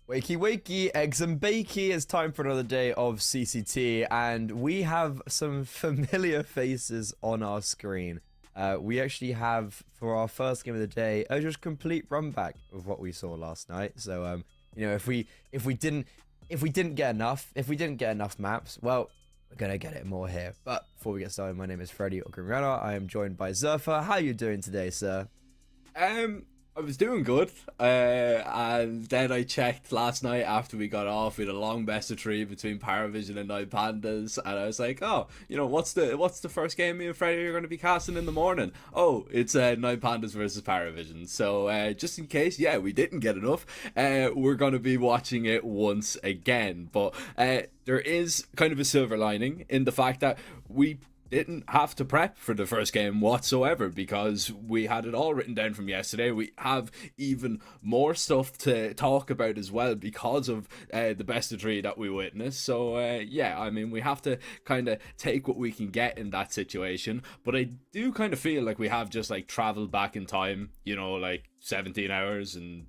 Wakey wakey, eggs and bakey, it's time for another day of CCT, and we have some familiar faces on our screen. We actually have, for our first game of the day, a just complete run back of what we saw last night. So, if we didn't get enough maps, well, we're gonna get it more here. But before we get started, my name is Freddy Ogrenrana. I am joined by Zerfa. How are you doing today, sir? I was doing good, and then I checked last night after we got off. We had a long best of three between Paravision and Nine Pandas, and I was like, oh, what's the first game me and Freddie are going to be casting in the morning? Oh, it's Nine Pandas versus Paravision. So just in case, yeah, we didn't get enough, we're going to be watching it once again. But there is kind of a silver lining in the fact that we didn't have to prep for the first game whatsoever, because we had it all written down from yesterday. We have even more stuff to talk about as well because of the best of three that we witnessed. So yeah, I mean, we have to kind of take what we can get in that situation. But I do kind of feel like we have just like traveled back in time, like 17 hours, and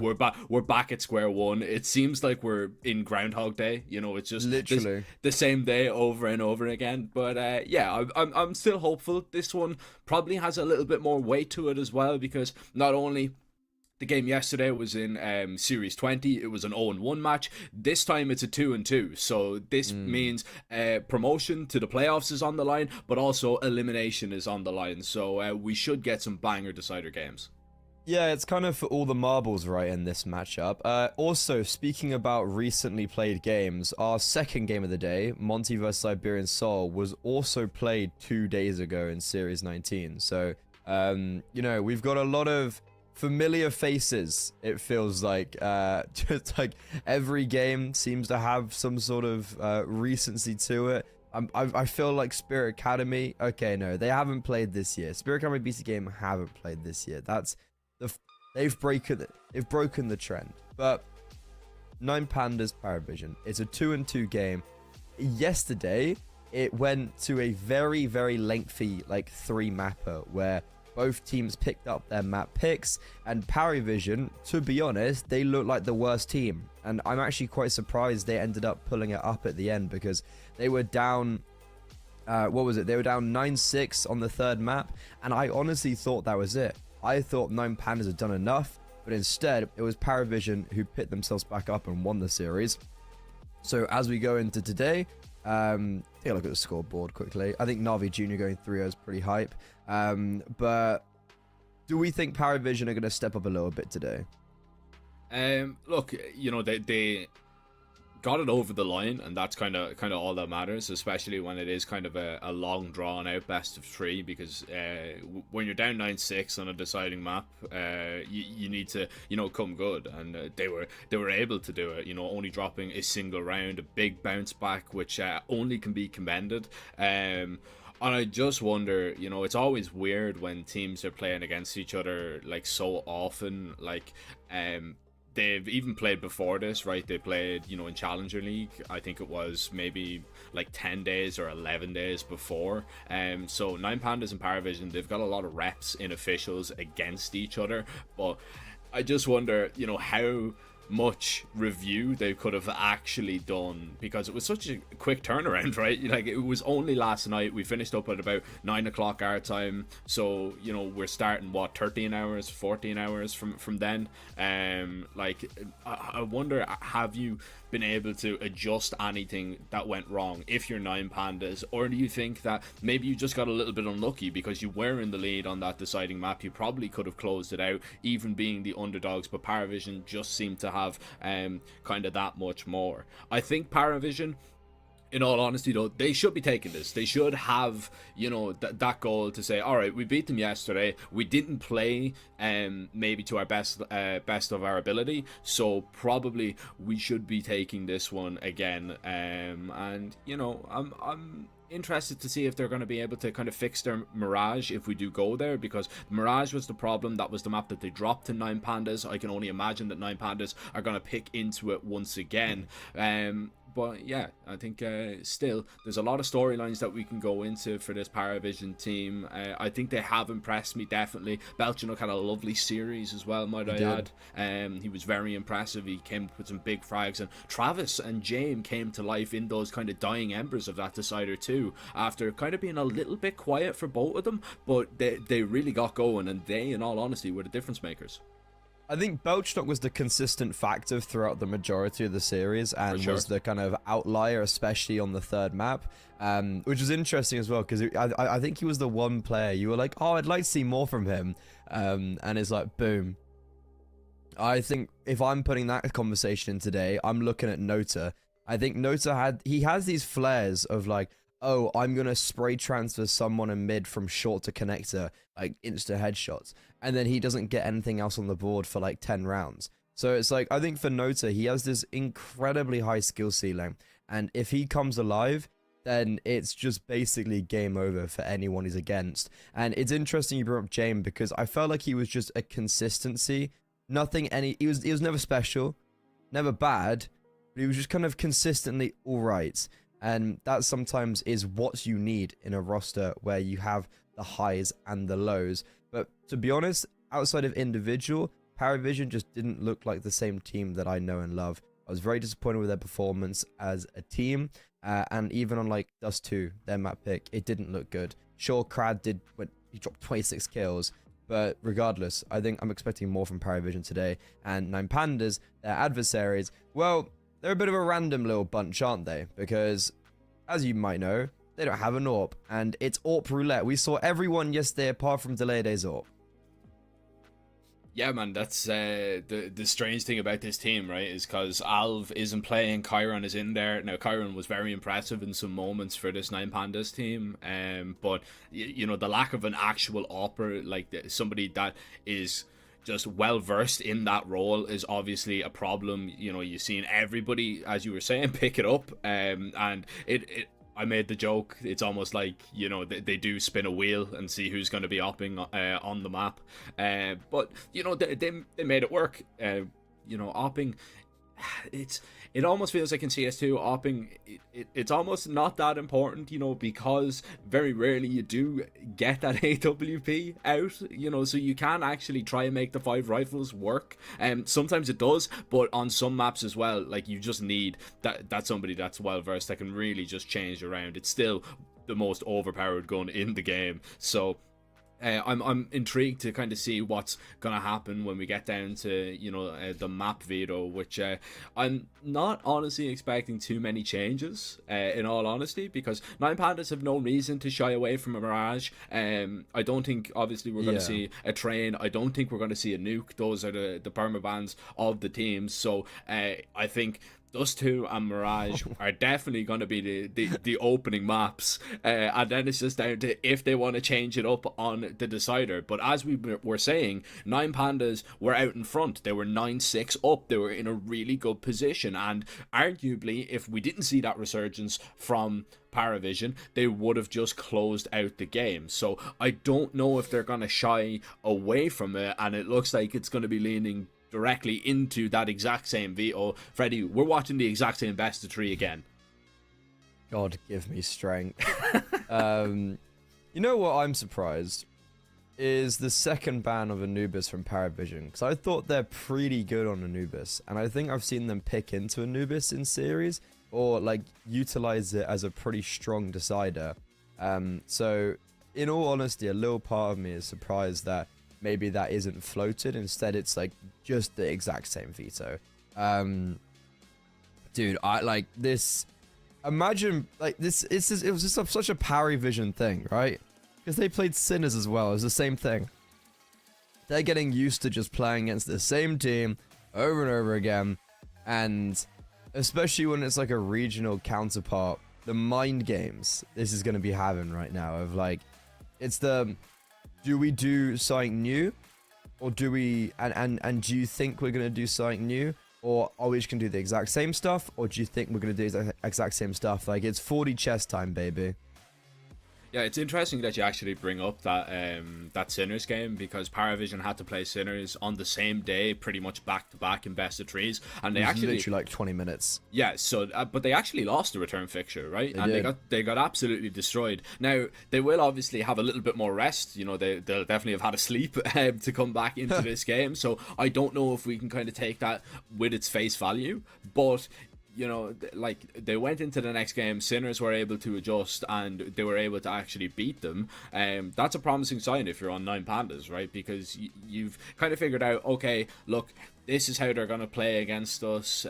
we're back at square one. It seems like we're in Groundhog Day. It's just literally the same day over and over again. But yeah, I'm still hopeful. This one probably has a little bit more weight to it as well, because not only the game yesterday was in Series 20. It was an 0-1 match. This time it's a 2-2. So this means promotion to the playoffs is on the line, but also elimination is on the line. So we should get some banger decider games. Yeah, it's kind of for all the marbles right in this matchup. Also, speaking about recently played games, our second game of the day, Monty vs Siberian Soul, was also played 2 days ago in Series 19. So, we've got a lot of familiar faces, it feels like. Just like every game seems to have some sort of recency to it. I feel like Spirit Academy, okay, no, they haven't played this year. Spirit Academy BC game haven't played this year. They've broken the trend. But Nine Pandas Paravision, it's a 2-2 game. Yesterday it went to a very, very lengthy like 3-mapper where both teams picked up their map picks, and Paravision, to be honest, they look like the worst team, and I'm actually quite surprised they ended up pulling it up at the end, because they were down they were down 9-6 on the third map, and I honestly thought that was it. I thought Nine Pandas had done enough, but instead it was Paravision who picked themselves back up and won the series. So as we go into today, take a look at the scoreboard quickly. I think Navi Jr. going 3-0 is pretty hype. But do we think Paravision are going to step up a little bit today? Look, they got it over the line, and that's kind of all that matters, especially when it is kind of a long drawn out best of three, because when you're down 9-6 on a deciding map, you need to come good, and they were able to do it, only dropping a single round, a big bounce back, which only can be commended. And I just wonder, it's always weird when teams are playing against each other like so often, like they've even played before this, right? They played, in Challenger League. I think it was maybe like 10 days or 11 days before. So Nine Pandas and Paravision, they've got a lot of reps in officials against each other. But I just wonder, how much review they could have actually done, because it was such a quick turnaround, right? Like, it was only last night. We finished up at about 9 o'clock our time, so we're starting 13 hours 14 hours from then. Like, I wonder, have you been able to adjust anything that went wrong if you're Nine Pandas, or do you think that maybe you just got a little bit unlucky because you were in the lead on that deciding map? You probably could have closed it out, even being the underdogs, but Paravision just seemed to have kind of that much more. I think Paravision, in all honesty though, they should be taking this. They should have, that goal to say, all right, we beat them yesterday. We didn't play maybe to our best of our ability, so probably we should be taking this one again. And I'm interested to see if they're going to be able to kind of fix their Mirage if we do go there, because Mirage was the problem. That was the map that they dropped to Nine Pandas. I can only imagine that Nine Pandas are going to pick into it once again. But yeah, I think still there's a lot of storylines that we can go into for this Paravision team. I think they have impressed me, definitely. Belchinuk had a lovely series as well, might I add. He was very impressive. He came up with some big frags, and Travis and James came to life in those kind of dying embers of that decider too, after kind of being a little bit quiet for both of them, but they really got going, and they, in all honesty, were the difference makers. I think Belchnock was the consistent factor throughout the majority of the series, and was the kind of outlier, especially on the third map, which was interesting as well, because I think he was the one player you were like, oh, I'd like to see more from him, and it's like, boom. I think if I'm putting that conversation in today, I'm looking at Nota. I think Nota has these flares of like, oh, I'm going to spray transfer someone in mid from short to connector, like insta headshots. And then he doesn't get anything else on the board for like 10 rounds. So it's like, I think for Nota, he has this incredibly high skill ceiling. And if he comes alive, then it's just basically game over for anyone he's against. And it's interesting you brought up James, because I felt like he was just a consistency. He was never special, never bad, but he was just kind of consistently all right. And that sometimes is what you need in a roster where you have the highs and the lows. But to be honest, outside of individual, Paravision just didn't look like the same team that I know and love. I was very disappointed with their performance as a team. And even on like Dust 2, their map pick, it didn't look good. Sure, Crad he dropped 26 kills. But regardless, I think I'm expecting more from Paravision today. And Nine Pandas, their adversaries, well, they're a bit of a random little bunch, aren't they? Because, as you might know, they don't have an AWP. And it's AWP roulette. We saw everyone yesterday apart from Delay's AWP. Yeah, man, that's the strange thing about this team, right? Is because Alv isn't playing, Chiron is in there. Now, Chiron was very impressive in some moments for this Nine Pandas team, but you know, the lack of an actual AWPer, like somebody that is just well versed in that role, is obviously a problem. You know, you've seen everybody, as you were saying, pick it up, and it I made the joke, it's almost like, you know, they do spin a wheel and see who's going to be opping on the map. But, you know, they made it work. You know, opping, it almost feels like in CS2, opping, it's almost not that important, you know, because very rarely you do get that AWP out, you know, so you can actually try and make the 5 rifles work. Sometimes it does, but on some maps as well, like, you just need that somebody that's well versed that can really just change around. It's still the most overpowered gun in the game, so I'm intrigued to kind of see what's gonna happen when we get down to, you know, the map veto, which I'm not honestly expecting too many changes, in all honesty, because Nine Pandas have no reason to shy away from a Mirage. I don't think, obviously, we're going to see a train. I don't think we're going to see a nuke. Those are the permabans of the teams. So I think Dust 2 and Mirage are definitely going to be the opening maps, and then it's just down to if they want to change it up on the decider. But as we were saying, Nine Pandas were out in front. They were 9-6 up. They were in a really good position, and arguably, if we didn't see that resurgence from Paravision, they would have just closed out the game. So I don't know if they're going to shy away from it, and it looks like it's going to be leaning directly into that exact same veto. Freddy, we're watching the exact same best of 3 again. God give me strength. You know what I'm surprised is the second ban of Anubis from Paravision, because I thought they're pretty good on Anubis, and I think I've seen them pick into Anubis in series, or like utilize it as a pretty strong decider. So in all honesty, a little part of me is surprised that maybe that isn't floated. Instead, it's like just the exact same veto. Dude, I like this. Imagine like this. It was just such a Paravision thing, right? Because they played Sinners as well. It was the same thing. They're getting used to just playing against the same team over and over again, and especially when it's like a regional counterpart, the mind games this is going to be having right now of like, it's the, do we do something new, or do we, and do you think we're going to do something new, or are we just going to do the exact same stuff, or do you think we're going to do the exact same stuff? Like, it's 40 chess time, baby. Yeah, it's interesting that you actually bring up that that Sinners game, because Paravision had to play Sinners on the same day, pretty much back to back in best of threes, and It they was actually literally like 20 minutes. yeah. So, but they actually lost the return fixture, right? They And did. they got absolutely destroyed. Now they will obviously have a little bit more rest. You know, they'll definitely have had a sleep to come back into this game. So I don't know if we can kind of take that with its face value, but you know, like they went into the next game, Sinners were able to adjust and they were able to actually beat them. That's a promising sign if you're on 9Pandas, right? Because you've kind of figured out, okay, look, this is how they're going to play against us,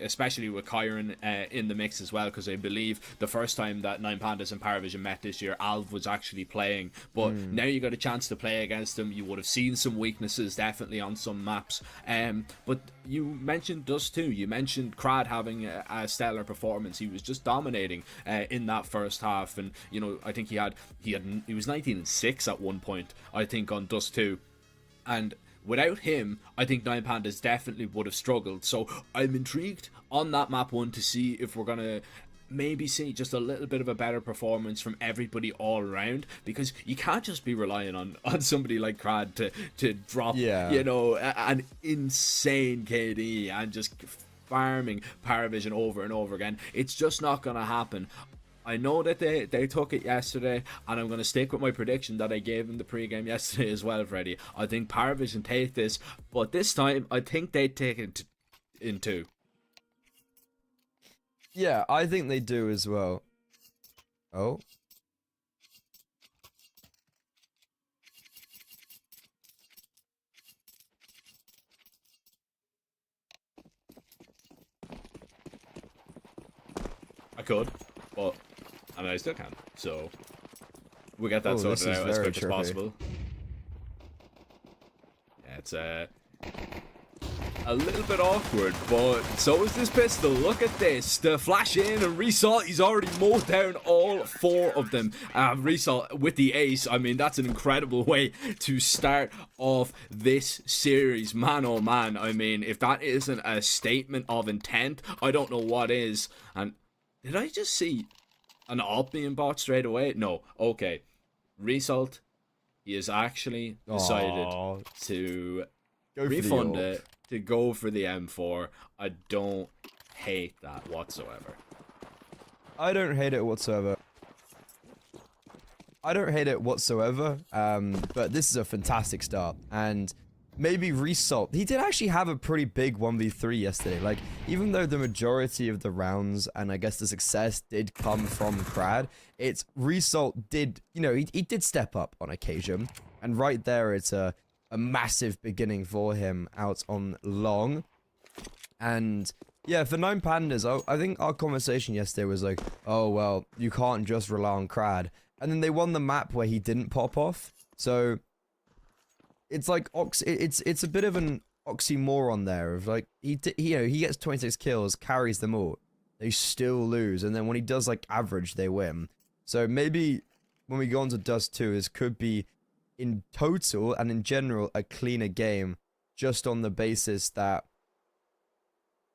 especially with Kyron in the mix as well, because I believe the first time that 9Pandas and Paravision met this year, Alv was actually playing, but now you got a chance to play against him. You would have seen some weaknesses definitely on some maps, but you mentioned Dust too. You mentioned Crad having a stellar performance. He was just dominating in that first half, and you know, I think he was 19-6 at one point, I think, on Dust 2, and without him, I think 9Pandas definitely would have struggled. So I'm intrigued on that map 1 to see if we're going to maybe see just a little bit of a better performance from everybody all around, because you can't just be relying on somebody like Crad to drop, you know, an insane KD and just farming Paravision over and over again. It's just not going to happen. I know that they took it yesterday, and I'm going to stick with my prediction that I gave in the pregame yesterday as well, Freddy. I think Paravision take this, but this time I think they take it in 2. Yeah, I think they do as well. Oh. I could, but I mean, I still can. So we get that sorted out as quick as possible. Yeah, it's a little bit awkward, but so is this pistol. Look at this. The flash in and Resalt, he's already mowed down all 4 of them. Resalt with the ace. I mean, that's an incredible way to start off this series. Man, oh man. I mean, if that isn't a statement of intent, I don't know what is. And did I just see an AWP being bought straight away? No. Okay. Result, he has actually decided to refund it, to go for the M4. I don't hate that whatsoever. I don't hate it whatsoever. But this is a fantastic start, and maybe Result, he did actually have a pretty big 1v3 yesterday. Like, even though the majority of the rounds and I guess the success did come from Crad, it's Result did, you know, he did step up on occasion, and right there it's a massive beginning for him out on long. And yeah, for 9Pandas, I think our conversation yesterday was like, oh well, you can't just rely on Crad, and then they won the map where he didn't pop off. So it's like it's a bit of an oxymoron there of like he gets 26 kills, carries them all, they still lose, and then when he does like average, they win. So maybe when we go on to Dust 2, this could be in total and in general a cleaner game, just on the basis that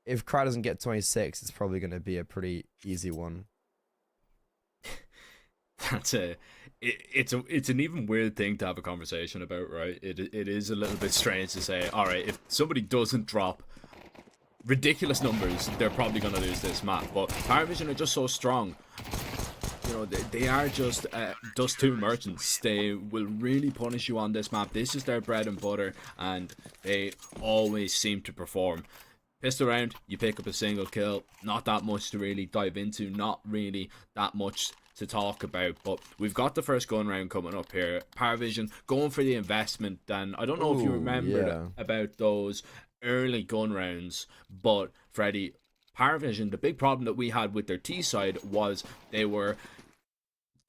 if Crad doesn't get 26, it's probably going to be a pretty easy one. It's an even weird thing to have a conversation about, right? It is a little bit strange to say, all right, if somebody doesn't drop ridiculous numbers, they're probably going to lose this map. But Paravision are just so strong. You know, they are just Dust 2 merchants. They will really punish you on this map. This is their bread and butter, and they always seem to perform. Pistol round, you pick up a single kill. Not that much to really dive into. Not really that much to talk about. But we've got the first gun round coming up here. Paravision going for the investment. And I don't know if you remember about those early gun rounds, but Freddy, Paravision, the big problem that we had with their T side was they were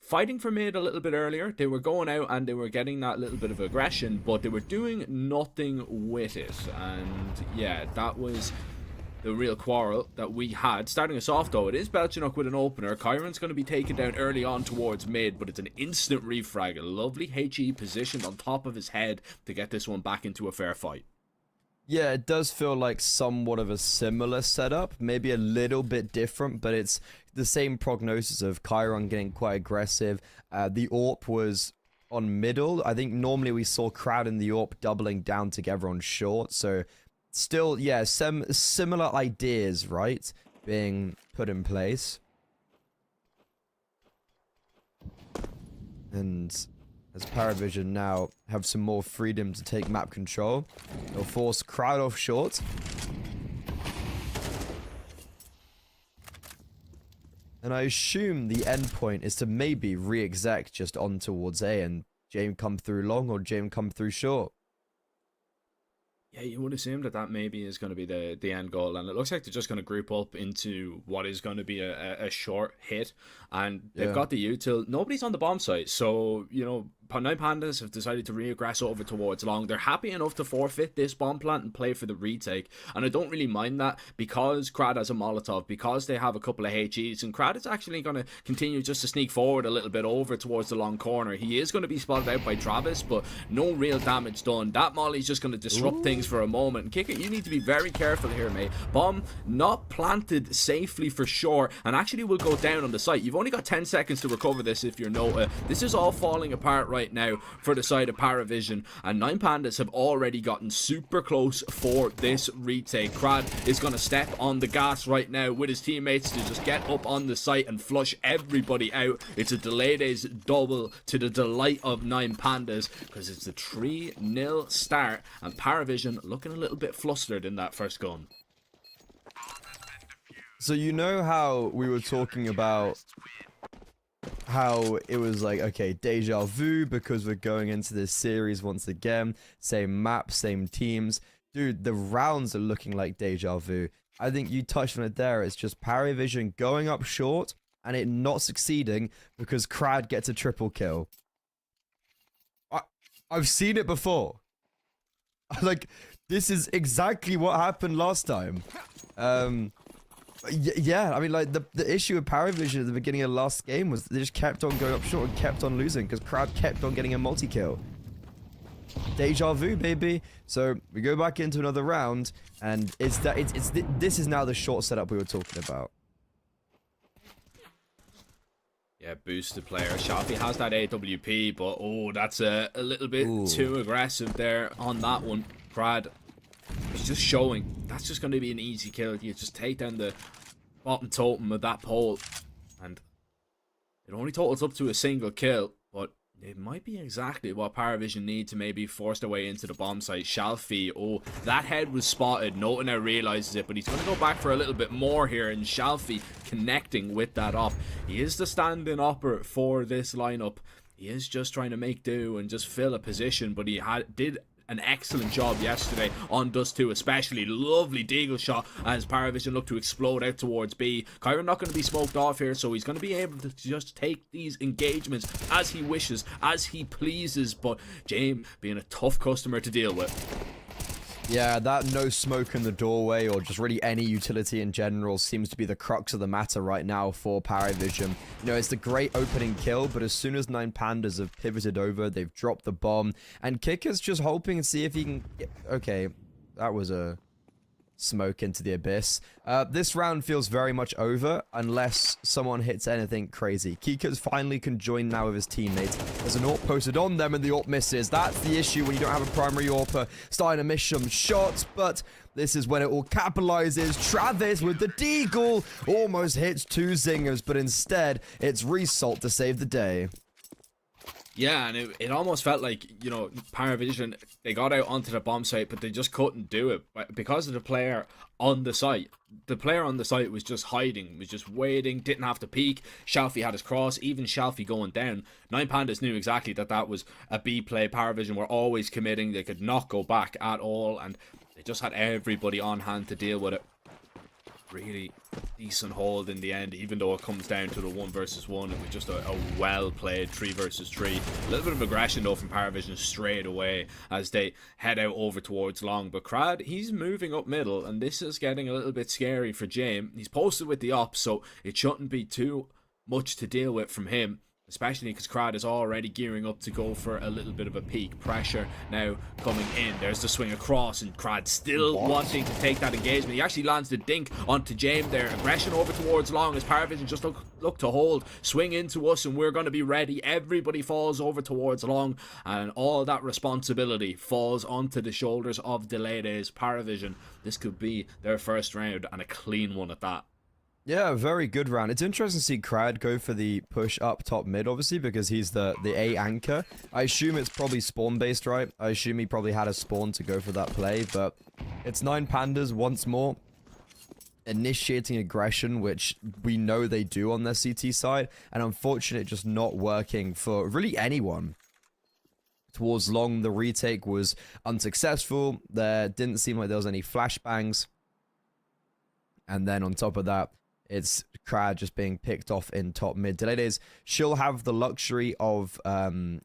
fighting for mid a little bit earlier. They were going out and they were getting that little bit of aggression, but they were doing nothing with it. And yeah, that was the real quarrel that we had. Starting us off though, it is Belchinuk with an opener. Kyron's going to be taken down early on towards mid, but it's an instant refrag. A lovely HE positioned on top of his head to get this one back into a fair fight. Yeah, it does feel like somewhat of a similar setup, maybe a little bit different, but it's the same prognosis of Chiron getting quite aggressive. The AWP was on middle. I think normally we saw Crowd and the AWP doubling down together on short, so still, yeah, some similar ideas, right, being put in place. And as Paravision now have some more freedom to take map control, they'll force Crowd off short. And I assume the end point is to maybe re-exec just on towards A and Jame come through long or Jame come through short. Yeah, you would assume that maybe is going to be the end goal, and it looks like they're just going to group up into what is going to be a short hit, and they've got the util. Nobody's on the bomb site, so, you know, Nine Pandas have decided to regress over towards long. They're happy enough to forfeit this bomb plant and play for the retake, and I don't really mind that because Krad has a Molotov, because they have a couple of HEs, and Krad is actually going to continue just to sneak forward a little bit over towards the long corner. He is going to be spotted out by Travis, but no real damage done. That Molly's just going to disrupt things for a moment. And Kicker, you need to be very careful here, mate. Bomb not planted safely for sure, and actually will go down on the site. You've only got 10 seconds to recover this if you're Nota. This is all falling apart right now for the side of Paravision, and Nine Pandas have already gotten super close for this retake. Crad is going to step on the gas right now with his teammates to just get up on the site and flush everybody out. It's a delayed double to the delight of Nine Pandas because it's a 3-0 start, and Paravision looking a little bit flustered in that first gun. So you know how we were talking about how it was like, okay, deja vu because we're going into this series once again, same map, same teams. Dude, the rounds are looking like deja vu. I think you touched on it there. It's just Paravision going up short and it not succeeding because Crad gets a triple kill. I've seen it before. Like, this is exactly what happened last time. Yeah, I mean, like, the issue with Paravision at the beginning of the last game was they just kept on going up short and kept on losing because Crowd kept on getting a multi-kill. Deja vu, baby. So we go back into another round, and this is now the short setup we were talking about. Yeah, boosted player. Shafi has that AWP, but oh, that's a little bit too aggressive there on that one. Crad is just showing that's just going to be an easy kill. You just take down the bottom totem of that pole, and it only totals up to a single kill, but it might be exactly what Paravision need to maybe force their way into the bomb site. Shalfi, oh, that head was spotted. Nota now realizes it, but he's going to go back for a little bit more here, and Shalfi connecting with that op. He is the stand-in opper for this lineup. He is just trying to make do and just fill a position, but he did an excellent job yesterday on Dust 2, especially. Lovely deagle shot as Paravision look to explode out towards B. Chiron not going to be smoked off here, so he's going to be able to just take these engagements as he wishes, as he pleases, but James being a tough customer to deal with. Yeah, that no smoke in the doorway or just really any utility in general seems to be the crux of the matter right now for Paravision. You know, it's the great opening kill, but as soon as Nine Pandas have pivoted over, they've dropped the bomb, and Kicker's just hoping to see if he can get... Okay, that was a smoke into the abyss. This round feels very much over unless someone hits anything crazy. Kikers finally can join now with his teammates. There's an AWP posted on them and the AWP misses. That's the issue when you don't have a primary AWPer starting to miss some shots, but this is when it all capitalizes. Travis with the deagle almost hits 2 zingers, but instead it's Result to save the day. Yeah, and it almost felt like, you know, Paravision, they got out onto the bomb site, but they just couldn't do it because of the player on the site. The player on the site was just hiding, was just waiting, didn't have to peek. Shalfi had his cross, even Shalfi going down. Nine Pandas knew exactly that was a B play. Paravision were always committing, they could not go back at all, and they just had everybody on hand to deal with it. Really decent hold in the end, even though it comes down to the 1 versus 1. It was just a well played 3 versus 3. A little bit of aggression though from Paravision straight away as they head out over towards long, but Crad, he's moving up middle, and this is getting a little bit scary for James. He's posted with the op, so it shouldn't be too much to deal with from him. especially because Crad is already gearing up to go for a little bit of a peak. Pressure now coming in. There's the swing across, and Crad still wanting to take that engagement. He actually lands the dink onto James there. Aggression over towards long as Paravision just look to hold. Swing into us, and we're going to be ready. Everybody falls over towards long, and all that responsibility falls onto the shoulders of Decisive. Paravision, this could be their first round, and a clean one at that. Yeah, very good round. It's interesting to see Crad go for the push up top mid, obviously, because he's the A anchor. I assume it's probably spawn based, right? I assume he probably had a spawn to go for that play, but it's 9 Pandas once more initiating aggression, which we know they do on their CT side, and unfortunately just not working for really anyone. Towards long, the retake was unsuccessful. There didn't seem like there was any flashbangs. And then on top of that, it's Crad just being picked off in top mid. Decisive, she'll have the luxury of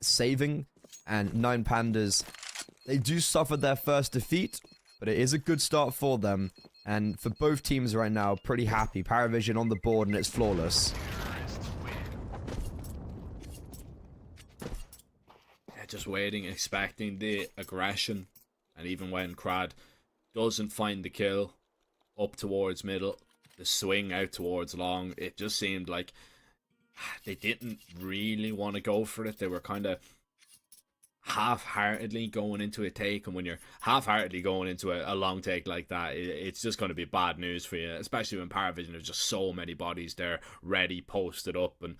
saving, and 9 Pandas, they do suffer their first defeat, but it is a good start for them. And for both teams right now, pretty happy. Paravision on the board, and it's flawless. Yeah, just waiting, expecting the aggression. And even when Crad doesn't find the kill up towards middle, the swing out towards long, it just seemed like they didn't really want to go for it. They were kind of half-heartedly going into a take, and when you're half-heartedly going into a long take like that, it's just going to be bad news for you, especially when Paravision, there's just so many bodies there ready, posted up, and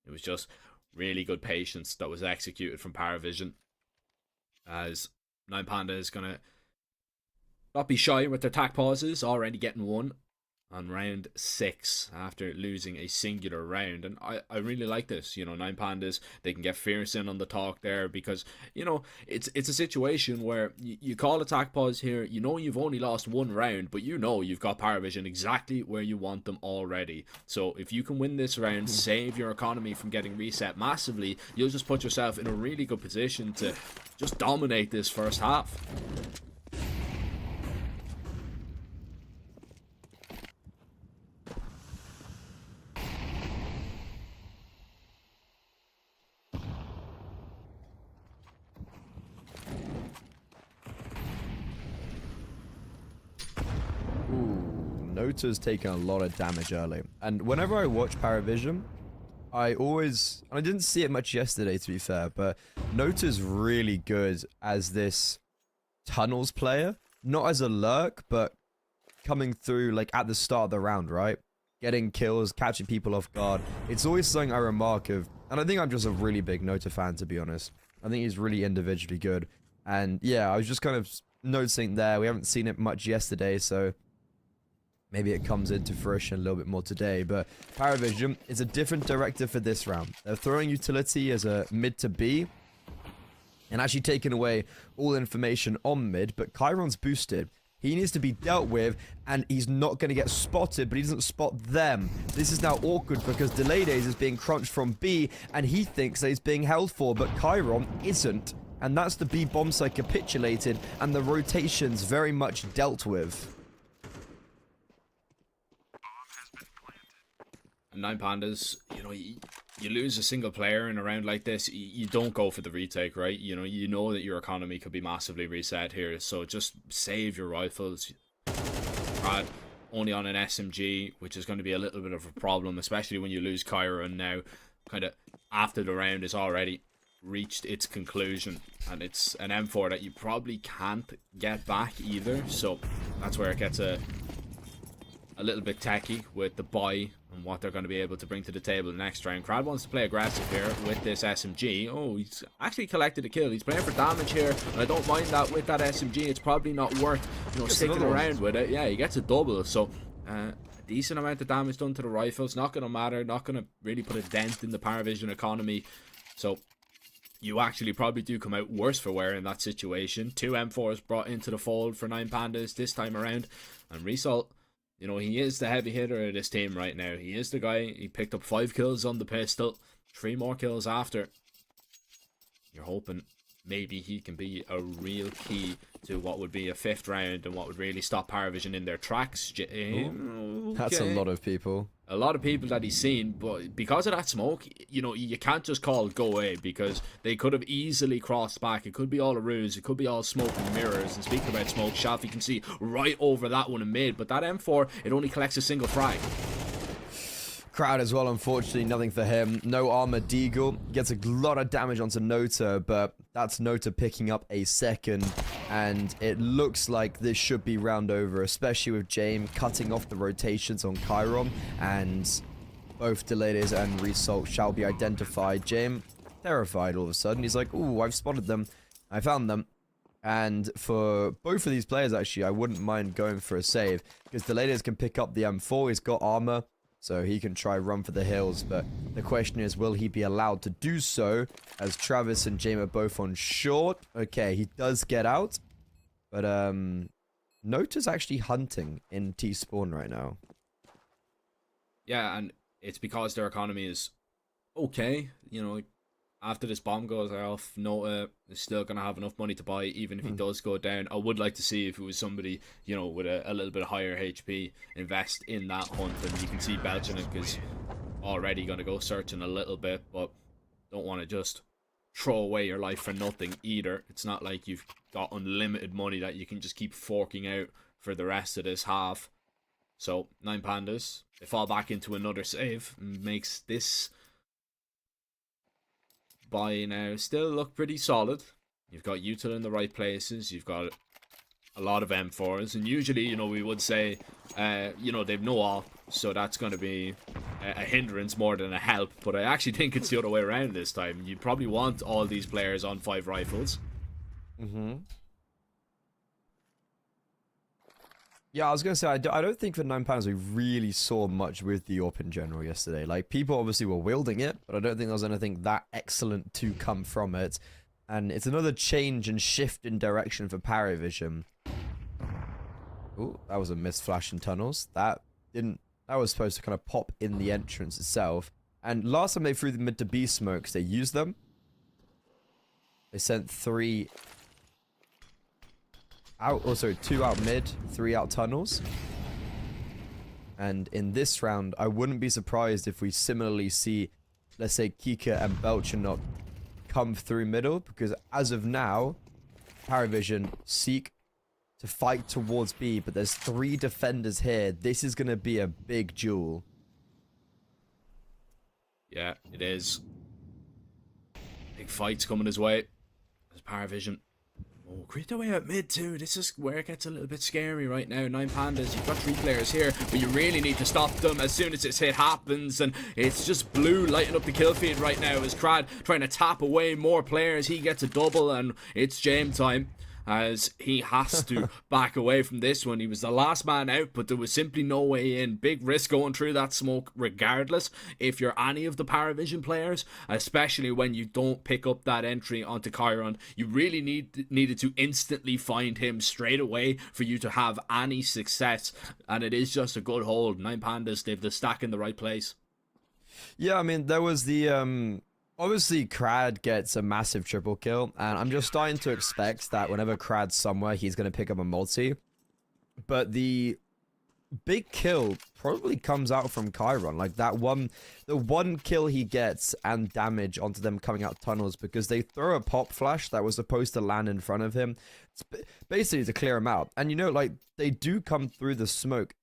it was just really good patience that was executed from Paravision, as 9 Panda is going to not be shy with their tack pauses, already getting one on round 6 after losing a singular round. And I really like this. 9 Pandas, they can get fierce in on the talk there, because it's a situation where you call attack pause here, you've only lost 1 round, but you've got Paravision exactly where you want them already. So if you can win this round, save your economy from getting reset massively, you'll just put yourself in a really good position to just dominate this first half. Nota's taken a lot of damage early, and whenever I watch Paravision, I didn't see it much yesterday, to be fair, but Nota's really good as this tunnels player, not as a lurk, but coming through like at the start of the round, right? Getting kills, catching people off guard. It's always something I remark of, and I think I'm just a really big Nota fan, to be honest. I think he's really individually good, and yeah, I was just kind of noticing there. We haven't seen it much yesterday, so maybe it comes into fruition a little bit more today. But Paravision is a different directive for this round. They're throwing utility as a mid to B, and actually taking away all information on mid, but Chiron's boosted. He needs to be dealt with, and he's not going to get spotted, but he doesn't spot them. This is now awkward because Decisive is being crunched from B, and he thinks that he's being held for, but Chiron isn't. And that's the B bomb site capitulated, and the rotations very much dealt with. 9 Pandas, you lose a single player in a round like this, you don't go for the retake, right? You know that your economy could be massively reset here, so just save your rifles. Brad only on an SMG, which is going to be a little bit of a problem, especially when you lose Chiron now, kind of after the round is already reached its conclusion, and it's an M4 that you probably can't get back either, so that's where it gets a little bit tacky with the buy and what they're going to be able to bring to the table next round. Crad wants to play aggressive here with this SMG. Oh, he's actually collected a kill. He's playing for damage here, and I don't mind that with that SMG. It's probably not worth, sticking around with it. Yeah, he gets a double, so a decent amount of damage done to the rifles. Not going to matter, not going to really put a dent in the Paravision economy. So you actually probably do come out worse for wear in that situation. 2 M4s brought into the fold for 9 Pandas this time around, and Result, he is the heavy hitter of this team right now. He is the guy. He picked up 5 kills on the pistol, 3 more kills after. You're hoping maybe he can be a real key to what would be a 5th round and what would really stop Paravision in their tracks. That's a lot of people. a lot of people that he's seen, but because of that smoke, you know, you can't just call go away, because they could have easily crossed back. It could be all a ruse, it could be all smoke and mirrors. And speaking about smoke, Shaft, you can see right over that one in mid, but that M4, it only collects a single frag. Crowd as well, unfortunately, nothing for him. No armor, Deagle gets a lot of damage onto Nota, but that's Nota picking up a second, and it looks like this should be round over, especially with James cutting off the rotations on Chiron, and both Delayers and Result shall be identified. James terrified all of a sudden. He's like, ooh, I've spotted them. I found them. And for both of these players, actually, I wouldn't mind going for a save, because Delayers can pick up the M4. He's got armor, so he can try run for the hills, but the question is, will he be allowed to do so, as Travis and James are both on short? Okay, he does get out, but Nota's actually hunting in T-spawn right now. Yeah, and it's because their economy is okay. You know, after this bomb goes off, Nota is still going to have enough money to buy, even if he does go down. I would like to see if it was somebody, you know, with a little bit higher HP, invest in that hunt. And you can see Belchenik is already going to go searching a little bit, but don't want to just throw away your life for nothing either. It's not like you've got unlimited money that you can just keep forking out for the rest of this half. So, 9 Pandas, they fall back into another save, and makes this buy now still look pretty solid. You've got Util in the right places, you've got a lot of M4s, and usually, you know, we would say, you know, they've no op, so that's going to be a hindrance more than a help, but I actually think it's the other way around this time. You probably want all these players on 5 rifles. Yeah, I was going to say, I don't think for 9 pounds we really saw much with the AWP in general yesterday. Like, people obviously were wielding it, but I don't think there was anything that excellent to come from it. And it's another change and shift in direction for Paravision. Ooh, that was a missed flash in tunnels. That was supposed to kind of pop in the entrance itself. And last time they threw the mid to B smokes, they used them. They sent 3 out, also 2 out mid, 3 out tunnels. And in this round, I wouldn't be surprised if we similarly see, let's say, Kika and Belchenok come through middle, because as of now, Paravision seek to fight towards B, but there's 3 defenders here. This is going to be a big duel. Yeah, it is. Big fight's coming his way. There's Paravision. Oh, creeped away at mid too. This is where it gets a little bit scary right now. 9 Pandas, you've got 3 players here, but you really need to stop them as soon as this hit happens. And it's just blue lighting up the kill feed right now as Crad trying to tap away more players. He gets a double, and it's James time, as he has to back away from this one. He was the last man out, but there was simply no way in. Big risk going through that smoke regardless if you're any of the Paravision players, especially when you don't pick up that entry onto Chiron. You really needed to instantly find him straight away for you to have any success, and it is just a good hold. 9 Pandas, they've the stack in the right place. Yeah, I mean, there was the obviously, Crad gets a massive triple kill, and I'm just starting to expect that whenever Crad's somewhere, he's going to pick up a multi. But the big kill probably comes out from Chiron. Like, the one kill he gets and damage onto them coming out tunnels, because they throw a pop flash that was supposed to land in front of him. It's basically to clear him out. And, you know, like, they do come through the smoke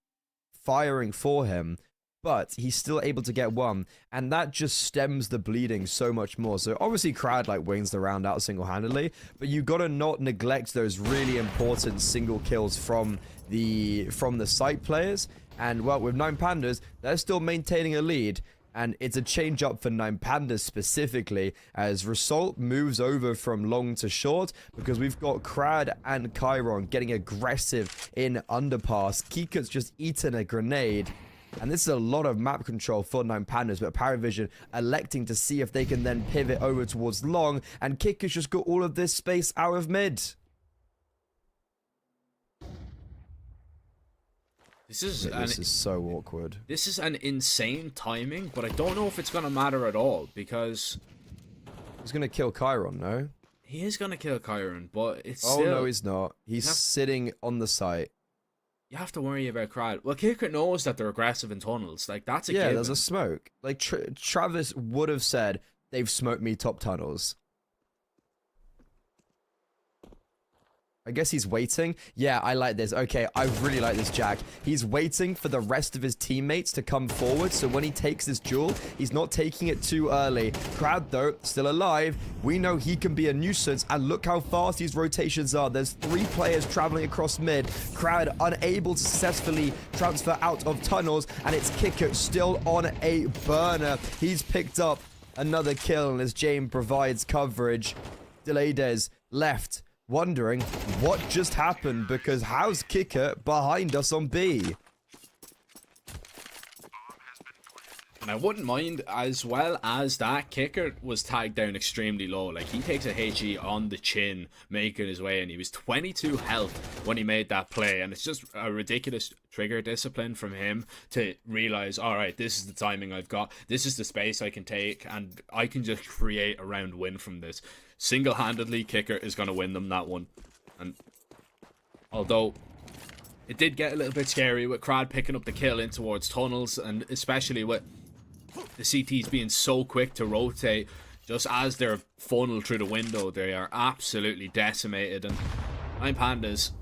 firing for him, but he's still able to get one, and that just stems the bleeding so much more. So obviously Crad like wins the round out single-handedly, but you gotta not neglect those really important single kills from the site players. And well, with 9 Pandas, they're still maintaining a lead, and it's a change up for 9 Pandas specifically, as Result moves over from long to short, because we've got Crad and Chiron getting aggressive in underpass. Kika's just eaten a grenade. And this is a lot of map control for 9 Pandas, but Paravision electing to see if they can then pivot over towards long, and Kika's just got all of this space out of mid. This is so awkward. This is an insane timing, but I don't know if it's going to matter at all, because he's going to kill Chiron, no? He is going to kill Chiron, but it's Oh, still... no, he's not. He's sitting on the site. You have to worry about crowd. Well, Kicker knows that they're aggressive in tunnels. Like, that's a Yeah, there's given. a smoke. Like, Travis would have said, they've smoked me top tunnels. I guess he's waiting. Yeah, I like this. Okay, I really like this, Jack. He's waiting for the rest of his teammates to come forward, so when he takes this duel, he's not taking it too early. Crowd, though, still alive. We know he can be a nuisance, and look how fast these rotations are. There's 3 players traveling across mid. Crowd unable to successfully transfer out of tunnels, and it's Kicker still on a burner. He's picked up another kill, and as James provides coverage, Decisive left, wondering what just happened, because how's Kicker behind us on B? And I wouldn't mind, as well as that, Kicker was tagged down extremely low. Like, he takes a HE on the chin, making his way, and he was 22 health when he made that play. And it's just a ridiculous trigger discipline from him to realize, all right, this is the timing I've got, this is the space I can take, and I can just create a round win from this. Single-handedly, Kicker is going to win them that one. And although it did get a little bit scary with Crad picking up the kill in towards tunnels, and especially with the CTs being so quick to rotate, just as they're funneled through the window, they are absolutely decimated. And Nine Pandas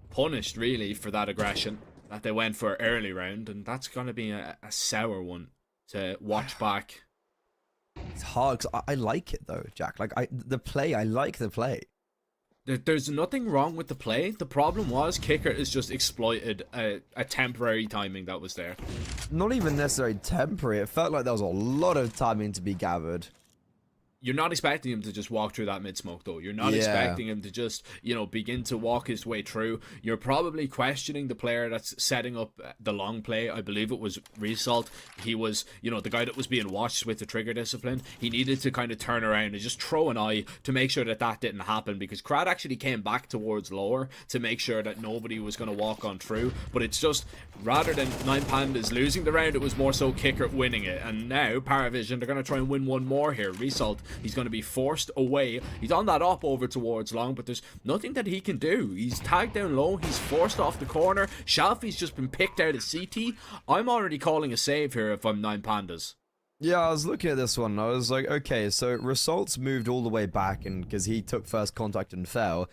punished, really, for that aggression that they went for early round, and that's going to be a sour one to watch back. It's hard, 'cause I like it, though, Jack. Like, I like the play. There's nothing wrong with the play. The problem was Kicker has just exploited a temporary timing that was there. Not even necessarily temporary. It felt like there was a lot of timing to be gathered. You're not expecting him to just walk through that mid-smoke, though. You're not expecting him to just, begin to walk his way through. You're probably questioning the player that's setting up the long play. I believe it was Result. He was, the guy that was being watched with the trigger discipline. He needed to kind of turn around and just throw an eye to make sure that that didn't happen, because Crad actually came back towards lower to make sure that nobody was going to walk on through. But it's just, rather than Nine Pandas losing the round, it was more so Kicker winning it. And now, Paravision, they're going to try and win one more here. Result, he's going to be forced away. He's on that up over towards long, but there's nothing that he can do. He's tagged down low. He's forced off the corner. Shalfie's just been picked out of CT. I'm already calling a save here if I'm Nine Pandas. Yeah, I was looking at this one, and I was like, okay, so Results moved all the way back, and because he took first contact and fell.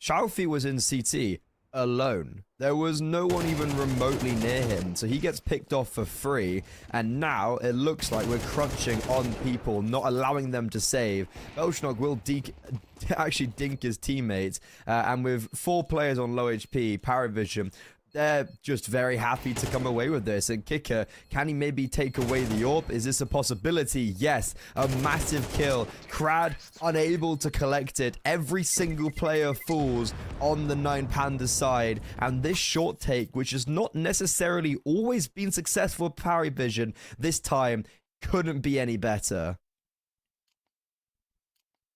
Shalfie was in CT alone. There was no one even remotely near him, so he gets picked off for free, and now it looks like we're crunching on people, not allowing them to save. Belchnog will actually dink his teammates, and with 4 players on low HP, Paravision, they're just very happy to come away with this. And Kicker, can he maybe take away the AWP? Is this a possibility? Yes. A massive kill. Crad unable to collect it. Every single player falls on the Nine Pandas side. And this short take, which has not necessarily always been successful with Paravision, this time couldn't be any better.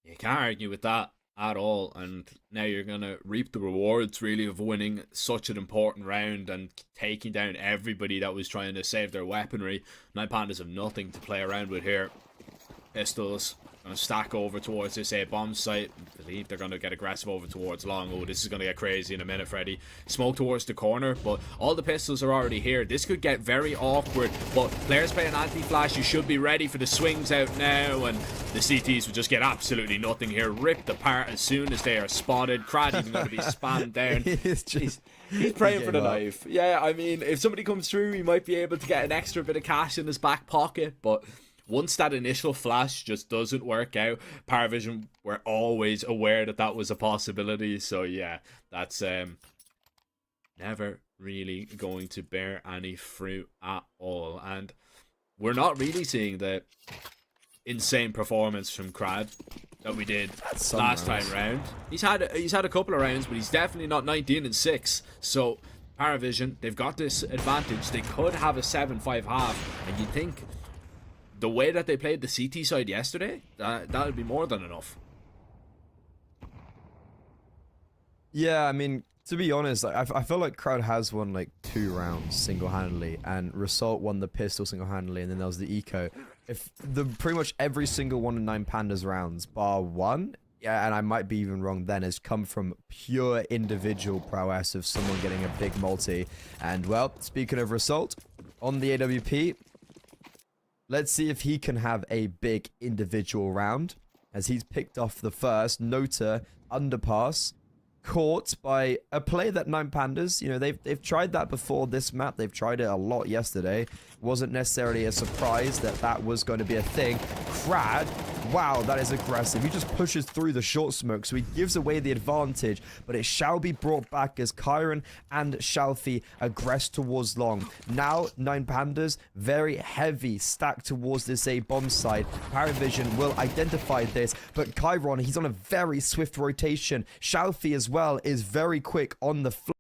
You can't argue with that at all, and now you're gonna reap the rewards, really, of winning such an important round and taking down everybody that was trying to save their weaponry. Nine Pandas have nothing to play around with here. Pistols gonna stack over towards this A-bomb site. I believe they're gonna get aggressive over towards long. Oh, this is gonna get crazy in a minute, Freddy. Smoke towards the corner, but all the pistols are already here. This could get very awkward, but players playing anti-flash, you should be ready for the swings out now, and the CTs would just get absolutely nothing here. Ripped apart as soon as they are spotted. Crad even going to be spammed down. He's praying for the knife. Yeah, I mean, if somebody comes through, he might be able to get an extra bit of cash in his back pocket, but once that initial flash just doesn't work out, Paravision were always aware that that was a possibility. So yeah, that's never really going to bear any fruit at all. And we're not really seeing the insane performance from Crad that we did last time round. He's had a couple of rounds, but he's definitely not 19-6. So Paravision, they've got this advantage. They could have a 7-5 half, and you think the way that they played the CT side yesterday, that would be more than enough. Yeah, I mean, to be honest, I feel like Crowd has won like 2 rounds single-handedly, and Result won the pistol single-handedly, and then there was the eco. If pretty much every single one of Nine Pandas rounds, bar one, yeah, and I might be even wrong then, has come from pure individual prowess of someone getting a big multi. And, well, speaking of result, on the AWP, let's see if he can have a big individual round, as he's picked off the first Nota underpass, caught by a play that Nine Pandas, you know, they've tried that before this map. They've tried it a lot yesterday. Wasn't necessarily a surprise that that was going to be a thing. Crad, wow, that is aggressive. He just pushes through the short smoke, so he gives away the advantage, but it shall be brought back as Kyron and Shalfi aggress towards long. Now, Nine Pandas, very heavy stack towards this A bomb site. Paravision will identify this, but Kyron, he's on a very swift rotation. Shalfi as well is very quick on the floor.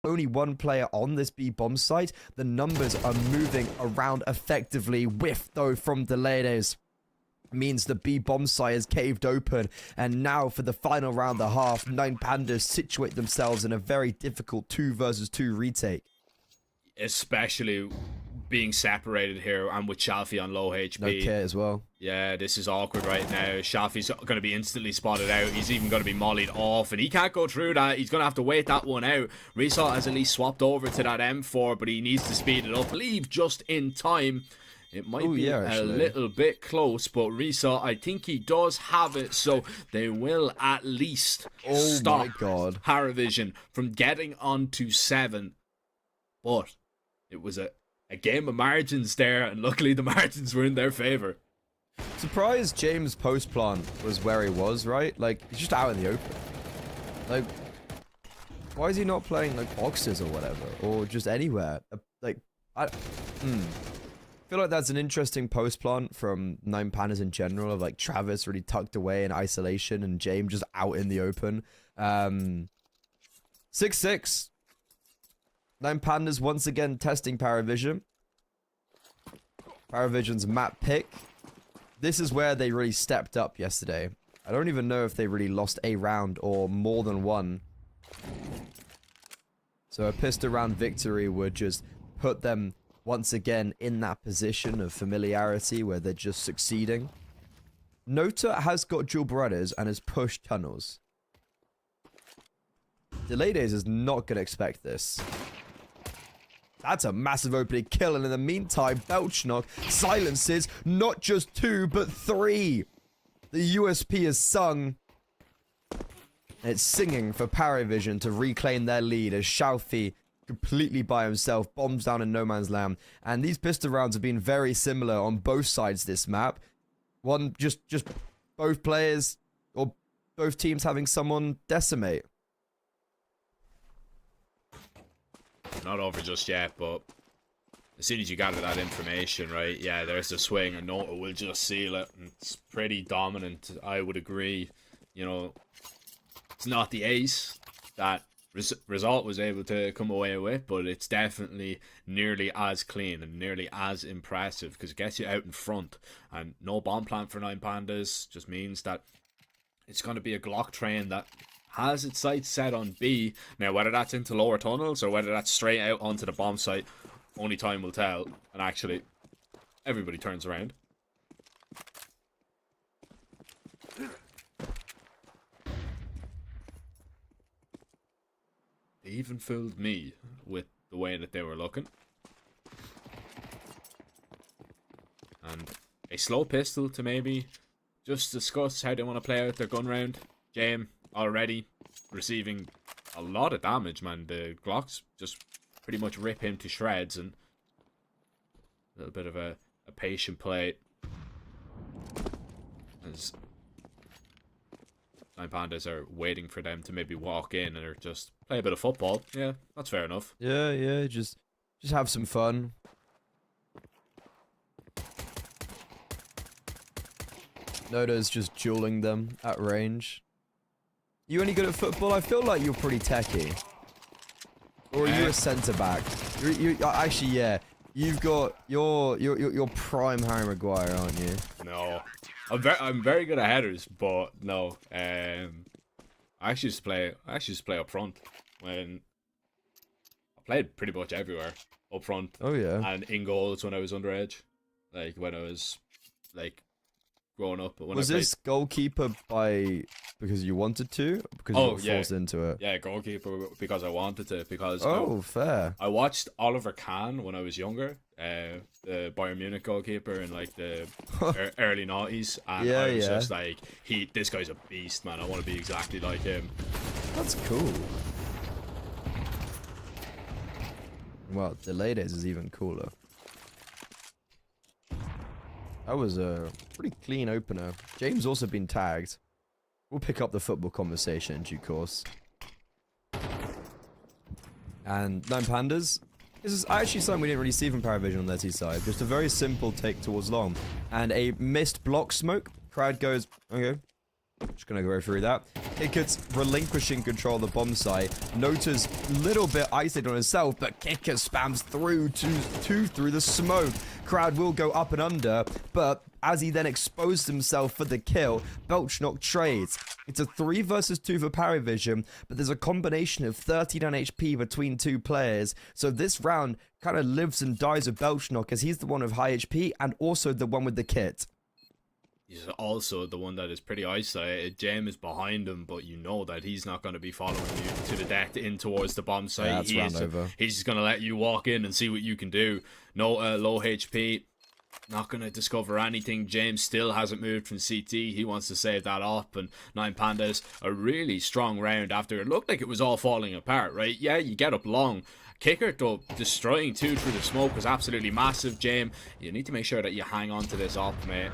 Only one player on this B bomb site. The numbers are moving around effectively. Whiff though from Decisive means the B bomb site is caved open, and now for the final round the half, Nine Pandas situate themselves in a very difficult 2 versus 2 retake. Especially being separated here and with Shalfi on low HP. No care as well. Yeah, this is awkward right now. Shalfi's going to be instantly spotted out. He's even going to be mollied off, and he can't go through that. He's going to have to wait that one out. Resalt has at least swapped over to that M4, but he needs to speed it up. Leave just in time. It might be a little bit close, but Resalt, I think he does have it, so they will at least stop Paravision from getting onto 7. But it was a game of margins there, and luckily the margins were in their favor. Surprised James post plant was where he was, right? Like, he's just out in the open. Like, why is he not playing like boxes or whatever, or just anywhere? Like, I feel like that's an interesting post plant from Nine Pandas in general, of like Travis really tucked away in isolation and James just out in the open. 6-6. Nine Pandas once again testing Paravision. Paravision's map pick. This is where they really stepped up yesterday. I don't even know if they really lost a round or more than one. So a pistol round victory would just put them once again in that position of familiarity where they're just succeeding. Nota has got dual brothers and has pushed tunnels. Decisive is not going to expect this. That's a massive opening kill, and in the meantime, Belchnock silences not just 2, but 3. The USP is sung. It's singing for Paravision to reclaim their lead as Shalfi, completely by himself, bombs down in no man's land. And these pistol rounds have been very similar on both sides this map. One, just both players, or both teams having someone decimate. Not over just yet, but as soon as you gather that information, right, yeah, there's the swing, and Nota will just seal it. And it's pretty dominant, I would agree. You know, it's not the ace that Result was able to come away with, but it's definitely nearly as clean and nearly as impressive, because it gets you out in front. And no bomb plant for Nine Pandas just means that it's going to be a Glock train that has its sights set on B. Now, whether that's into lower tunnels or whether that's straight out onto the bomb site, only time will tell. And actually, everybody turns around. They even fooled me with the way that they were looking. And a slow pistol to maybe just discuss how they want to play out their gun round. Jame already receiving a lot of damage, man. The Glocks just pretty much rip him to shreds, and a little bit of a patient play as Nine Pandas are waiting for them to maybe walk in and or just play a bit of football. Yeah, that's fair enough. Yeah, just have some fun. Noda's just dueling them at range. You any good at football? I feel like you're pretty techie. Or are you a centre back? You actually, yeah. You've got your prime Harry Maguire, aren't you? No, I'm very good at headers, but no. I actually just play up front. When I played pretty much everywhere up front. Oh yeah. And in goals when I was underage, like when I was like growing up. But when Was this goalkeeper because you wanted to? Because you got forced into it? Yeah, goalkeeper because I wanted to. Because fair. I watched Oliver Kahn when I was younger, the Bayern Munich goalkeeper in like the early noughties, and I was just like, this guy's a beast, man. I want to be exactly like him. That's cool. Well, delayed is even cooler. That was a pretty clean opener. James also been tagged. We'll pick up the football conversation in due course. And 9 Pandas. This is actually something we didn't really see from Paravision on their T side. Just a very simple take towards long. And a missed block smoke. Crowd goes, okay. Just gonna go through that. Kicker's relinquishing control of the bomb site. Nota's little bit isolated on himself, but Kicker spams through through the smoke. Crowd will go up and under, but as he then exposed himself for the kill, Belchnock trades. It's a 3 versus 2 for Paravision, but there's a combination of 39 HP between 2 players, so this round kind of lives and dies with Belchnock as he's the one with high HP and also the one with the kit. He's also the one that is pretty isolated. Jem is behind him, but you know that he's not going to be following you to the death in towards the bomb site. Yeah, that's round over. He's just going to let you walk in and see what you can do. No low HP. Not going to discover anything. James still hasn't moved from CT. He wants to save that up. And 9 Pandas, a really strong round after it looked like it was all falling apart, right? Yeah, you get up long. Kicker, though, destroying 2 through the smoke was absolutely massive, James. You need to make sure that you hang on to this up, mate.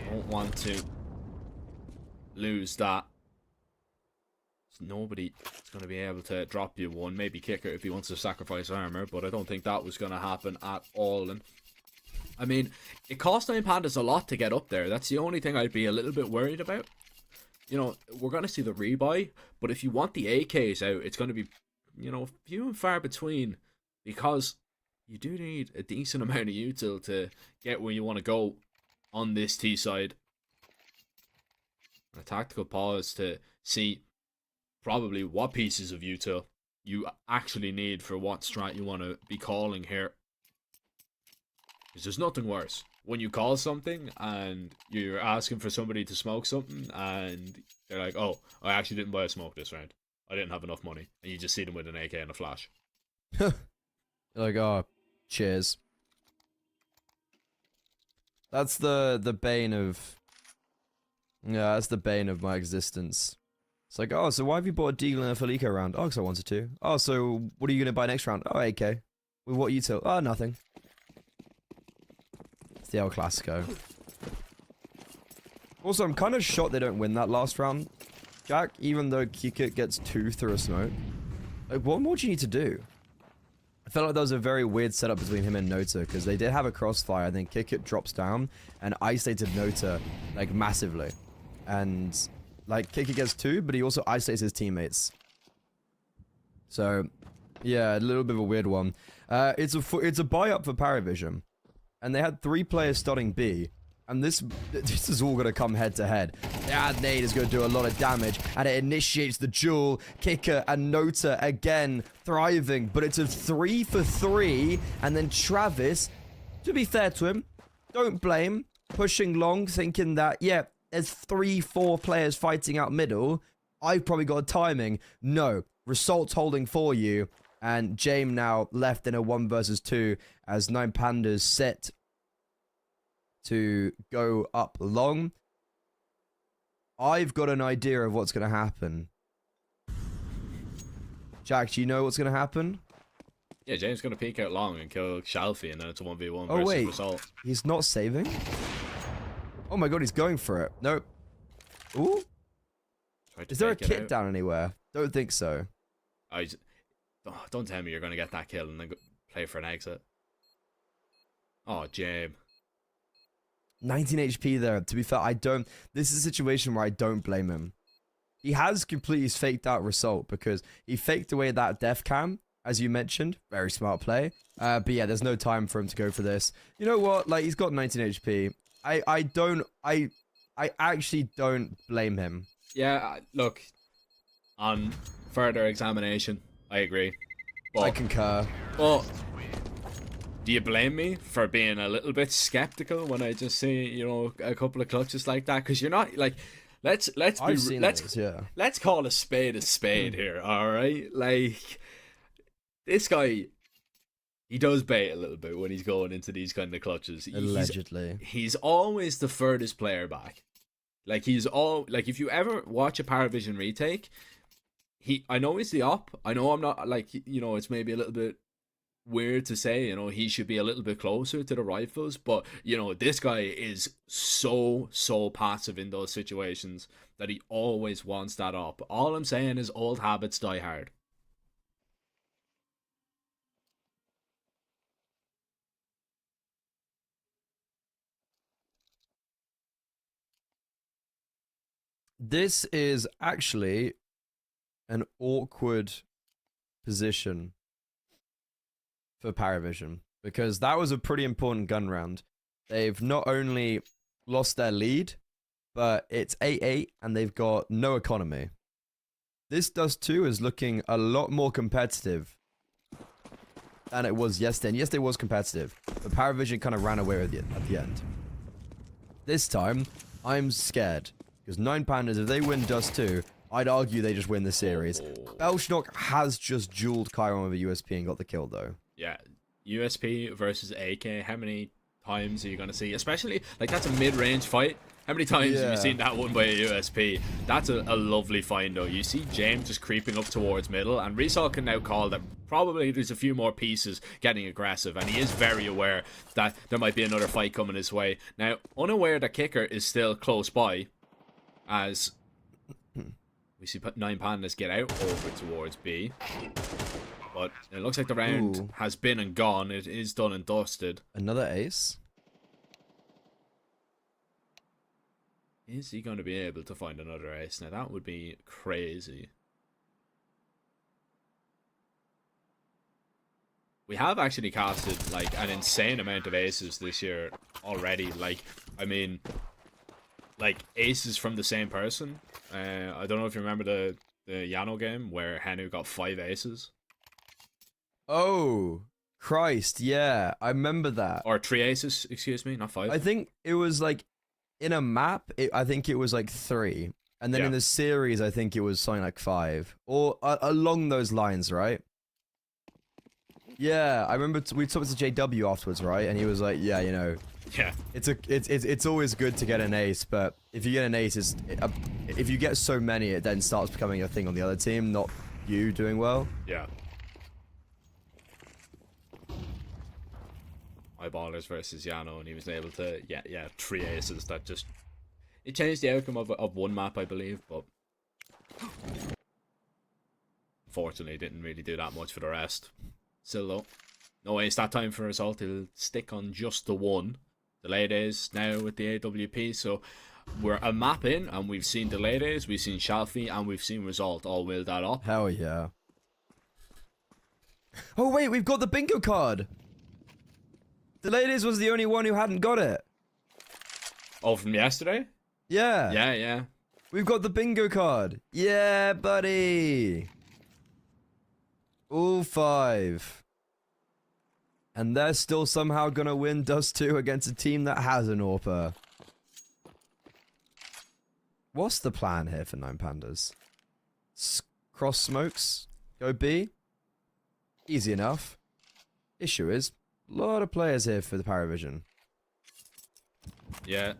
Don't want to lose that. Nobody is going to be able to drop you one. Maybe Kicker if he wants to sacrifice armor, but I don't think that was going to happen at all. And I mean, it cost 9 Pandas a lot to get up there. That's the only thing I'd be a little bit worried about. You know, we're going to see the rebuy, but if you want the AKs out, it's going to be, you know, few and far between, because you do need a decent amount of util to get where you want to go on this T side. A tactical pause to see probably what pieces of util you actually need for what strat you want to be calling here. Because there's nothing worse when you call something and you're asking for somebody to smoke something and they're like, oh, I actually didn't buy a smoke this round. I didn't have enough money. And you just see them with an AK and a flash. Like, oh, cheers. That's the bane of... Yeah, that's the bane of my existence. It's like, oh, so why have you bought a Deagle and a Felico round? Oh, because I wanted to. Oh, so what are you going to buy next round? Oh, AK. With what util? Oh, nothing. It's the El Clasico. Also, I'm kind of shocked they don't win that last round, Jack, even though Kikit gets 2 through a smoke. Like, what more do you need to do? I felt like there was a very weird setup between him and Nota, because they did have a crossfire, and then Kikit drops down and isolated Nota, like, massively. And, like, Kikit gets 2, but he also isolates his teammates. So, yeah, a little bit of a weird one. It's a buy-up for Paravision. And they had 3 players starting B. And this is all going to come head-to-head. Yeah, Nade is going to do a lot of damage. And it initiates the duel. Kicker and Nota again thriving. But it's a 3 for 3. And then Travis, to be fair to him, don't blame. Pushing long, thinking that, yeah, there's 3-4 players fighting out middle. I've probably got a timing. No. Results holding for you. And James now left in a 1 versus 2 as 9 Pandas set to go up long. I've got an idea of what's going to happen. Jack, do you know what's going to happen? Yeah, James is going to peek out long and kill Shalfie, and then it's a 1v1 oh, versus wait. Result. He's not saving? Oh my god, he's going for it. Nope. Ooh. Is there a kit down anywhere? Don't think so. Don't tell me you're going to get that kill and then go play for an exit. Oh, James. 19 HP there. To be fair, I don't... This is a situation where I don't blame him. He has completely faked out Result because he faked away that death cam, as you mentioned. Very smart play. But yeah, there's no time for him to go for this. You know what? Like, he's got 19 HP. I actually don't blame him. Yeah, look. On further examination, I agree. But, I concur. But Do you blame me for being a little bit skeptical when I just see, you know, a couple of clutches like that? Because you're not like, let's call a spade here, all right? Like, this guy, he does bait a little bit when he's going into these kind of clutches. Allegedly, he's always the furthest player back. Like, if you ever watch a Paravision retake, I know he's the op. I know I'm not, like, you know, it's maybe a little bit weird to say, you know, he should be a little bit closer to the rifles, but, you know, this guy is so passive in those situations that he always wants that op. All I'm saying is old habits die hard. This is actually an awkward position for Paravision, because that was a pretty important gun round. They've not only lost their lead, but it's 8-8 and they've got no economy. This Dust 2 is looking a lot more competitive than it was yesterday. And yesterday was competitive, but Paravision kind of ran away with it at the end. This time, I'm scared, because 9 Pandas, if they win Dust 2, I'd argue they just win the series. Belschnock has just dueled Chiron with a USP and got the kill, though. Yeah, USP versus AK. How many times are you going to see? Especially, like, that's a mid-range fight. How many times have you seen that one by a USP? That's a lovely find, though. You see James just creeping up towards middle, and Resol can now call that probably there's a few more pieces getting aggressive, and he is very aware that there might be another fight coming his way. Now, unaware that Kicker is still close by, as we see 9 Pandas get out over towards B. But it looks like the round has been and gone. It is done and dusted. Another ace. Is he going to be able to find another ace? Now, that would be crazy. We have actually casted, like, an insane amount of aces this year already. Like, I mean, like, aces from the same person. I don't know if you remember the Yano game where Henu got 5 aces. Oh, Christ, yeah, I remember that. Or 3 aces, excuse me, not 5. I think it was like, in a map, I think it was like 3. And then in the series, I think it was something like 5. Or along those lines, right? Yeah, I remember we talked to JW afterwards, right? And he was like, yeah, you know, yeah, it's always good to get an ace, but if you get an ace, if you get so many, it then starts becoming a thing on the other team, not you doing well. Yeah. Eyeballers versus Yano, and he was able to, 3 aces. That just, it changed the outcome of one map, I believe, but unfortunately didn't really do that much for the rest. Still though, no ace that time for Result. He'll stick on just the one. Delayed ace now with the AWP, so we're a map in, and we've seen delayed ace, we've seen Shalfie, and we've seen Result all wheel that up. Hell yeah. Oh wait, we've got the bingo card! The ladies was the only one who hadn't got it. Oh, from yesterday? Yeah. Yeah. We've got the bingo card. Yeah, buddy. All 5. And they're still somehow gonna win Dust 2 against a team that has an AWPer. What's the plan here for 9 Pandas? Cross smokes? Go B? Easy enough. Issue is, a lot of players here for the Paravision. Yeah.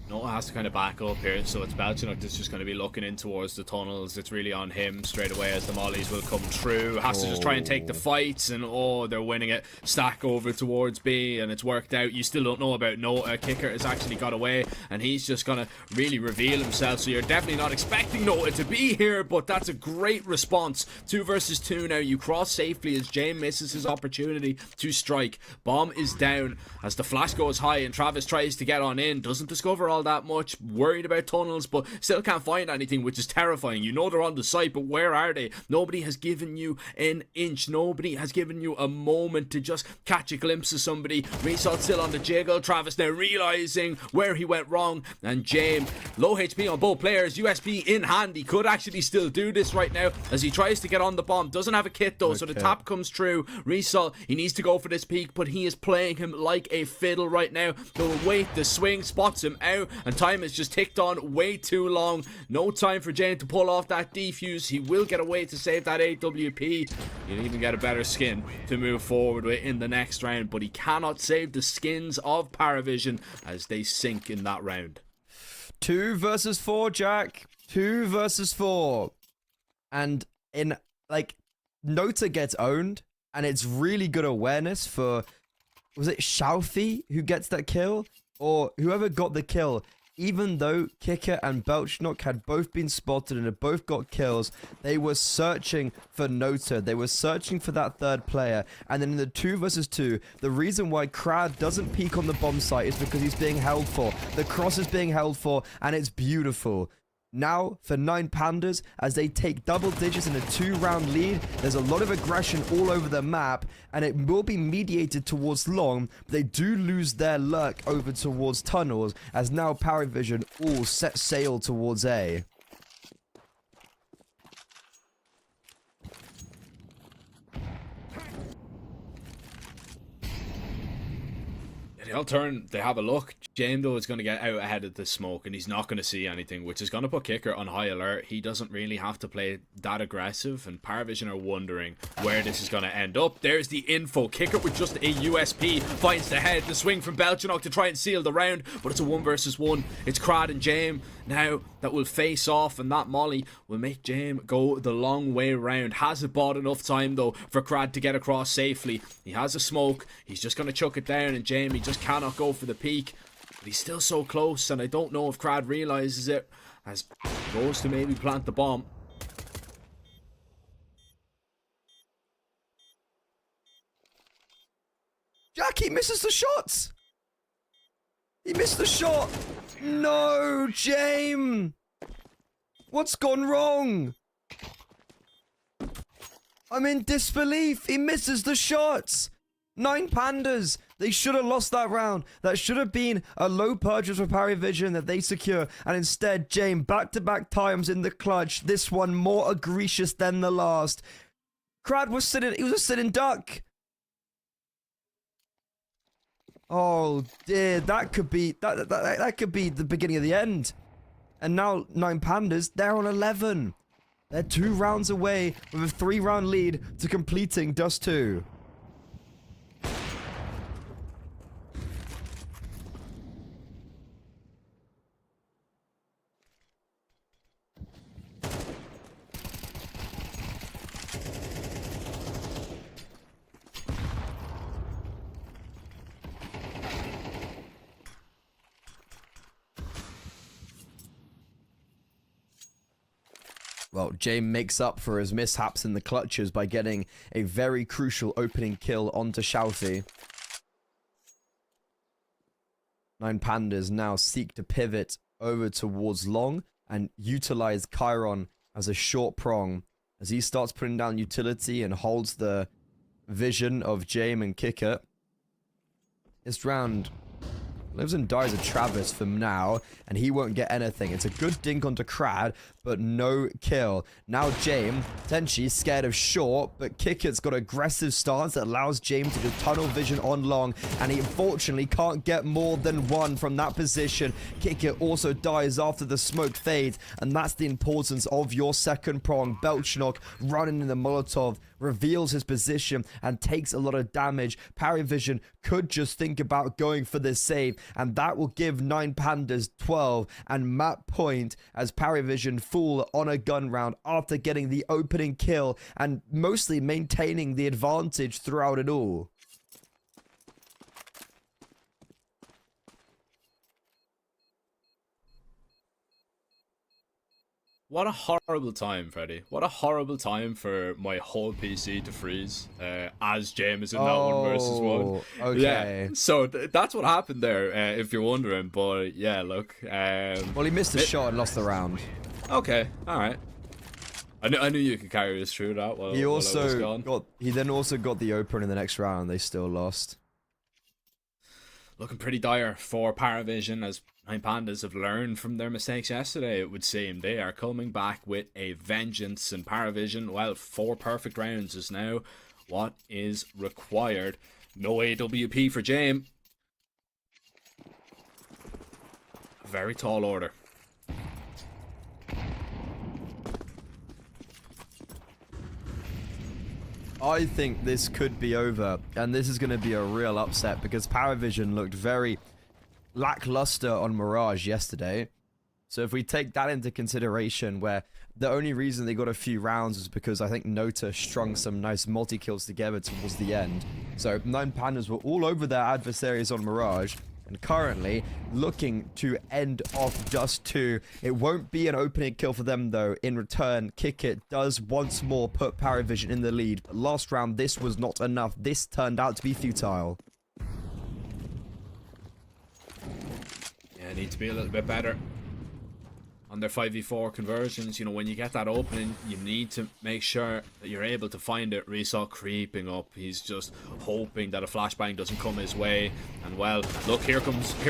Noah has to kind of back up here, so it's Belchinook that's just going to be looking in towards the tunnels. It's really on him straight away as the mollies will come through. Has to just try and take the fights, and they're winning it. Stack over towards B, and it's worked out. You still don't know about Noah. Kicker has actually got away, and he's just going to really reveal himself, so you're definitely not expecting Noah to be here, but that's a great response. 2 versus 2 now. You cross safely as James misses his opportunity to strike. Bomb is down as the flash goes high, and Travis tries to get on in. Doesn't discover all all that much. Worried about tunnels, but still can't find anything, which is terrifying. You know they're on the site, but where are they? Nobody has given you an inch. Nobody has given you a moment to just catch a glimpse of somebody. Result still on the jiggle. Travis now realizing where he went wrong, and James, low HP on both players, USB in hand. He could actually still do this right now as he tries to get on the bomb. Doesn't have a kit though, so the tap comes through. Result, he needs to go for this peak, but he is playing him like a fiddle right now. The wait, the swing spots him out, and time has just ticked on way too long. No time for James to pull off that defuse. He will get away to save that AWP. He'll even get a better skin to move forward with in the next round, but he cannot save the skins of Paravision as they sink in that round. 2 versus 4, Jack. 2 versus 4. And in, like, Nota gets owned, and it's really good awareness for, was it Shalfi who gets that kill? Or whoever got the kill. Even though Kicker and Belchnock had both been spotted and had both got kills, they were searching for Nota. They were searching for that third player. And then in the 2 versus 2, the reason why Crad doesn't peek on the bomb site is because he's being held for. The cross is being held for, and it's beautiful. Now, for 9 Pandas, as they take double digits in a 2-round lead, there's a lot of aggression all over the map, and it will be mediated towards long, but they do lose their lurk over towards tunnels, as now Paravision all set sail towards A. They'll turn, they have a look. James, though, is going to get out ahead of the smoke, and he's not going to see anything, which is going to put Kicker on high alert. He doesn't really have to play that aggressive, and Paravision are wondering where this is going to end up. There's the info. Kicker with just a USP finds the head. The swing from Belchnock to try and seal the round, but it's a 1 versus 1. It's Crad and James now that will face off, and that molly will make James go the long way round. Hasn't bought enough time, though, for Crad to get across safely. He has a smoke. He's just going to chuck it down, and James, he just cannot go for the peak. But he's still so close, and I don't know if Crad realizes it as he goes to maybe plant the bomb. Jackie misses the shots! He missed the shot! No, James! What's gone wrong? I'm in disbelief. He misses the shots! 9 Pandas! They should have lost that round. That should have been a low purchase for Paravision that they secure. And instead, James, back-to-back times in the clutch. This one more egregious than the last. Crad was sitting, he was a sitting duck. Oh dear, that could be, that could be the beginning of the end. And now 9 Pandas, they're on 11. They're 2 rounds away with a 3-round lead to completing Dust 2. Well, James makes up for his mishaps in the clutches by getting a very crucial opening kill onto Shalfi. 9 Pandas now seek to pivot over towards long and utilize Chiron as a short prong as he starts putting down utility and holds the vision of James and Kicker. This round lives and dies of Travis for now, and he won't get anything. It's a good dink onto Crad, but no kill. Now James, potentially scared of short, but Kicker's got aggressive stance that allows James to do tunnel vision on long, and he unfortunately can't get more than 1 from that position. Kicker also dies after the smoke fades, and that's the importance of your second prong. Belchnock running in the Molotov reveals his position and takes a lot of damage. Paravision could just think about going for this save, and that will give 9 Pandas 12 and map point as Paravision fall on a gun round after getting the opening kill and mostly maintaining the advantage throughout it all. What a horrible time, Freddy. What a horrible time for my whole PC to freeze as James in that one versus one. Okay. Yeah, so that's what happened there, if you're wondering. But yeah, look. Well, he missed a shot and lost the round. Okay, all right. I knew you could carry us through that. While He while I was also gone. he then also got the open in the next round, and they still lost. Looking pretty dire for Paravision, as Nine Pandas have learned from their mistakes yesterday, it would seem. They are coming back with a vengeance, and Paravision, well, 4 perfect rounds is now what is required. No AWP for James. A very tall order. I think this could be over, and this is going to be a real upset because Paravision looked very lackluster on Mirage yesterday. So if we take that into consideration, where the only reason they got a few rounds is because I think Nota strung some nice multi-kills together towards the end. So 9 Pandas were all over their adversaries on Mirage, and currently looking to end off Dust 2. It won't be an opening kill for them though. In return, Kick It does once more put Paravision in the lead. But last round, this was not enough. This turned out to be futile. Yeah, need to be a little bit better on their 5v4 conversions. You know, when you get that opening, you need to make sure that you're able to find it. Resaw creeping up. He's just hoping that a flashbang doesn't come his way. And well, look, here it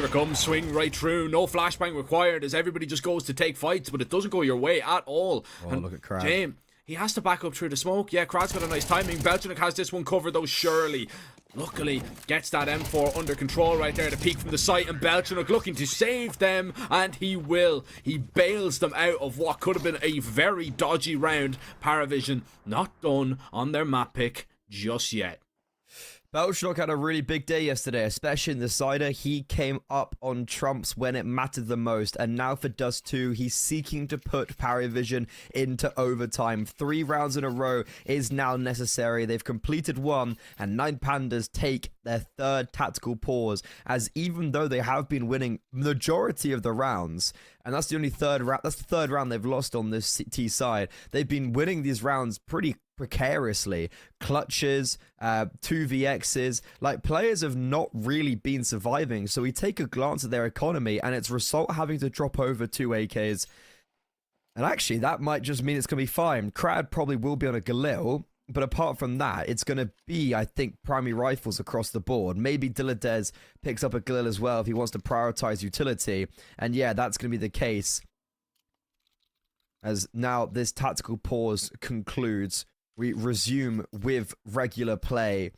comes, swing right through. No flashbang required as everybody just goes to take fights, but it doesn't go your way at all. Oh, and look at Crab. James, he has to back up through the smoke. Yeah, Krad's got a nice timing. Belchnik has this one covered though, surely. Luckily, gets that M4 under control right there to peek from the site, and Belchnik looking to save them, and he will. He bails them out of what could have been a very dodgy round. Paravision not done on their map pick just yet. Belchnik had a really big day yesterday, especially in the Cider. He came up on trumps when it mattered the most, and now for Dust 2, he's seeking to put Paravision into overtime. 3 rounds in a row is now necessary. They've completed 1, and 9 Pandas take their 3rd tactical pause, as even though they have been winning majority of the rounds, and that's the only that's the 3rd round they've lost on this T side, they've been winning these rounds pretty precariously. Clutches, 2vx's, like, players have not really been surviving. So we take a glance at their economy, and it's Result having to drop over 2 AKs, and actually that might just mean it's gonna be fine. Crad probably will be on a Galil, but apart from that, it's going to be, I think, primary rifles across the board. Maybe Diladez picks up a Galil as well if he wants to prioritize utility. And yeah, that's going to be the case. As now this tactical pause concludes, we resume with regular play.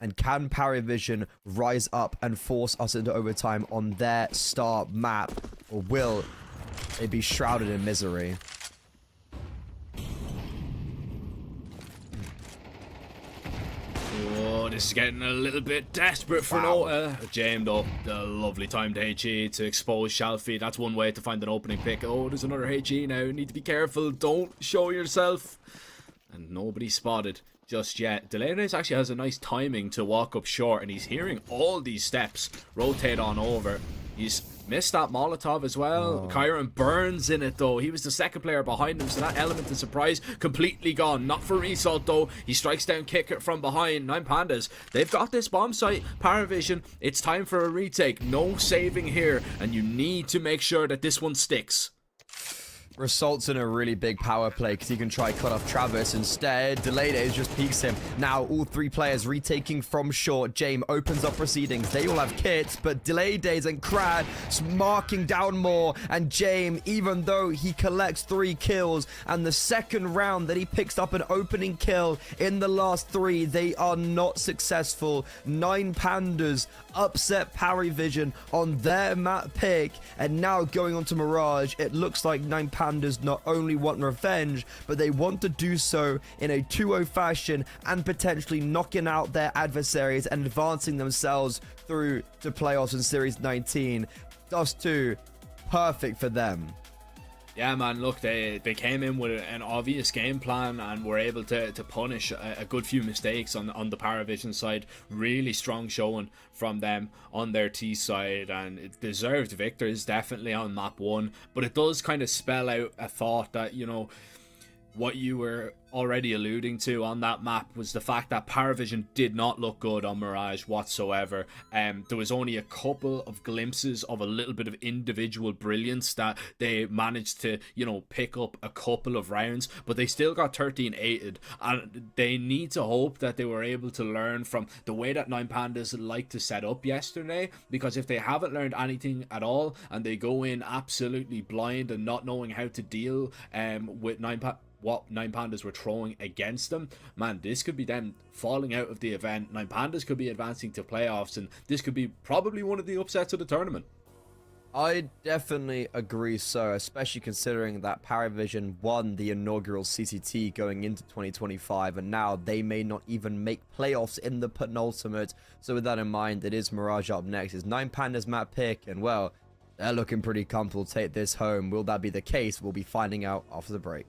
And can Paravision rise up and force us into overtime on their star map? Or will they be shrouded in misery? Oh, this is getting a little bit desperate for Nota. Jamed up the lovely timed HE to expose Shalfie. That's one way to find an opening pick. Oh, there's another HE now. Need to be careful. Don't show yourself. And nobody spotted just yet. Decisive actually has a nice timing to walk up short, and he's hearing all these steps rotate on over. He's missed that Molotov as well. Kyron burns in it though. He was the 2nd player behind him, so that element of surprise completely gone. Not for Result though. He strikes down Kicker from behind. 9 Pandas, they've got this bomb site. Paravision, it's time for a retake. No saving here, and you need to make sure that this one sticks. Results in a really big power play because he can try cut off Travis. Instead, Decisive just peeks him. Now all 3 players retaking from short. James opens up proceedings. They all have kits, but Decisive and Crad marking down more. And James, even though he collects 3 kills, and the 2nd round that he picks up an opening kill in the last 3, they are not successful. 9 Pandas upset Paravision on their map pick, and now going on to Mirage, it looks like 9 Pandas not only want revenge, but they want to do so in a 2-0 fashion and potentially knocking out their adversaries and advancing themselves through to playoffs in Series 19. Dust 2, perfect for them. Yeah, man, look, they came in with an obvious game plan and were able to punish a good few mistakes on the Paravision side. Really strong showing from them on their T side, and it deserved victors definitely on map 1. But it does kind of spell out a thought that, you know, what you were already alluding to on that map was the fact that Paravision did not look good on Mirage whatsoever. There was only a couple of glimpses of a little bit of individual brilliance that they managed to, you know, pick up a couple of rounds, but they still got 13-8'd, and they need to hope that they were able to learn from the way that 9Pandas like to set up yesterday, because if they haven't learned anything at all and they go in absolutely blind and not knowing how to deal with what 9Pandas were throwing against them, man, this could be them falling out of the event. 9Pandas could be advancing to playoffs, and this could be probably one of the upsets of the tournament. I definitely agree so, especially considering that Paravision won the inaugural CCT going into 2025, and now they may not even make playoffs in the penultimate. So with that in mind, it is Mirage up next. It's 9Pandas map pick, and well, they're looking pretty comfortable to take this home. Will that be the case? We'll be finding out after the break.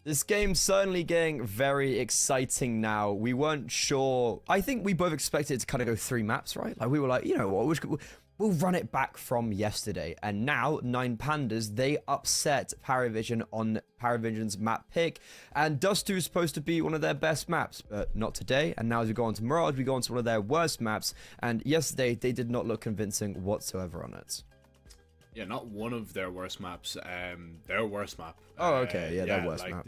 This game's certainly getting very exciting now. We weren't sure. I think we both expected it to kind of go 3 maps, right? Like, we were like, you know what, we'll run it back from yesterday. And now, 9 Pandas, they upset Paravision on Paravision's map pick. And Dust 2 is supposed to be one of their best maps, but not today. And now as we go on to Mirage, we go on to one of their worst maps. And yesterday, they did not look convincing whatsoever on it. Yeah, not one of their worst maps. Their worst map. Oh, okay. Yeah, their worst map.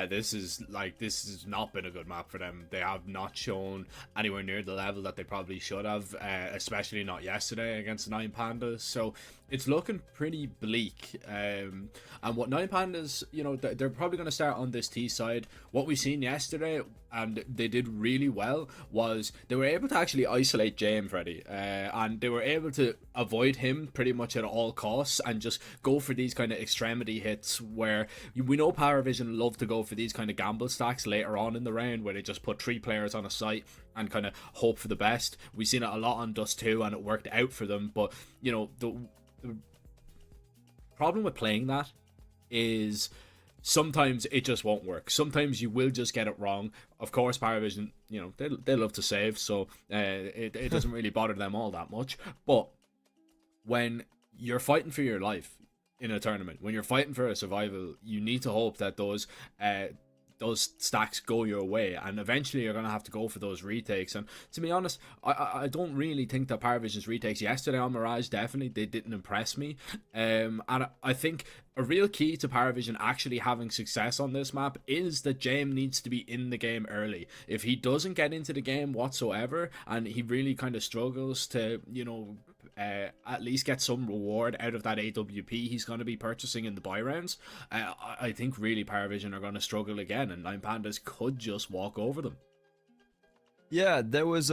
This has not been a good map for them. They have not shown anywhere near the level that they probably should have, especially not yesterday against 9 Pandas. So it's looking pretty bleak. And what 9 Pandas, you know, they're probably going to start on this T side. What we seen yesterday, and they did really well, was they were able to actually isolate James Freddy, and they were able to avoid him pretty much at all costs and just go for these kind of extremity hits where we know Paravision love to go for these kind of gamble stacks later on in the round where they just put 3 players on a site and kind of hope for the best. We've seen it a lot on Dust 2 and it worked out for them, but you know, the problem with playing that is sometimes it just won't work. Sometimes you will just get it wrong. Of course, Paravision, you know, they love to save, so it doesn't really bother them all that much. But when you're fighting for your life in a tournament, when you're fighting for a survival, you need to hope that those stacks go your way, and eventually you're going to have to go for those retakes. And to be honest, I don't really think that Paravision's retakes yesterday on Mirage, definitely, they didn't impress me. And I think a real key to Paravision actually having success on this map is that James needs to be in the game early. If he doesn't get into the game whatsoever, and he really kind of struggles to, you know, at least get some reward out of that AWP he's going to be purchasing in the buy rounds, I think really Paravision are going to struggle again, and 9 Pandas could just walk over them. Yeah, there was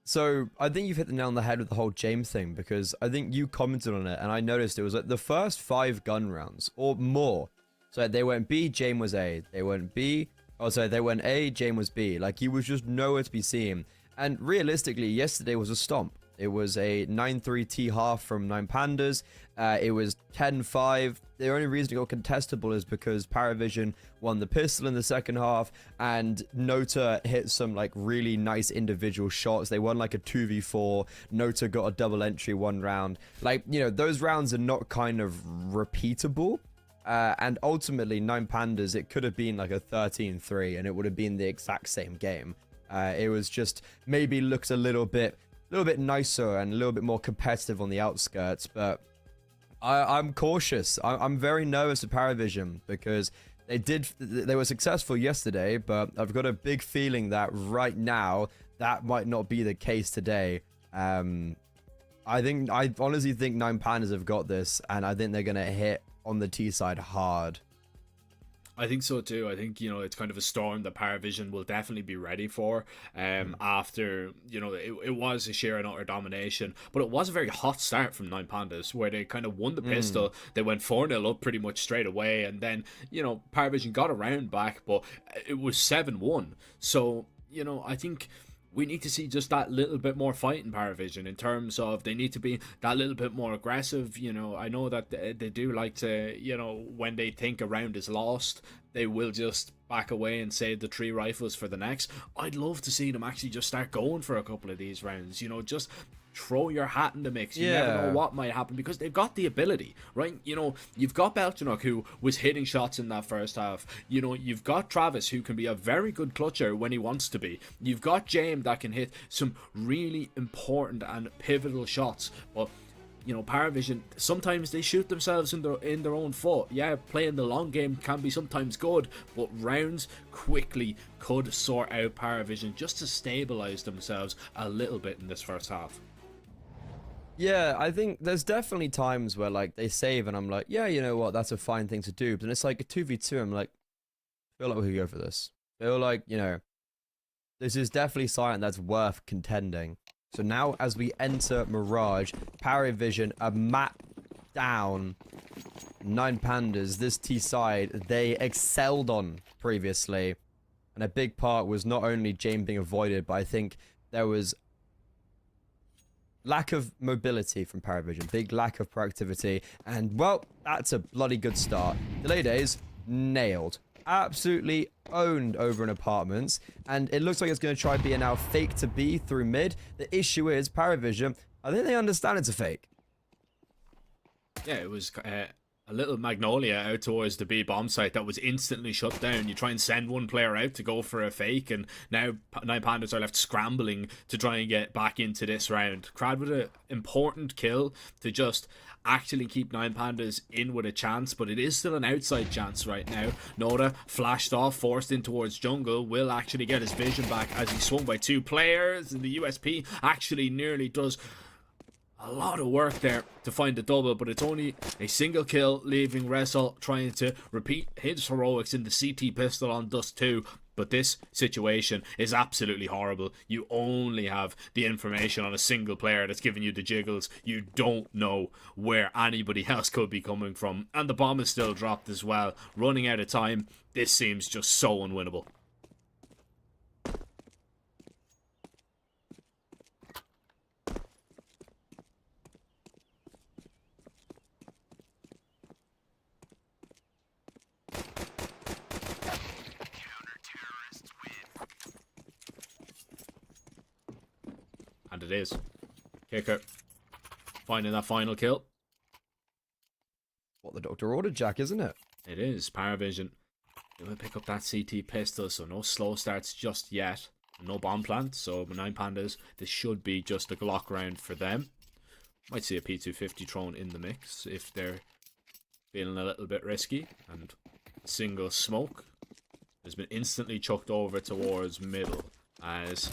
so I think you've hit the nail on the head with the whole James thing, because I think you commented on it and I noticed it was like the first 5 gun rounds or more. So they went B, James was A. They went B, oh sorry, they went A, James was B. Like, he was just nowhere to be seen. And realistically, yesterday was a stomp. It was a 9-3 T half from 9 Pandas. It was 10-5. The only reason it got contestable is because Paravision won the pistol in the second half, and Nota hit some like really nice individual shots. They won like a 2v4. Nota got a double entry one round. Like, you know, those rounds are not kind of repeatable. And ultimately, 9 Pandas, it could have been like a 13-3, and it would have been the exact same game. It was just maybe looked a little bit nicer and a little bit more competitive on the outskirts, but I'm cautious. I'm very nervous of Paravision because they were successful yesterday, but I've got a big feeling that right now that might not be the case today. I honestly think 9 Pandas have got this, and I think they're gonna hit on the T side hard. I think so too. I think, you know, it's kind of a storm that Paravision will definitely be ready for. After, you know, it was a sheer and utter domination, but it was a very hot start from 9 Pandas where they kind of won the pistol. They went 4-0 up pretty much straight away, and then, you know, Paravision got a round back, but it was 7-1. So, you know, I think we need to see just that little bit more fight in Paravision, in terms of they need to be that little bit more aggressive. You know, I know that they do like to, you know, when they think a round is lost, they will just back away and save the 3 rifles for the next. I'd love to see them actually just start going for a couple of these rounds, you know, just throw your hat in the mix. You never know what might happen, because they've got the ability, right? You know, you've got Belchanok, who was hitting shots in that first half. You know, you've got Travis, who can be a very good clutcher when he wants to be. You've got James that can hit some really important and pivotal shots. But, you know, Paravision, sometimes they shoot themselves in their own foot. Yeah, playing the long game can be sometimes good, but rounds quickly could sort out Paravision just to stabilize themselves a little bit in this first half. Yeah, I think there's definitely times where, like, they save and I'm like, yeah, you know what, that's a fine thing to do. But then it's like a 2v2, I'm like, I feel like we could go for this. I feel like, you know, this is definitely something that's worth contending. So now, as we enter Mirage, Paravision are mapped down 9 Pandas. This T side, they excelled on previously. And a big part was not only James being avoided, but I think there was lack of mobility from Paravision, big lack of proactivity, and well, that's a bloody good start. Delay days, nailed. absolutely owned over in apartments, and it looks like it's going to try to be a now fake to B through mid. The issue is Paravision, I think they understand it's a fake. Yeah, it was a little Magnolia out towards the B bomb site that was instantly shut down. You try and send one player out to go for a fake, and now 9 Pandas are left scrambling to try and get back into this round. Crad with an important kill to just actually keep 9 Pandas in with a chance, but it is still an outside chance right now. Noda flashed off, forced in towards jungle, will actually get his vision back as he swung by 2 players, and the USP actually nearly does a lot of work there to find the double, but it's only a single kill, leaving Resol trying to repeat his heroics in the CT pistol on Dust 2. But this situation is absolutely horrible. You only have the information on a single player that's giving you the jiggles. You don't know where anybody else could be coming from. And the bomb is still dropped as well. Running out of time. This seems just so unwinnable. And it is. Kicker finding that final kill. What the doctor ordered, Jack, isn't it? It is. Paravision. They will pick up that CT pistol, so no slow starts just yet. No bomb plant, so 9 Pandas, this should be just a Glock round for them. Might see a P250 thrown in the mix if they're feeling a little bit risky. And a single smoke has been instantly chucked over towards middle as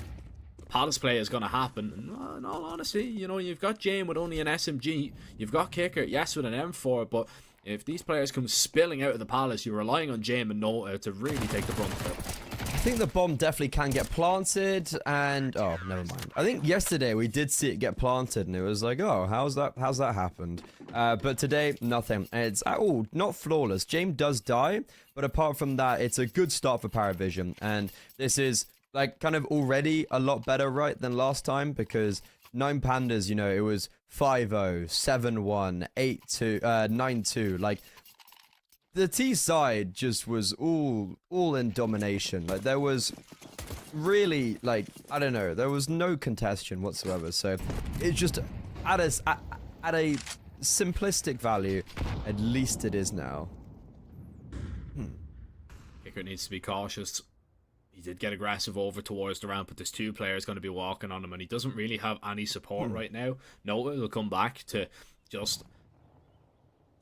Palace play is going to happen. And in all honesty, you know, you've got Jane with only an SMG. You've got Kicker, yes, with an M4. But if these players come spilling out of the Palace, you're relying on Jane and Nota to really take the brunt of it. I think the bomb definitely can get planted, and oh, never mind. I think yesterday we did see it get planted, and it was like, oh, how's that happened? But today, nothing. And it's at all not flawless. James does die, but apart from that, it's a good start for Paravision, and this is like kind of already a lot better, right, than last time, because 9 Pandas, you know, it was 5-0, 7-1, 8-2, 9-2, like. The T side just was all in domination. Like, there was really, like, I don't know, there was no contention whatsoever. So it's just at a simplistic value, at least it is now. Kicker needs to be cautious. He did get aggressive over towards the ramp, but there's 2 players going to be walking on him, and he doesn't really have any support right now. Noah will come back to just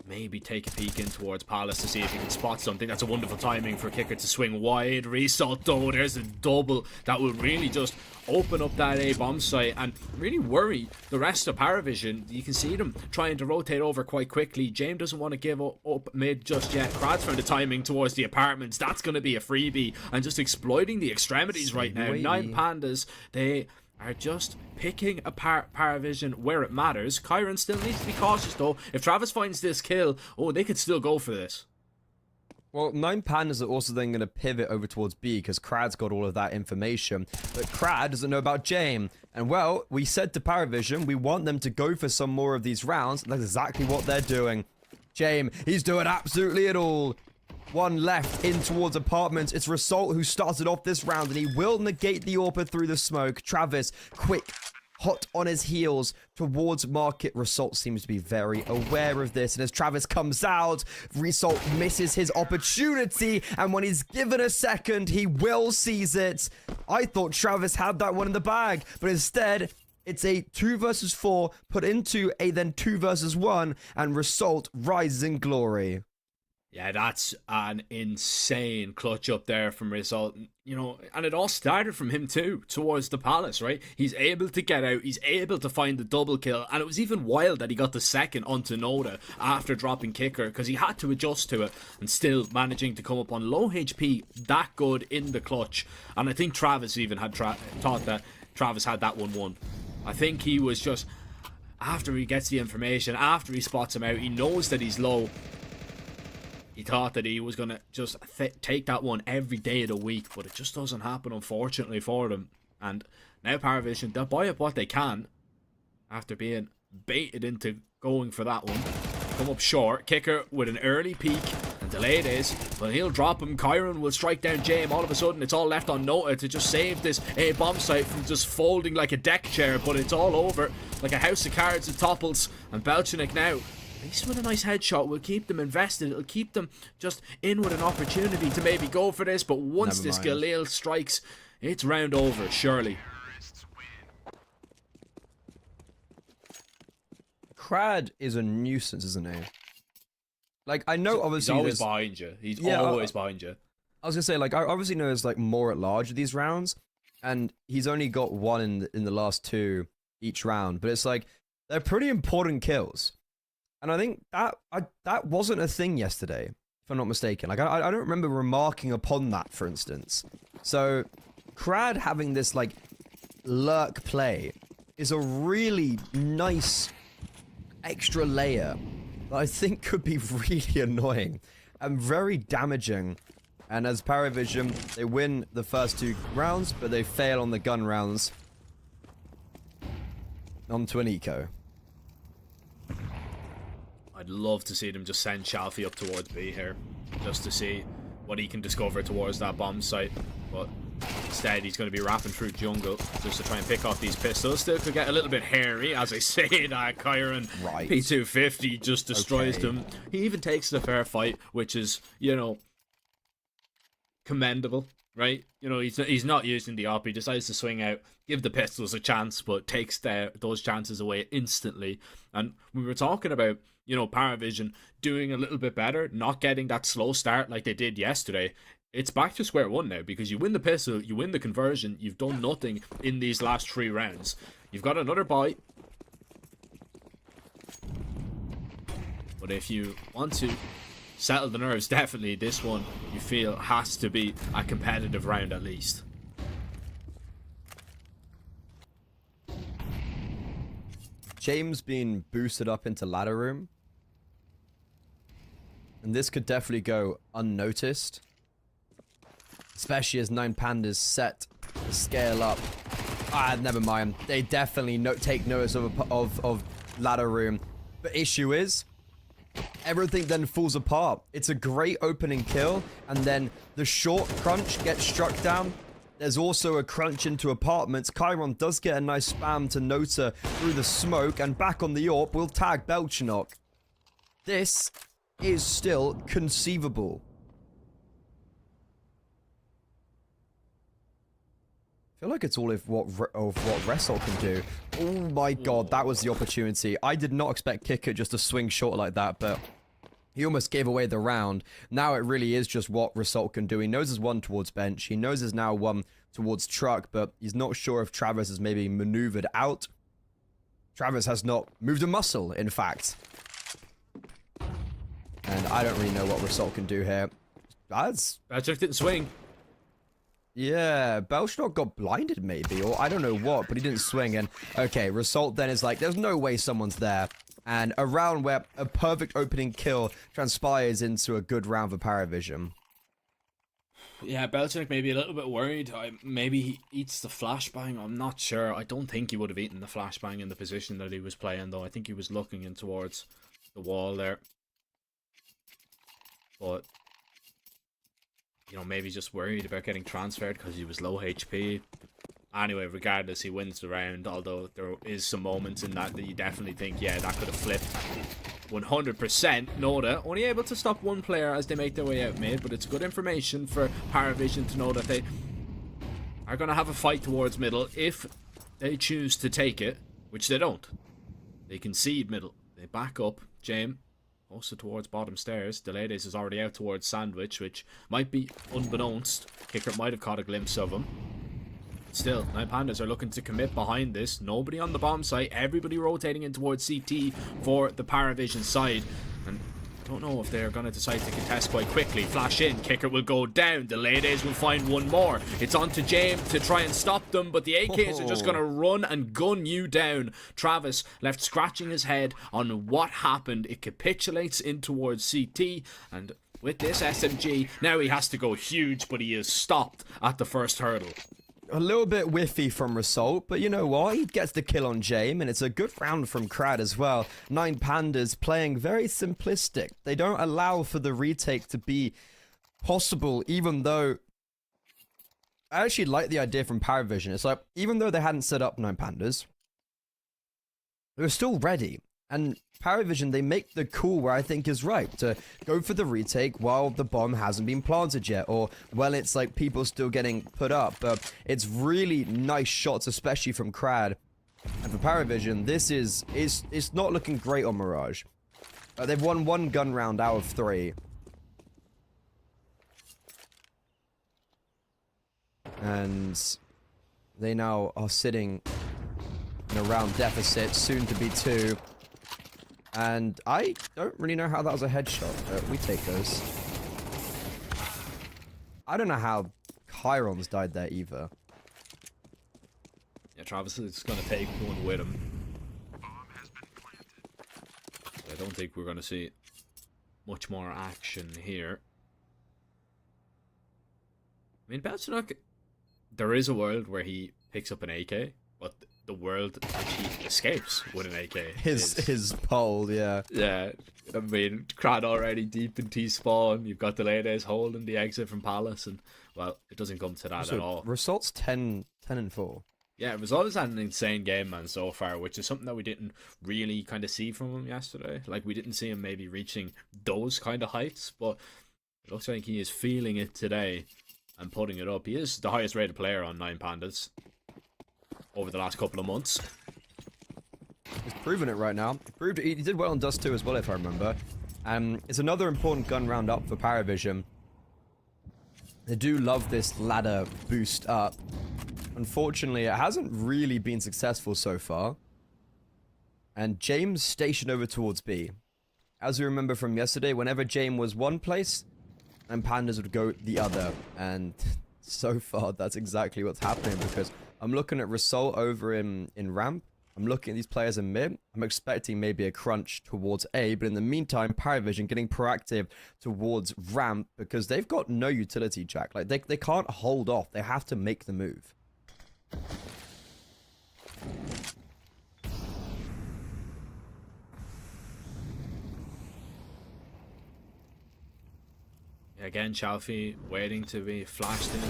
maybe take a peek in towards Palace to see if he can spot something. That's a wonderful timing for Kicker to swing wide. Result though, there's a double that will really just open up that A bomb site and really worry the rest of Paravision. You can see them trying to rotate over quite quickly. James doesn't want to give up mid just yet. Krad's found the timing towards the apartments. That's going to be a freebie, and just exploiting the extremities right now. 9 Pandas, they are just picking apart Paravision where it matters. Kyron still needs to be cautious though. If Travis finds this kill, oh, they could still go for this. Well, 9 Pandas are also then going to pivot over towards B because Krad's got all of that information. But Krad doesn't know about Jame. And well, we said to Paravision, we want them to go for some more of these rounds. That's exactly what they're doing. Jame, he's doing absolutely it all. 1 left in towards apartments. It's Result who started off this round, and he will negate the AWP through the smoke. Travis, quick, hot on his heels towards market. Result seems to be very aware of this, and as Travis comes out, Result misses his opportunity, and when he's given a second, he will seize it. I thought Travis had that one in the bag, but instead, it's a 2 versus 4 put into a then 2 versus 1, and Result rises in glory. Yeah, that's an insane clutch up there from Result. You know, and it all started from him too, towards the Palace, right? He's able to get out, he's able to find the double kill, and it was even wild that he got the second onto Noda after dropping Kicker, because he had to adjust to it, and still managing to come up on low HP that good in the clutch. And I think Travis even had thought that Travis had that one won. I think he was just, after he gets the information, after he spots him out, he knows that he's low. He thought that he was going to just take that one every day of the week, but it just doesn't happen, unfortunately, for them. And now Paravision, they'll buy up what they can after being baited into going for that one. Come up short. Kicker with an early peek, and delayed is, but he'll drop him. Kyron will strike down James. All of a sudden, it's all left on Nota to just save this bomb site from just folding like a deck chair, but it's all over. Like a house of cards, it topples. And Belchenik now, at least with a nice headshot, will keep them invested. It'll keep them just in with an opportunity to maybe go for this, but once this Galil strikes, it's round over, surely. Crad is a nuisance, isn't he? Like, I know obviously he's always behind you. He's always behind you. I was gonna say, like, I obviously know there's like more at large of these rounds, and he's only got one in the last two each round. But it's like they're pretty important kills, and I think that wasn't a thing yesterday, if I'm not mistaken. Like, I don't remember remarking upon that, for instance. So, Crad having this like lurk play is a really nice extra layer that I think could be really annoying and very damaging. And as Paravision, they win the first two rounds, but they fail on the gun rounds. On to an eco. I'd love to see them just send Shalfie up towards B here, just to see what he can discover towards that bomb site. But instead, he's going to be rapping through jungle just to try and pick off these pistols. Still could get a little bit hairy, as I say that Kyron P250 just destroys them. He even takes the fair fight, which is, you know, commendable, right? You know, he's not using the op. He decides to swing out, give the pistols a chance, but takes those chances away instantly. And we were talking about, you know, Paravision doing a little bit better, not getting that slow start like they did yesterday. It's back to square one now, because you win the pistol, you win the conversion, you've done nothing in these last 3 rounds. You've got another bite. But if you want to settle the nerves, definitely this one you feel has to be a competitive round at least. James being boosted up into ladder room. And this could definitely go unnoticed. Especially as 9 Pandas set to scale up. Ah, never mind. They definitely take notice of ladder room. The issue is, everything then falls apart. It's a great opening kill, and then the short crunch gets struck down. There's also a crunch into apartments. Chiron does get a nice spam to Nota through the smoke, and back on the AWP will tag Belchenok. This is still conceivable. I feel like it's all of what Resol can do. Oh my god, that was the opportunity. I did not expect Kicker just to swing short like that, but he almost gave away the round. Now it really is just what Result can do. He knows there's one towards bench. He knows there's now one towards truck, but he's not sure if Travis has maybe maneuvered out. Travis has not moved a muscle, in fact. And I don't really know what Result can do here. Belchuk didn't swing. Yeah, Belchenok got blinded maybe, or I don't know what, but he didn't swing. And okay, Result then is like, there's no way someone's there. And a round where a perfect opening kill transpires into a good round for Paravision. Yeah, Belchuk may be a little bit worried. Maybe he eats the flashbang. I'm not sure. I don't think he would have eaten the flashbang in the position that he was playing, though. I think he was looking in towards the wall there. But, you know, maybe just worried about getting transferred because he was low HP. Anyway, regardless, he wins the round, although there is some moments in that you definitely think, yeah, that could have flipped. 100% Noda, only able to stop one player as they make their way out mid, but it's good information for Paravision to know that they are going to have a fight towards middle if they choose to take it, which they don't. They concede middle. They back up. James posted towards bottom stairs. Delades is already out towards Sandwich, which might be unbeknownst. Kicker might have caught a glimpse of him. Still, 9 Pandas are looking to commit behind this. Nobody on the bomb site. Everybody rotating in towards CT for the Paravision side. And I don't know if they're going to decide to contest quite quickly. Flash in. Kicker will go down. Delades will find one more. It's on to James to try and stop them, but the AKs are just going to run and gun you down. Travis left scratching his head on what happened. It capitulates in towards CT, and with this SMG, now he has to go huge, but he is stopped at the first hurdle. a little bit whiffy from Result, but you know what? He gets the kill on Jame, and it's a good round from Crad as well. 9 Pandas playing very simplistic. They don't allow for the retake to be possible, even though... I actually like the idea from Paravision. It's like, even though they hadn't set up 9 Pandas, they were still ready. And Paravision, they make the call where I think is right, to go for the retake while the bomb hasn't been planted yet, or well, it's like people still getting put up. But it's really nice shots, especially from Crad. And for Paravision, this is it's not looking great on Mirage. They've won 1 gun round out of 3. And they now are sitting in a round deficit, soon to be 2. And I don't really know how that was a headshot, but we take those. I don't know how Chiron's died there either. Yeah, Travis is going to take one with him. I don't think we're going to see much more action here. I mean, Belchenok, there is a world where he picks up an AK, but the world which he escapes with an AK his pole, yeah. Yeah, I mean, Crad already deep in T-spawn. You've got the ladies holding the exit from Palace, and well, it doesn't come to that at all. Results 10 and 4. Yeah, it was always an insane game, man, so far, which is something that we didn't really kind of see from him yesterday. Like, we didn't see him maybe reaching those kind of heights, but it looks like he is feeling it today and putting it up. He is the highest rated player on 9 Pandas over the last couple of months. He's proven it right now. He did well on Dust 2 as well, if I remember. It's another important gun round up for Paravision. They do love this ladder boost up. Unfortunately, it hasn't really been successful so far. And James stationed over towards B. As we remember from yesterday, whenever James was one place, and Pandas would go the other. And so far, that's exactly what's happening, because I'm looking at Result over in ramp. I'm looking at these players in mid. I'm expecting maybe a crunch towards A, but in the meantime, Paravision getting proactive towards ramp, because they've got no utility, Jack. Like, they can't hold off. They have to make the move. Again, Chalfie waiting to be flashed in.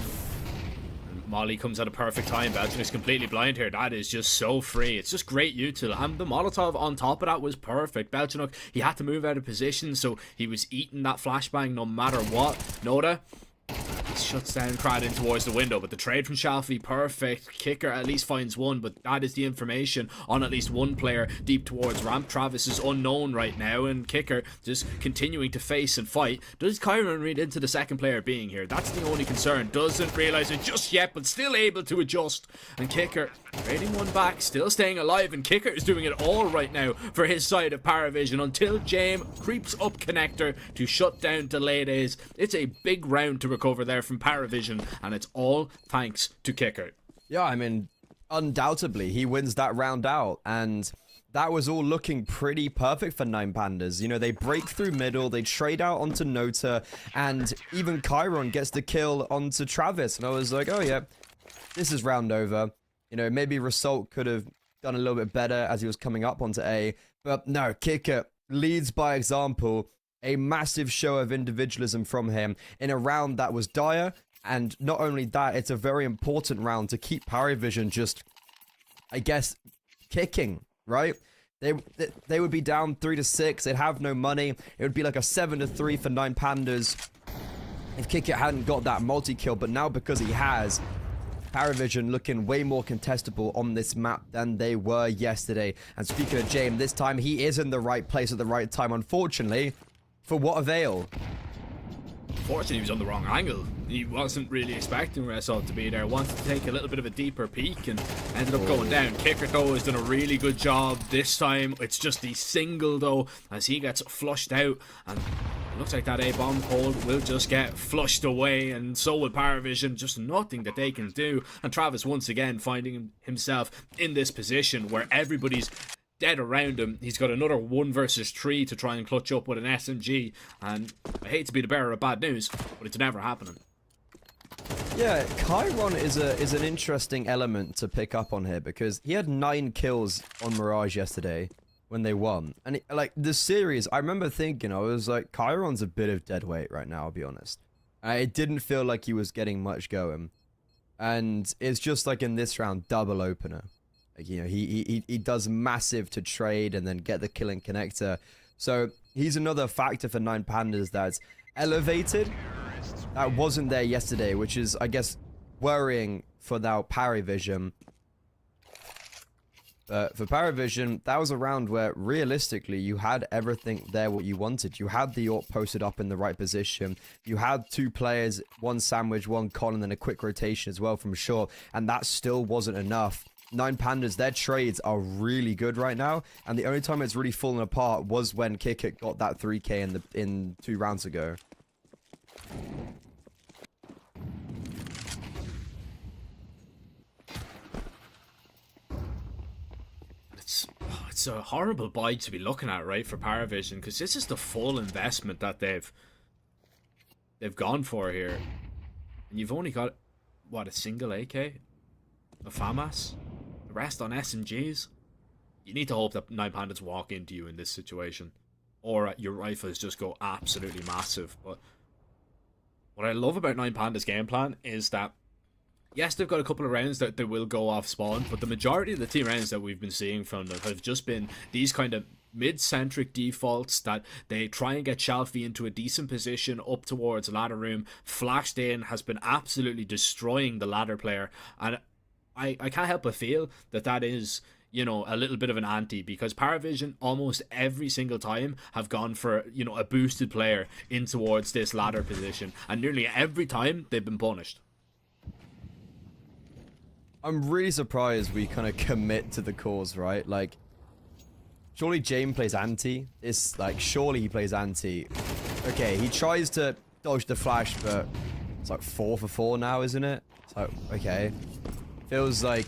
And Molly comes at a perfect time. Belgium is completely blind here. That is just so free. It's just great util. And the Molotov on top of that was perfect. Belchenok, he had to move out of position, so he was eating that flashbang no matter what. Noda, he shuts down Crad in towards the window, but the trade from Chalfie, perfect. Kicker at least finds one, but that is the information on at least one player deep towards ramp. Travis is unknown right now, and Kicker just continuing to face and fight. Does Chiron read into the second player being here? That's the only concern. Doesn't realize it just yet, but still able to adjust. And Kicker trading one back, still staying alive, and Kicker is doing it all right now for his side of Paravision until Jame creeps up connector to shut down delayed A's. It's a big round to recover there from Paravision, and it's all thanks to Kicker. Yeah, I mean, undoubtedly, he wins that round out, and that was all looking pretty perfect for 9 Pandas. You know, they break through middle, they trade out onto Nota, and even Chiron gets the kill onto Travis, and I was like, oh yeah, this is round over. You know, maybe Result could have done a little bit better as he was coming up onto A, but no, Kicker leads by example. A massive show of individualism from him in a round that was dire, and not only that, it's a very important round to keep Paravision just, I guess, kicking, right? They would be down 3-6, they'd have no money, it would be like a 7-3 for 9 Pandas if Kicker hadn't got that multi-kill, but now because he has, Paravision looking way more contestable on this map than they were yesterday. And speaking of James, this time he is in the right place at the right time, unfortunately. For what avail? Fortunately, he was on the wrong angle. He wasn't really expecting Result to be there. Wanted to take a little bit of a deeper peek and ended up going down. Kicker, though, has done a really good job. This time, it's just the single, though, as he gets flushed out. And it looks like that A-bomb hole will just get flushed away. And so will Paravision. Just nothing that they can do. And Travis, once again, finding himself in this position where everybody's dead around him. He's got another 1 versus 3 to try and clutch up with an SMG, and I hate to be the bearer of bad news, but it's never happening. Yeah, Chiron is an interesting element to pick up on here because he had 9 kills on Mirage yesterday when they won. And like the series, I remember thinking, I was like, Chiron's a bit of dead weight right now, I'll be honest. It didn't feel like he was getting much going. And it's just like in this round, double opener. Like, you know, he does massive to trade and then get the killing connector. So he's another factor for 9 Pandas that's elevated. That wasn't there yesterday, which is, I guess, worrying for now Paravision. But for Paravision, that was a round where, realistically, you had everything there what you wanted. You had the AWP posted up in the right position. You had 2 players, 1 sandwich, 1 con, and then a quick rotation as well from short. And that still wasn't enough. 9 Pandas, their trades are really good right now. And the only time it's really fallen apart was when Kickit got that 3K in 2 rounds ago. It's a horrible buy to be looking at, right, for Paravision, because this is the full investment that they've gone for here, and you've only got what, a single AK, a FAMAS, the rest on SMGs. You need to hope that 9 Pandas walk into you in this situation, or your rifles just go absolutely massive. But what I love about 9 Pandas' game plan is that, yes, they've got a couple of rounds that they will go off spawn, but the majority of the team rounds that we've been seeing from them have just been these kind of mid-centric defaults that they try and get Shalfie into a decent position up towards ladder room, flashed in, has been absolutely destroying the ladder player, and I can't help but feel that that is, you know, a little bit of an anti, because Paravision almost every single time have gone for, you know, a boosted player in towards this ladder position, and nearly every time they've been punished. I'm really surprised we kind of commit to the cause, right? Like, surely James plays anti. It's like, surely he plays anti. Okay, he tries to dodge the flash, but it's like 4 for 4 now, isn't it? So, okay. Feels like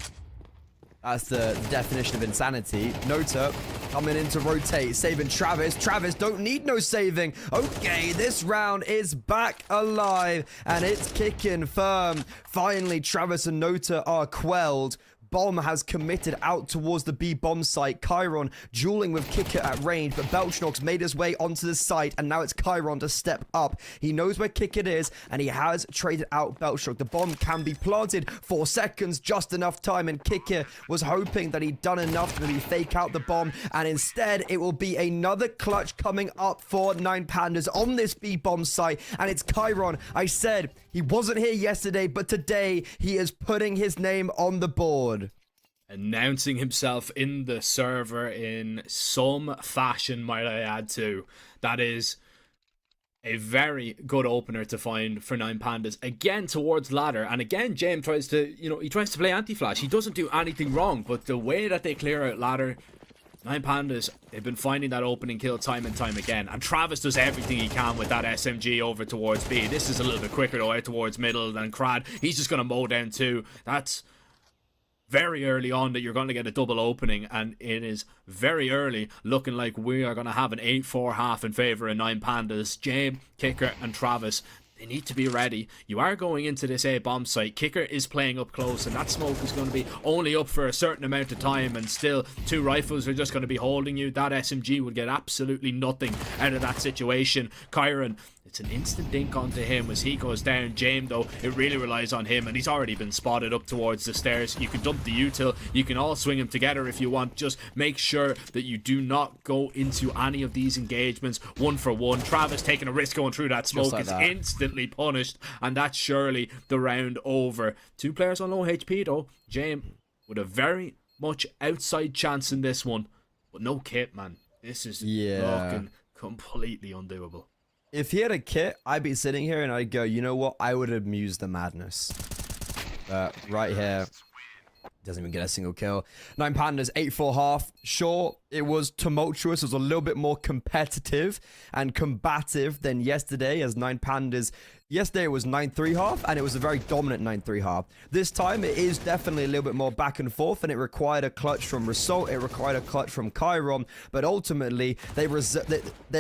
that's the definition of insanity. Nota coming in to rotate, saving Travis. Travis don't need no saving. Okay, this round is back alive, and it's kicking firm. Finally, Travis and Nota are quelled. Bomb has committed out towards the B bomb site. Chiron dueling with Kicker at range, but Belchnox made his way onto the site, and now it's Chiron to step up. He knows where Kicker is, and he has traded out Belchnox. The bomb can be planted. 4 seconds, just enough time, and Kicker was hoping that he'd done enough to maybe fake out the bomb, and instead it will be another clutch coming up for 9 Pandas on this B bomb site, and it's Chiron. I said he wasn't here yesterday, but today he is putting his name on the board. Announcing himself in the server in some fashion, might I add too. That is a very good opener to find for 9 Pandas. Again towards ladder, and again James tries to, you know, he tries to play anti-flash. He doesn't do anything wrong, but the way that they clear out ladder, 9 Pandas, they've been finding that opening kill time and time again. And Travis does everything he can with that SMG over towards B. This is a little bit quicker though, out towards middle than Crad. He's just going to mow down 2. That's very early on that you're going to get a double opening, and it is very early looking like we are going to have an 8-4 half in favour of 9 Pandas. James, Kicker and Travis, they need to be ready. You are going into this A bomb site. Kicker is playing up close, and that smoke is going to be only up for a certain amount of time, and still 2 rifles are just going to be holding you. That SMG would get absolutely nothing out of that situation. Chiron, it's an instant dink onto him as he goes down. James, though, it really relies on him, and he's already been spotted up towards the stairs. You can dump the util. You can all swing him together if you want. Just make sure that you do not go into any of these engagements 1 for 1. Travis taking a risk going through that smoke is instantly punished, and that's surely the round over. 2 players on low HP, though. James with a very much outside chance in this one, but no kit, man. This is looking completely undoable. If he had a kit, I'd be sitting here and I'd go, you know what? I would amuse the madness. Right here. Doesn't even get a single kill. 9 Pandas, 8-4 half. Sure, it was tumultuous. It was a little bit more competitive and combative than yesterday, as 9 Pandas... Yesterday it was 9-3 half, and it was a very dominant 9-3 half. This time it is definitely a little bit more back and forth, and it required a clutch from Result, it required a clutch from Chiron, but ultimately they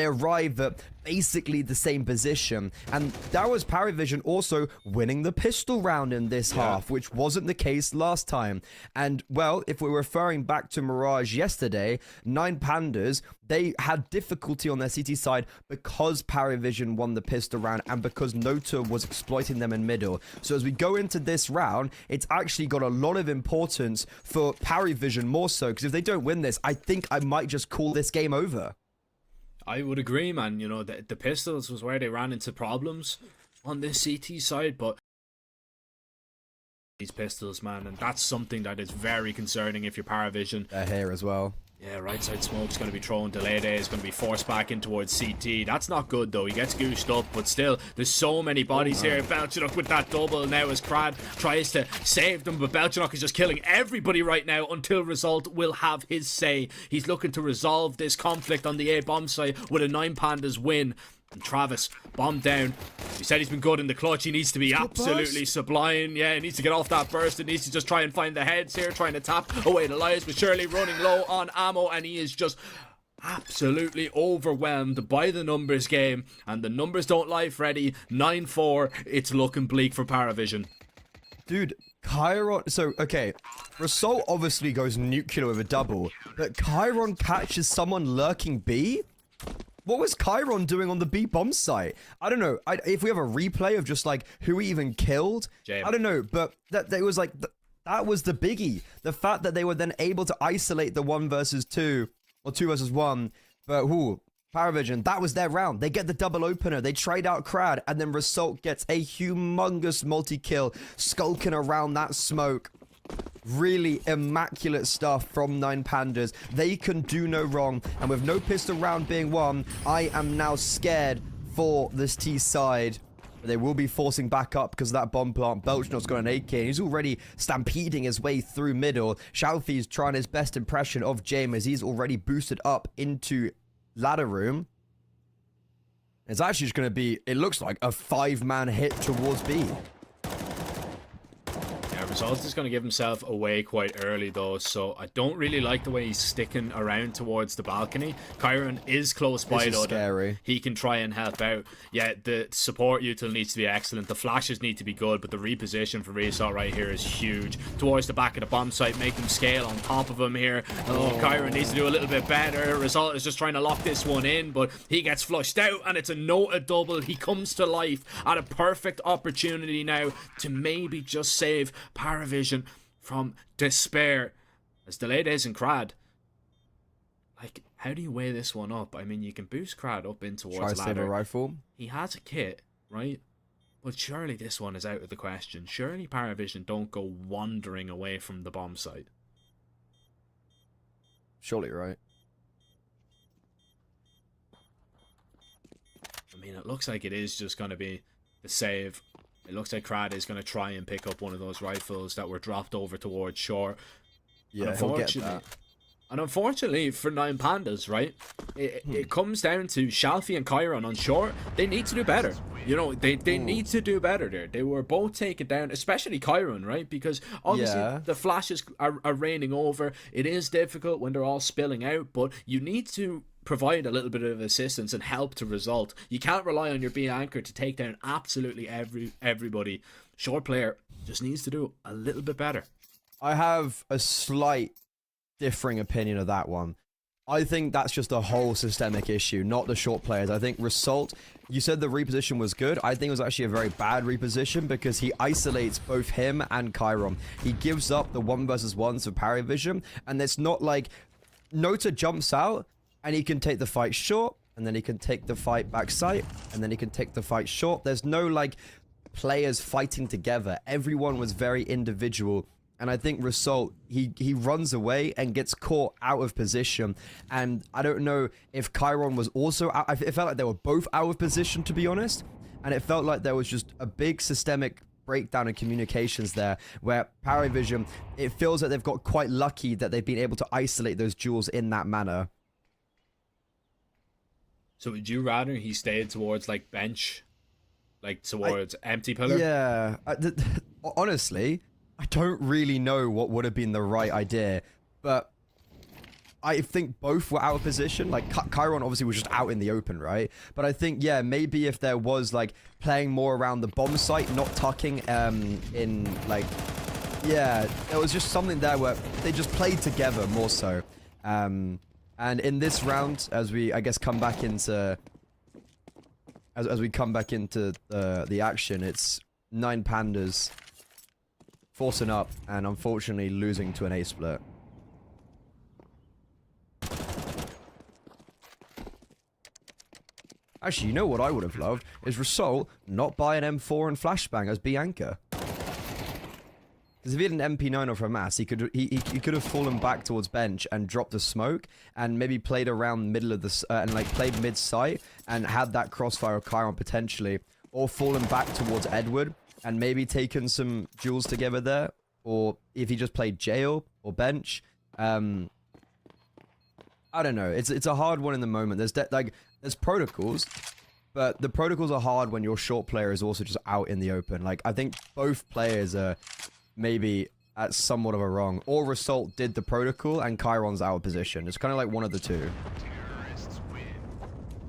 arrive at basically the same position, and that was Paravision also winning the pistol round in this half, which wasn't the case last time. And well, if we're referring back to Mirage yesterday, 9 Pandas, they had difficulty on their CT side because Paravision won the pistol round and because Nota was exploiting them in middle. So as we go into this round, it's actually got a lot of importance for Paravision more so, because if they don't win this, I think I might just call this game over. I would agree, man. You know, the pistols was where they ran into problems on this CT side, but these pistols, man, and that's something that is very concerning if you're Paravision. They're here as well. Yeah, right side smoke's going to be thrown. Delayed A is going to be forced back in towards CT. That's not good, though. He gets goosed up, but still, there's so many bodies here. Belchinok with that double now as Crad tries to save them, but Belchinok is just killing everybody right now until Result will have his say. He's looking to resolve this conflict on the A bomb site with a 9 Pandas win. And Travis, bomb down. He said he's been good in the clutch. He needs to be absolutely sublime. Yeah, he needs to get off that burst. He needs to just try and find the heads here, trying to tap away the lives, but Shirley running low on ammo, and he is just absolutely overwhelmed by the numbers game, and the numbers don't lie, Freddy. 9-4. It's looking bleak for Paravision. Dude, Chiron... So, okay, Result obviously goes nuclear with a double, but Chiron catches someone lurking B? What was Chiron doing on the B bomb site? I don't know. If we have a replay of just like who he even killed, I don't know. But that was like that was the biggie. The fact that they were then able to isolate the 1 versus 2 or 2 versus 1. But Paravision, that was their round. They get the double opener. They trade out Crad, and then Result gets a humongous multi-kill, skulking around that smoke. Really immaculate stuff from 9 Pandas. They can do no wrong, and with no pistol round being won, I am now scared for this T side. They will be forcing back up because of that bomb plant. Belchnok's got an AK, and he's already stampeding his way through middle. Shalfie's trying his best impression of James as he's already boosted up into ladder room. It's actually just going to be, it looks like a 5-man hit towards B. Result is going to give himself away quite early, though, so I don't really like the way he's sticking around towards the balcony. Chiron is close by, though. Scary. He can try and help out. Yeah, the support util needs to be excellent. The flashes need to be good, but the reposition for Result right here is huge. Towards the back of the bomb site, make them scale on top of him here. Oh, Chiron needs to do a little bit better. Result is just trying to lock this one in, but he gets flushed out, and it's a Nota double. He comes to life at a perfect opportunity now to maybe just save Paravision from despair. As Delayed is in Crad, like, how do you weigh this one up? I mean, you can boost Crad up in towards ladder. Try to save a rifle. He has a kit, right? But surely this one is out of the question. Surely Paravision don't go wandering away from the bomb site. Surely, right? I mean, it looks like it is just going to be the save. It looks like Crad is going to try and pick up one of those rifles that were dropped over towards shore. Yeah, he'll get that. And unfortunately for 9 Pandas, right, it comes down to Shalfie and Chiron on shore. They need to do better. You know, they need to do better there. They were both taken down, especially Chiron, right? Because obviously the flashes are raining over. It is difficult when they're all spilling out, but you need to provide a little bit of assistance and help to Result. You can't rely on your B anchor to take down absolutely everybody. Short player just needs to do a little bit better. I have a slight differing opinion of that one. I think that's just a whole systemic issue, not the short players. I think Result, you said the reposition was good. I think it was actually a very bad reposition because he isolates both him and Chiron. He gives up the 1 versus 1s of Paravision, and it's not like Nota jumps out and he can take the fight short, and then he can take the fight backside, and then he can take the fight short. There's no like players fighting together. Everyone was very individual. And I think Result, he runs away and gets caught out of position. And I don't know if Chiron was also out. It felt like they were both out of position, to be honest. And it felt like there was just a big systemic breakdown in communications there, where Paravision, it feels like they've got quite lucky that they've been able to isolate those duels in that manner. So would you rather he stayed towards like bench, like towards empty pillar? Yeah, honestly, I don't really know what would have been the right idea, but I think both were out of position. Like, Chiron obviously was just out in the open, right? But I think, yeah, maybe if there was, like, playing more around the bomb site, not tucking in, like... Yeah, there was just something there where they just played together more so. And in this round, as we, I guess, come back into... As we come back into the action, it's 9 Pandas forcing up and unfortunately losing to an A split. Actually, you know what I would have loved? Is Rasol not buy an M4 and flashbang as Bianca. Because if he had an MP9 off a mass, he could have fallen back towards bench and dropped the smoke and maybe played around middle of the and like played mid site and had that crossfire of Chiron potentially, or fallen back towards Edward and maybe taken some duels together there, or if he just played jail or bench. I don't know. It's a hard one in the moment. There's protocols, but the protocols are hard when your short player is also just out in the open. Like, I think both players are maybe at somewhat of a wrong. Or Rassault did the protocol and Chiron's out of position. It's kind of like one of the two.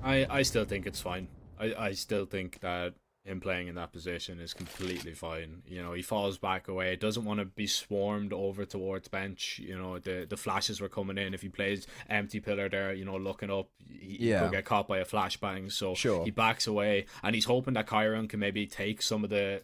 I still think it's fine. I still think that him playing in that position is completely fine. You know, he falls back away, doesn't want to be swarmed over towards bench. You know, the flashes were coming in. If he plays empty pillar there, you know, looking up, he could get caught by a flashbang. So he backs away, and he's hoping that Chiron can maybe take some of the...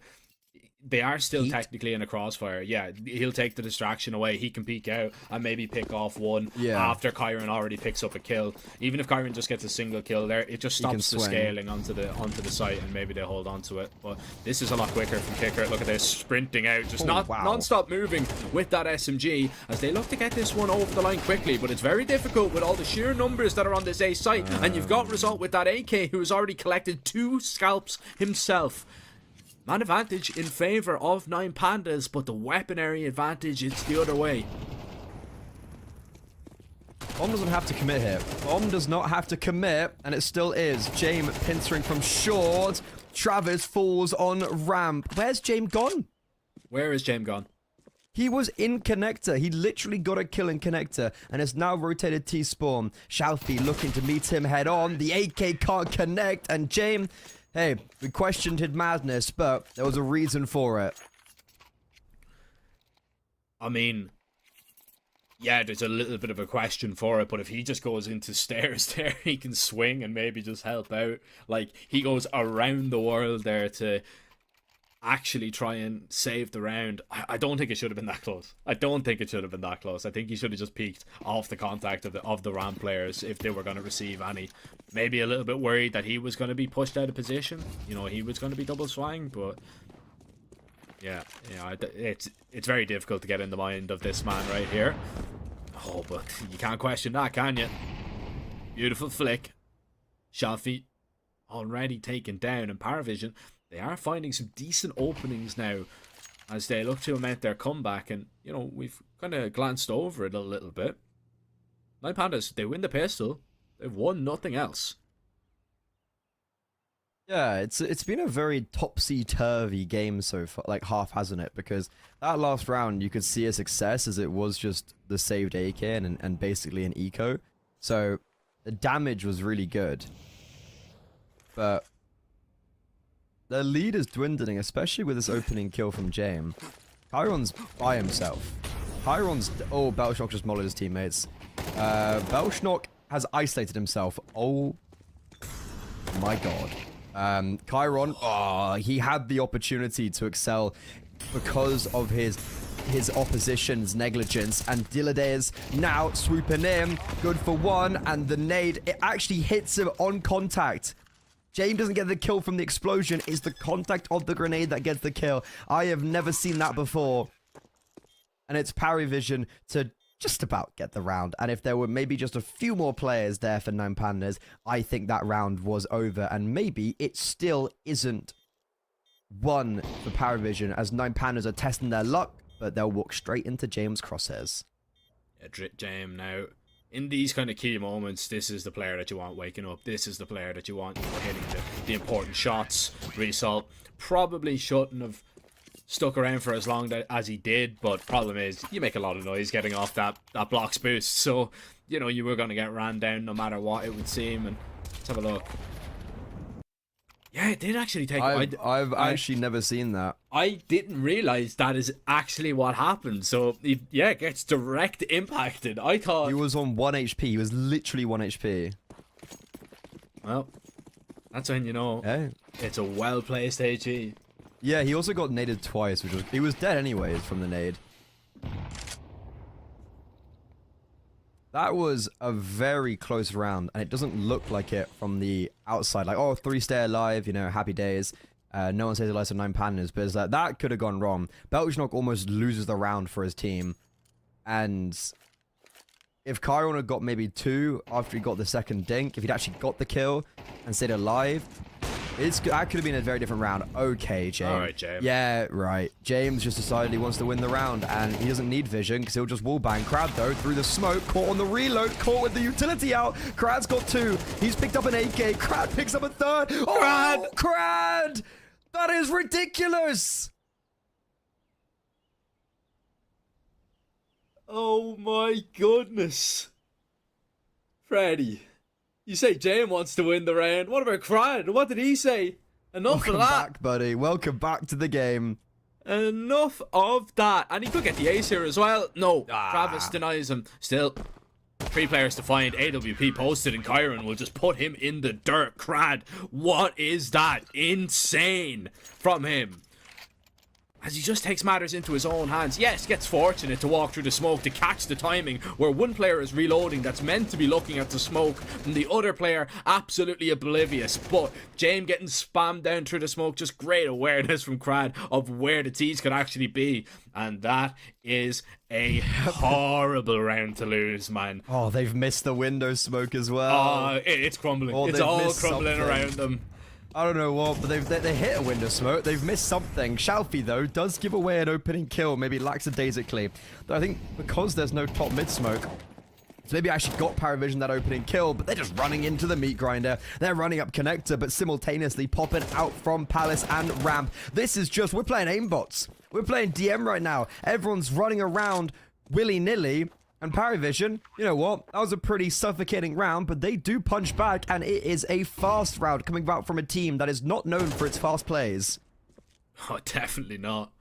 They are still technically in a crossfire. Yeah, he'll take the distraction away. He can peek out and maybe pick off one after Chiron already picks up a kill. Even if Chiron just gets a single kill there, it just stops the scaling onto the site, and maybe they hold on to it. But this is a lot quicker from Kicker. Look at this, sprinting out, just non-stop moving with that SMG as they look to get this one over the line quickly. But it's very difficult with all the sheer numbers that are on this A site. And you've got Result with that AK, who has already collected 2 scalps himself. Man advantage in favor of 9 Pandas, but the weaponry advantage, it's the other way. Bomb doesn't have to commit here. Bomb does not have to commit, and it still is. James pincering from short. Travis falls on ramp. Where's James gone? Where is James gone? He was in connector. He literally got a kill in connector and has now rotated T-spawn. Shalfie looking to meet him head on. The AK can't connect, and James... Hey, we questioned his madness, but there was a reason for it. I mean, yeah, there's a little bit of a question for it, but if he just goes into stairs there, he can swing and maybe just help out. Like, he goes around the world there to actually try and save the round. I don't think it should have been that close. I don't think it should have been that close. I think he should have just peeked off the contact of the ramp players if they were going to receive any. Maybe a little bit worried that he was going to be pushed out of position. You know, he was going to be double swang, but yeah, it's very difficult to get in the mind of this man right here. Oh, but you can't question that, can you? Beautiful flick. Shalfie already taken down, and Paravision, they are finding some decent openings now as they look to mount their comeback. And, you know, we've kind of glanced over it a little bit. 9 Pandas, they win the pistol. They've won nothing else. Yeah, it's been a very topsy-turvy game so far, like half, hasn't it? Because that last round, you could see a success as it was just the saved AK and basically an eco. So the damage was really good. But the lead is dwindling, especially with this opening kill from James. Chiron's by himself. Oh, Belschnock just molled his teammates. Belschnock has isolated himself. Oh my god. Chiron, he had the opportunity to excel because of his opposition's negligence, and Dilladez now swooping in, good for one, and the nade, it actually hits him on contact. James doesn't get the kill from the explosion. It's the contact of the grenade that gets the kill. I have never seen that before. And it's Paravision to just about get the round. And if there were maybe just a few more players there for 9 Pandas, I think that round was over. And maybe it still isn't 1 for Paravision as 9 Pandas are testing their luck, but they'll walk straight into James' crosshairs. Yeah, Drip Jam now. In these kind of key moments, this is the player that you want waking up. This is the player that you want hitting the important shots. Result probably shouldn't have stuck around for as long as he did, but problem is, you make a lot of noise getting off that blocks boost, so, you know, you were going to get ran down no matter what it would seem. And let's have a look. Yeah, it did actually take... I've actually never seen that. I didn't realize that is actually what happened. So, yeah, it gets direct impacted. I thought... He was on 1 HP. He was literally 1 HP. Well, that's when you know it's a well-placed HE. Yeah, he also got naded twice, which was... He was dead anyways from the nade. That was a very close round, and it doesn't look like it from the outside. Like, oh, 3 stay alive, you know, happy days. No one stays alive to 9 Pandas, but it's like, that could have gone wrong. Belchnok almost loses the round for his team. And if Chiron had got maybe 2 after he got the second dink, if he'd actually got the kill and stayed alive, that could have been a very different round. Okay, James. Alright, James. Yeah, right. James just decided he wants to win the round, and he doesn't need vision, because he'll just wallbang. Crad, though, through the smoke, caught on the reload, caught with the utility out. Crad's got 2. He's picked up an AK. Crad picks up a 3rd. Oh, Crad! That is ridiculous! Oh my goodness. Freddy. You say Jane wants to win the round. What about Crad? What did he say? Enough of that. Welcome back, buddy. Welcome back to the game. Enough of that. And he could get the ace here as well. No. Travis denies him. Still, 3 players to find. AWP posted and Chiron will just put him in the dirt. Crad, what is that? Insane from him. As he just takes matters into his own hands. Yes, gets fortunate to walk through the smoke to catch the timing where one player is reloading that's meant to be looking at the smoke and the other player absolutely oblivious. But James getting spammed down through the smoke, just great awareness from Crad of where the T's could actually be. And that is a horrible round to lose, man. Oh, they've missed the window smoke as well. It's crumbling. Oh, it's all crumbling around them. I don't know what, but they hit a window smoke. They've missed something. Shalfie, though, does give away an opening kill, maybe lackadaisically. But I think because there's no top mid smoke, so maybe I actually got Paravision that opening kill, but they're just running into the meat grinder. They're running up connector, but simultaneously popping out from Palace and Ramp. This is just, we're playing aimbots. We're playing DM right now. Everyone's running around willy-nilly. And Paravision, you know what? That was a pretty suffocating round, but they do punch back, and it is a fast round coming back from a team that is not known for its fast plays. Oh, definitely not.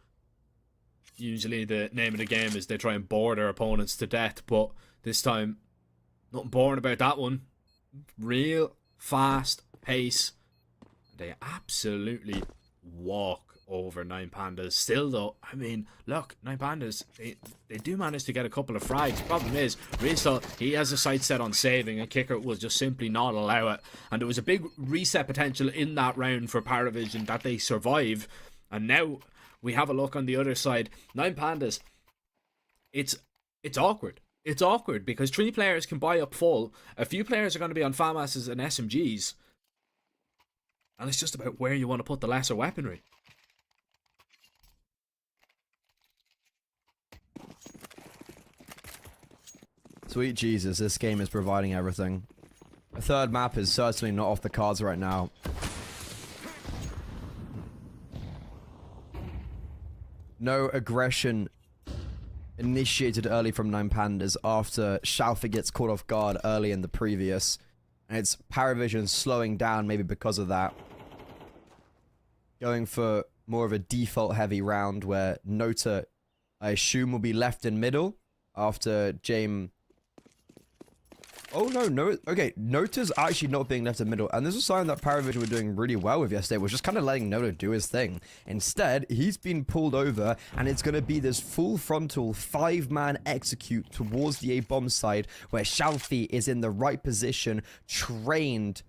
Usually the name of the game is they try and bore their opponents to death, but this time, nothing boring about that one. Real fast pace. They absolutely walk over 9 Pandas. Still though, I mean, look, 9 Pandas, they do manage to get a couple of frags. Problem is, Rizal, he has a sight set on saving, and Kicker will just simply not allow it. And there was a big reset potential in that round for Paravision that they survive. And now we have a look on the other side. 9 Pandas, it's awkward. It's awkward because 3 players can buy up full. A few players are going to be on FAMASs and SMGs. And it's just about where you want to put the lesser weaponry. Sweet Jesus, this game is providing everything. A 3rd map is certainly not off the cards right now. No aggression initiated early from 9 Pandas after Shalfie gets caught off guard early in the previous. And it's Paravision slowing down maybe because of that. Going for more of a default heavy round where Nota, I assume, will be left in middle after James... Oh, no. Okay, Nota's actually not being left in middle. And this is a sign that Paravision were doing really well with yesterday, was just kind of letting Nota do his thing. Instead, he's been pulled over, and it's going to be this full frontal 5-man execute towards the A-bomb side, where Shalfie is in the right position, trained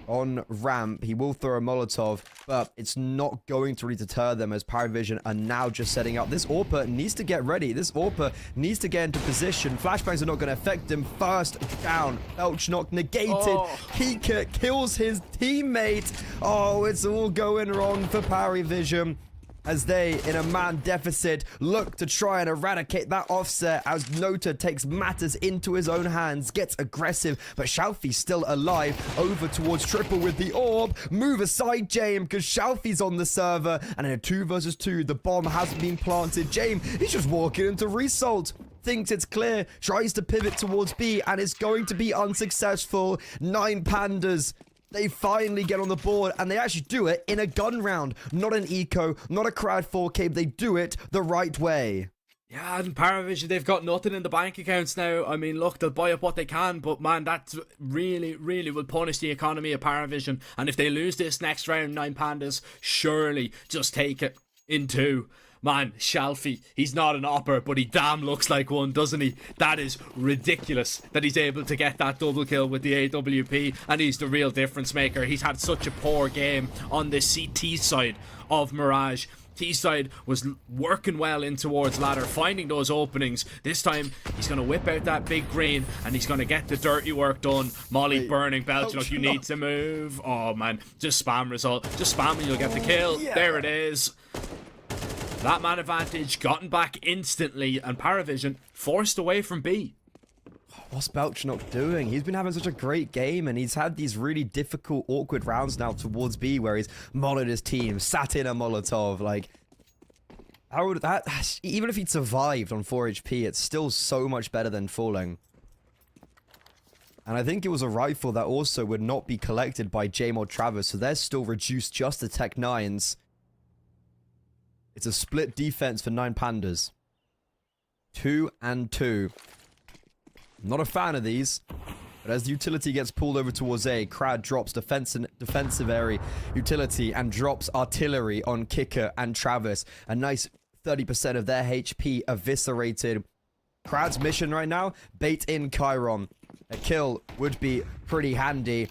on ramp. He will throw a Molotov, but it's not going to really deter them as Paravision are now just setting up. This AWPer needs to get ready. This AWPer needs to get into position. Flashbangs are not going to affect him. First down. Belchnock negated. Kika kills his teammate. Oh, it's all going wrong for Paravision, as they, in a man deficit, look to try and eradicate that offset as Nota takes matters into his own hands, gets aggressive, but Shalfi's still alive. Over towards Triple with the orb. Move aside, James, because Shalfi's on the server, and in a 2 versus 2, the bomb hasn't been planted. James, he's just walking into Result. Thinks it's clear, tries to pivot towards B, and it's going to be unsuccessful. 9 Pandas. They finally get on the board, and they actually do it in a gun round. Not an eco, not a crowd 4K. They do it the right way. Yeah, and Paravision, they've got nothing in the bank accounts now. I mean, look, they'll buy up what they can, but man, that really, really will punish the economy of Paravision. And if they lose this next round, 9 Pandas, surely just take it in 2. Man, Shalfi, he's not an AWPer, but he damn looks like one, doesn't he? That is ridiculous that he's able to get that double kill with the AWP, and he's the real difference maker. He's had such a poor game on the CT side of Mirage. T-side was working well in towards ladder, finding those openings. This time, he's going to whip out that big green, and he's going to get the dirty work done. Molly burning, Belchnock, you need to move. Oh, man, just spam result. Just spam and you'll get the kill. Yeah. There it is. That man advantage gotten back instantly, and Paravision forced away from B. What's Belchnock doing? He's been having such a great game, and he's had these really difficult, awkward rounds now towards B, where he's molled his team, sat in a Molotov. Like, how would that? Even if he'd survived on 4 HP, it's still so much better than falling. And I think it was a rifle that also would not be collected by Jame or Travis, so they're still reduced just to Tech 9s. It's a split defense for 9 Pandas. 2 and 2. Not a fan of these. But as the utility gets pulled over towards A, Crad drops defensive area utility and drops artillery on Kicker and Travis. A nice 30% of their HP eviscerated. Crad's mission right now, bait in Chiron. A kill would be pretty handy.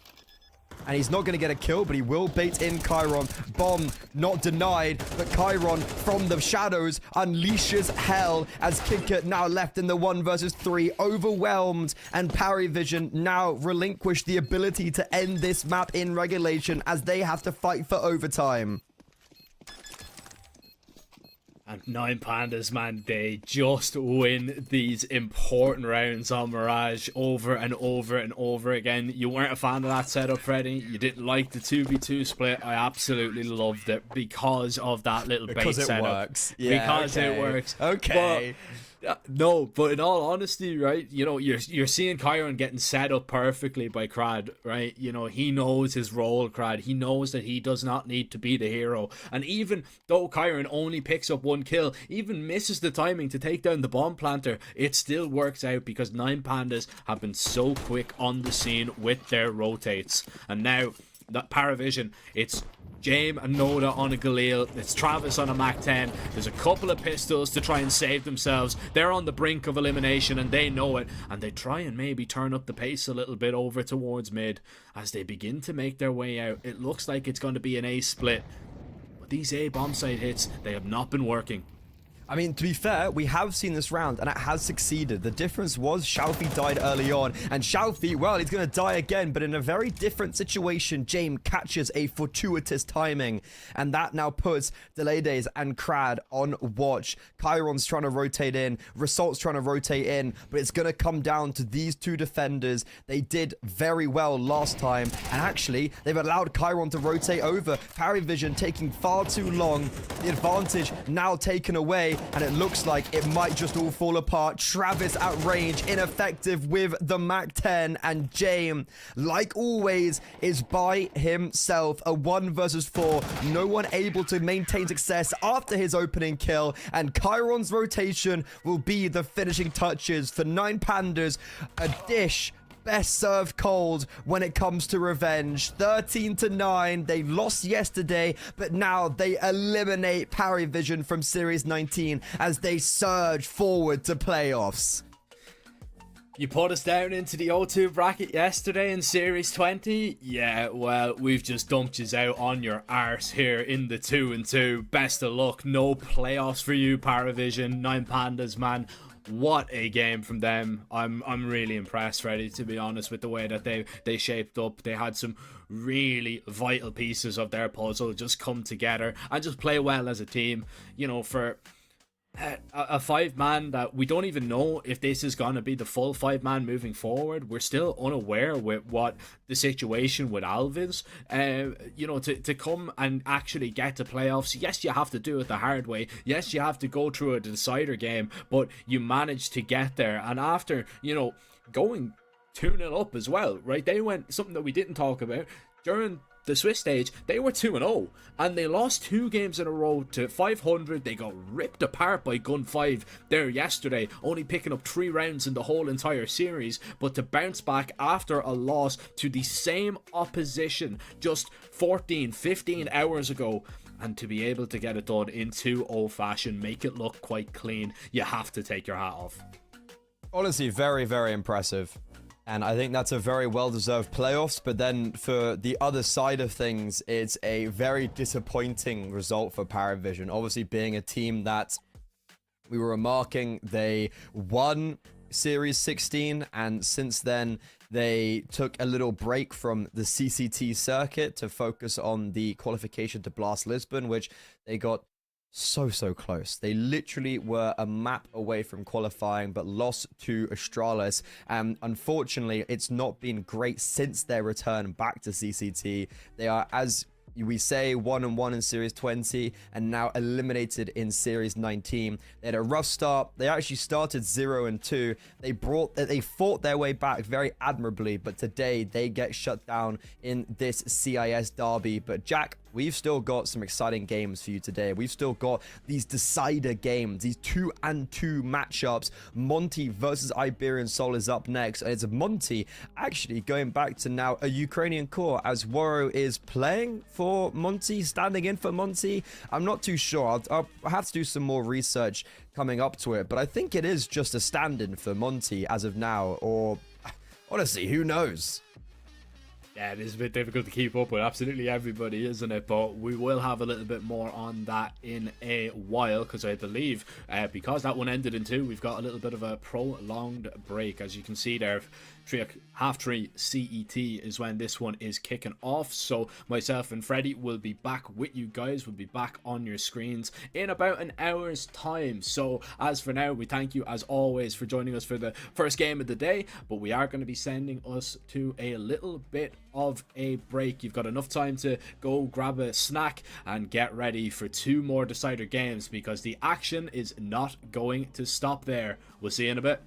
And he's not going to get a kill, but he will bait in Chiron. Bomb not denied, but Chiron from the shadows unleashes hell as Kidkit now left in the 1 versus 3, overwhelmed, and Paravision now relinquish the ability to end this map in regulation as they have to fight for overtime. And 9 Pandas, man, they just win these important rounds on Mirage over and over and over again. You weren't a fan of that setup, Freddy. You didn't like the 2v2 split. I absolutely loved it because of that little bait setup. Works. Yeah, because it works. Okay. No, but in all honesty, right, you know, you're seeing Chiron getting set up perfectly by Crad, right? You know, he knows his role, Crad. He knows that he does not need to be the hero. And even though Chiron only picks up 1 kill, even misses the timing to take down the bomb planter, it still works out because 9 Pandas have been so quick on the scene with their rotates. And now, that Paravision, it's Jame and Noda on a Galil. It's Travis on a Mac 10. There's a couple of pistols to try and save themselves. They're on the brink of elimination and they know it. And they try and maybe turn up the pace a little bit over towards mid. As they begin to make their way out, it looks like it's going to be an A split. But these A bomb site hits, they have not been working. I mean, to be fair, we have seen this round, and it has succeeded. The difference was Shalfi died early on, and Shalfi, well, he's going to die again, but in a very different situation. James catches a fortuitous timing, and that now puts Decisive and Crad on watch. Chiron's trying to rotate in, Result's trying to rotate in, but it's going to come down to these 2 defenders. They did very well last time, and actually, they've allowed Chiron to rotate over. Paravision taking far too long. The advantage now taken away, and it looks like it might just all fall apart. Travis at range, ineffective with the Mac 10, and Jame, like always, is by himself. A 1 versus 4. No one able to maintain success after his opening kill, and Chiron's rotation will be the finishing touches for 9 Pandas. A dish best served cold when it comes to revenge. 13-9. They lost yesterday, but now they eliminate Paravision from Series 19 as they surge forward to playoffs. You put us down into the O2 bracket yesterday in Series 20? Yeah, well, we've just dumped you out on your arse here in the 2-2. Best of luck. No playoffs for you, Paravision. 9 Pandas, man. What a game from them. I'm really impressed, Freddie, to be honest, with the way that they shaped up. They had some really vital pieces of their puzzle just come together and just play well as a team. You know, for a 5-man that we don't even know if this is going to be the full 5-man moving forward. We're still unaware with what the situation with Alv is. You know, to come and actually get to playoffs, yes, you have to do it the hard way. Yes, you have to go through a decider game, but you managed to get there. And after, you know, going 2-0 up as well, right? They went, something that we didn't talk about, during the Swiss stage, they were 2-0 and they lost 2 games in a row to 500. They got ripped apart by Gun 5 there yesterday, only picking up 3 rounds in the whole entire series. But to bounce back after a loss to the same opposition just 15 hours ago, and to be able to get it done in 2-0 fashion, make it look quite clean, you have to take your hat off. Honestly, very, very impressive. And I think that's a very well-deserved playoffs. But then for the other side of things, it's a very disappointing result for Paravision. Obviously, being a team that we were remarking, they won Series 16. And since then, they took a little break from the CCT circuit to focus on the qualification to Blast Lisbon, which they got so close. They literally were a map away from qualifying, but lost to Astralis. And unfortunately, it's not been great since their return back to CCT. They are, as we say, 1-1 in Series 20 and now eliminated in Series 19. They had a rough start. They actually started 0-2. They fought their way back very admirably, but today they get shut down in this CIS derby. But Jack, we've still got some exciting games for you today. We've still got these decider games, these 2-2 matchups. Monty versus Iberian Soul is up next. And it's Monty actually going back to now a Ukrainian core, as Waro is playing for Monty, standing in for Monty. I'm not too sure. I'll have to do some more research coming up to it, but I think it is just a stand-in for Monty as of now, or honestly, who knows? Yeah, it is a bit difficult to keep up with absolutely everybody, isn't it? But we will have a little bit more on that in a while, because I believe because that one ended in 2, we've got a little bit of a prolonged break. As you can see there, 3:30 CET is when this one is kicking off. So myself and Freddie will be back with you guys. We'll be back on your screens in about an hour's time. So as for now, we thank you as always for joining us for the first game of the day, but we are going to be sending us to a little bit of a break. You've got enough time to go grab a snack and get ready for 2 more decider games, because the action is not going to stop there. We'll see you in a bit.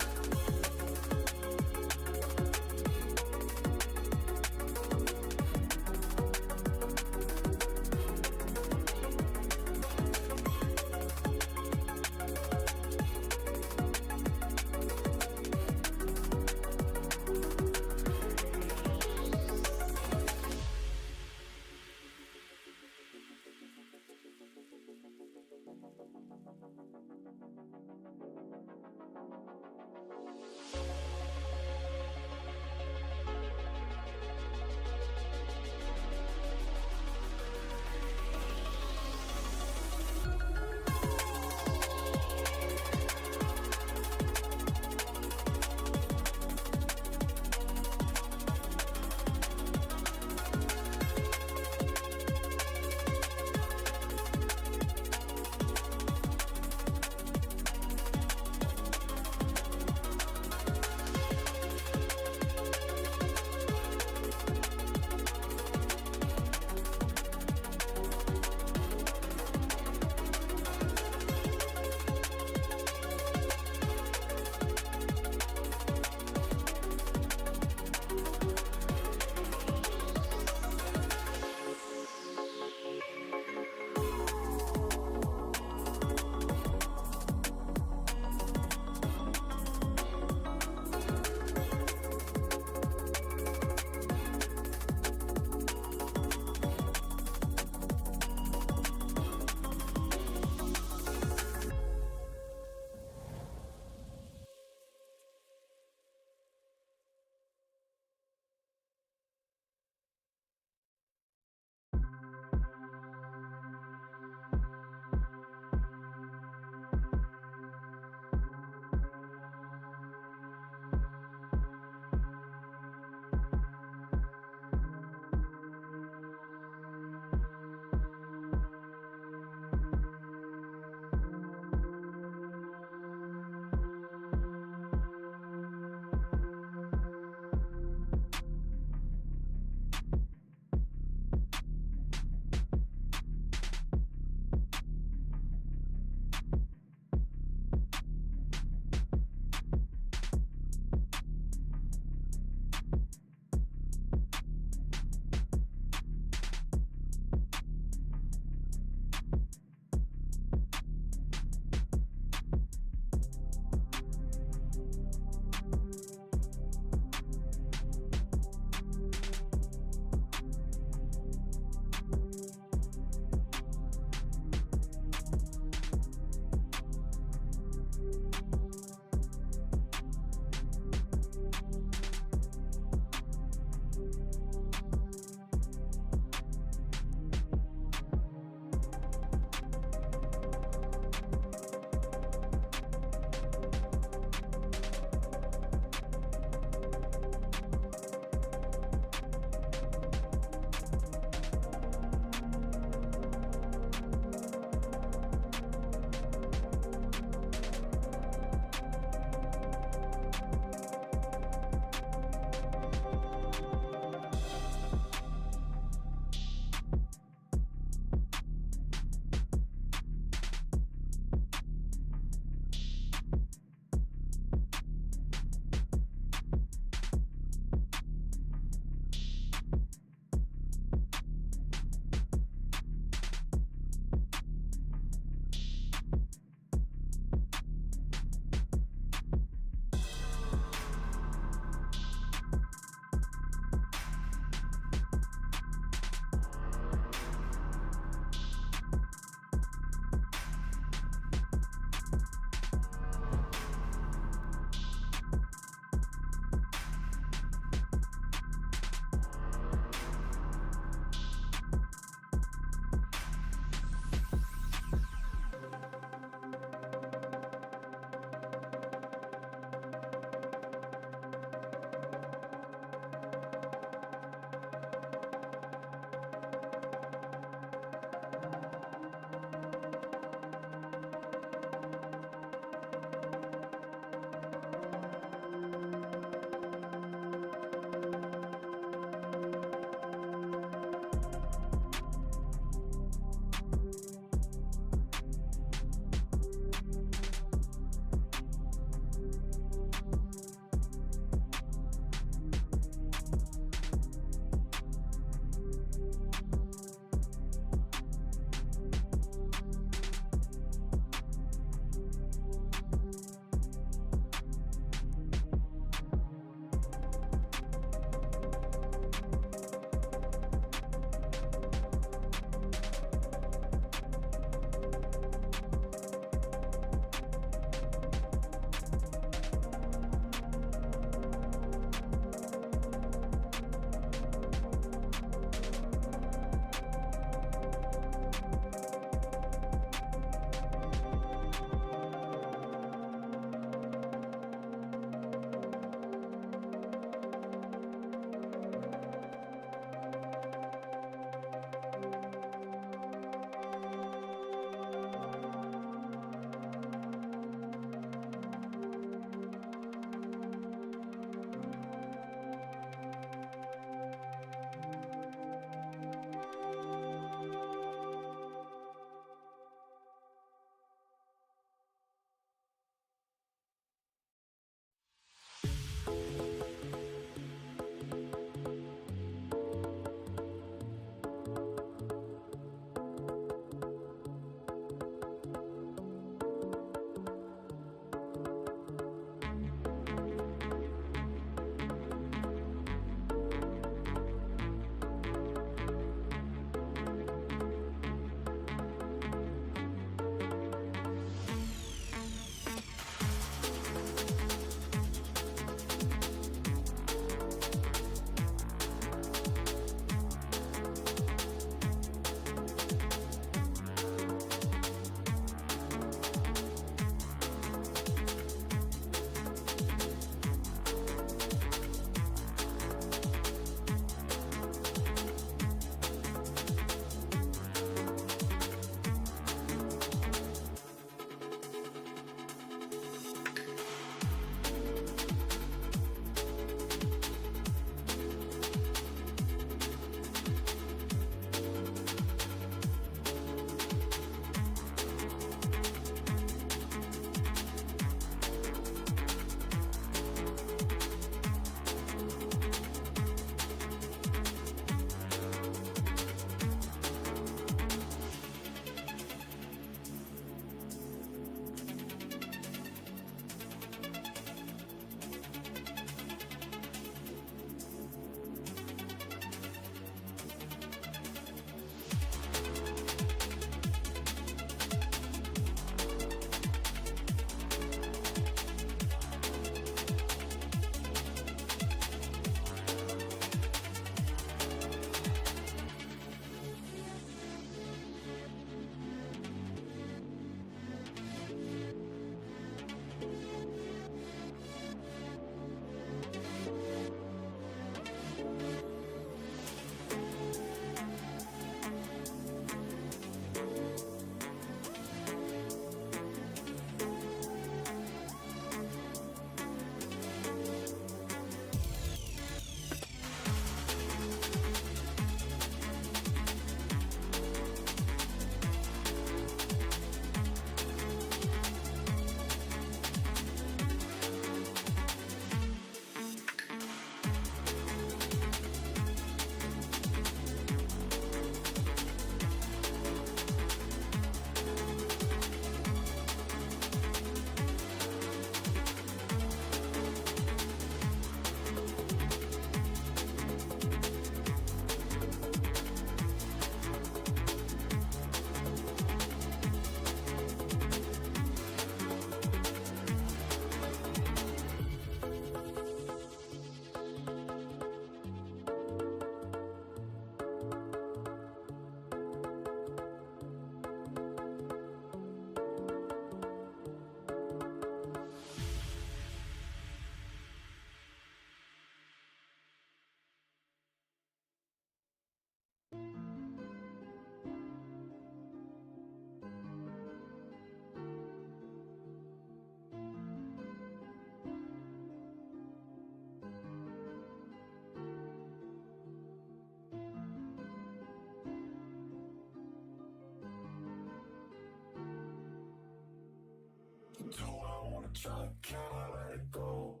try, can I let it go?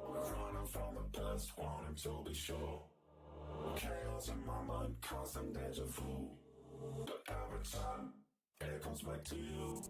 We're running from the past, wanting to be sure. Chaos in my mind, constant deja vu. But every time, it comes back to you.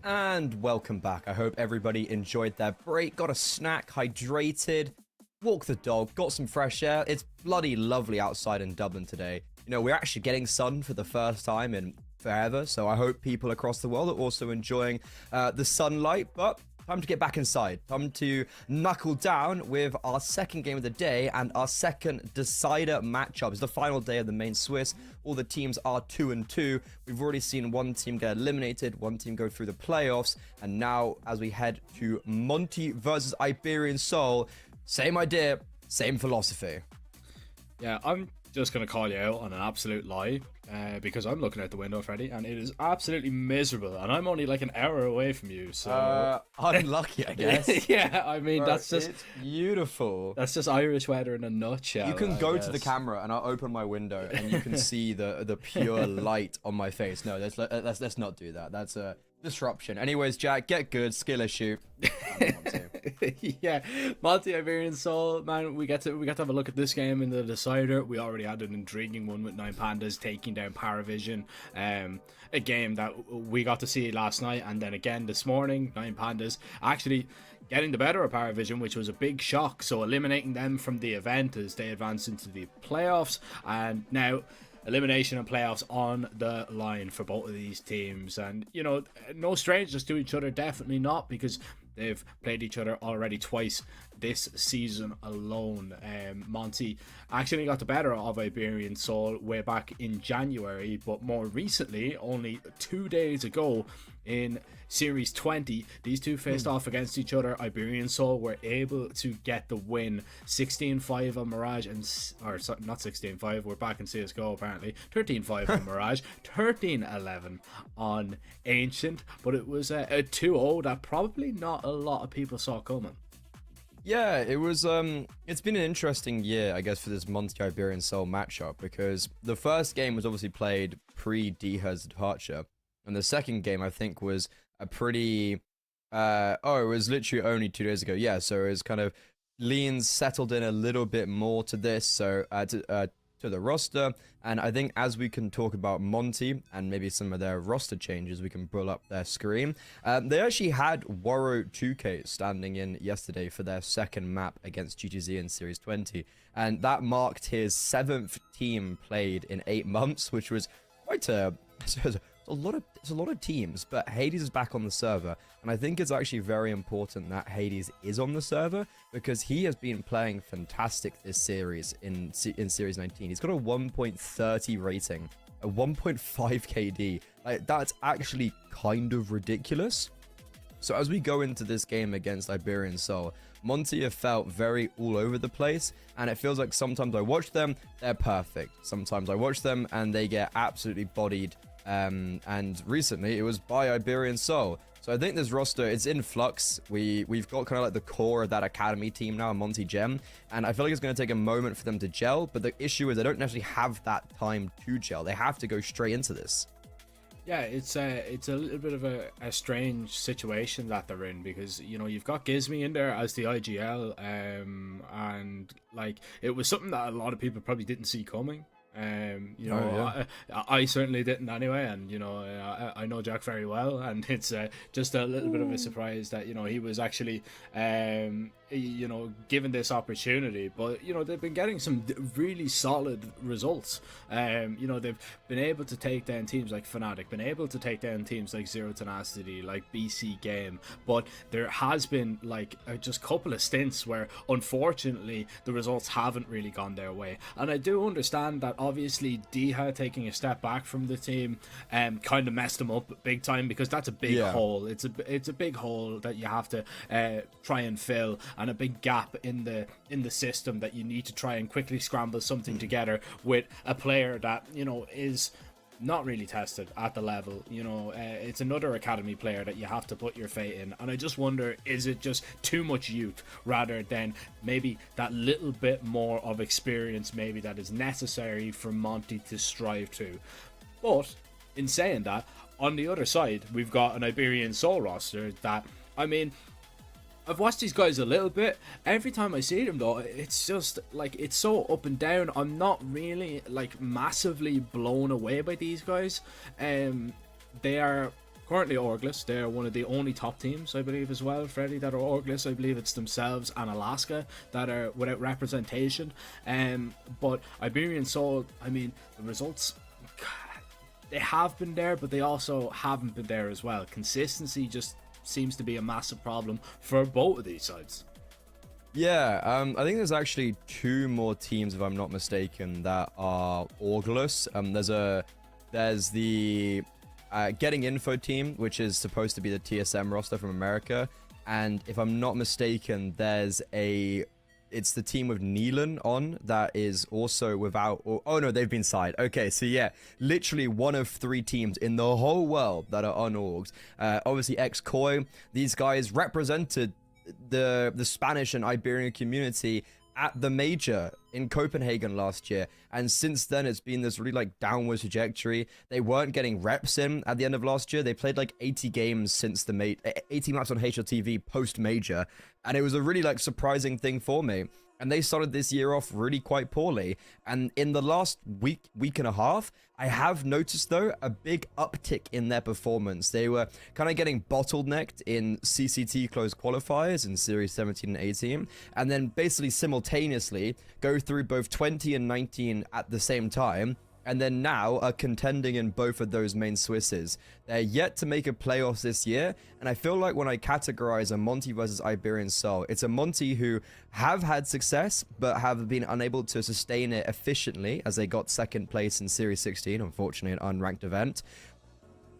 And welcome back. I hope everybody enjoyed their break, got a snack, hydrated, walked the dog, got some fresh air. It's bloody lovely outside in Dublin today. You know, we're actually getting sun for the first time in forever, so I hope people across the world are also enjoying the sunlight. But time to get back inside. Time to knuckle down with our second game of the day and our second decider matchup. It's the final day of the main Swiss. All the teams are 2-2. We've already seen one team get eliminated, one team go through the playoffs, and now as we head to Monty versus Iberian Soul, same idea, same philosophy. Yeah, I'm just going to call you out on an absolute lie because I'm looking out the window, Freddy, and it is absolutely miserable, and I'm only like an hour away from you, so... Unlucky, I guess. Yeah, I mean, Bro, that's just... It's beautiful. That's just Irish weather in a nutshell. You can I go guess. to the camera and I'll open my window and you can see the pure light on my face. No, let's not do that. That's a disruption. Anyways, Jack, get good. Skill issue. Yeah, Monty Iberian Soul, man. We get to have a look at this game in the decider. We already had an intriguing one with Nine Pandas taking down Paravision. A game that we got to see last night, and then again this morning. Nine Pandas actually getting the better of Paravision, which was a big shock. So eliminating them from the event as they advance into the playoffs, and now elimination and playoffs on the line for both of these teams. And you know, no strangers to each other, definitely not, because they've played each other already twice this season alone. Monty actually got the better of Iberian Soul way back in January, but more recently, only 2 days ago in Series 20, these two faced off against each other. Iberian Soul were able to get the win, 16-5 on Mirage, or sorry, not 16-5, we're back in CSGO apparently, 13-5 on Mirage, 13-11 on Ancient, but it was a 2-0 that probably not a lot of people saw coming. Yeah, it was, it's been an interesting year, I guess, for this Monty Iberian Soul matchup, because the first game was obviously played pre-Diha's departure, and the second game, I think, was a pretty, it was literally only 2 days ago, yeah, so it was kind of, Leans settled in a little bit more to this, so, to the roster, and I think as we can talk about Monty and maybe some of their roster changes, we can pull up their screen. They actually had Waro 2K standing in yesterday for their second map against GTZ in Series 20, and that marked his 7th team played in 8 months, which was quite it's a lot of teams. But Hades is back on the server, and I think it's actually very important that Hades is on the server, because he has been playing fantastic this series in Series 19. He's got a 1.30 rating, a 1.5 KD. Like, that's actually kind of ridiculous. So as we go into this game against Iberian Soul, Monty have felt very all over the place, and it feels like sometimes I watch them, they're perfect. Sometimes I watch them and they get absolutely bodied. And recently it was by Iberian Soul. So I think this roster is in flux. We've got kind of like the core of that academy team now, Monty Gem, and I feel like it's going to take a moment for them to gel, but the issue is they don't necessarily have that time to gel. They have to go straight into this. Yeah, it's a little bit of a strange situation that they're in, because you know, you've got Gizmy in there as the IGL, and like, it was something that a lot of people probably didn't see coming. You know, I certainly didn't anyway, and you know, I know Jack very well, and it's just a little bit of a surprise that, you know, he was actually you know, given this opportunity. But you know, they've been getting some really solid results. You know, they've been able to take down teams like Fnatic, been able to take down teams like Zero Tenacity, like BC Game, but there has been like just a couple of stints where unfortunately the results haven't really gone their way. And I do understand that obviously Diha taking a step back from the team kind of messed them up big time, because that's a big hole. It's a big hole that you have to try and fill, and a big gap in the system that you need to try and quickly scramble something together with a player that, you know, is not really tested at the level. You know, it's another academy player that you have to put your fate in, and I just wonder, is it just too much youth rather than maybe that little bit more of experience maybe that is necessary for Monty to strive to? But in saying that, on the other side, we've got an Iberian Soul roster that, I mean, I've watched these guys a little bit. Every time I see them though, it's just like, it's so up and down. I'm not really like massively blown away by these guys. They are currently orgless. They're one of the only top teams, I believe, as well, Freddy, that are orgless. I believe it's themselves and Alaska that are without representation. But Iberian Soul, I mean, the results, they have been there, but they also haven't been there as well. Consistency just seems to be a massive problem for both of these sides. Yeah, I think there's actually 2 more teams, if I'm not mistaken, that are orgless. There's the Getting Info team, which is supposed to be the TSM roster from America, and if I'm not mistaken, it's the team with Neelan on that is also without. Oh no, they've been side. Okay, so yeah, literally one of 3 teams in the whole world that are unorged. Obviously, ex-Koi, these guys represented the Spanish and Iberian community at the major in Copenhagen last year, and since then it's been this really like downward trajectory. They weren't getting reps in at the end of last year. They played like 80 games since the 80 maps on HLTV post major, and it was a really like surprising thing for me. And they started this year off really quite poorly, and in the last week and a half, I have noticed though a big uptick in their performance. They were kind of getting bottlenecked in CCT closed qualifiers in series 17 and 18, and then basically simultaneously go through both 20 and 19 at the same time, and then now are contending in both of those main Swisses. They're yet to make a playoffs this year, and I feel like when I categorize a Monty versus Iberian Soul, it's a Monty who have had success, but have been unable to sustain it efficiently, as they got second place in Series 16, unfortunately an unranked event.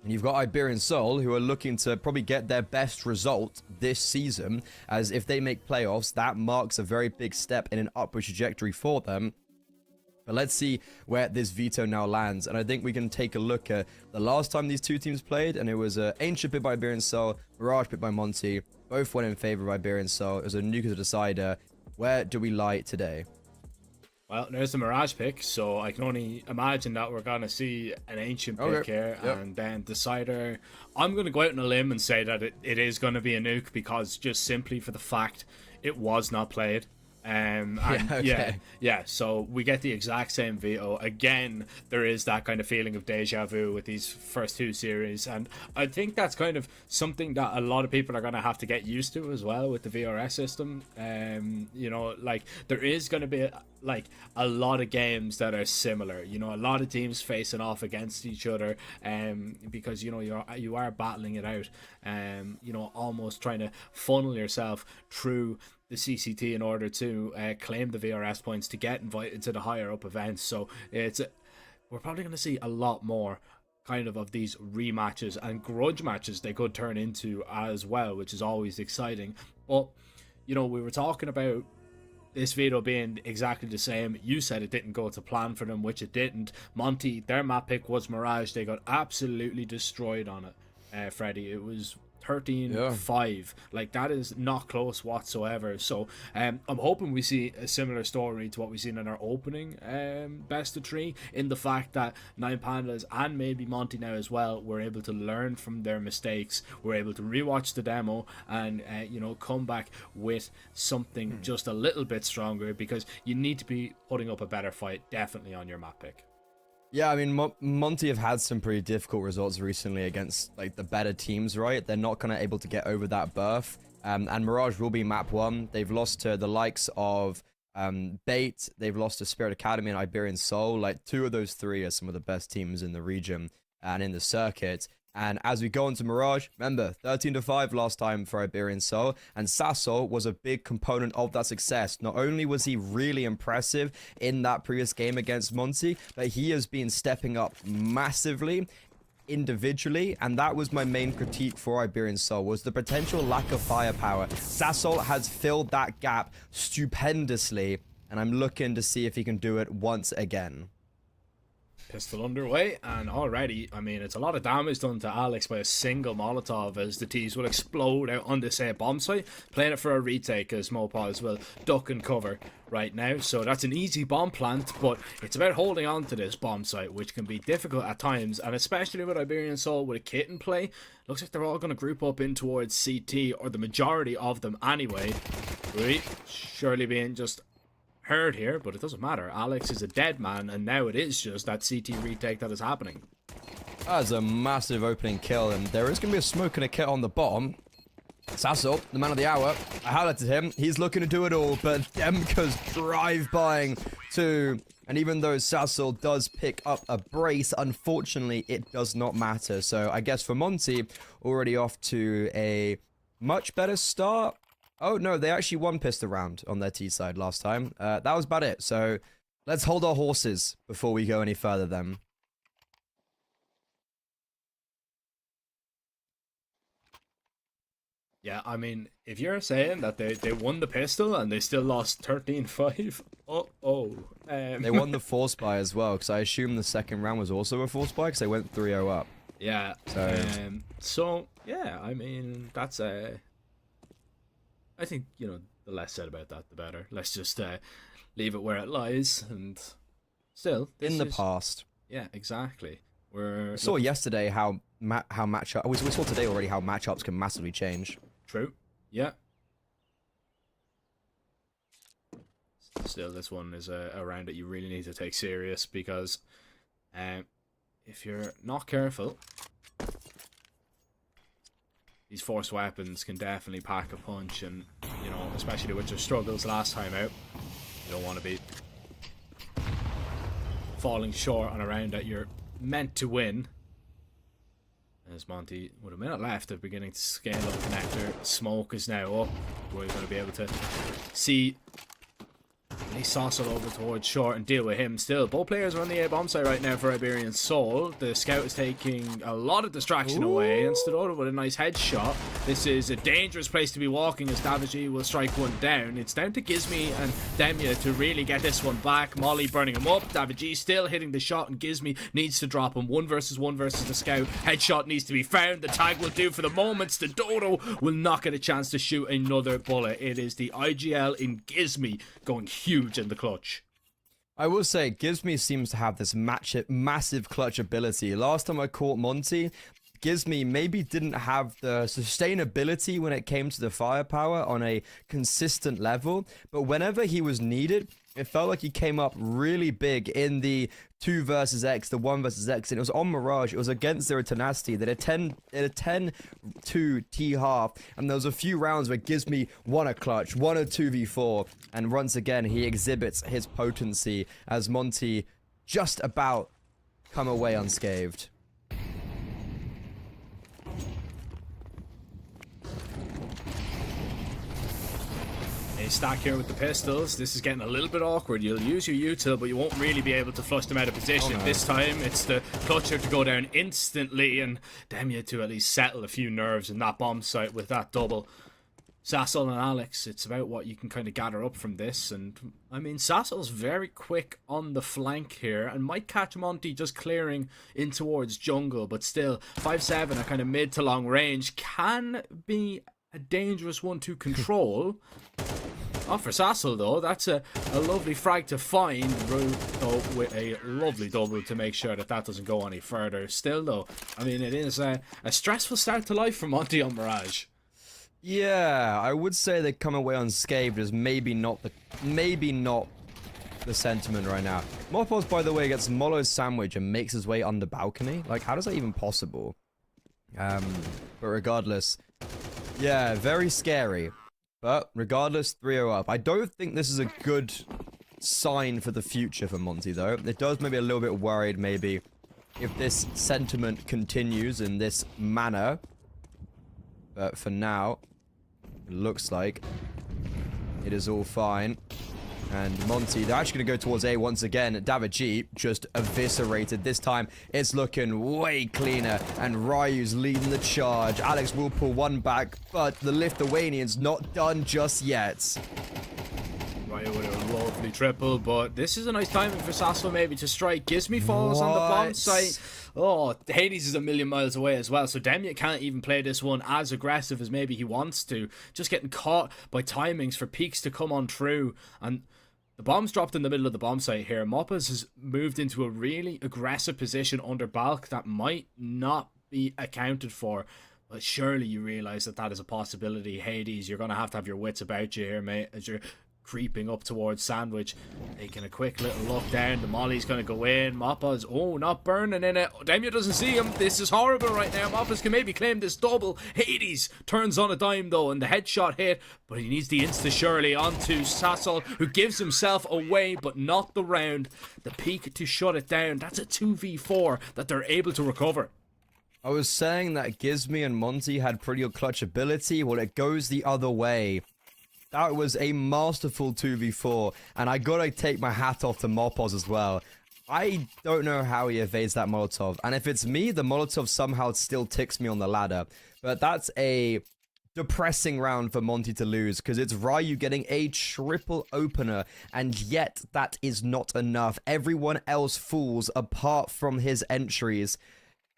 And you've got Iberian Soul, who are looking to probably get their best result this season, as if they make playoffs, that marks a very big step in an upward trajectory for them. But let's see where this veto now lands. And I think we can take a look at the last time these 2 teams played, and it was Ancient picked by Iberian Soul, Mirage picked by Monty. Both went in favor of Iberian Soul. It was a nuke as a decider. Where do we lie today? Well, there's the Mirage pick, so I can only imagine that we're going to see an Ancient pick here, and then Decider. I'm going to go out on a limb and say that it is going to be a nuke, because just simply for the fact it was not played. So we get the exact same veto again. There is that kind of feeling of deja vu with these first 2 series, and I think that's kind of something that a lot of people are going to have to get used to as well with the VRS system. You know, like there is going to be like a lot of games that are similar, you know, a lot of teams facing off against each other, because you know you are battling it out, you know, almost trying to funnel yourself through the CCT in order to claim the VRS points to get invited to the higher up events. So we're probably going to see a lot more kind of these rematches and grudge matches they could turn into as well, which is always exciting. But you know, we were talking about this veto being exactly the same. You said it didn't go to plan for them, which it didn't. Monty, their map pick was Mirage. They got absolutely destroyed on it, Freddy. It was 13-5. Like, that is not close whatsoever. So I'm hoping we see a similar story to what we've seen in our opening best of 3, in the fact that Nine Pandas and maybe Monty now as well were able to learn from their mistakes, were able to rewatch the demo and you know, come back with something just a little bit stronger, because you need to be putting up a better fight definitely on your map pick. Yeah, I mean, Monty have had some pretty difficult results recently against like the better teams, right? They're not kind of able to get over that berth. And Mirage will be map 1. They've lost to the likes of Bait. They've lost to Spirit Academy and Iberian Soul. Like, 2 of those 3 are some of the best teams in the region and in the circuit. And as we go into Mirage, remember, 13-5 last time for Iberian Soul, and Sasso was a big component of that success. Not only was he really impressive in that previous game against Monty, but he has been stepping up massively individually, and that was my main critique for Iberian Soul, was the potential lack of firepower. Sasso has filled that gap stupendously, and I'm looking to see if he can do it once again. Pistol underway, and already, I mean, it's a lot of damage done to Alex by a single Molotov, as the T's will explode out on this bomb site. Playing it for a retake, as Mopaz will duck and cover right now. So that's an easy bomb plant, but it's about holding on to this bomb site, which can be difficult at times, and especially with Iberian Soul with a kit in play. Looks like they're all going to group up in towards CT, or the majority of them anyway. Right, surely being just heard here, but it doesn't matter. Alex is a dead man, and now it is just that CT retake that is happening. That's a massive opening kill, and there is going to be a smoke and a kit on the bottom. Sassel, the man of the hour, I highlighted him. He's looking to do it all, but Demka's drive-bying too. And even though Sassel does pick up a brace, unfortunately, it does not matter. So I guess for Monty, already off to a much better start. Oh, no, they actually won pissed around on their T side last time. That was about it. So let's hold our horses before we go any further then. Yeah, I mean, if you're saying that they won the pistol and they still lost 13-5, They won the force buy as well, because I assume the second round was also a force buy, because they went 3-0 up. Yeah, so yeah, I mean, that's I think, you know, the less said about that, the better. Let's just leave it where it lies, and still... In the past. Yeah, exactly. We saw yesterday how matchup... We saw today already how matchups can massively change. True. Yeah. Still, this one is a round that you really need to take serious, because if you're not careful, these forced weapons can definitely pack a punch, and, you know, especially with your struggles last time out, you don't want to be falling short on a round that you're meant to win. As Monty, with a minute left, they're beginning to scale up connector. Smoke is now up. We're going to be able to see He Sassel over towards short and deal with him still. Both players are on the A bomb site right now for Iberian Soul. The scout is taking a lot of distraction away, and Stododa with a nice headshot. This is a dangerous place to be walking as Daviji will strike one down. It's down to Gizmi and Demya to really get this one back. Molly burning him up. Daviji still hitting the shot, and Gizmi needs to drop him. 1 versus 1 versus the scout. Headshot needs to be found. The tag will do for the moment. Stododa will not get a chance to shoot another bullet. It is the IGL in Gizmi going huge in the clutch. I will say, Gizmi seems to have this massive clutch ability. Last time I caught Monty, Gizmi maybe didn't have the sustainability when it came to the firepower on a consistent level, but whenever he was needed, it felt like he came up really big in the 2 versus X, the 1 versus X, and it was on Mirage. It was against their tenacity. They had a 10-2 T half, and there was a few rounds where Gizmi won a clutch, won a 2v4, and once again he exhibits his potency as Monty just about come away unscathed. Stack here with the pistols. This is getting a little bit awkward. You'll use your util, but you won't really be able to flush them out of position. Oh, no. This time it's the clutcher to go down instantly, and Demya to at least settle a few nerves in that bomb site with that double. Sassel and Alex, it's about what you can kind of gather up from this, and I mean, Sassel's very quick on the flank here and might catch Monty just clearing in towards jungle, but still 5-7 at kind of mid to long range can be a dangerous one to control. Oh, for Sassel though, that's a lovely frag to find, though, with a lovely double to make sure that doesn't go any further. Still though, I mean, it is a stressful start to life for Monty on Mirage. Yeah, I would say they come away unscathed is maybe not the sentiment right now. Mopos, by the way, gets Molo's sandwich and makes his way under balcony. Like, how is that even possible? But regardless, yeah, very scary. But regardless, 3-0 up. I don't think this is a good sign for the future for Monty, though. It does maybe a little bit worried, maybe, if this sentiment continues in this manner. But for now, it looks like it is all fine. And Monty, they're actually going to go towards A once again. Daviji just eviscerated. This time, it's looking way cleaner. And Ryu's leading the charge. Alex will pull one back, but the Lithuanian's not done just yet. Ryu with a lovely triple, but this is a nice timing for Sassel maybe to strike. Gizmi falls on the bomb site. Oh, Hades is a million miles away as well, so Demya can't even play this one as aggressive as maybe he wants to. Just getting caught by timings for peaks to come on through, and the bomb's dropped in the middle of the bomb site here. Moppas has moved into a really aggressive position under Balk that might not be accounted for. But surely you realise that is a possibility. Hades, you're going to have your wits about you here, mate, as you're creeping up towards Sandwich, taking a quick little look down. The molly's going to go in. Mappa's, oh, not burning in it. Demio doesn't see him. This is horrible right now. Mappa's can maybe claim this double. Hades turns on a dime though, and the headshot hit, but he needs the insta-Shirley onto Sassol, who gives himself away, but not the round. The peak to shut it down. That's a 2v4 that they're able to recover. I was saying that Gizmi and Monty had pretty good clutch ability. Well, it goes the other way. That was a masterful 2v4, and I gotta take my hat off to Mopos as well. I don't know how he evades that Molotov, and if it's me, the Molotov somehow still ticks me on the ladder. But that's a depressing round for Monty to lose, because it's Ryu getting a triple opener, and yet that is not enough. Everyone else falls apart from his entries,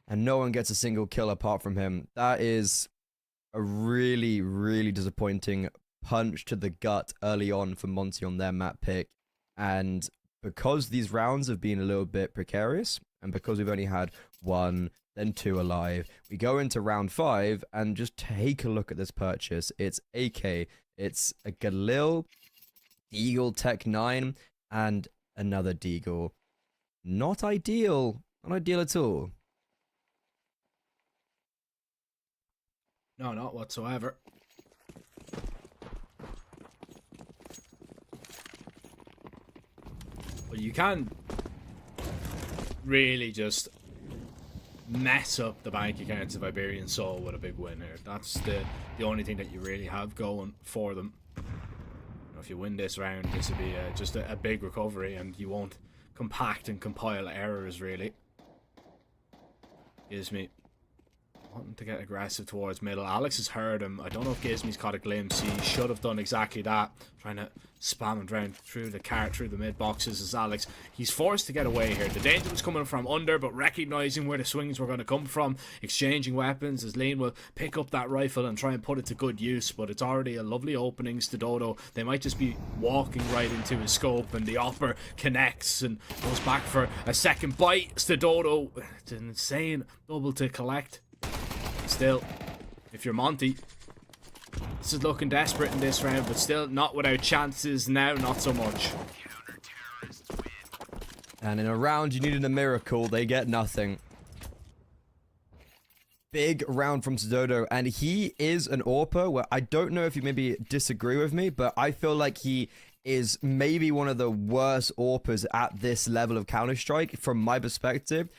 and no one gets a single kill apart from him. That is a really, really disappointing punch to the gut early on for Monty on their map pick. And because these rounds have been a little bit precarious, and because we've only had 1, then 2 alive, we go into round 5 and just take a look at this purchase. It's AK, it's a Galil, Deagle Tech 9, and another Deagle. Not ideal. Not ideal at all. No, not whatsoever. But you can really just mess up the bank accounts of Iberian Soul with a big win here. That's the only thing that you really have going for them. If you win this round, this will be just a big recovery, and you won't compact and compile errors, really. Gives me wanting to get aggressive towards middle. Alex has heard him. I don't know if Gizmi's caught a glimpse. He should have done exactly that. Trying to spam him around through the cart, through the mid boxes as Alex. He's forced to get away here. The danger was coming from under, but recognizing where the swings were going to come from, exchanging weapons as Lane will pick up that rifle and try and put it to good use. But it's already a lovely opening. Stododo, they might just be walking right into his scope, and the upper connects and goes back for a second bite. Stododo, it's an insane double to collect. Still, if you're Monty, this is looking desperate in this round, but still not without chances now, not so much. And in a round you needed a miracle, they get nothing. Big round from Stododo, and he is an AWPer where I don't know if you maybe disagree with me, but I feel like he is maybe one of the worst AWPers at this level of Counter-Strike from my perspective.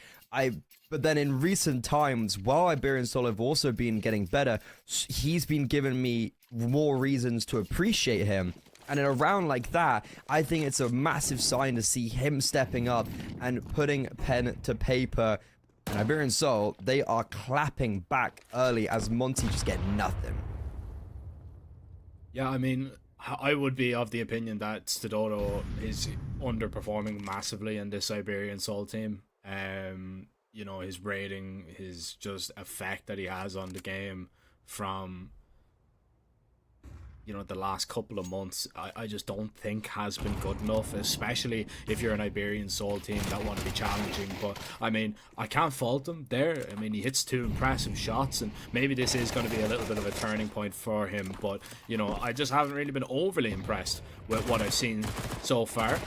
But then in recent times, while Iberian Soul have also been getting better, he's been giving me more reasons to appreciate him. And in a round like that, I think it's a massive sign to see him stepping up and putting pen to paper. And Iberian Soul, they are clapping back early as Monty just get nothing. Yeah, I mean, I would be of the opinion that Stododo is underperforming massively in this Iberian Soul team. You know, his rating, his just effect that he has on the game from, you know, the last couple of months, I just don't think has been good enough, especially if you're an Iberian Soul team that want to be challenging. But I mean, I can't fault him there. I mean, he hits 2 impressive shots, and maybe this is going to be a little bit of a turning point for him. But, you know, I just haven't really been overly impressed with what I've seen so far.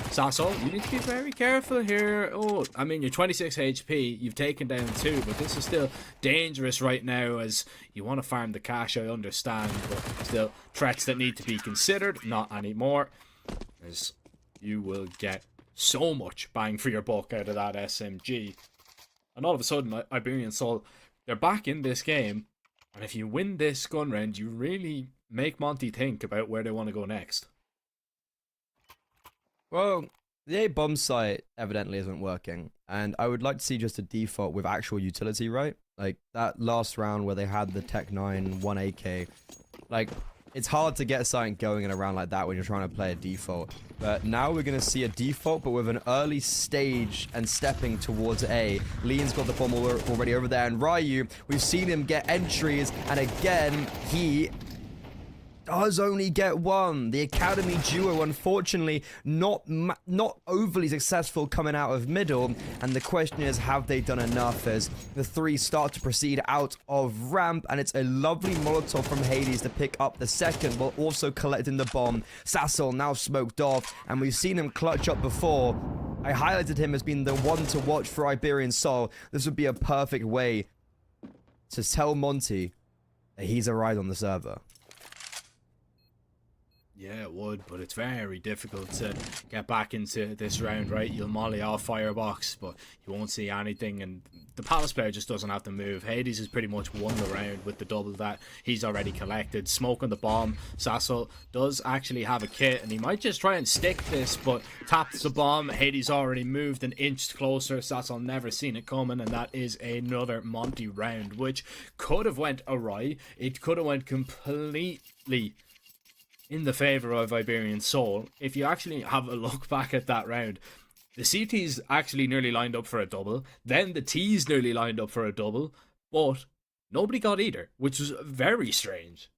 Sassol, you need to be very careful here. Oh, I mean, you're 26 HP, you've taken down 2, but this is still dangerous right now as you want to farm the cash, I understand, but still threats that need to be considered, not anymore, as you will get so much bang for your buck out of that SMG. And all of a sudden, Iberian Soul, they're back in this game, and if you win this gun round, you really make Monty think about where they want to go next. Well, the A bomb site evidently isn't working, and I would like to see just a default with actual utility, right? Like that last round where they had the Tech 9 1 AK. Like, it's hard to get something going in a round like that when you're trying to play a default. But now we're going to see a default, but with an early stage and stepping towards A. Lean's got the bomb already over there, and Ryu, we've seen him get entries, and again, he does only get one. The Academy duo, unfortunately, not overly successful coming out of middle. And the question is, have they done enough as the three start to proceed out of ramp? And it's a lovely Molotov from Hades to pick up the second while also collecting the bomb. Sassel now smoked off, and we've seen him clutch up before. I highlighted him as being the one to watch for Iberian Soul. This would be a perfect way to tell Monty that he's arrived on the server. Yeah, it would, but it's very difficult to get back into this round, right? You'll molly off Firebox, but you won't see anything, and the Palace player just doesn't have to move. Hades has pretty much won the round with the double that he's already collected. Smoke on the bomb. Sassel does actually have a kit, and he might just try and stick this, but taps the bomb. Hades already moved an inch closer. Sassel never seen it coming, and that is another Monty round, which could have went awry. It could have went completely in the favour of Iberian Soul. If you actually have a look back at that round, the CTs actually nearly lined up for a double, then the Ts nearly lined up for a double, but nobody got either, which was very strange.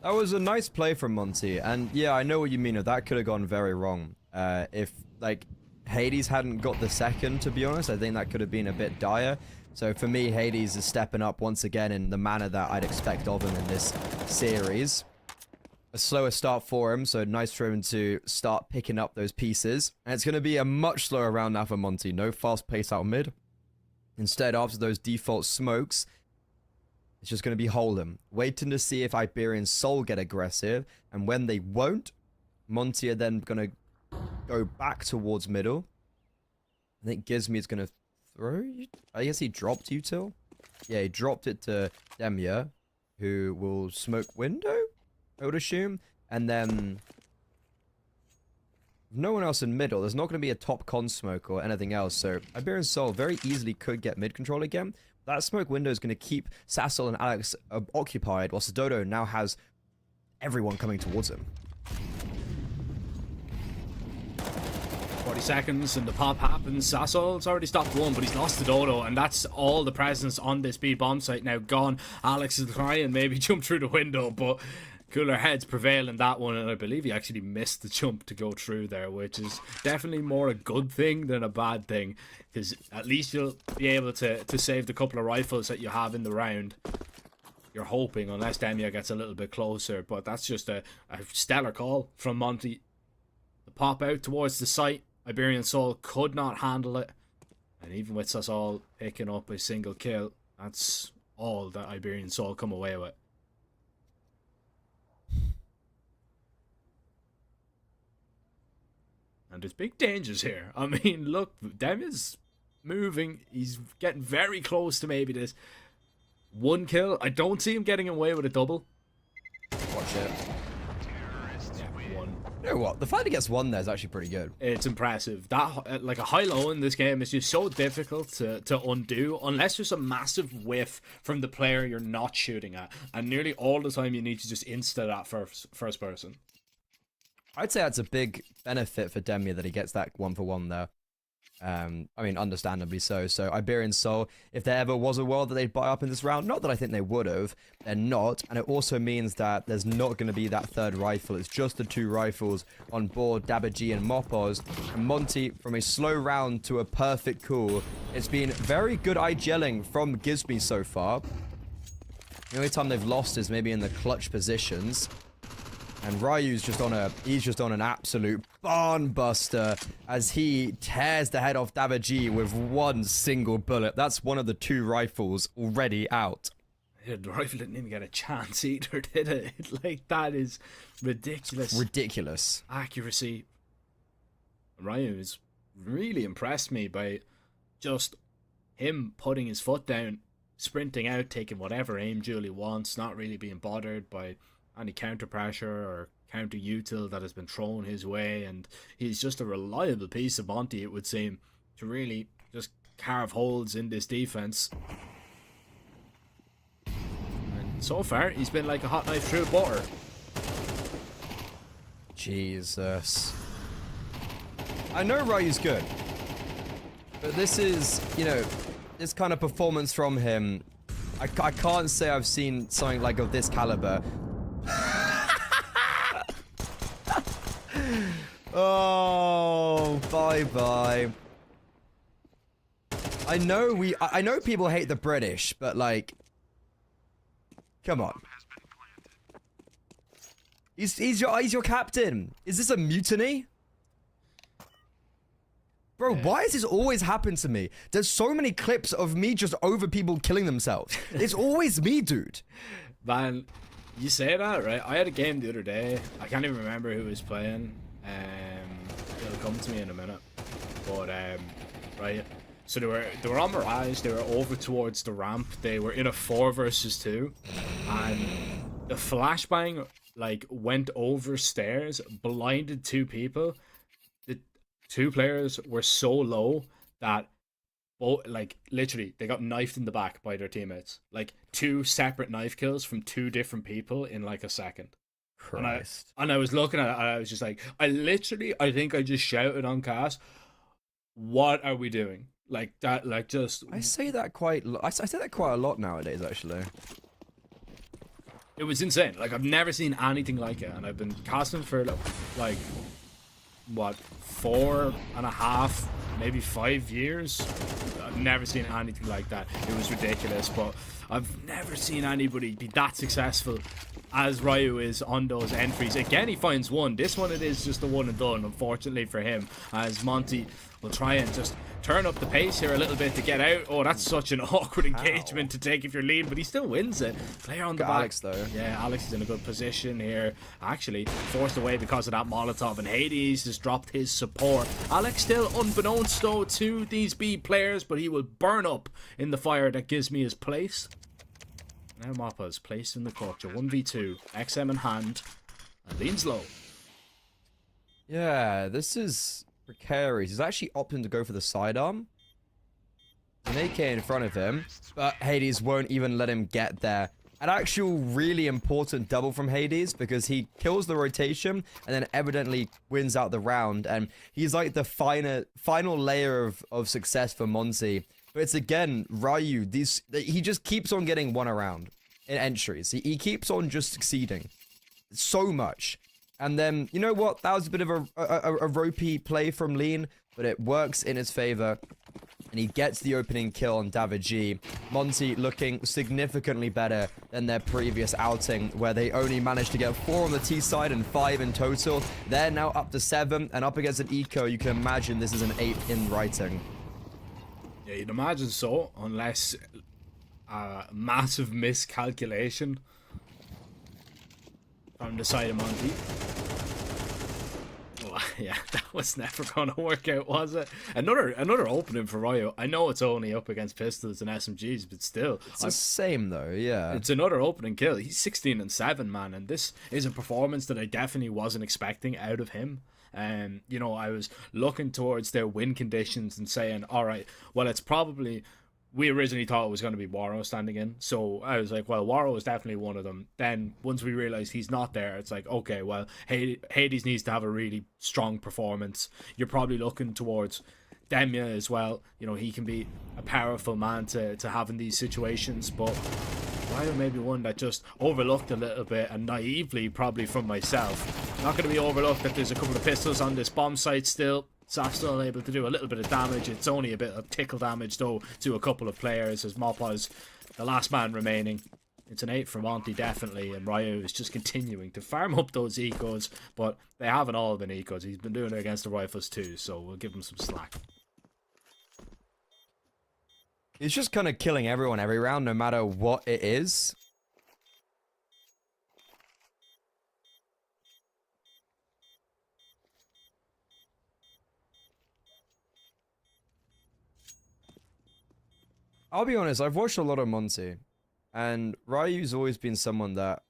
That was a nice play from Monty, and yeah, I know what you mean. That could have gone very wrong. If, like, Hades hadn't got the second, to be honest, I think that could have been a bit dire. So for me, Hades is stepping up once again in the manner that I'd expect of him in this series. A slower start for him, so nice for him to start picking up those pieces. And it's going to be a much slower round now for Monty. No fast pace out mid. Instead, after those default smokes, it's just going to be Hold'em, waiting to see if Iberian Soul get aggressive. And when they won't, Monty are then going to go back towards middle. I think Gizmy is going to throw. I guess he dropped util. Yeah, he dropped it to Demia, who will smoke window, I would assume. And then no one else in middle. There's not going to be a top con smoke or anything else. So Iberian Soul very easily could get mid control again. That smoke window is going to keep Sassel and Alex occupied, whilst Dodo now has everyone coming towards him. 40 seconds and the pop happens. Sassol's already stopped one, but he's lost the Dodo, and that's all the presence on this B bomb site now gone. Alex is trying maybe jump through the window, but cooler heads prevail in that one, and I believe he actually missed the jump to go through there, which is definitely more a good thing than a bad thing, because at least you'll be able to save the couple of rifles that you have in the round. You're hoping, unless Demia gets a little bit closer, but that's just a stellar call from Monty. The pop out towards the site. Iberian Soul could not handle it, and even with us all picking up a single kill, that's all that Iberian Soul come away with. And there's big dangers here. I mean, look, Dem is moving. He's getting very close to maybe this one kill. I don't see him getting away with a double. Watch it. Yeah, one. You know what? The fact he gets one there is actually pretty good. It's impressive. That like a high-low in this game is just so difficult to undo unless there's a massive whiff from the player you're not shooting at. And nearly all the time you need to just insta that first person. I'd say that's a big benefit for Demia that he gets that 1-for-1 there. I mean, understandably so. So Iberian Soul, if there ever was a world that they'd buy up in this round, not that I think they would have, they're not. And it also means that there's not going to be that third rifle. It's just the two rifles on board, Dabba G and Mopos. And Monty, from a slow round to a perfect cool, it's been very good IGLing from Gizmy so far. The only time they've lost is maybe in the clutch positions. And Ryu's just on an absolute barn buster as he tears the head off Dabba G with one single bullet. That's one of the two rifles already out. Yeah, the rifle didn't even get a chance either, did it? Like, that is ridiculous. Ridiculous. Accuracy. Ryu has really impressed me by just him putting his foot down, sprinting out, taking whatever aim Julie wants, not really being bothered by any counter pressure or counter util that has been thrown his way, and he's just a reliable piece of Monty, it would seem, to really just carve holes in this defense. And so far he's been like a hot knife through butter. Jesus. I know Ryu's good. But this is, you know, this kind of performance from him. I can't say I've seen something like of this caliber. Oh, bye-bye. I know people hate the British, but like, come on. He's your captain. Is this a mutiny? Bro, why does this always happen to me? There's so many clips of me just over people killing themselves. It's always me, dude. Man, you say that, right? I had a game the other day. I can't even remember who was playing. It'll come to me in a minute. But right. So they were on Mirage. They were over towards the ramp. They were in a 4 versus 2, and the flashbang like went over stairs, blinded 2 people. 2 players were so low that both, like, literally they got knifed in the back by their teammates. Like 2 separate knife kills from 2 different people in like a second. Christ. And I was looking at it and I was just like, I think I just shouted on cast, what are we doing? Like that, like just. I say that quite a lot nowadays, actually. It was insane. Like, I've never seen anything like it, and I've been casting for like what, 4.5, maybe 5 years. I've never seen anything like that. It was ridiculous, but I've never seen anybody be that successful as Ryu is on those entries. Again, he finds one. This one, it is just a one and done, unfortunately for him, as Monty will try and just turn up the pace here a little bit to get out. Oh, that's such an awkward engagement to take if you're leading, but he still wins it. Player on the back. Alex, though. Yeah, Alex is in a good position here. Actually, forced away because of that Molotov, and Hades has dropped his support. Alex still unbeknownst, though, to these B players, but he will burn up in the fire that gives me his place. Now Mappa's placed in the culture. 1v2, XM in hand, and leans low. Yeah, this is precarious. He's actually opting to go for the sidearm. An AK in front of him, but Hades won't even let him get there. An actual really important double from Hades, because he kills the rotation and then evidently wins out the round, and he's like the final layer of success for Monty. But it's again, Ryu, he just keeps on getting one around in entries. He keeps on just succeeding so much. And then, you know what? That was a bit of a ropey play from Lean, but it works in his favor. And he gets the opening kill on Davigi. Monty looking significantly better than their previous outing, where they only managed to get 4 on the T side and 5 in total. They're now up to 7, and up against an eco, you can imagine this is an 8 in writing. Yeah, you'd imagine so, unless a massive miscalculation from the side of Monty. Well, yeah, that was never going to work out, was it? Another opening for Ryu. I know it's only up against pistols and SMGs, but still. It's the same, though, yeah. It's another opening kill. He's 16-7, man, and this is a performance that I definitely wasn't expecting out of him. You know, I was looking towards their win conditions and saying, all right, well, it's probably, we originally thought it was going to be Waro standing in. So I was like, well, Waro is definitely one of them. Then once we realized he's not there, it's like, okay, well, Hades needs to have a really strong performance. You're probably looking towards Demya as well. You know, he can be a powerful man to have in these situations, but Ryu may be one that just overlooked a little bit, and naively probably from myself. Not going to be overlooked that there's a couple of pistols on this bomb site still. Saf's still able to do a little bit of damage. It's only a bit of tickle damage though to a couple of players, as Mappa's the last man remaining. It's an 8 for Monty, definitely, and Ryu is just continuing to farm up those ecos, but they haven't all been ecos. He's been doing it against the rifles too, so we'll give him some slack. He's just kind of killing everyone every round, no matter what it is. I'll be honest, I've watched a lot of Monty, and Ryu's always been someone that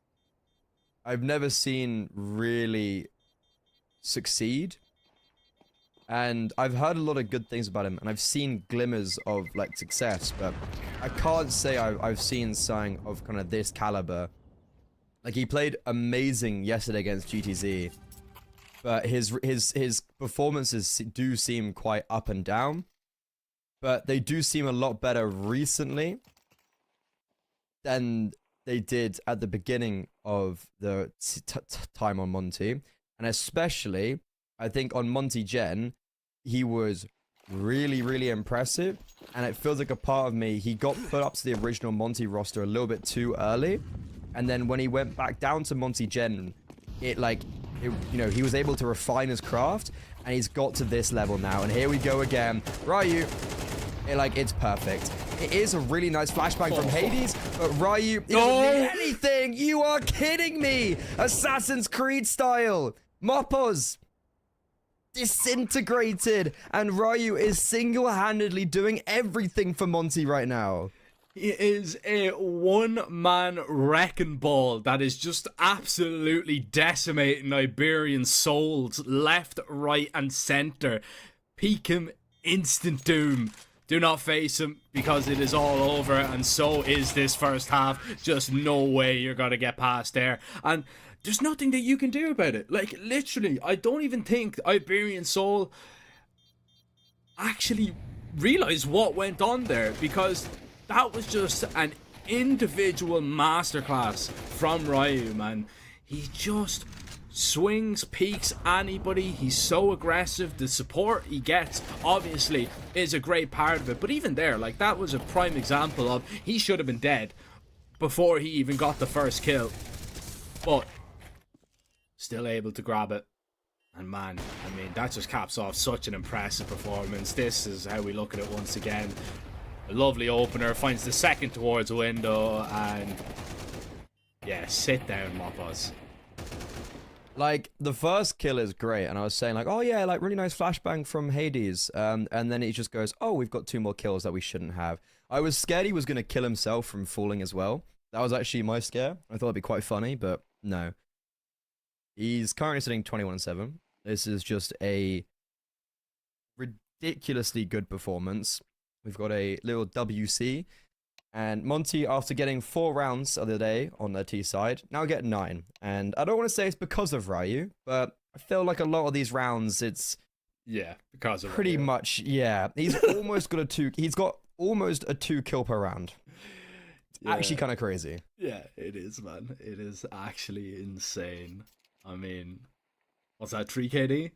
I've never seen really succeed. And I've heard a lot of good things about him, and I've seen glimmers of like success, but I can't say I've seen something of kind of this caliber. Like, he played amazing yesterday against GTZ, but his performances do seem quite up and down. But they do seem a lot better recently than they did at the beginning of the time on Monty. And especially, I think on Monty Gen, he was really, really impressive. And it feels like a part of me, he got put up to the original Monty roster a little bit too early. And then when he went back down to Monty Gen, he was able to refine his craft. And he's got to this level now. And here we go again. Ryu. It's perfect. It is a really nice flashbang from Hades, but Ryu isn't anything. You are kidding me. Assassin's Creed style. Moppos disintegrated, and Ryu is single-handedly doing everything for Monty right now. He is a one-man wrecking ball that is just absolutely decimating Iberian souls left, right, and center. Peek him, instant doom. Do not face him, because it is all over, and so is this first half. Just no way you're going to get past there. And there's nothing that you can do about it. Literally, I don't even think Iberian Soul actually realized what went on there, because that was just an individual masterclass from Ryu, man. He just swings, peaks anybody. He's so aggressive. The support he gets obviously is a great part of it, but even there, that was a prime example of he should have been dead before he even got the first kill, but still able to grab it. And man, I mean, that just caps off such an impressive performance. This is how we look at it once again. A lovely opener, finds the second towards the window, and yeah, sit down, Moppos. The first kill is great, and I was saying, oh yeah, really nice flashbang from Hades. And then he just goes, oh, we've got 2 more kills that we shouldn't have. I was scared he was going to kill himself from falling as well. That was actually my scare. I thought it'd be quite funny, but no. He's currently sitting 21-7. This is just a ridiculously good performance. We've got a little WC. And Monty, after getting 4 rounds the other day on their T side, now get 9. And I don't want to say it's because of Ryu, but I feel like a lot of these rounds, it's because of pretty Ryu. much, yeah. He's almost got he's got almost a 2 kill per round. It's actually kind of crazy. Yeah, it is, man. It is actually insane. I mean, what's that, 3 KD?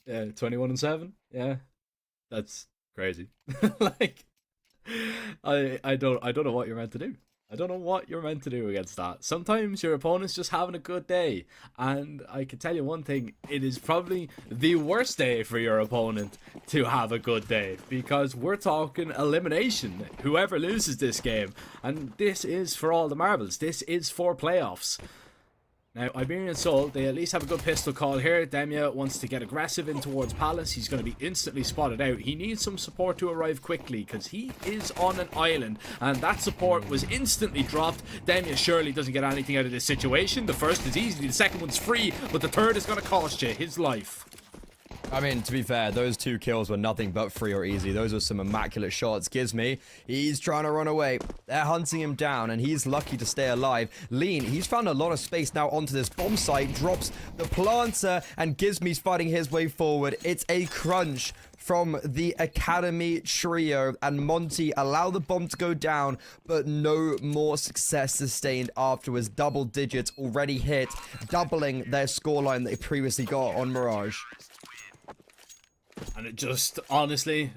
Yeah, 21-7? Yeah. That's crazy. I don't know what you're meant to do. I don't know what you're meant to do against that. Sometimes your opponent's just having a good day, and I can tell you one thing, it is probably the worst day for your opponent to have a good day, because we're talking elimination, whoever loses this game, and this is for all the marbles. This is for playoffs. Now, Iberian Soul, they at least have a good pistol call here. Demya wants to get aggressive in towards Palace. He's going to be instantly spotted out. He needs some support to arrive quickly, because he is on an island, and that support was instantly dropped. Demya surely doesn't get anything out of this situation. The first is easy, the second one's free, but the third is going to cost you his life. I mean, to be fair, those 2 kills were nothing but free or easy. Those were some immaculate shots. Gizmy, he's trying to run away. They're hunting him down, and he's lucky to stay alive. Lean, he's found a lot of space now onto this bomb site, drops the planter, and Gizmy's fighting his way forward. It's a crunch from the Academy trio, and Monty allow the bomb to go down, but no more success sustained afterwards. Double digits already hit, doubling their scoreline they previously got on Mirage. And it just, honestly,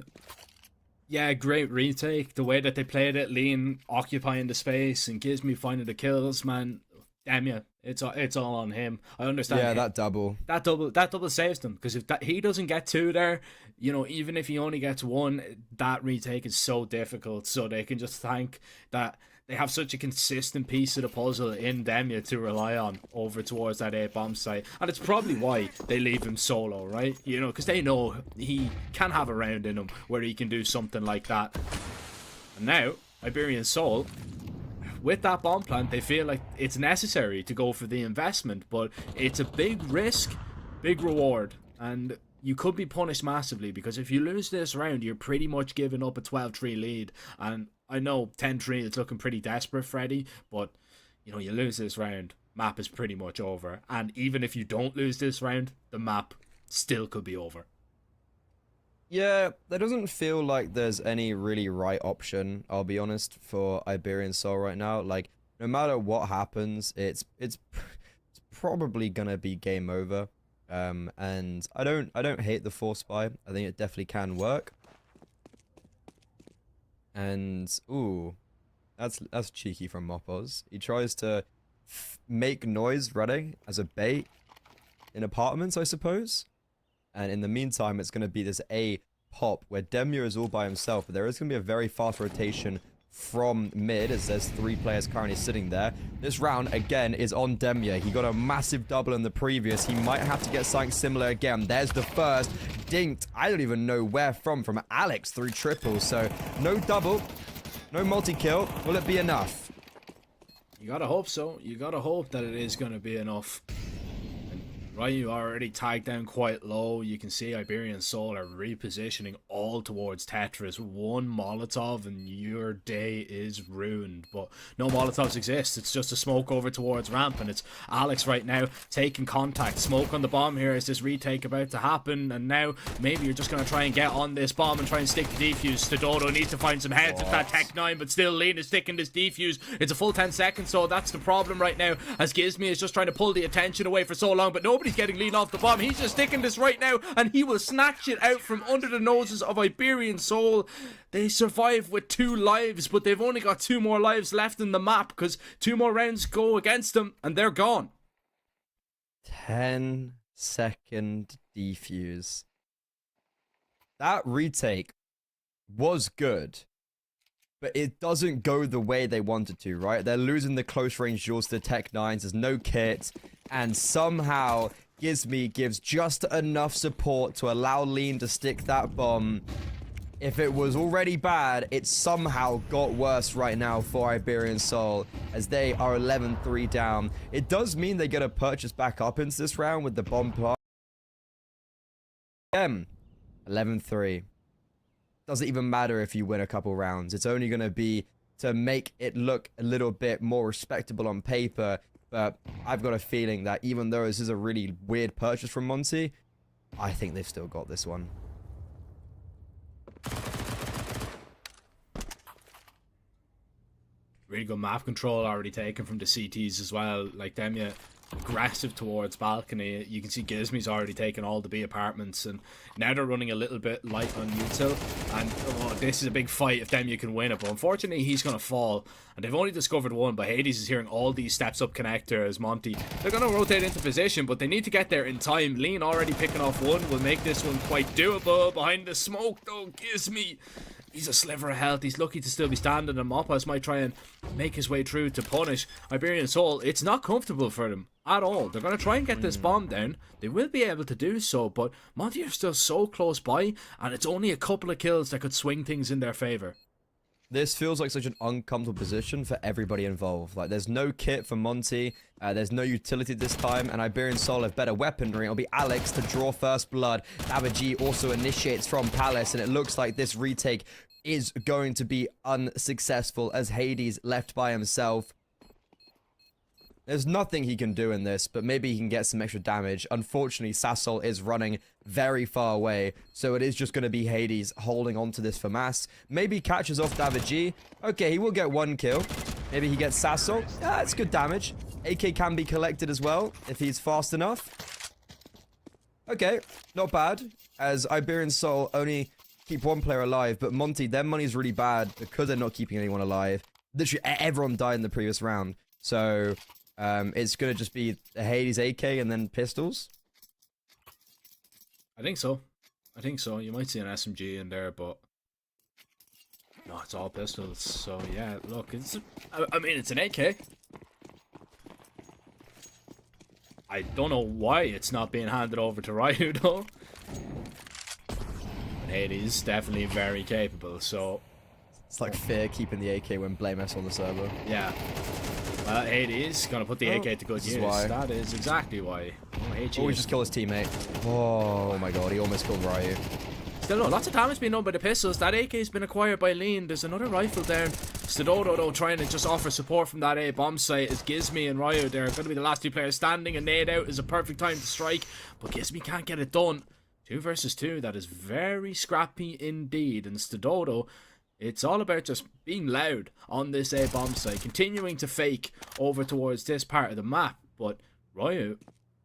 yeah, great retake. The way that they played it, Lean occupying the space and Gizmy finding the kills, man. Damn yeah, it's all on him. I understand. Yeah, that double saves them, because if he doesn't get 2 there, even if he only gets 1, that retake is so difficult. So they can just thank that they have such a consistent piece of the puzzle in Demya to rely on over towards that A bomb site, and it's probably why they leave him solo, right? Because they know he can have a round in him where he can do something like that. And now Iberian Soul, with that bomb plant, they feel like it's necessary to go for the investment, but it's a big risk, big reward, and you could be punished massively, because if you lose this round, you're pretty much giving up a 12-3 lead. And I know 10-3 is looking pretty desperate, Freddy, but you know, you lose this round, map is pretty much over. And even if you don't lose this round, the map still could be over. Yeah, there doesn't feel like there's any really right option, I'll be honest, for Iberian Soul right now. Like, no matter what happens, it's probably gonna be game over. And I don't hate the force buy. I think it definitely can work. And ooh, that's cheeky from Mopoz. He tries to make noise running as a bait in apartments, I suppose. And in the meantime, it's going to be this A pop where Demir is all by himself, but there is going to be a very fast rotation from mid as there's 3 players currently sitting there. This round, again, is on Demir. He got a massive double in the previous. He might have to get something similar again. There's the first. Dinked. I don't even know where from Alex through triple. So, no double. No multi-kill. Will it be enough? You gotta hope so. You gotta hope that it is gonna be enough. Ryu already tagged down quite low. You can see Iberian Soul are repositioning all towards Tetris. One Molotov and your day is ruined. But no Molotovs exist. It's just a smoke over towards ramp. And it's Alex right now taking contact. Smoke on the bomb here. Is this retake about to happen? And now maybe you're just going to try and get on this bomb and try and stick the defuse. Stododo needs to find some heads with that Tech 9. But still, Lean is sticking this defuse. It's a full 10 seconds. So that's the problem right now. As Gizmi is just trying to pull the attention away for so long. But nobody's getting Lean off the bomb. He's just sticking this right now, and he will snatch it out from under the noses of Iberian Soul. They survive with 2 lives, but they've only got 2 more lives left in the map because 2 more rounds go against them, and they're gone. 10-second defuse. That retake was good, but it doesn't go the way they wanted to, right? They're losing the close range duels to the Tech 9s. There's no kit, and somehow Gizmi gives just enough support to allow Lean to stick that bomb. If it was already bad, it somehow got worse right now for Iberian Soul as they are 11-3 down. It does mean they get a purchase back up into this round with the bomb plant. 11-3. Doesn't even matter if you win a couple rounds. It's only going to be to make it look a little bit more respectable on paper. But I've got a feeling that even though this is a really weird purchase from Monty, I think they've still got this one. Really good map control already taken from the CTs as well. Like Demia, aggressive towards balcony. You can see Gizmi's already taken all the B apartments, and now they're running a little bit light on util. And oh, this is a big fight if Demia can win it, but unfortunately he's going to fall. And they've only discovered one, but Hades is hearing all these steps up connector as Monty. They're going to rotate into position, but they need to get there in time. Lean already picking off one will make this one quite doable. Behind the smoke though, Gizmi. He's a sliver of health. He's lucky to still be standing, and Mopoz might try and make his way through to punish Iberian Soul. It's not comfortable for them at all. They're going to try and get this bomb down. They will be able to do so, but Monty are still so close by, and it's only a couple of kills that could swing things in their favor. This feels like such an uncomfortable position for everybody involved. Like, there's no kit for Monty, there's no utility this time, and Iberian Soul have better weaponry. It'll be Alex to draw first blood. Davaji also initiates from Palace, and it looks like this retake is going to be unsuccessful as Hades left by himself. There's nothing he can do in this, but maybe he can get some extra damage. Unfortunately, Sassol is running very far away, so it is just going to be Hades holding on to this for mass. Maybe catches off Davaji. Okay, he will get 1 kill. Maybe he gets Sassol. Yeah, that's good damage. AK can be collected as well, if he's fast enough. Okay, not bad, as Iberian Soul only keep 1 player alive, but Monty, their money's really bad because they're not keeping anyone alive. Literally, everyone died in the previous round, so it's going to just be a Hades AK and then pistols. I think so. I think so. You might see an SMG in there, but no, it's all pistols. So yeah, look, I mean, it's an AK. I don't know why it's not being handed over to Ryu though. But Hades definitely very capable. So it's like fear keeping the AK when Blame S on the server. Yeah. Well, Hades gonna put the AK to good use. Why. That is exactly why. Oh, he just killed his teammate. Oh my god, he almost killed Ryu. still no. Lots of damage being done by the pistols. That AK's been acquired by Lean. There's another rifle there. Stododo, though, trying to just offer support from that A bomb site as Gizmi and Ryu there are going to be the last 2 players standing. A nade out is a perfect time to strike, but Gizmi can't get it done. 2 versus 2. That is very scrappy indeed. And Stododo, it's all about just being loud on this A bomb site, continuing to fake over towards this part of the map. But Ryu,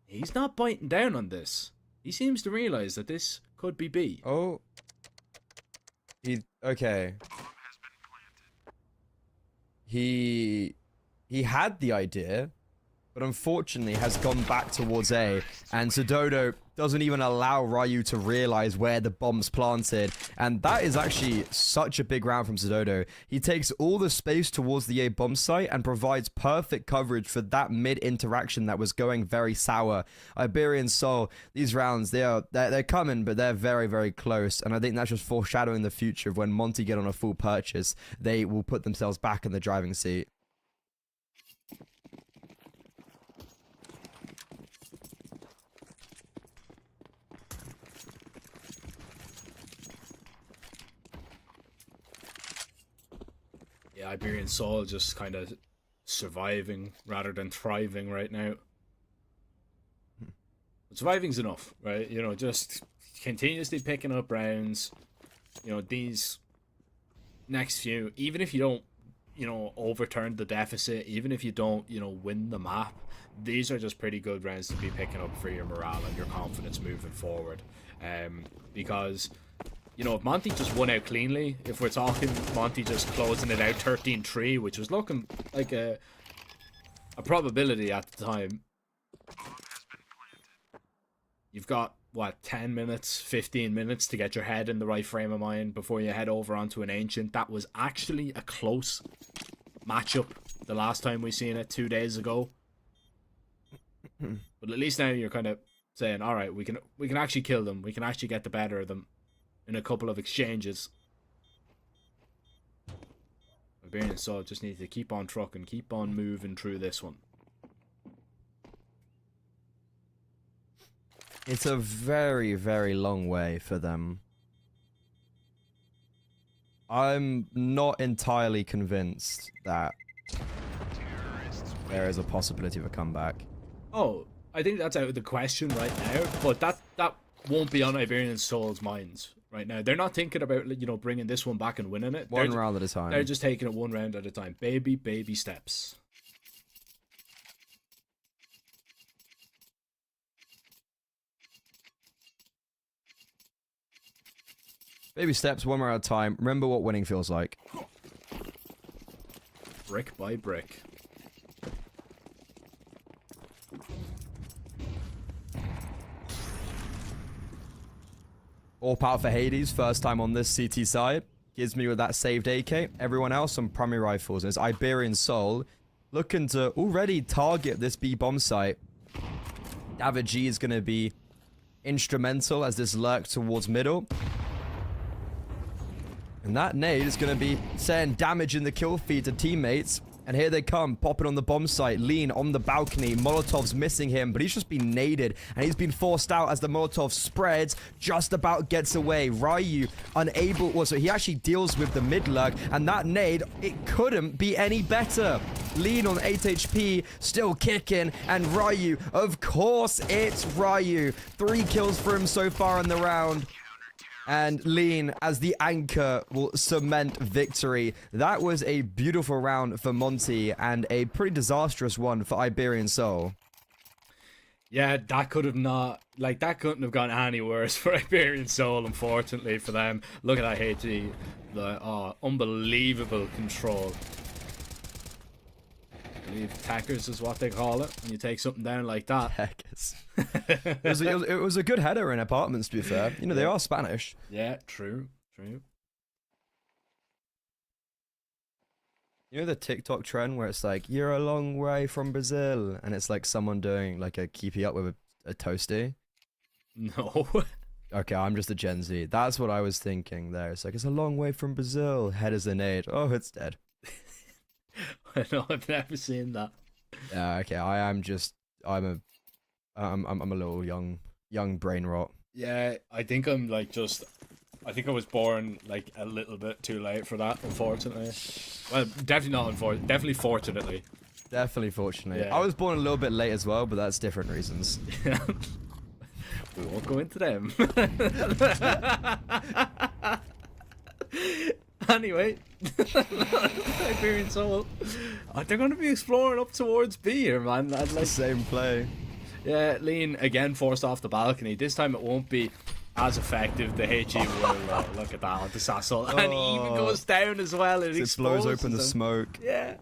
he's not biting down on this. He seems to realize that this could be B. Oh. Okay. He had the idea, but unfortunately has gone back towards A, and Sudodo doesn't even allow Ryu to realize where the bomb's planted, and that is actually such a big round from Sudodo. He takes all the space towards the A bomb site and provides perfect coverage for that mid interaction that was going very sour. Iberian Soul, these rounds, they're coming, but they're very, very close, and I think that's just foreshadowing the future of when Monty get on a full purchase, they will put themselves back in the driving seat. Yeah, Iberian Soul just kind of surviving rather than thriving right now. But surviving's enough, right? You know, just continuously picking up rounds. You know, these next few, even if you don't, you know, overturn the deficit, even if you don't, you know, win the map, these are just pretty good rounds to be picking up for your morale and your confidence moving forward. Because, you know, if Monty just won out cleanly, if we're talking Monty just closing it out 13-3, which was looking like a probability at the time, you've got, what, 10 minutes, 15 minutes to get your head in the right frame of mind before you head over onto an Ancient. That was actually a close matchup the last time we seen it 2 days ago. But at least now you're kind of saying, all right, we can actually kill them. We can actually get the better of them in a couple of exchanges. Iberian Soul just needs to keep on trucking, keep on moving through this one. It's a very, very long way for them. I'm not entirely convinced that there is a possibility of a comeback. Oh, I think that's out of the question right now, but that won't be on Iberian Soul's minds right now. They're not thinking about, you know, bringing this one back and winning it. One round at a time. They're just taking it one round at a time. Baby steps. Baby steps, one round at a time. Remember what winning feels like. Brick by brick. All power for Hades, first time on this CT side. Gives me with that saved AK. Everyone else on primary rifles. It's Iberian Soul looking to already target this B bomb site. David G is going to be instrumental as this lurks towards middle. And that nade is going to be saying damage in the kill feed to teammates. And here they come, popping on the bomb site. Lean on the balcony. Molotov's missing him, but he's just been naded. And he's been forced out as the Molotov spreads. Just about gets away. Ryu unable. Well, so he actually deals with the mid-lurk. And that nade, it couldn't be any better. Lean on 8 HP, still kicking. And Ryu, of course it's Ryu. 3 kills for him so far in the round. And Lean, as the anchor, will cement victory. That was a beautiful round for Monty and a pretty disastrous one for Iberian Soul. Yeah, that could have not, like, that couldn't have gone any worse for Iberian Soul, unfortunately, for them. Look at that HG. Unbelievable control. I believe attackers is what they call it when you take something down like that. Heckers. it was a good header in Apartments, to be fair. You know, they are Spanish. Yeah, true. You know the TikTok trend where it's like, you're a long way from Brazil, and it's like someone doing like a keepy up with a toasty? No. Okay, I'm just a Gen Z. That's what I was thinking there. It's like, it's a long way from Brazil. Head is an 8. Oh, it's dead. No, I've never seen that. Yeah, okay. I'm a little young brain rot. Yeah, I think I'm like I think I was born like a little bit too late for that, unfortunately. Well, definitely not unfortunately. Definitely fortunately. Definitely, fortunately. Yeah. I was born a little bit late as well, but that's different reasons. We won't go into them. Anyway, Iberian Soul. They're going to be exploring up towards B here, man. I'd like. Same play. Yeah, Lean again forced off the balcony. This time it won't be as effective. The HE will look at that onto Sassel, and he even goes down as well. It blows open the him. smoke. Yeah,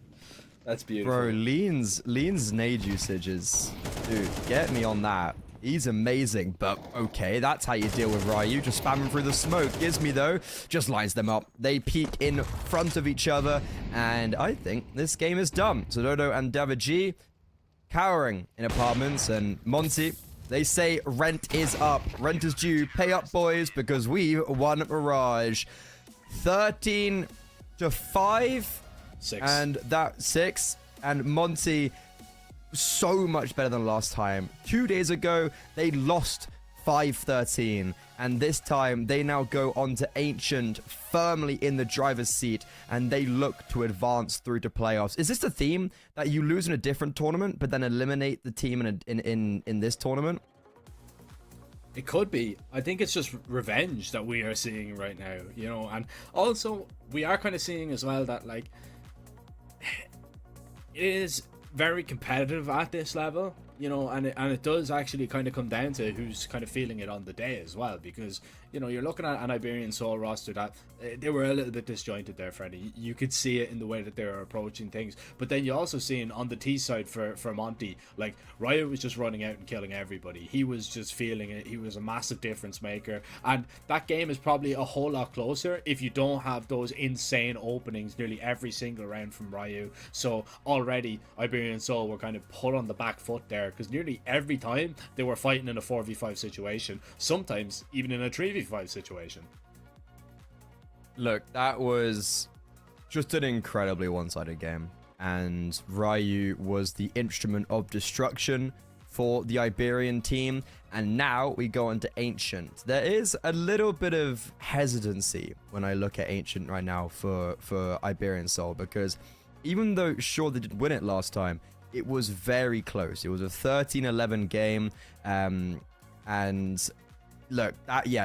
that's beautiful. Bro, Lean's nade usage is, dude, get me on that. He's amazing, but okay, that's how you deal with Ryu. Just spamming through the smoke. Gizmi, though, just lines them up. They peek in front of each other, and I think this game is done. Sododo and Davaji cowering in apartments, and Monty, they say rent is up. Rent is due. Pay up, boys, because we won Mirage. 13 to 5. 6. And that 6. And Monty, so much better than last time. 2 days ago, they lost 5-13. And this time, they now go on to Ancient, firmly in the driver's seat, and they look to advance through to playoffs. Is this the theme that you lose in a different tournament, but then eliminate the team in this tournament? It could be. I think it's just revenge that we are seeing right now, you know, and also we are kind of seeing as well that like it is very competitive at this level, you know, and it does actually kind of come down to who's kind of feeling it on the day as well, because you know you're looking at an Iberian Soul roster that they were a little bit disjointed there, Freddie. You could see it in the way that they were approaching things, but then you also seen on the T side for Monty, like Ryu was just running out and killing everybody. He was just feeling it. He was a massive difference maker, and that game is probably a whole lot closer if you don't have those insane openings nearly every single round from Ryu. So already Iberian Soul were kind of put on the back foot there, because nearly every time they were fighting in a 4v5 situation, sometimes even in a 3v5 situation. Look, that was just an incredibly one-sided game, and Ryu was the instrument of destruction for the Iberian team. And now we go on to Ancient. There is a little bit of hesitancy when I look at Ancient right now for Iberian Soul, because even though sure they did win it last time, it was very close. It was a 13-11 game, and look,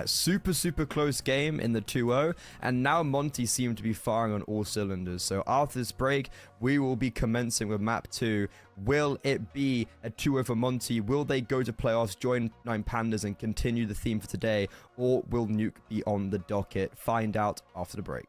super close game in the 2-0, and now Monty seemed to be firing on all cylinders. So after this break, we will be commencing with map 2. Will it be a 2-0 for Monty? Will they go to playoffs, join 9 Pandas, and continue the theme for today, or will Nuke be on the docket? Find out after the break.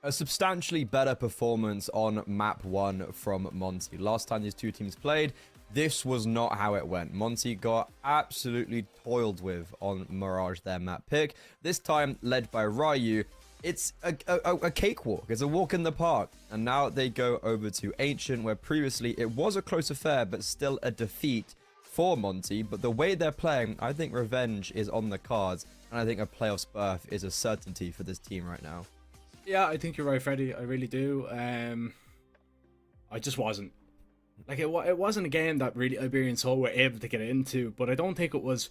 A substantially better performance on map 1 from Monty. Last time these two teams played, this was not how it went. Monty got absolutely toiled with on Mirage, their map pick. This time, led by Ryu, it's a cakewalk. It's a walk in the park. And now they go over to Ancient, where previously it was a close affair, but still a defeat for Monty. But the way they're playing, I think revenge is on the cards. And I think a playoffs berth is a certainty for this team right now. Yeah, I think you're right, Freddie. I really do. I just wasn't. Like, it wasn't a game that really Iberian Soul were able to get into, but I don't think it was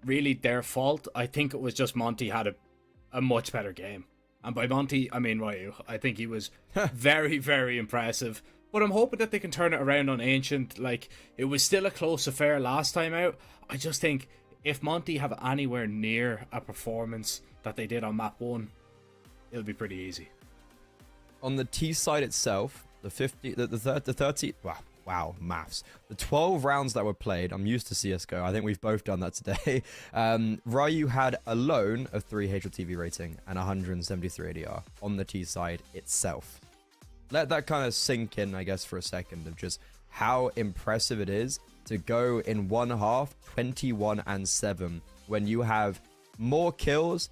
really their fault. I think it was just Monty had a much better game. And by Monty, I mean Ryu. I think he was very, very impressive. But I'm hoping that they can turn it around on Ancient. Like, it was still a close affair last time out. I just think if Monty have anywhere near a performance that they did on map 1, it'll be pretty easy. On the T side itself, the 30, wow, maths. The 12 rounds that were played, I'm used to CSGO. I think we've both done that today. Ryu had alone a 3 HLTV rating and 173 ADR on the T side itself. Let that kind of sink in, I guess, for a second, of just how impressive it is to go in one half 21-7 when you have more kills,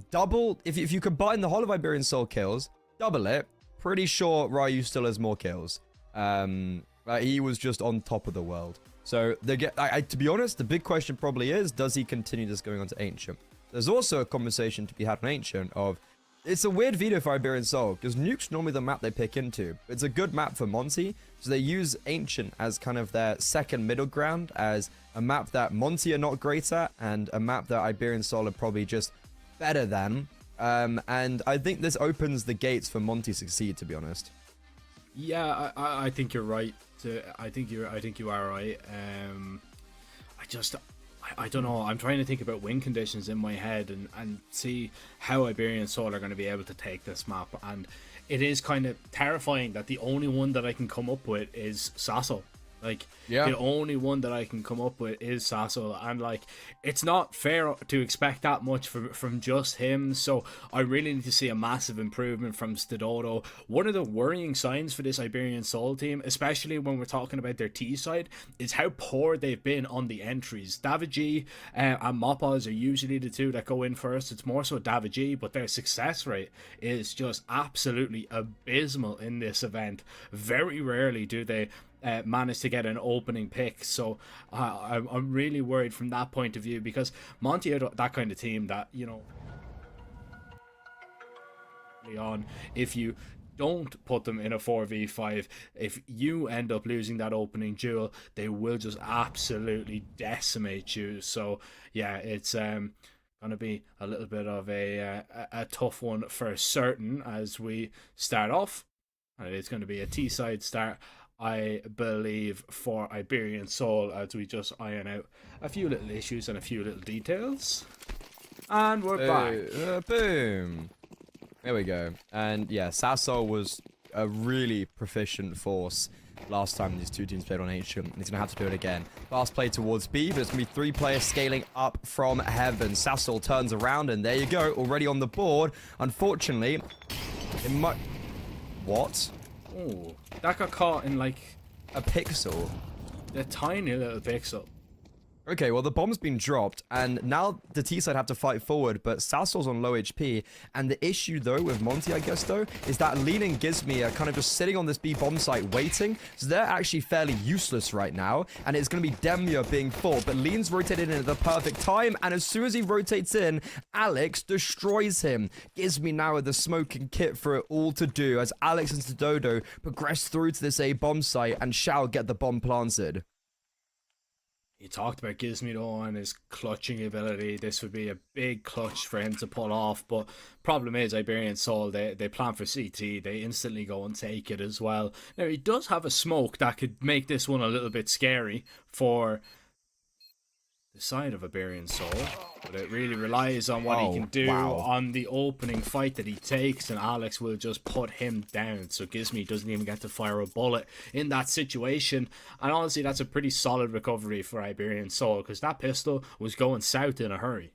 double. If you combine the whole of Iberian Soul kills, double it. Pretty sure Ryu still has more kills. He was just on top of the world. So to be honest, the big question probably is, does he continue this going on to Ancient? There's also a conversation to be had on Ancient of, it's a weird veto for Iberian Soul, because Nuke's normally the map they pick into. It's a good map for Monty, so they use Ancient as kind of their second middle ground, as a map that Monty are not great at, and a map that Iberian Soul are probably just better than. And I think this opens the gates for Monty to succeed, to be honest. Yeah, I think you're right. I think you are right. I don't know. I'm trying to think about win conditions in my head and see how Iberian Soul are going to be able to take this map. And it is kind of terrifying that the only one that I can come up with is Sasso. Like, yeah. The only one that I can come up with is Sasso, and like, it's not fair to expect that much from just him. So I really need to see a massive improvement from Stadodo. One of the worrying signs for this Iberian Soul team, especially when we're talking about their T side, is how poor they've been on the entries. David G and Mopaz are usually the two that go in first. It's more so David G, but their success rate is just absolutely abysmal in this event. Very rarely do they managed to get an opening pick. So I'm really worried from that point of view, because Monty are that kind of team that, you know, on, if you don't put them in a 4v5, if you end up losing that opening duel, they will just absolutely decimate you. So yeah, it's gonna be a little bit of a tough one for certain as we start off, and it's going to be a T-side start, I believe, for Iberian Soul, as we just iron out a few little issues and a few little details. And we're back. Boom. There we go. And yeah, Sasso was a really proficient force last time these two teams played on Ancient, and he's going to have to do it again. Fast play towards B, but it's going to be 3 players scaling up from heaven. Sasso turns around, and there you go, already on the board. Unfortunately, it might... What? Oh, that got caught in like a pixel. A tiny little pixel. Okay, well, the bomb's been dropped, and now the T-side have to fight forward, but Sassol's on low HP, and the issue, though, with Monty, I guess, though, is that Lean and Gizmi are kind of just sitting on this B bomb site waiting, so they're actually fairly useless right now, and it's going to be Demia being fought, but Lean's rotated in at the perfect time, and as soon as he rotates in, Alex destroys him. Gizmi now with the smoking kit for it all to do, as Alex and Stadodo progress through to this A bomb site, and shall get the bomb planted. You talked about Gizmi though and his clutching ability. This would be a big clutch for him to pull off, but problem is Iberian Soul, they plan for CT, they instantly go and take it as well. Now he does have a smoke that could make this one a little bit scary for the side of Iberian Soul, but it really relies on what he can do on the opening fight that he takes, and Alex will just put him down, so Gizmi doesn't even get to fire a bullet in that situation. And honestly, that's a pretty solid recovery for Iberian Soul, because that pistol was going south in a hurry.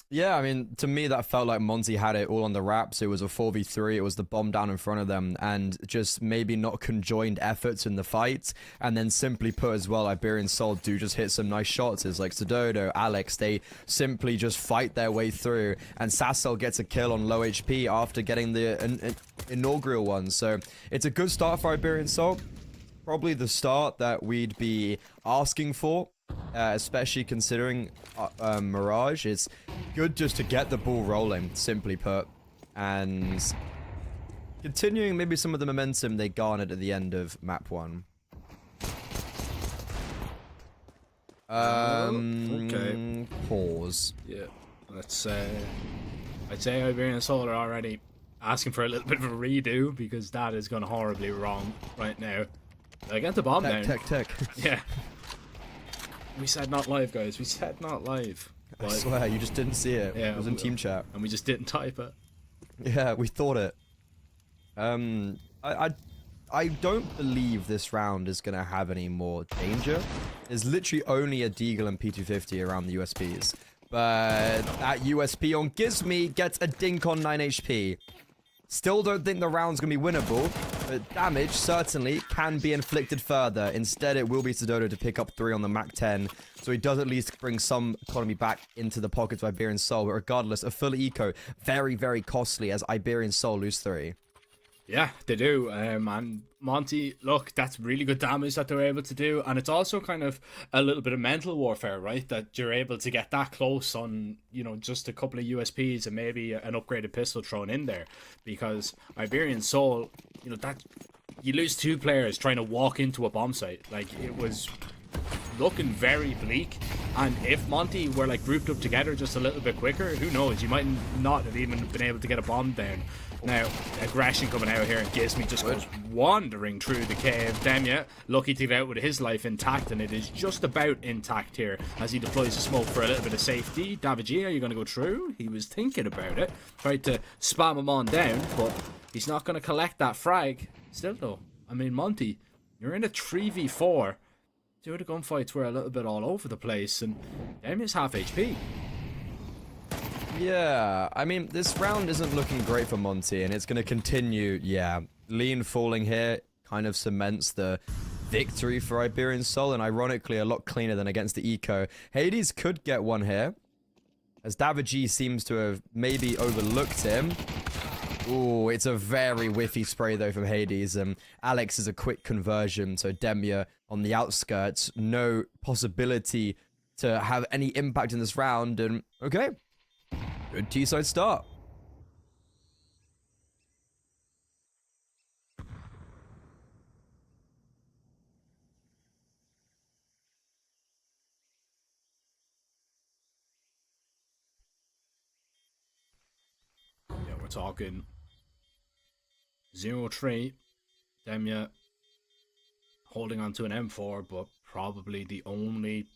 Yeah, I mean, to me, that felt like Monty had it all on the wraps. It was a 4v3. It was the bomb down in front of them, and just maybe not conjoined efforts in the fight. And then simply put as well, Iberian Soul do just hit some nice shots. It's like Sododo, Alex, they simply just fight their way through. And Sassel gets a kill on low HP after getting the inaugural one. So it's a good start for Iberian Soul. Probably the start that we'd be asking for. Especially considering Mirage. It's good just to get the ball rolling, simply put, and continuing maybe some of the momentum they garnered at the end of map 1. Okay. Pause. Yeah, let's I'd say Iberian Soul are already asking for a little bit of a redo, because that is going horribly wrong right now. I get the bomb down. Tech. Yeah. We said not live, guys. We said not live. I swear, you just didn't see it. Yeah, it was in team chat. And we just didn't type it. Yeah, we thought it. I don't believe this round is going to have any more danger. There's literally only a Deagle and P250 around the USPs. But that USP on Gizme gets a dink on 9 HP. Still don't think the round's going to be winnable, but damage certainly can be inflicted further. Instead, it will be Sododo to pick up 3 on the Mac 10, so he does at least bring some economy back into the pockets of Iberian Soul. But regardless, a full eco, very, very costly as Iberian Soul lose 3. Yeah, they do. And Monty, look, that's really good damage that they're able to do. And it's also kind of a little bit of mental warfare, right? That you're able to get that close on, you know, just a couple of USPs and maybe an upgraded pistol thrown in there. Because Iberian Soul, you know, that you lose 2 players trying to walk into a bomb site. Like, it was looking very bleak. And if Monty were like grouped up together just a little bit quicker, who knows? You might not have even been able to get a bomb down. Now, aggression coming out here, and Gizme just goes wandering through the cave. Demya, lucky to get out with his life intact, and it is just about intact here as he deploys the smoke for a little bit of safety. Davigi, are you going to go through? He was thinking about it. Tried to spam him on down, but he's not going to collect that frag. Still, though, I mean, Monty, you're in a 3v4. 2 of the gunfights were a little bit all over the place, and Demya's half HP. Yeah, I mean, this round isn't looking great for Monty, and it's going to continue. Yeah, Lean falling here kind of cements the victory for Iberian Soul, and ironically, a lot cleaner than against the Eco. Hades could get one here, as Davigi seems to have maybe overlooked him. Ooh, it's a very whiffy spray, though, from Hades. Alex is a quick conversion, so Demya on the outskirts. No possibility to have any impact in this round, and okay. Good T-side start. Yeah, we're talking 0-3. Demya holding on to an M4, but probably the only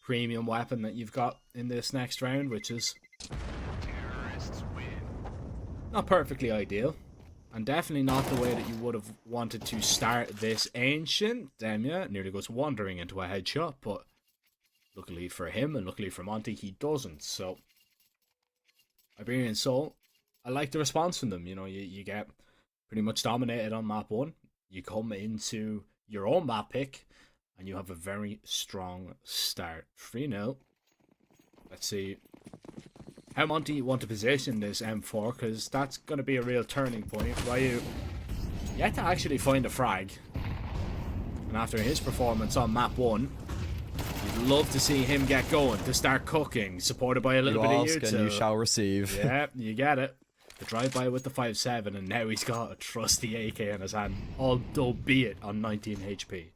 premium weapon that you've got in this next round, which is not perfectly ideal, and definitely not the way that you would have wanted to start this Ancient. Demya nearly goes wandering into a headshot, but luckily for him and luckily for Monty, he doesn't. So Iberian Soul, I like the response from them. You know, you get pretty much dominated on map 1. You come into your own map pick, and you have a very strong start. 3-0. Let's see how Monty want to position this M4, because that's going to be a real turning point. Ryu yet to actually find a frag, and after his performance on map 1, you'd love to see him get going, to start cooking, supported by a little bit of you YouTube. And you shall receive. Yeah, you get it. The drive-by with the 5.7, and now he's got a trusty AK in his hand, albeit on 19 HP.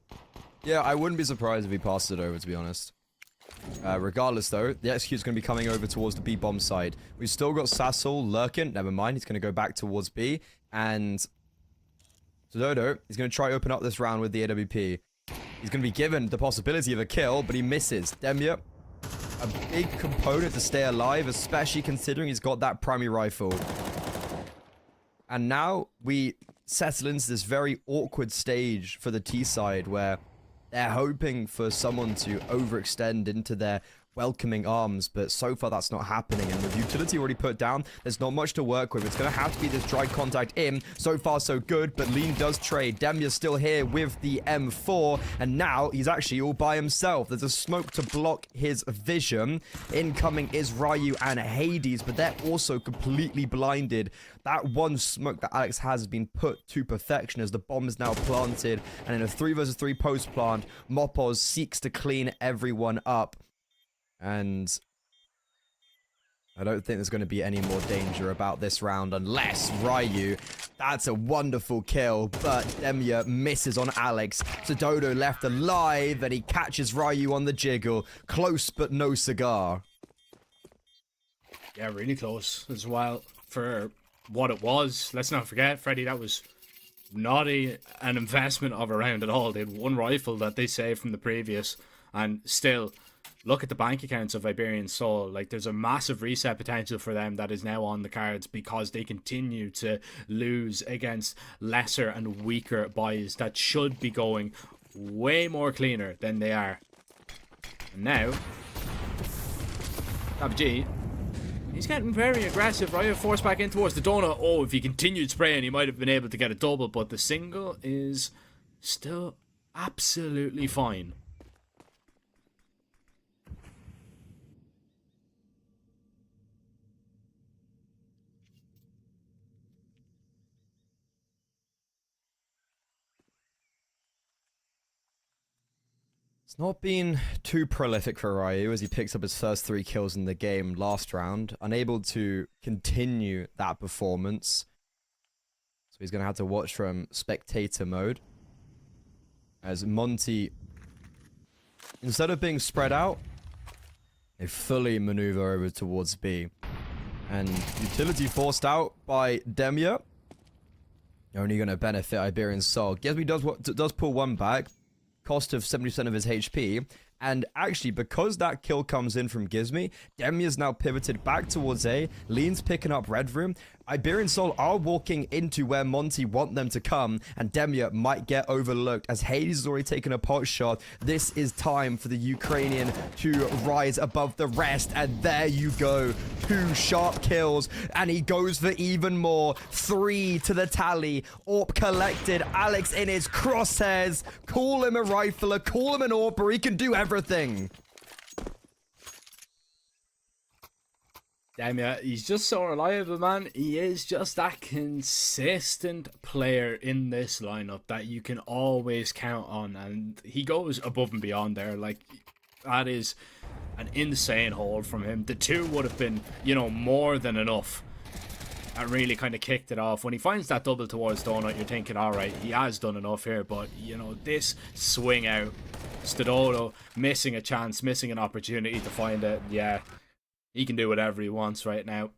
Yeah, I wouldn't be surprised if he passed it over, to be honest. Regardless, though, the execute's going to be coming over towards the B bomb side. We've still got Sassel lurking. Never mind, he's going to go back towards B. And Sododo is going to try to open up this round with the AWP. He's going to be given the possibility of a kill, but he misses. Demya, a big component to stay alive, especially considering he's got that primary rifle. And now we settle into this very awkward stage for the T side where they're hoping for someone to overextend into their welcoming arms, but so far that's not happening. And with utility already put down, there's not much to work with. It's going to have to be this dry contact in. So far, so good, but Lean does trade. Demya's still here with the M4, and now he's actually all by himself. There's a smoke to block his vision. Incoming is Ryu and Hades, but they're also completely blinded. That one smoke that Alex has been put to perfection as the bomb is now planted, and in a 3 versus 3 post plant, Mopoz seeks to clean everyone up. And I don't think there's going to be any more danger about this round unless Ryu. That's a wonderful kill, but Demya misses on Alex. Sododo left alive, and he catches Ryu on the jiggle. Close, but no cigar. Yeah, really close as well for what it was. Let's not forget, Freddy, that was not an investment of a round at all. They had one rifle that they saved from the previous, and still... Look at the bank accounts of Iberian Soul. Like, there's a massive reset potential for them that is now on the cards because they continue to lose against lesser and weaker buys that should be going way more cleaner than they are. And now, G, he's getting very aggressive. Ryu forced back in towards the donut. Oh, if he continued spraying, he might have been able to get a double, but the single is still absolutely fine. It's not been too prolific for Ryu as he picks up his first 3 kills in the game last round, unable to continue that performance. So he's going to have to watch from spectator mode. As Monty, instead of being spread out, they fully maneuver over towards B. And utility forced out by Demya. Only going to benefit Iberian Soul. Gizmi does pull one back. Cost of 70% of his HP, and actually because that kill comes in from Gizmi, Demya's now pivoted back towards A. Lean's picking up Red Room. Iberian Soul are walking into where Monty want them to come, and Demya might get overlooked as Hades has already taken a pot shot. This is time for the Ukrainian to rise above the rest, and there you go. 2 sharp kills, and he goes for even more. 3 to the tally. AWP collected. Alex in his crosshairs. Call him a rifler, call him an AWPer, he can do everything. Damn yeah, he's just so reliable, man. He is just that consistent player in this lineup that you can always count on, and he goes above and beyond there. Like, that is an insane hold from him. The 2 would have been, you know, more than enough. That really kind of kicked it off. When he finds that double towards Donut, you're thinking, alright, he has done enough here, but, you know, this swing out, Stododo missing a chance, missing an opportunity to find it, yeah. He can do whatever he wants right now.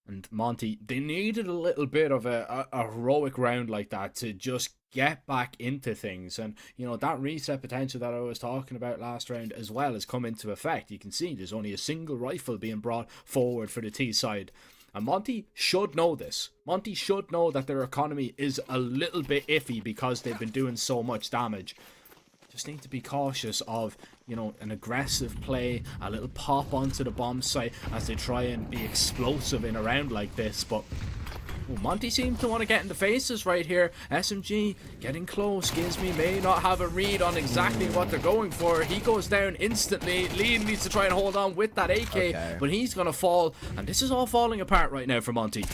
And Monty, they needed a little bit of a heroic round like that to just get back into things. And, you know, that reset potential that I was talking about last round as well has come into effect. You can see there's only a single rifle being brought forward for the T side. And Monty should know this. Monty should know that their economy is a little bit iffy because they've been doing so much damage. Just need to be cautious of, you know, an aggressive play, a little pop onto the bomb site as they try and be explosive in a round like this. But Monty seems to want to get in the faces right here. SMG getting close. Gizmi may not have a read on exactly what they're going for. He goes down instantly. Liam needs to try and hold on with that AK, but he's going to fall. And this is all falling apart right now for Monty.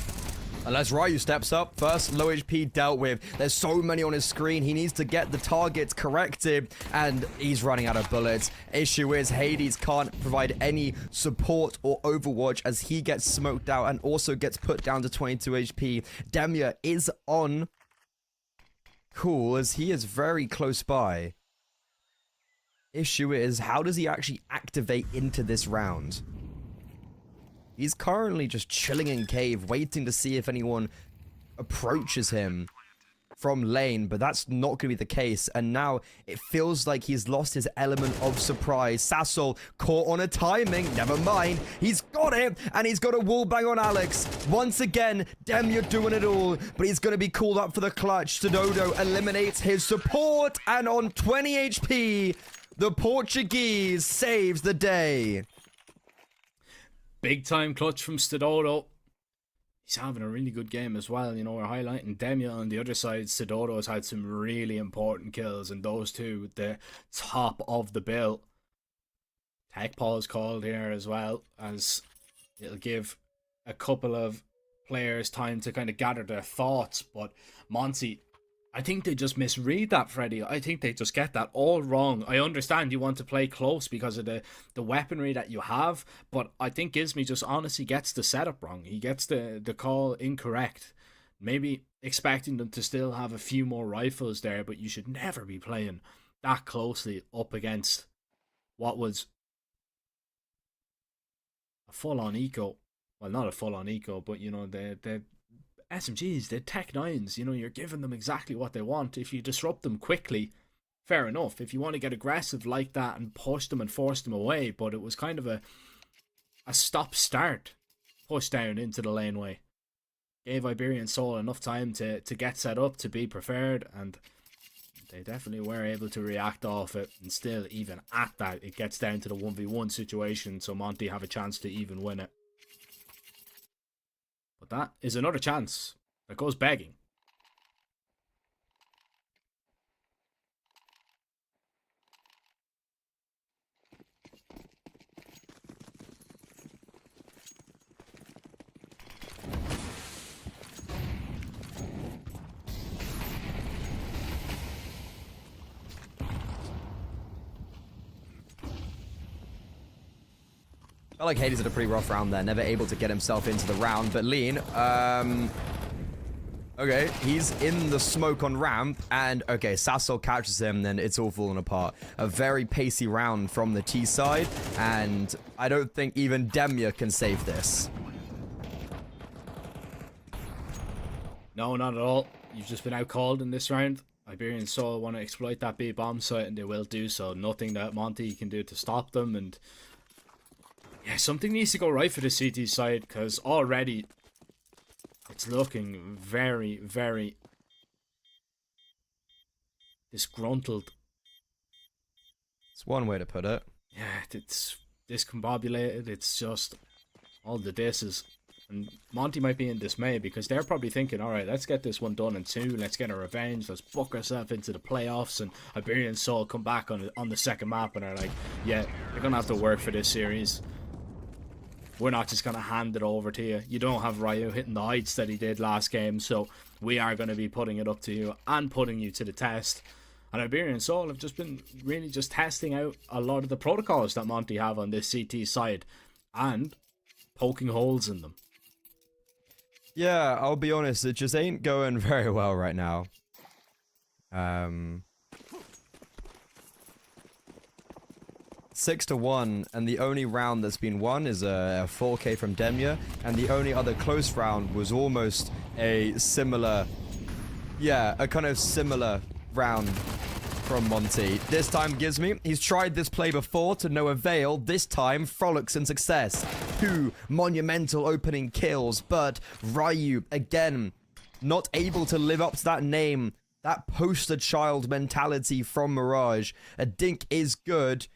Unless Ryu steps up, first low HP dealt with. There's so many on his screen. He needs to get the targets corrected, and he's running out of bullets. Issue is Hades can't provide any support or overwatch as he gets smoked out and also gets put down to 22 HP. Demya is on cool as he is very close by. Issue is, how does he actually activate into this round? He's currently just chilling in cave, waiting to see if anyone approaches him from lane, but that's not going to be the case. And now it feels like he's lost his element of surprise. Sassol caught on a timing. Never mind. He's got it, and he's got a wall bang on Alex. Once again, Demya doing it all, but he's going to be called up for the clutch. Stododo eliminates his support, and on 20 HP, The Portuguese saves the day. Big time clutch from Stododo. He's having a really good game as well. You know, we're highlighting Demya on the other side. Stododo has had some really important kills, and those two at the top of the bill. Tech pause called here as well, as it'll give a couple of players time to kind of gather their thoughts. But Monty, I think they just misread that, Freddy. I think they just get that all wrong. I understand you want to play close because of the weaponry that you have, but I think Gizmy just honestly gets the setup wrong. He gets the call incorrect. Maybe expecting them to still have a few more rifles there, but you should never be playing that closely up against what was a full-on eco. Well, not a full-on eco, but, you know, the SMGs, the Tech 9s, you know, you're giving them exactly what they want. If you disrupt them quickly, fair enough. If you want to get aggressive like that and push them and force them away, but it was kind of a stop-start push down into the laneway. Gave Iberian Soul enough time to get set up, to be prepared, and they definitely were able to react off it. And still, even at that, it gets down to the 1v1 situation, so Monty have a chance to even win it. But that is another chance that goes begging. I felt like Hades had a pretty rough round there, never able to get himself into the round, but Lean, okay, he's in the smoke on ramp, and okay, Sassol catches him, then it's all falling apart. A very pacey round from the T side, and I don't think even Demya can save this. No, not at all. You've just been outcalled in this round. Iberian Soul want to exploit that B bomb site, and they will do so. Nothing that Monty can do to stop them, and yeah, something needs to go right for the CT side, because already it's looking very, very disgruntled. It's one way to put it. Yeah, it's discombobulated. It's just all the disses. And Monty might be in dismay because they're probably thinking, alright, let's get this one done in 2. Let's get a revenge. Let's book ourselves into the playoffs. And Iberian Soul come back on the second map and are like, yeah, you're going to have to work for this series. We're not just going to hand it over to you. You don't have Ryu hitting the heights that he did last game, so we are going to be putting it up to you and putting you to the test. And Iberian Soul have just been really just testing out a lot of the protocols that Monty have on this CT side and poking holes in them. Yeah, I'll be honest, it just ain't going very well right now. 6-1, and the only round that's been won is a 4K from Demya, and the only other close round was almost a similar, yeah, a kind of similar round from Monty. This time Gizmy, he's tried this play before to no avail. This time frolics in success. 2 monumental opening kills, but Ryu, again, not able to live up to that name, that poster child mentality from Mirage. A dink is good,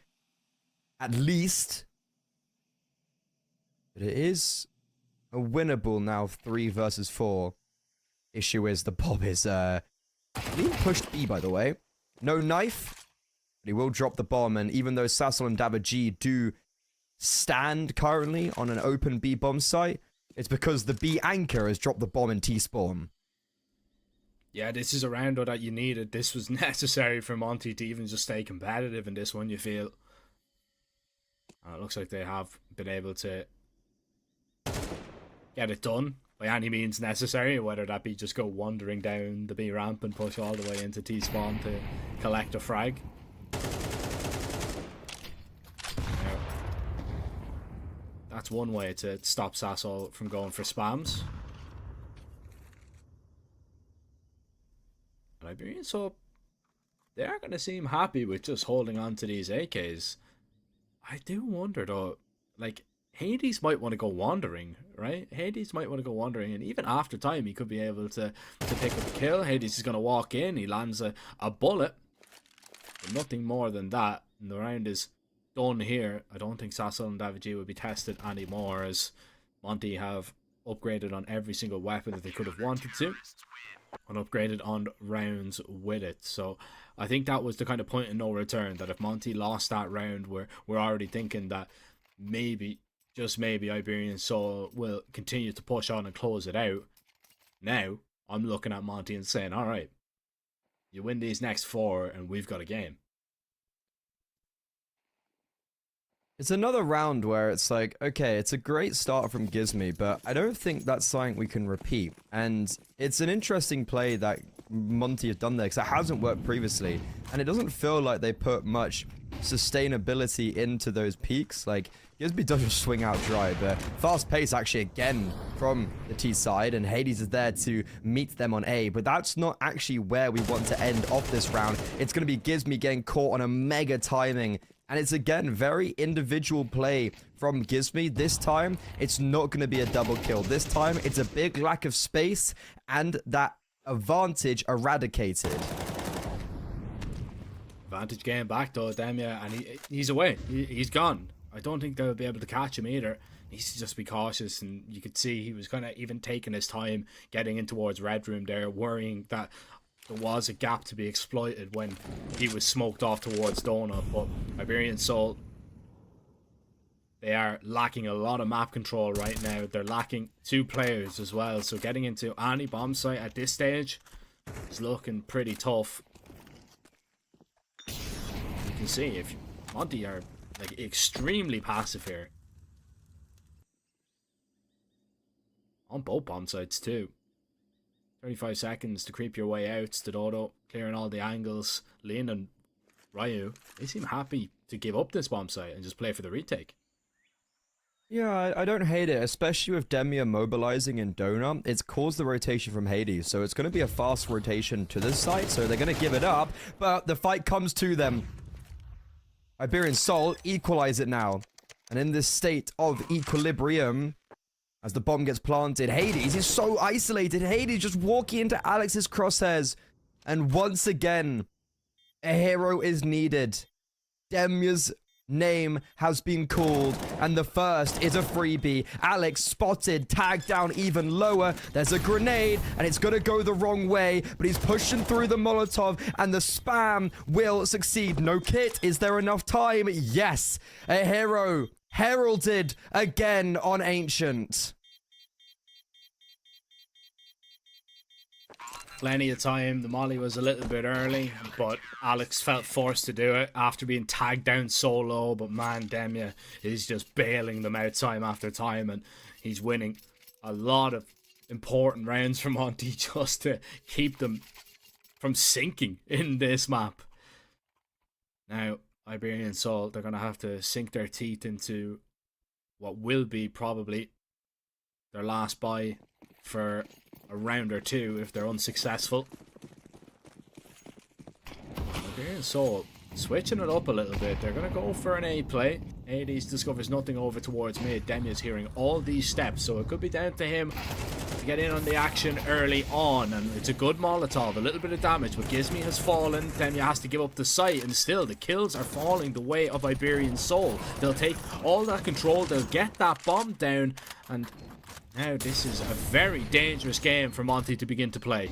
at least, but it is a winnable now, 3 versus 4. Issue is the Bob is being pushed B, by the way. No knife, but he will drop the bomb, and even though Sassol and Dava G do stand currently on an open B bomb site, it's because the B anchor has dropped the bomb in T-spawn. Yeah, this is a round that you needed. This was necessary for Monty to even just stay competitive in this one, you feel. It looks like they have been able to get it done by any means necessary, whether that be just go wandering down the B ramp and push all the way into T-spawn to collect a frag. Now, that's one way to stop Sassol from going for spams. And Iberian, so they are going to seem happy with just holding on to these AKs. I do wonder though, like, Hades might want to go wandering, right? Hades might want to go wandering, and even after time he could be able to pick up a kill. Hades is going to walk in, he lands a bullet, but nothing more than that. And the round is done here. I don't think Sassel and David G will be tested anymore, as Monty have upgraded on every single weapon that they could have wanted to, and upgraded on rounds with it. So I think that was the kind of point of no return, that if Monty lost that round, we're already thinking that maybe, just maybe, Iberian Soul will continue to push on and close it out. Now I'm looking at Monty and saying, all right, you win these next 4 and we've got a game. It's another round where it's like, okay, it's a great start from Gizmy, but I don't think that's something we can repeat. And it's an interesting play that Monty has done there, because it hasn't worked previously. And it doesn't feel like they put much sustainability into those peaks. Like, Gizmy does just swing out dry, but fast pace actually again from the T side, and Hades is there to meet them on A. But that's not actually where we want to end off this round. It's going to be Gizmy getting caught on a mega timing. And it's, again, very individual play from Gizmy. This time, it's not going to be a double kill. This time, it's a big lack of space and that advantage eradicated. Advantage game back, though, Demia, and he's away. He's gone. I don't think they'll be able to catch him either. He needs to just be cautious, and you could see he was kind of even taking his time getting in towards Red Room there, worrying that there was a gap to be exploited when he was smoked off towards Donut. But Iberian Soul, they are lacking a lot of map control right now. They're lacking 2 players as well, so getting into any bomb site at this stage is looking pretty tough. You can see if Monty are like extremely passive here on both bomb sites too. 35 seconds to creep your way out. Stododo clearing all the angles. Lin and Ryu, they seem happy to give up this bomb site and just play for the retake. Yeah, I don't hate it, especially with Demia mobilizing in Donut. It's caused the rotation from Hades, so it's going to be a fast rotation to this site, so they're going to give it up, but the fight comes to them. Iberian Soul equalize it now, and in this state of equilibrium, as the bomb gets planted, Hades is so isolated. Hades just walking into Alex's crosshairs. And once again, a hero is needed. Demia's name has been called, and the first is a freebie. Alex spotted, tagged down even lower. There's a grenade, and it's gonna go the wrong way, but he's pushing through the Molotov, and the spam will succeed. No kit. Is there enough time? Yes. A hero heralded again on Ancient. Plenty of time. The molly was a little bit early, but Alex felt forced to do it after being tagged down so low. But man, Demia is just bailing them out time after time, and he's winning a lot of important rounds for Monty just to keep them from sinking in this map. Now, Iberian Soul, they're going to have to sink their teeth into what will be probably their last buy for a round or 2 if they're unsuccessful. Iberian Soul switching it up a little bit. They're going to go for an A play. Hades discovers nothing over towards mid. Demia's hearing all these steps, so it could be down to him to get in on the action early on, and it's a good Molotov, a little bit of damage, but Gizmy has fallen. Demia has to give up the site, and still the kills are falling the way of Iberian Soul. They'll take all that control, they'll get that bomb down, and now this is a very dangerous game for Monty to begin to play.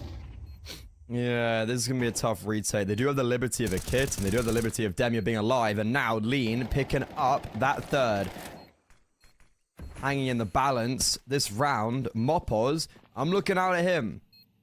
Yeah, this is going to be a tough retake. They do have the liberty of a kit, and they do have the liberty of Demia being alive, and now Lean picking up that third. Hanging in the balance this round, Mopos, I'm looking out at him.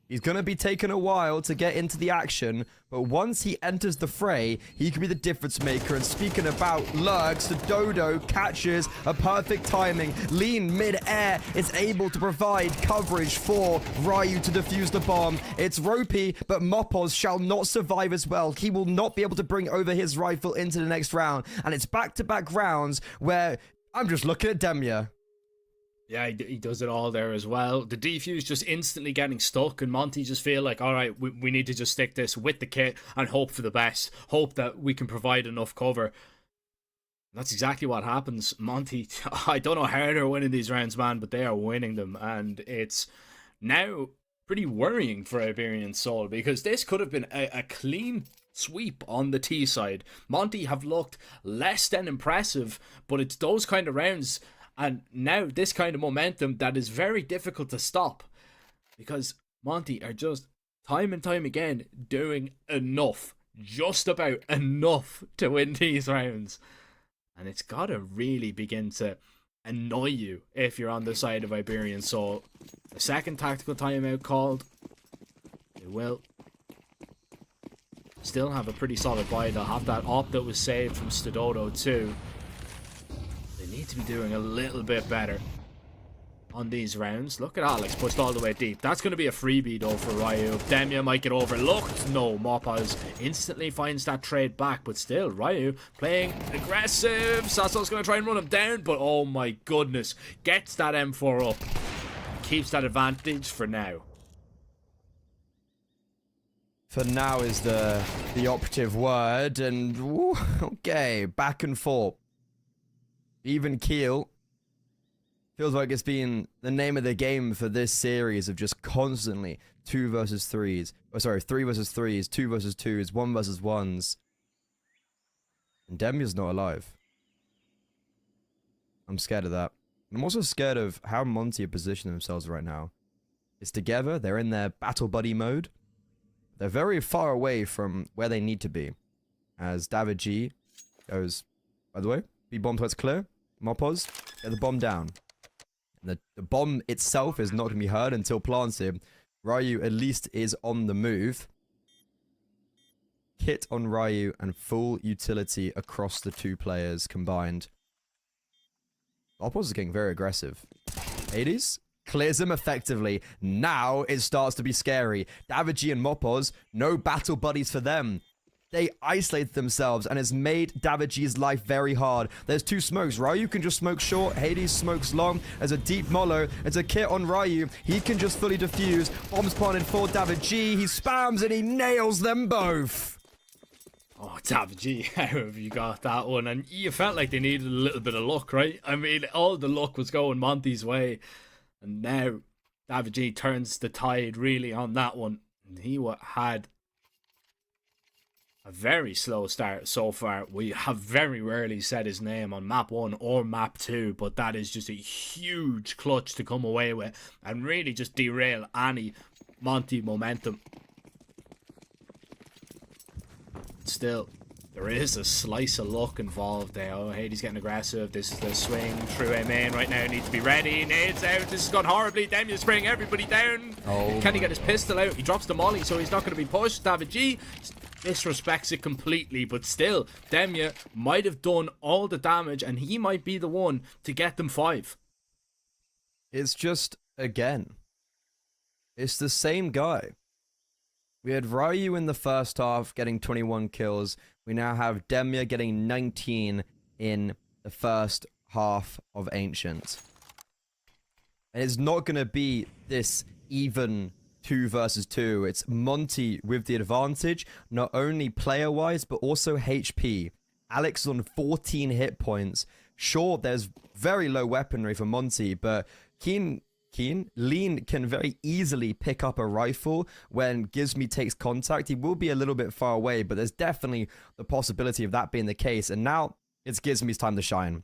He's going to be taking a while to get into the action, but once he enters the fray, he can be the difference maker. And speaking about lurks, the Dodo catches a perfect timing. Lean mid-air is able to provide coverage for Ryu to defuse the bomb. It's ropey, but Mopos shall not survive as well. He will not be able to bring over his rifle into the next round. And it's back-to-back rounds where I'm just looking at Demia. Yeah, he does it all there as well. The defuse just instantly getting stuck, and Monty just feel like, all right, we need to just stick this with the kit and hope for the best. Hope that we can provide enough cover. That's exactly what happens. Monty, I don't know how they're winning these rounds, man, but they are winning them, and it's now pretty worrying for Iberian Soul, because this could have been a clean sweep on the T side. Monty have looked less than impressive, but it's those kind of rounds and now this kind of momentum that is very difficult to stop, because Monty are just time and time again doing enough, just about enough, to win these rounds. And it's gotta really begin to annoy you if you're on the side of Iberian Soul. The second tactical timeout called. They will still have a pretty solid buy. They'll have that op that was saved from Stododo too. They need to be doing a little bit better on these rounds. Look at Alex pushed all the way deep. That's going to be a freebie though for Ryu. Demya might get overlooked. No, Mopaz instantly finds that trade back, but still Ryu playing aggressive. Sasso's going to try and run him down, but oh my goodness, gets that M4 up, keeps that advantage for now. For now is the operative word, and ooh, okay, back and forth. Even keel. Feels like it's been the name of the game for this series of just constantly 2 versus 3s. Oh, sorry, 3 versus 3s, 2 versus 2s, 1 versus 1s. And Demya's not alive. I'm scared of that. I'm also scared of how Monty are positioning themselves right now. It's together, they're in their battle buddy mode. They're very far away from where they need to be. As David G goes, by the way, B bomb threats clear. Mopos, get the bomb down. And the bomb itself is not going to be heard until planted. Ryu at least is on the move. Kit on Ryu and full utility across the two players combined. Mopos is getting very aggressive. Hades clears him effectively. Now it starts to be scary. David G and Mopos, no battle buddies for them. They isolated themselves and has made David G's life very hard. There's 2 smokes. Ryu can just smoke short. Hades smokes long. There's a deep molo. There's a kit on Ryu. He can just fully defuse. Bombs planted for David G. He spams and he nails them both. Oh, David G, how have you got that one? And you felt like they needed a little bit of luck, right? I mean, all the luck was going Monty's way. And now David G turns the tide really on that one. And he had a very slow start so far. We have very rarely said his name on map 1 or map 2, but that is just a huge clutch to come away with and really just derail any Monty momentum. Still, there is a slice of luck involved there. Oh, Hades getting aggressive. This is the swing through A main right now. Needs to be ready. Nades out. This has gone horribly. Demya spraying everybody down. Oh, can he get his pistol out? He drops the molly, so he's not going to be pushed. David G disrespects it completely, but still, Demya might have done all the damage, and he might be the one to get them 5. It's just, again, it's the same guy. We had Ryu in the first half getting 21 kills. We now have Demya getting 19 in the first half of Ancient. And it's not going to be this even 2 versus 2. It's Monty with the advantage, not only player-wise, but also HP. Alex is on 14 hit points. Sure, there's very low weaponry for Monty, but Lean can very easily pick up a rifle when Gizmy takes contact. He will be a little bit far away, but there's definitely the possibility of that being the case. And now it's Gizmy's time to shine.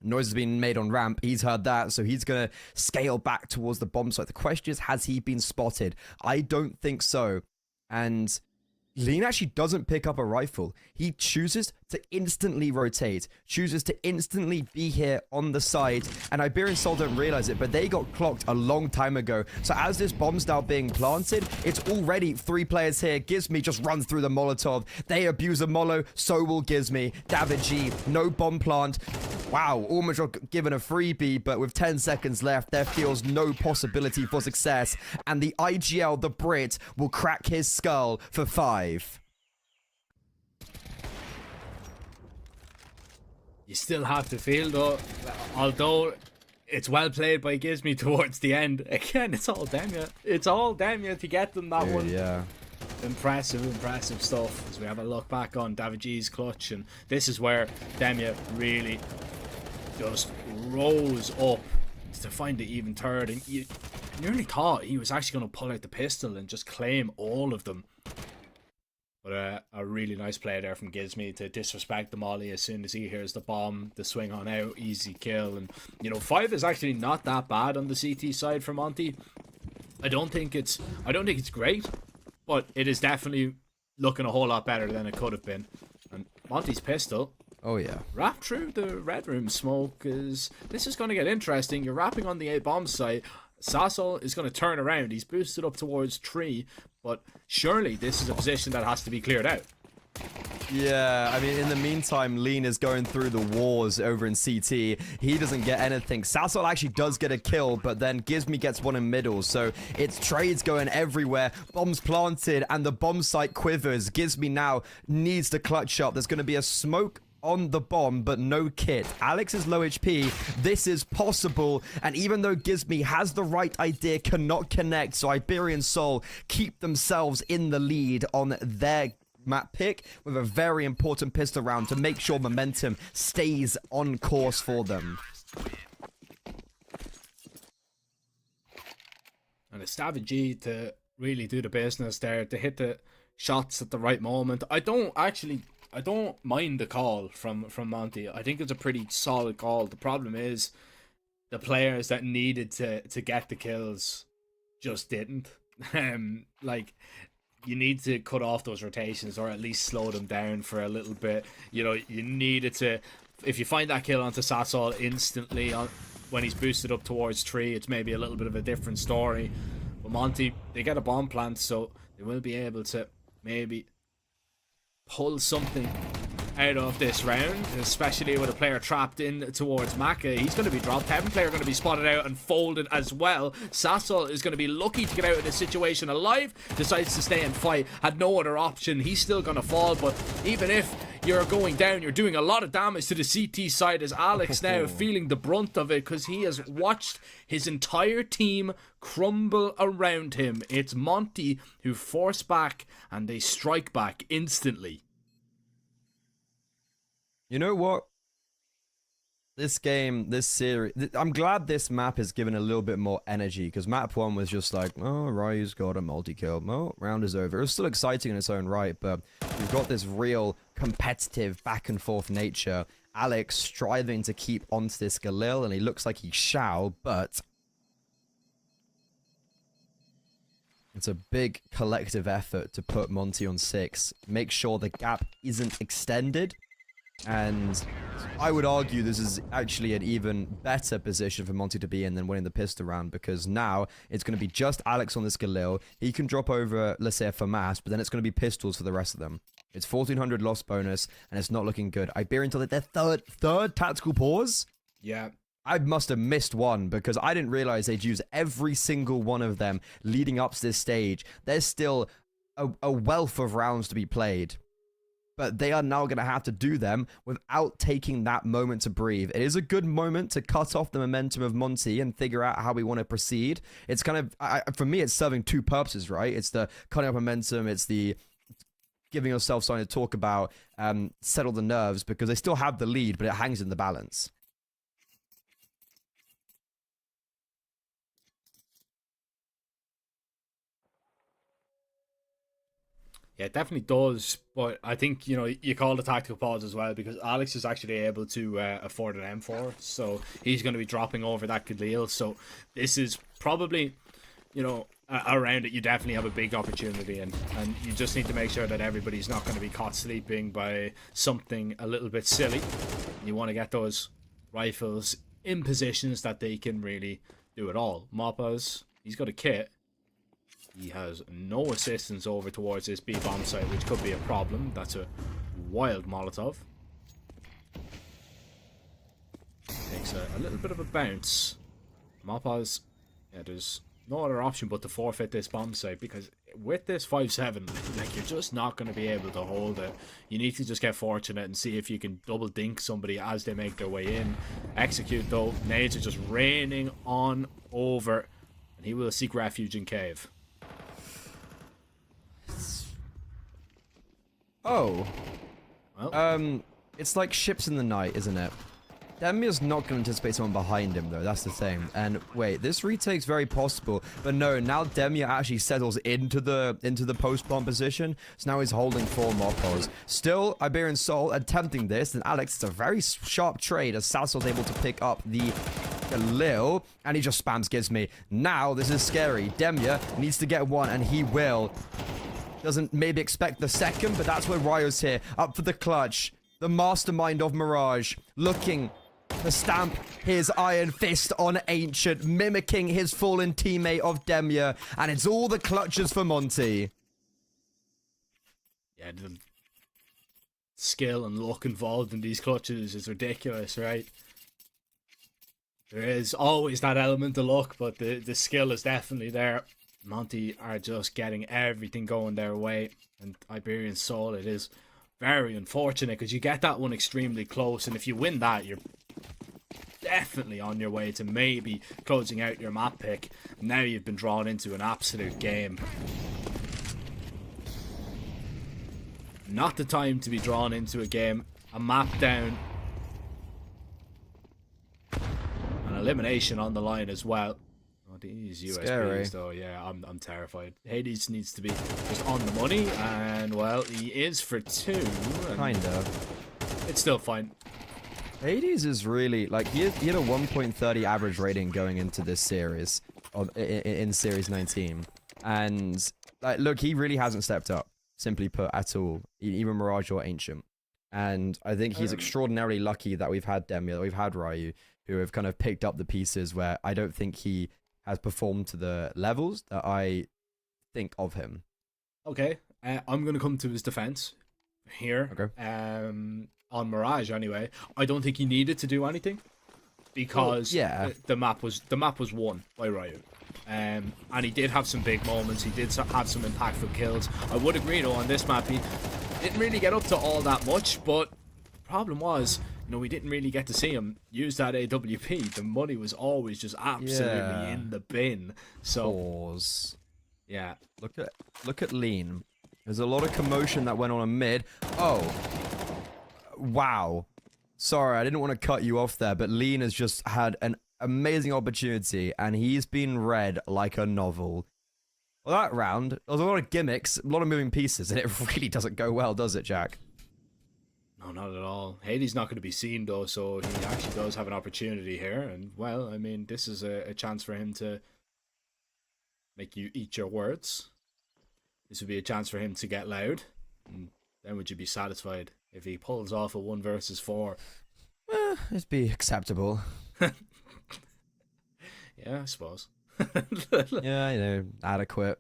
Noise has been made on ramp. He's heard that, so he's going to scale back towards the bomb site. The question is, has he been spotted? I don't think so. And Lean actually doesn't pick up a rifle. He chooses to instantly rotate, chooses to instantly be here on the side, and Iberian Soul don't realize it, but they got clocked a long time ago. So as this bomb's now being planted, it's already 3 players here. Gizmy just runs through the Molotov. They abuse a Molo, so will Gizmy. David G, no bomb plant. Wow, almost given a freebie, but with 10 seconds left, there feels no possibility for success, and the IGL, the Brit, will crack his skull for 5. You still have to feel though, although it's well played by Gizmy towards the end. Again, it's all Demya. It's all Demya to get them that one. Yeah. Impressive stuff as we have a look back on David G's clutch, and this is where Demya really just rose up to find the even third, and you nearly thought he was actually going to pull out the pistol and just claim all of them. But a really nice play there from Gizmy to disrespect the molly as soon as he hears the bomb, the swing on out, easy kill. And, 5 is actually not that bad on the CT side for Monty. I don't think it's great, but it is definitely looking a whole lot better than it could have been. And Monty's pistol, Oh yeah. wrap through the red room smoke, because this is going to get interesting. You're wrapping on the A bomb site. Sassel is going to turn around. He's boosted up towards 3, but surely this is a position that has to be cleared out. Yeah, I mean, in the meantime, Lean is going through the wars over in CT. He doesn't get anything. Sassel actually does get a kill, but then Gizmy gets one in middle. So it's trades going everywhere. Bombs planted, and the bomb site quivers. Gizmy now needs to clutch up. There's going to be a smoke on the bomb, but no kit. Alex is low HP. This is possible. And even though Gizmy has the right idea, cannot connect. So Iberian Soul keep themselves in the lead on their map pick with a very important pistol round to make sure momentum stays on course for them. And a strategy to really do the business there, to hit the shots at the right moment. I don't mind the call from Monty. I think it's a pretty solid call. The problem is the players that needed to get the kills just didn't. You need to cut off those rotations, or at least slow them down for a little bit. You needed to, if you find that kill onto Sassol instantly when he's boosted up towards 3, it's maybe a little bit of a different story. But Monty, they get a bomb plant, so they will be able to maybe pull something out of this round, especially with a player trapped in towards Maka. He's going to be dropped. Heaven player going to be spotted out and folded as well. Sassel is going to be lucky to get out of this situation alive, decides to stay and fight, had no other option. He's still going to fall, but even if you're going down, you're doing a lot of damage to the CT side, as Alex now feeling the brunt of it, because he has watched his entire team crumble around him. It's Monty who force back, and they strike back instantly. You know what? This game, this series, I'm glad this map is given a little bit more energy, because map 1 was just like, oh, Ryu's got a multi-kill. Oh, round is over. It was still exciting in its own right, but we've got this real competitive back and forth nature. Alex striving to keep onto this Galil, and he looks like he shall, but it's a big collective effort to put Monty on 6, make sure the gap isn't extended. And I would argue this is actually an even better position for Monty to be in than winning the pistol round, because now it's going to be just Alex on this Galil. He can drop over, let's say, a FAMAS, but then it's going to be pistols for the rest of them. It's 1400 loss bonus, and it's not looking good. Iberian told it their third tactical pause? Yeah. I must have missed one, because I didn't realize they'd use every single one of them leading up to this stage. There's still a wealth of rounds to be played, but they are now going to have to do them without taking that moment to breathe. It is a good moment to cut off the momentum of Monty and figure out how we want to proceed. It's kind of, for me, it's serving two purposes, right? It's the cutting off momentum, it's the giving yourself something to talk about, settle the nerves, because they still have the lead, but it hangs in the balance. Yeah, it definitely does, but I think, you call the tactical pause as well, because Alex is actually able to afford an M4, so he's going to be dropping over that Galil, so this is probably, around it, you definitely have a big opportunity, and you just need to make sure that everybody's not going to be caught sleeping by something a little bit silly. You want to get those rifles in positions that they can really do it all. Mappas, he's got a kit. He has no assistance over towards this B bomb site, which could be a problem. That's a wild Molotov. Takes a little bit of a bounce. Mappas, yeah, there's no other option but to forfeit this bomb site, because with this 5-7, you're just not going to be able to hold it. You need to just get fortunate and see if you can double dink somebody as they make their way in. Execute though. Nades are just raining on over, and he will seek refuge in cave. Oh. Well, It's like ships in the night, isn't it? Demia's not going to anticipate someone behind him, though. That's the thing. And wait, this retake's very possible. But no, now Demia actually settles into the post-bomb position. So now he's holding 4 Moppos. Still, Iberian Soul attempting this. And Alex, it's a very sharp trade as Sassel's able to pick up the Galil. And he just spams Gives Me. Now, this is scary. Demia needs to get one, and he will. Doesn't maybe expect the second, but that's where Ryo's here. Up for the clutch. The mastermind of Mirage looking to stamp his iron fist on Ancient, mimicking his fallen teammate of Demia, and it's all the clutches for Monty. Yeah, the skill and luck involved in these clutches is ridiculous, right? There is always that element of luck, but the skill is definitely there. Monty are just getting everything going their way, and Iberian Soul, it is very unfortunate because you get that one extremely close, and if you win that, you're definitely on your way to maybe closing out your map pick. Now you've been drawn into an absolute game. Not the time to be drawn into a game. A map down. An elimination on the line as well. Oh, these USBs Scary. though, yeah, I'm terrified. Hades needs to be just on the money, and well, he is for 2. Kind of. It's still fine. Hades is really, like, he had a 1.30 average rating going into this series, in Series 19. And, like, look, he really hasn't stepped up, simply put, at all. Even Mirage or Ancient. And I think he's extraordinarily lucky that we've had Demia, that we've had Ryu, who have kind of picked up the pieces where I don't think he has performed to the levels that I think of him. Okay, I'm going to come to his defense here. Okay. On Mirage anyway, I don't think he needed to do anything because the map was won by Ryu. And he did have some big moments. He did have some impactful kills. I would agree though, on this map he didn't really get up to all that much, but the problem was, you know, we didn't really get to see him use that AWP. The money was always just absolutely in the bin. So Pause. yeah, Look at Lean. There's a lot of commotion that went on in mid. Oh. Wow. Sorry, I didn't want to cut you off there, but Lean has just had an amazing opportunity, and he's been read like a novel. Well, that round, there was a lot of gimmicks, a lot of moving pieces, and it really doesn't go well, does it, Jack? no, not at all. Hades not going to be seen though, so he actually does have an opportunity here. And well, I mean, this is a chance for him to make you eat your words. This would be a chance for him to get loud. And then would you be satisfied if he pulls off a 1 versus 4? It'd be acceptable. Yeah, I suppose. Yeah, you know, adequate.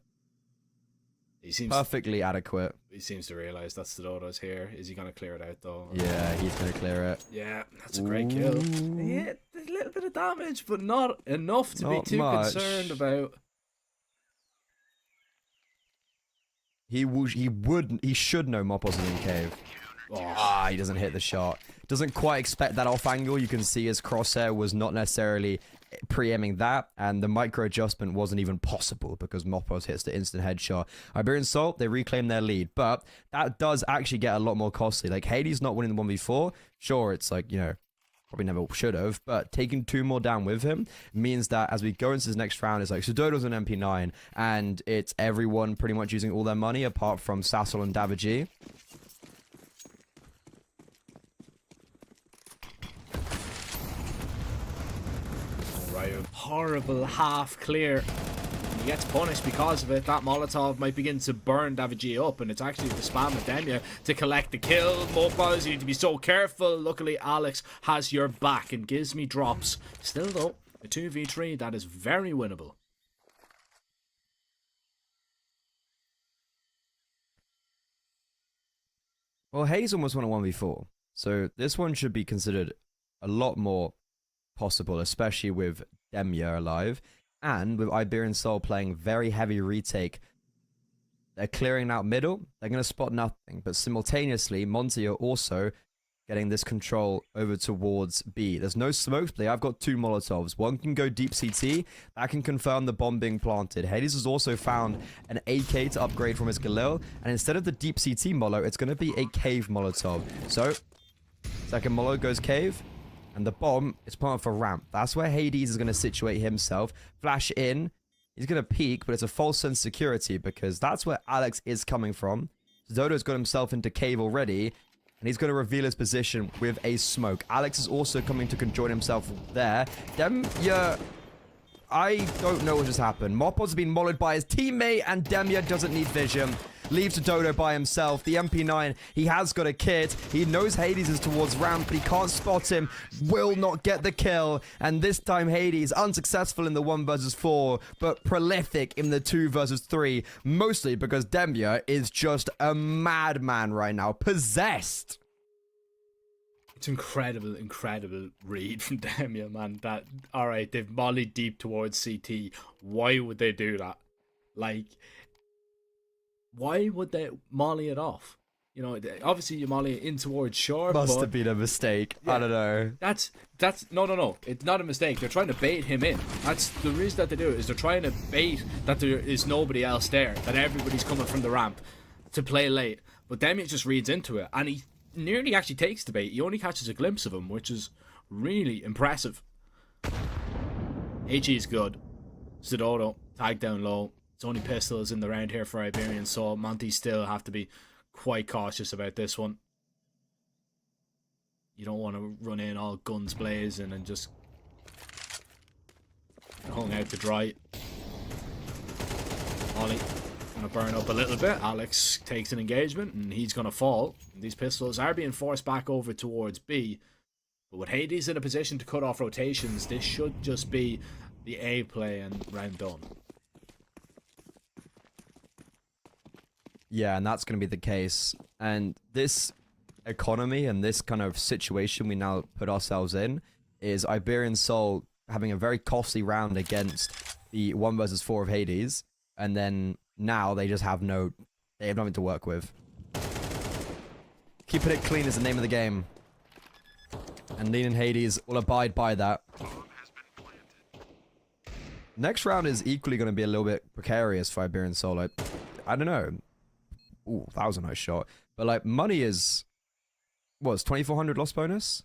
He seems Perfectly adequate. He seems to realise that's the Dodo's here. Is he going to clear it out though? Yeah, he's going to clear it. Yeah, that's a great kill. Yeah, a little bit of damage, but not enough to Not be too much. concerned about. He should know Moppos is in cave. Oh, He doesn't hit the shot. Doesn't quite expect that off angle. You can see his crosshair was not necessarily pre-aiming that, and the micro adjustment wasn't even possible because Moppos hits the instant headshot. Iberian Soul, they reclaim their lead, but that does actually get a lot more costly. Like, Hades not winning the 1v4, sure, it's like, you know, probably never should have, but taking 2 more down with him means that as we go into this next round, it's like Sudodo's an MP9, and it's everyone pretty much using all their money apart from Sassel and Davigi. horrible half clear. He gets punished because of it. That Molotov might begin to burn Davigi up, and it's actually the spam of Demia to collect the kill. Mobiles, you need to be so careful. Luckily, Alex has your back and gives me drops. Still, though, a 2v3 that is very winnable. Well, Hayes almost won a 1v4, so this one should be considered a lot more possible, especially with Demia alive, and with Iberian Soul playing very heavy retake. They're clearing out middle, they're going to spot nothing, but simultaneously, Monty are also getting this control over towards B. There's no smokes play. I've got 2 Molotovs. One can go deep CT. That can confirm the bomb being planted. Hades has also found an AK to upgrade from his Galil. And instead of the deep CT Molo, it's going to be a cave Molotov. So, second Molo goes cave. And the bomb is planted for ramp. That's where Hades is going to situate himself. Flash in. He's going to peek, but it's a false sense of security because that's where Alex is coming from. Dodo's got himself into cave already, and he's going to reveal his position with a smoke. Alex is also coming to conjoin himself there. Demya, I don't know what just happened. Mopos has been molled by his teammate, and Demya doesn't need vision. Leaves Dodo by himself. The MP9, he has got a kit. He knows Hades is towards ramp, but he can't spot him. Will not get the kill. And this time Hades, unsuccessful in the 1 versus 4, but prolific in the 2 versus 3. Mostly because Demya is just a madman right now. Possessed. It's incredible read from Demya, man. That, alright, they've mollied deep towards CT. Why would they do that? Like, why would they molly it off? You know, obviously you molly it in towards shore. Must have been a mistake. Yeah, I don't know. That's no. It's not a mistake. They're trying to bait him in. That's the reason that they do it, is they're trying to bait that there is nobody else there, that everybody's coming from the ramp to play late. But Demya just reads into it, and he nearly actually takes the bait. He only catches a glimpse of him, which is really impressive. HE is good. Zidodo, tag down low. It's only pistols in the round here for Iberian, so Monty still have to be quite cautious about this one. You don't want to run in all guns blazing and just hung out to dry. Ollie gonna burn up a little bit. Alex takes an engagement and he's gonna fall. These pistols are being forced back over towards B, but with Hades in a position to cut off rotations, this should just be the A play and round done. Yeah, and that's going to be the case. And this economy and this kind of situation we now put ourselves in is Iberian Soul having a very costly round against the 1 versus 4 of Hades, and then now they just have they have nothing to work with. Keeping it clean is the name of the game. And Lean and Hades will abide by that. Next round is equally going to be a little bit precarious for Iberian Soul. Like, I don't know. Ooh, that was a nice shot. But, like, money is... What's 2,400 loss bonus?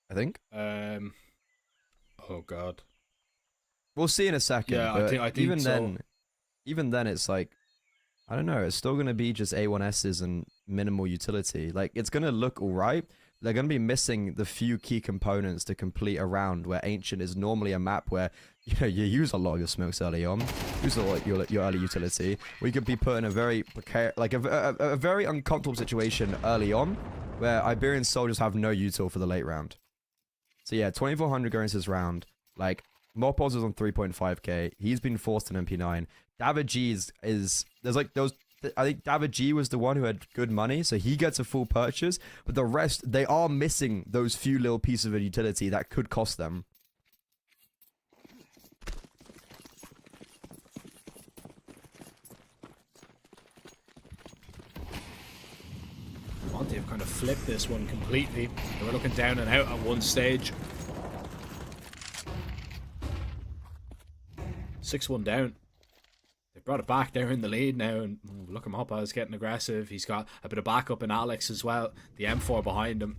I think. Oh, God. We'll see in a second. Yeah, but I think even then, it's like... I don't know. It's still going to be just A1Ss and minimal utility. Like, it's going to look alright. They're going to be missing the few key components to complete a round, where Ancient is normally a map where, you know, you use a lot of your smokes early on, use a lot of your early utility. We could be put in a very precarious, like a very uncomfortable situation early on, where Iberian soldiers have no util for the late round. So yeah, 2,400 going into this round. Like, Mopos is on 3.5k. He's been forced an MP9. David G is there's like those. I think David G was the one who had good money, so he gets a full purchase. But the rest, they are missing those few little pieces of utility that could cost them. Monty have kind of flipped this one completely. They were looking down and out at one stage. 6-1 down. Brought it back. They're in the lead now, and look, Moppa is getting aggressive. He's got a bit of backup in Alex as well. The M4 behind him.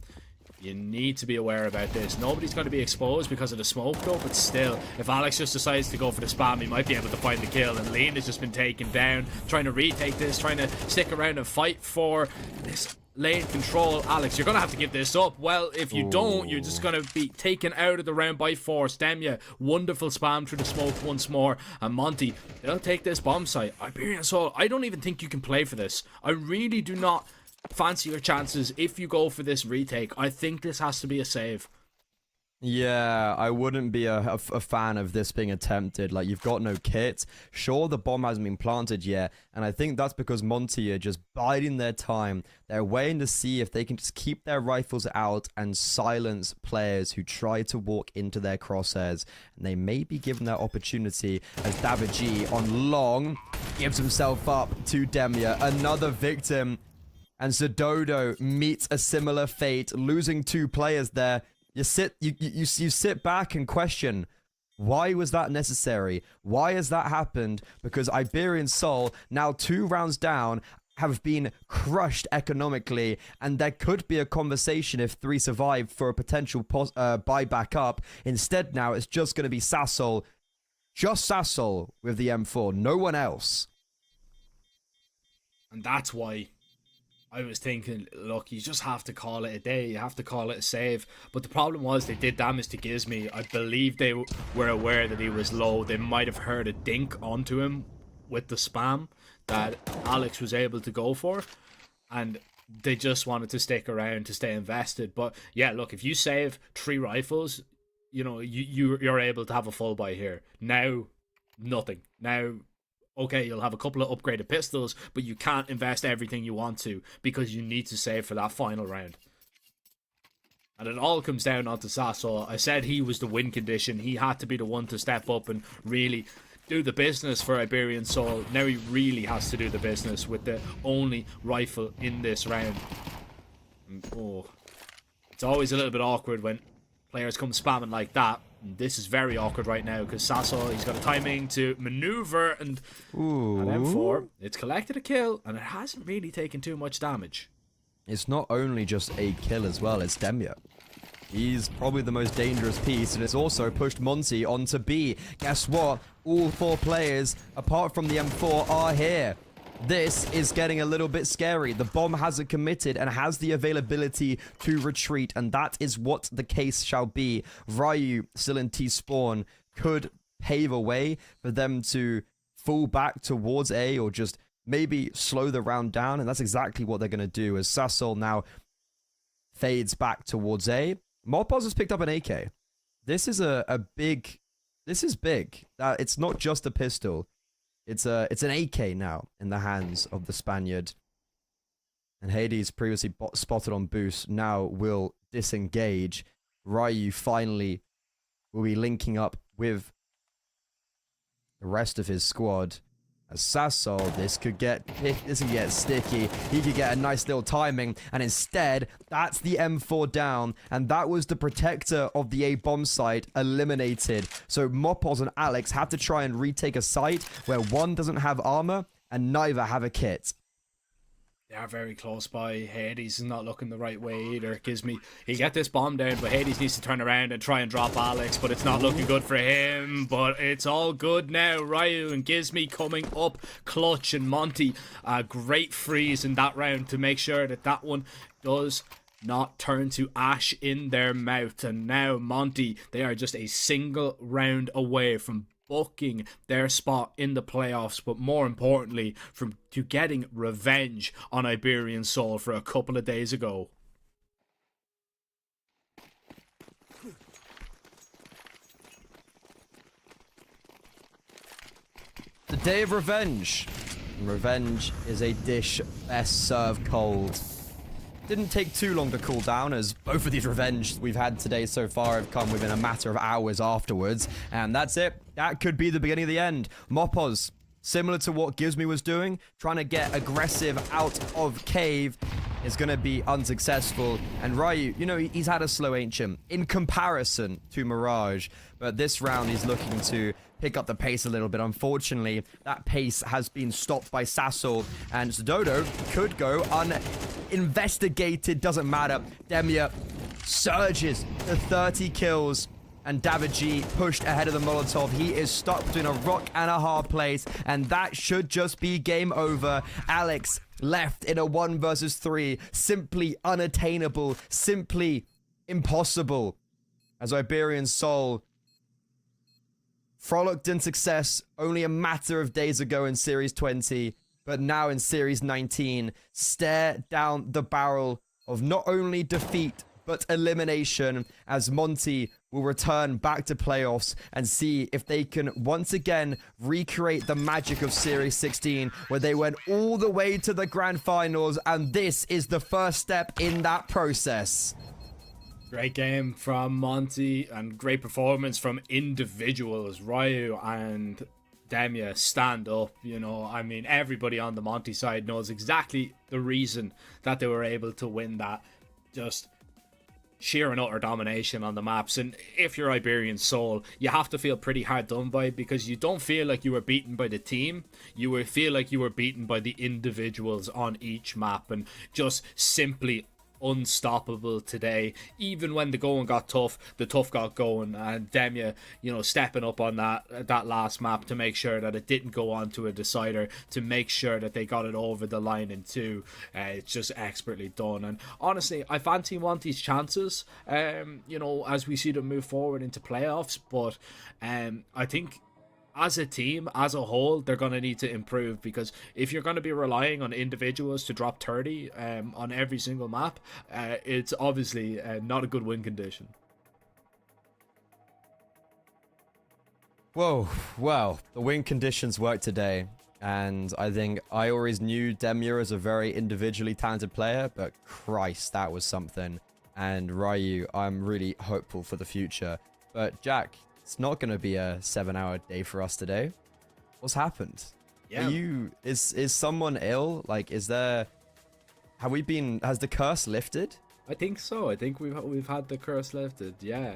You need to be aware about this. Nobody's going to be exposed because of the smoke though, but still, if Alex just decides to go for the spam, he might be able to find the kill. And Lean has just been taken down, trying to retake this, trying to stick around and fight for this lane control. Alex, you're going to have to give this up. Well, if you don't, you're just going to be taken out of the round by force. Demya, wonderful spam through the smoke once more. And Monty, they'll take this bomb site. Iberian Soul, I don't even think you can play for this. I really do not fancy your chances if you go for this retake. I think this has to be a save. Yeah, I wouldn't be a fan of this being attempted. Like, you've got no kit. Sure, the bomb hasn't been planted yet, and I think that's because Monty are just biding their time. They're waiting to see if they can just keep their rifles out and silence players who try to walk into their crosshairs. And they may be given that opportunity as David G on long gives himself up to Demya, another victim. And Zidodo meets a similar fate, losing 2 players there. You sit back and question, why was that necessary? Why has that happened? Because Iberian Soul, now 2 rounds down, have been crushed economically, and there could be a conversation if 3 survive for a potential buyback up. Instead, now it's just going to be Sassol, just Sassol with the M4, no one else. And that's why I was thinking, look, you just have to call it a day. You have to call it a save. But the problem was they did damage to Gizmy. I believe they were aware that he was low. They might have heard a dink onto him with the spam that Alex was able to go for. And they just wanted to stick around to stay invested. But yeah, look, if you save 3 rifles, you know, you're able to have a full buy here. Now, nothing. Now, okay, you'll have a couple of upgraded pistols, but you can't invest everything you want to because you need to save for that final round. And it all comes down onto Sassol. I said he was the win condition. He had to be the one to step up and really do the business for Iberian Soul. Now he really has to do the business with the only rifle in this round. Oh, it's always a little bit awkward when players come spamming like that. This is very awkward right now because Sassol, he's got a timing to maneuver, and at M4, it's collected a kill, and it hasn't really taken too much damage. It's not only just a kill as well, it's Demya. He's probably the most dangerous piece, and it's also pushed Monty onto B. Guess what? All 4 players, apart from the M4, are here. This is getting a little bit scary. The bomb hasn't committed and has the availability to retreat, and that is what the case shall be. Ryu, still in T-spawn, could pave a way for them to fall back towards A or just maybe slow the round down, and that's exactly what they're going to do as Sassol now fades back towards A. Mopos has picked up an AK. This is big. This is big. It's not just a pistol. It's an AK now in the hands of the Spaniard. And Hades, previously spotted on boost, now will disengage. Ryu finally will be linking up with the rest of his squad. As Sassol, this could get sticky. He could get a nice little timing, and instead, that's the M4 down, and that was the protector of the A bomb site eliminated. So Mopos and Alex have to try and retake a site where one doesn't have armor and neither have a kit. They are very close by. Hades is not looking the right way either. Gizmy, he get this bomb down, but Hades needs to turn around and try and drop Alex, but it's not looking good for him. But it's all good now. Ryu and Gizmy coming up clutch, and Monty, a great freeze in that round to make sure that that one does not turn to ash in their mouth. And now Monty, they are just a single round away from booking their spot in the playoffs, but more importantly, from getting revenge on Iberian Soul for a couple of days ago. The day of revenge. Revenge is a dish best served cold. Didn't take too long to cool down, as both of these revenge we've had today so far have come within a matter of hours afterwards. And that's it. That could be the beginning of the end. Mopos, similar to what Gizmy was doing, trying to get aggressive out of cave, is going to be unsuccessful. And Ryu, you know, he's had a slow ancient in comparison to Mirage, but this round he's looking to pick up the pace a little bit. Unfortunately, that pace has been stopped by Sassol, and Dodo could go uninvestigated. Doesn't matter. Demya surges to 30 kills, and Davaji pushed ahead of the Molotov. He is stuck between a rock and a hard place, and that should just be game over. Alex left in a 1 versus 3, simply unattainable, simply impossible, as Iberian Soul frolicked in success only a matter of days ago in Series 20, but now in Series 19, stare down the barrel of not only defeat, but elimination, as Monty will return back to playoffs and see if they can once again recreate the magic of Series 16, where they went all the way to the grand finals, and this is the first step in that process. Great game from Monty and great performance from individuals. Ryu and Demya stand up, you know. I mean, everybody on the Monty side knows exactly the reason that they were able to win that. Just sheer and utter domination on the maps. And if you're Iberian Soul, you have to feel pretty hard done by, because you don't feel like you were beaten by the team. You will feel like you were beaten by the individuals on each map, and just simply unstoppable today. Even when the going got tough, the tough got going, and Demya, stepping up on that last map to make sure that it didn't go on to a decider, to make sure that they got it over the line in two. It's just expertly done, and honestly, I fancy Monty's chances, as we see them move forward into playoffs. But I think, as a team, as a whole, they're going to need to improve, because if you're going to be relying on individuals to drop 30 on every single map, it's obviously not a good win condition. Whoa, well, the win conditions worked today, and I think I always knew Demya as a very individually talented player, but Christ, that was something. And Ryu, I'm really hopeful for the future. But Jack, it's not going to be a 7-hour day for us today. What's happened? Yeah. Is someone ill? Like, has the curse lifted? I think so. I think we've had the curse lifted. Yeah.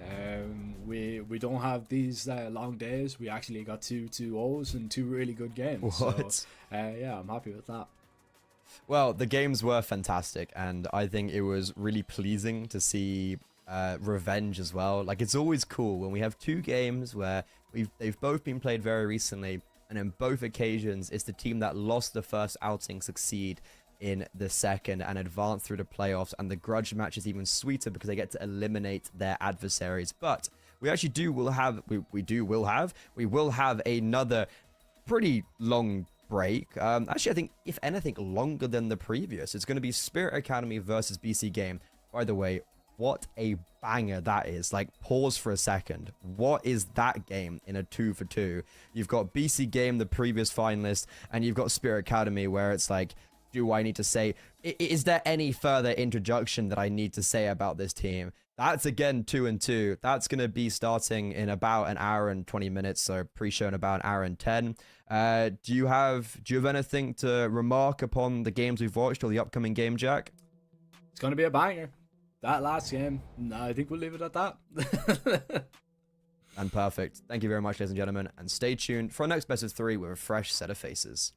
We don't have these long days. We actually got two O's and 2 really good games. What? So, yeah, I'm happy with that. Well, the games were fantastic, and I think it was really pleasing to see revenge as well. Like, it's always cool when we have 2 games where they've both been played very recently, and in both occasions it's the team that lost the first outing succeed in the second and advance through the playoffs, and the grudge match is even sweeter because they get to eliminate their adversaries. But we actually will have another pretty long break. Actually, I think if anything longer than the previous. It's going to be Spirit Academy versus BC Game. By the way, what a banger that is. Like, pause for a second. What is that game in a 2-for-2? You've got BC Game, the previous finalist, and you've got Spirit Academy, where it's like, do I need to say, is there any further introduction that I need to say about this team? That's again 2-2. That's going to be starting in about an hour and 20 minutes, so pre-show in about an hour and 10. Do you have anything to remark upon the games we've watched or the upcoming game, Jack? It's going to be a banger. That last game, I think we'll leave it at that. And perfect. Thank you very much, ladies and gentlemen, and stay tuned for our next best of 3 with a fresh set of faces.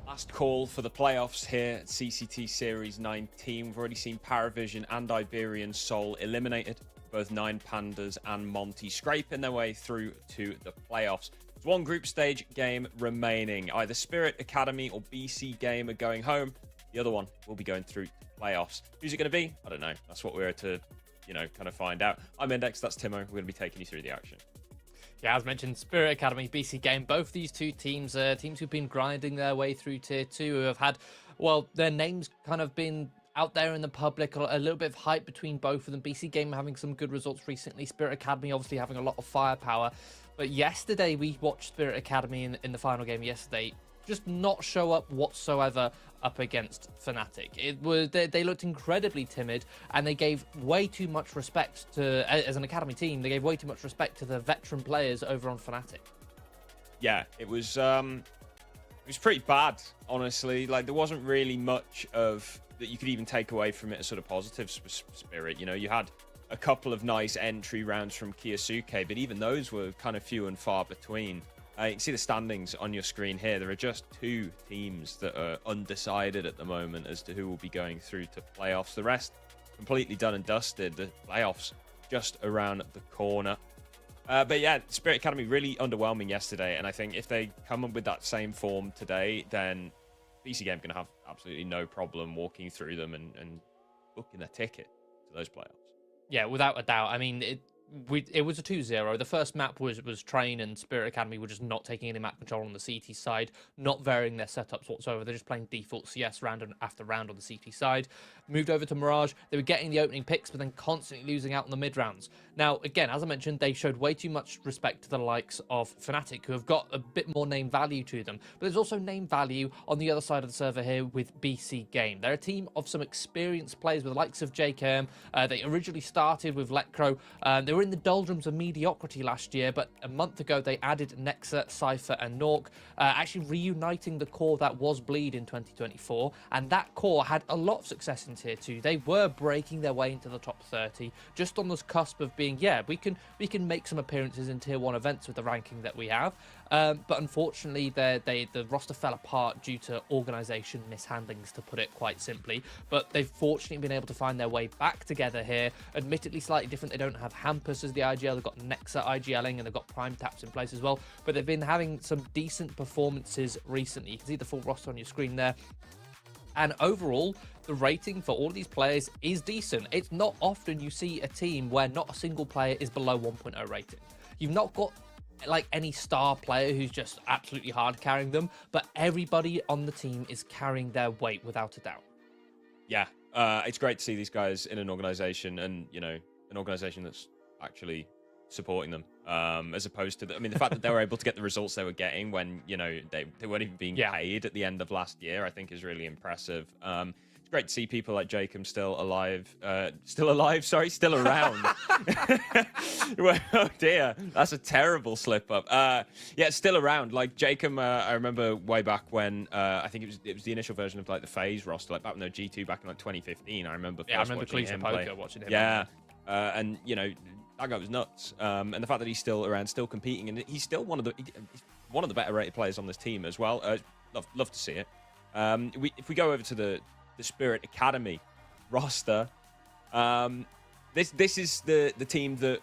Last call for the playoffs here at CCT Series 19. We've already seen Paravision and Iberian Soul eliminated. Both Nine Pandas and Monty scraping their way through to the playoffs. There's one group stage game remaining. Either Spirit Academy or BC Game are going home. The other one will be going through to playoffs. Who's it going to be? I don't know. That's what we're to, kind of find out. I'm Index, that's Timo. We're going to be taking you through the action. Yeah, as mentioned, Spirit Academy, BC Game, both these two teams, teams who've been grinding their way through Tier 2, who have had, well, their names kind of been out there in the public, a little bit of hype between both of them. BC Game having some good results recently, Spirit Academy obviously having a lot of firepower. But yesterday, we watched Spirit Academy in the final game yesterday just not show up whatsoever up against Fnatic. It was they looked incredibly timid, and they gave way too much respect to, as an academy team, they gave way too much respect to the veteran players over on Fnatic. Yeah, it was pretty bad, honestly. Like, there wasn't really much of that you could even take away from it as sort of positive spirit. You had a couple of nice entry rounds from Kyosuke, but even those were kind of few and far between. You can see the standings on your screen here. There are just 2 teams that are undecided at the moment as to who will be going through to playoffs. The rest completely done and dusted. The playoffs just around the corner. But yeah, Spirit Academy really underwhelming yesterday, and I think if they come up with that same form today, then BC Game going to have absolutely no problem walking through them and booking a ticket to those playoffs. Yeah, without a doubt. I mean, it was a 2-0. The first map was Train, and Spirit Academy were just not taking any map control on the CT side, not varying their setups whatsoever. They're just playing default CS round after round on the CT side. Moved over to Mirage. They were getting the opening picks, but then constantly losing out in the mid rounds. Now, again, as I mentioned, they showed way too much respect to the likes of Fnatic, who have got a bit more name value to them. But there's also name value on the other side of the server here with BC Game. They're a team of some experienced players with the likes of JKM. They originally started with Letcro. They were in the doldrums of mediocrity last year, but a month ago they added Nexa, Cypher, and Nork, actually reuniting the core that was Bleed in 2024. And that core had a lot of success in Tier 2. They were breaking their way into the top 30, just on this cusp of being, yeah, we can make some appearances in Tier 1 events with the ranking that we have. But unfortunately, the roster fell apart due to organisation mishandlings, to put it quite simply. But they've fortunately been able to find their way back together here. Admittedly, slightly different. They don't have Hampus as the IGL. They've got Nexa IGLing, and they've got Prime Taps in place as well. But they've been having some decent performances recently. You can see the full roster on your screen there. And overall, the rating for all of these players is decent. It's not often you see a team where not a single player is below 1.0 rating. You've not got like any star player who's just absolutely hard carrying them, but everybody on the team is carrying their weight without a doubt. Yeah, it's great to see these guys in an organization, and an organization that's actually supporting them, as opposed to the fact that they were able to get the results they were getting when they weren't even being paid at the end of last year, I think is really impressive. It's great to see people like Jacob still around. Well, oh dear, that's a terrible slip up. Yeah, still around. Like Jacob, I remember way back when I think it was the initial version of like the FaZe roster, like back when they were G2 back in like 2015. I remember watching him play. Yeah, and that guy was nuts. And the fact that he's still around, still competing, and he's still one of the better rated players on this team as well. Love to see it. If we go over to the Spirit Academy roster, this is the team that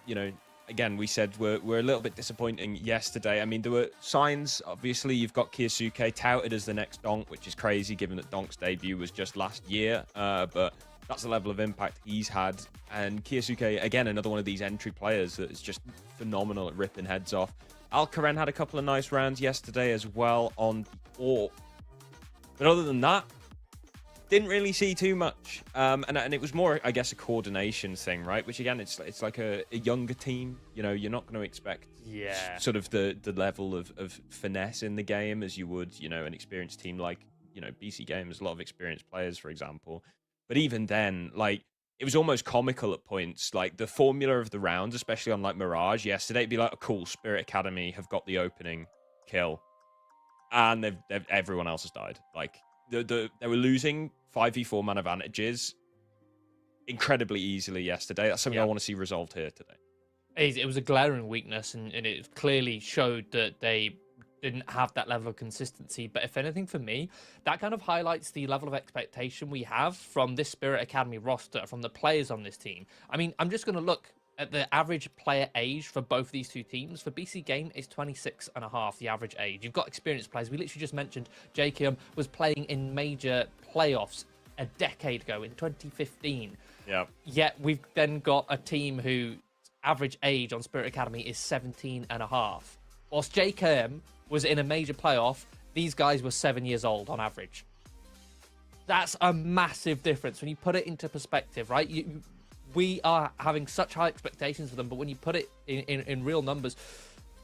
again we said were a little bit disappointing yesterday. I mean, there were signs. Obviously, you've got Kyosuke touted as the next Donk, which is crazy given that Donk's debut was just last year. But that's the level of impact he's had. And Kyosuke, again, another one of these entry players that is just phenomenal at ripping heads off. Alcaren had a couple of nice rounds yesterday as well on the AWP. But other than that, didn't really see too much. And it was more, I guess, a coordination thing, right? Which, again, it's like a younger team. You're not going to expect sort of the level of finesse in the game as you would, an experienced team like, BC Game has a lot of experienced players, for example. But even then, like, it was almost comical at points. Like, the formula of the rounds, especially on, like, Mirage yesterday, it'd be like, oh, cool, Spirit Academy have got the opening kill. And everyone else has died. Like, they were losing 5v4 man advantages incredibly easily yesterday. That's something I want to see resolved here today. It was a glaring weakness, and it clearly showed that they didn't have that level of consistency. But if anything, for me, that kind of highlights the level of expectation we have from this Spirit Academy roster, from the players on this team. I mean, I'm just going to look at the average player age for both these two teams. For BC Game, is 26 and a half, the average age. You've got experienced players. We literally just mentioned Jacob was playing in major playoffs a decade ago in 2015. Yeah. Yet we've then got a team whose average age on Spirit Academy is 17 and a half. Whilst JKM was in a major playoff, these guys were 7 years old on average. That's a massive difference when you put it into perspective, right? We are having such high expectations for them, but when you put it in real numbers,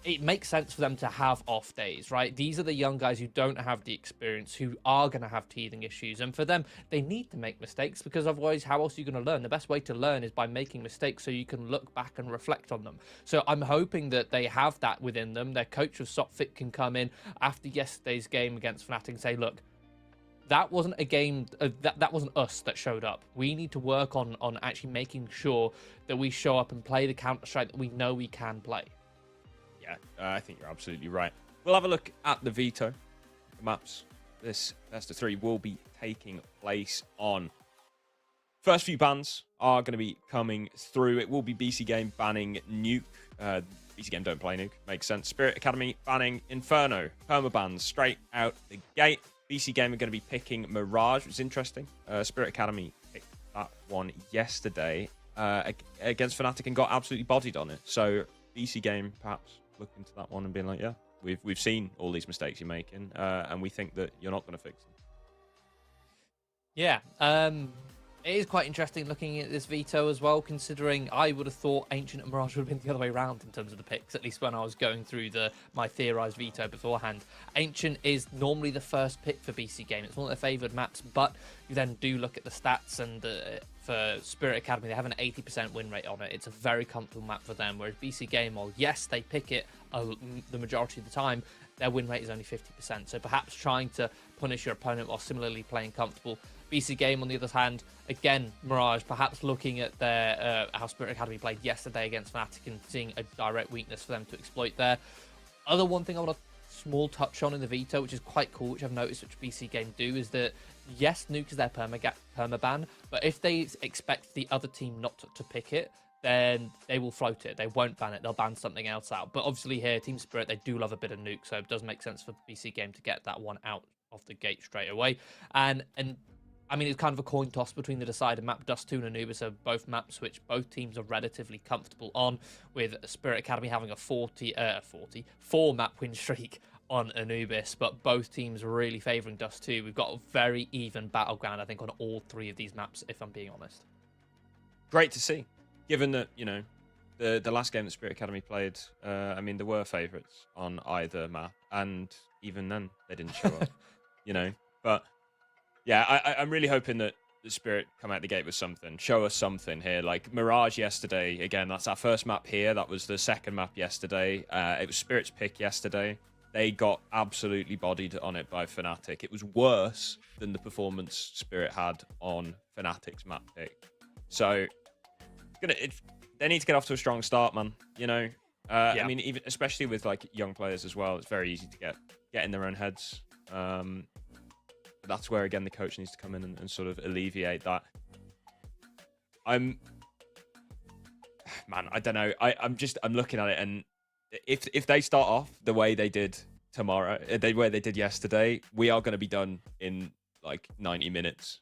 it makes sense for them to have off days, right? These are the young guys who don't have the experience, who are going to have teething issues. And for them, they need to make mistakes, because otherwise, how else are you going to learn? The best way to learn is by making mistakes so you can look back and reflect on them. So I'm hoping that they have that within them. Their coach of Sopfit can come in after yesterday's game against Fnatic and say, look, that wasn't a game, that wasn't us that showed up. We need to work on actually making sure that we show up and play the Counter-Strike that we know we can play. Yeah, I think you're absolutely right. We'll have a look at the veto maps. This best of 3 will be taking place on. First few bans are going to be coming through. It will be BC Game banning Nuke. BC Game don't play Nuke. Makes sense. Spirit Academy banning Inferno. Permabans straight out the gate. BC Game are going to be picking Mirage, which is interesting. Spirit Academy picked that one yesterday against Fnatic and got absolutely bodied on it. So BC Game perhaps look into that one and being like, yeah, we've seen all these mistakes you're making, and we think that you're not going to fix them. Yeah, it is quite interesting looking at this veto as well, considering I would have thought Ancient and Mirage would have been the other way around in terms of the picks, at least when I was going through my theorized veto beforehand. Ancient is normally the first pick for BC Game. It's one of their favored maps, but you then do look at the stats, and for Spirit Academy, they have an 80% win rate on it. It's a very comfortable map for them, whereas BC Game, well, yes, they pick it the majority of the time, their win rate is only 50%. So perhaps trying to punish your opponent while similarly playing comfortable. BC Game, on the other hand, again, Mirage, perhaps looking at their how Spirit Academy played yesterday against Fnatic and seeing a direct weakness for them to exploit there. One thing I want to small touch on in the veto, which is quite cool, which I've noticed which BC Game do, is that yes, Nuke is their permaban, but if they expect the other team not to pick it, then they will float it. They won't ban it. They'll ban something else out. But obviously here, Team Spirit, they do love a bit of Nuke, so it does make sense for BC Game to get that one out of the gate straight away. And I mean, it's kind of a coin toss between the Decisive map. Dust 2 and Anubis are both maps which both teams are relatively comfortable on, with Spirit Academy having a 4-map win streak on Anubis, but both teams are really favouring Dust 2. We've got a very even battleground, I think, on all 3 of these maps, if I'm being honest. Great to see, given that, you know, the last game that Spirit Academy played, I mean, there were favourites on either map, and even then, they didn't show up, you know, but... Yeah, I'm really hoping that the Spirit come out the gate with something. Show us something here. Like Mirage yesterday, again, that's our first map here. That was the second map yesterday. It was Spirit's pick yesterday. They got absolutely bodied on it by Fnatic. It was worse than the performance Spirit had on Fnatic's map pick. So, they need to get off to a strong start, man. You know, yeah. I mean, even especially with like young players as well, it's very easy to get in their own heads. That's where, again, the coach needs to come in and sort of alleviate that. I don't know. I'm looking at it, and if they start off the way they did tomorrow, the way they did yesterday, we are going to be done in like 90 minutes.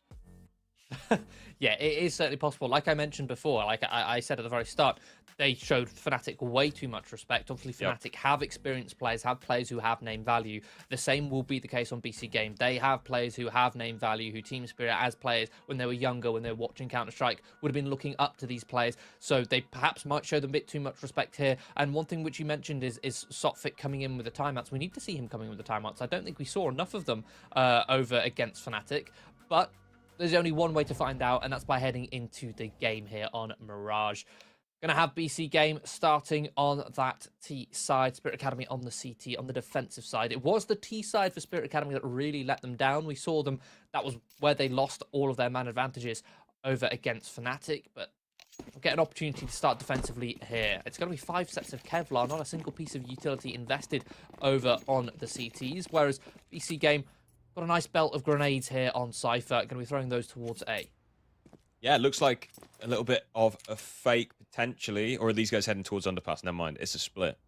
Yeah, it is certainly possible. Like I mentioned before, like I said at the very start, they showed Fnatic way too much respect. Obviously, Fnatic have experienced players, have players who have name value. The same will be the case on BC Game. They have players who have name value, who Team Spirit, as players, when they were younger, when they were watching Counter-Strike, would have been looking up to these players. So they perhaps might show them a bit too much respect here. And one thing which you mentioned is Sopfit coming in with the timeouts. We need to see him coming with the timeouts. I don't think we saw enough of them over against Fnatic, but there's only one way to find out, and that's by heading into the game here on Mirage. Going to have BC Game starting on that T side, Spirit Academy on the CT, on the defensive side. It was the T side for Spirit Academy that really let them down. We saw them, that was where they lost all of their man advantages over against Fnatic, but We'll get an opportunity to start defensively here. It's going to be 5 sets of Kevlar, not a single piece of utility invested over on the CTs, whereas BC Game got a nice belt of grenades here on Cypher. Going to be throwing those towards A. Yeah, it looks like a little bit of a fake, potentially. Or are these guys heading towards underpass? Never mind, it's a split.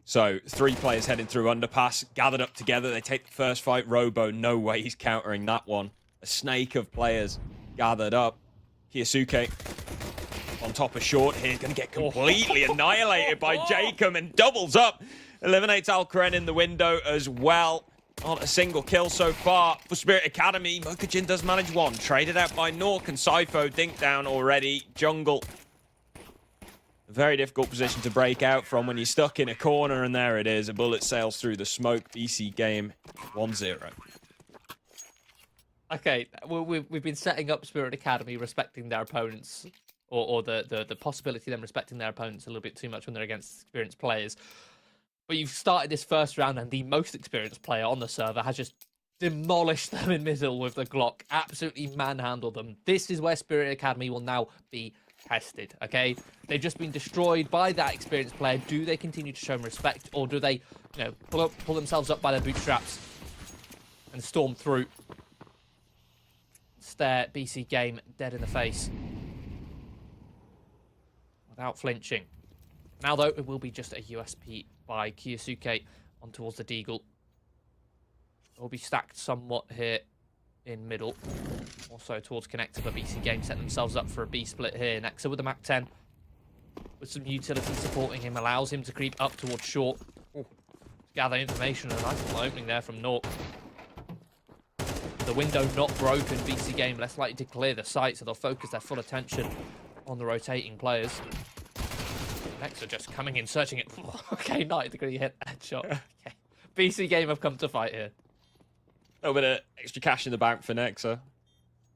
So, 3 players heading through underpass, gathered up together. They take the first fight. Robo, no way he's countering that one. A snake of players gathered up. Kiyosuke on top of short here, going to get completely annihilated by Jacob and doubles up. Eliminates Alcaren in the window as well. Not a single kill so far for Spirit Academy. Mokujin does manage one. Traded out by Nork and Sypho. Dink down already. Jungle. A very difficult position to break out from when you're stuck in a corner, and there it is. A bullet sails through the smoke. BC Game 1-0. Okay, we've been setting up Spirit Academy respecting their opponents, or the possibility of them respecting their opponents a little bit too much when they're against experienced players. But you've started this first round, and the most experienced player on the server has just demolished them in middle with the Glock, absolutely manhandled them. This is where Spirit Academy will now be tested, okay? They've just been destroyed by that experienced player. Do they continue to show them respect, or do they, pull themselves up by their bootstraps and storm through? Stare BC Game dead in the face without flinching. Now, though, it will be just a USP by Kiyosuke on towards the Deagle. It will be stacked somewhat here in middle. Also towards connector, but BC Game set themselves up for a B split here. Nexa with the Mac 10 with some utility supporting him, allows him to creep up towards short. To gather information, and a nice little opening there from Nork. The window not broken, BC Game less likely to clear the site, so they'll focus their full attention on the rotating players. Nexa just coming in, searching it. Okay, 90-degree hit headshot. Okay. BC Game have come to fight here. A little bit of extra cash in the bank for Nexa.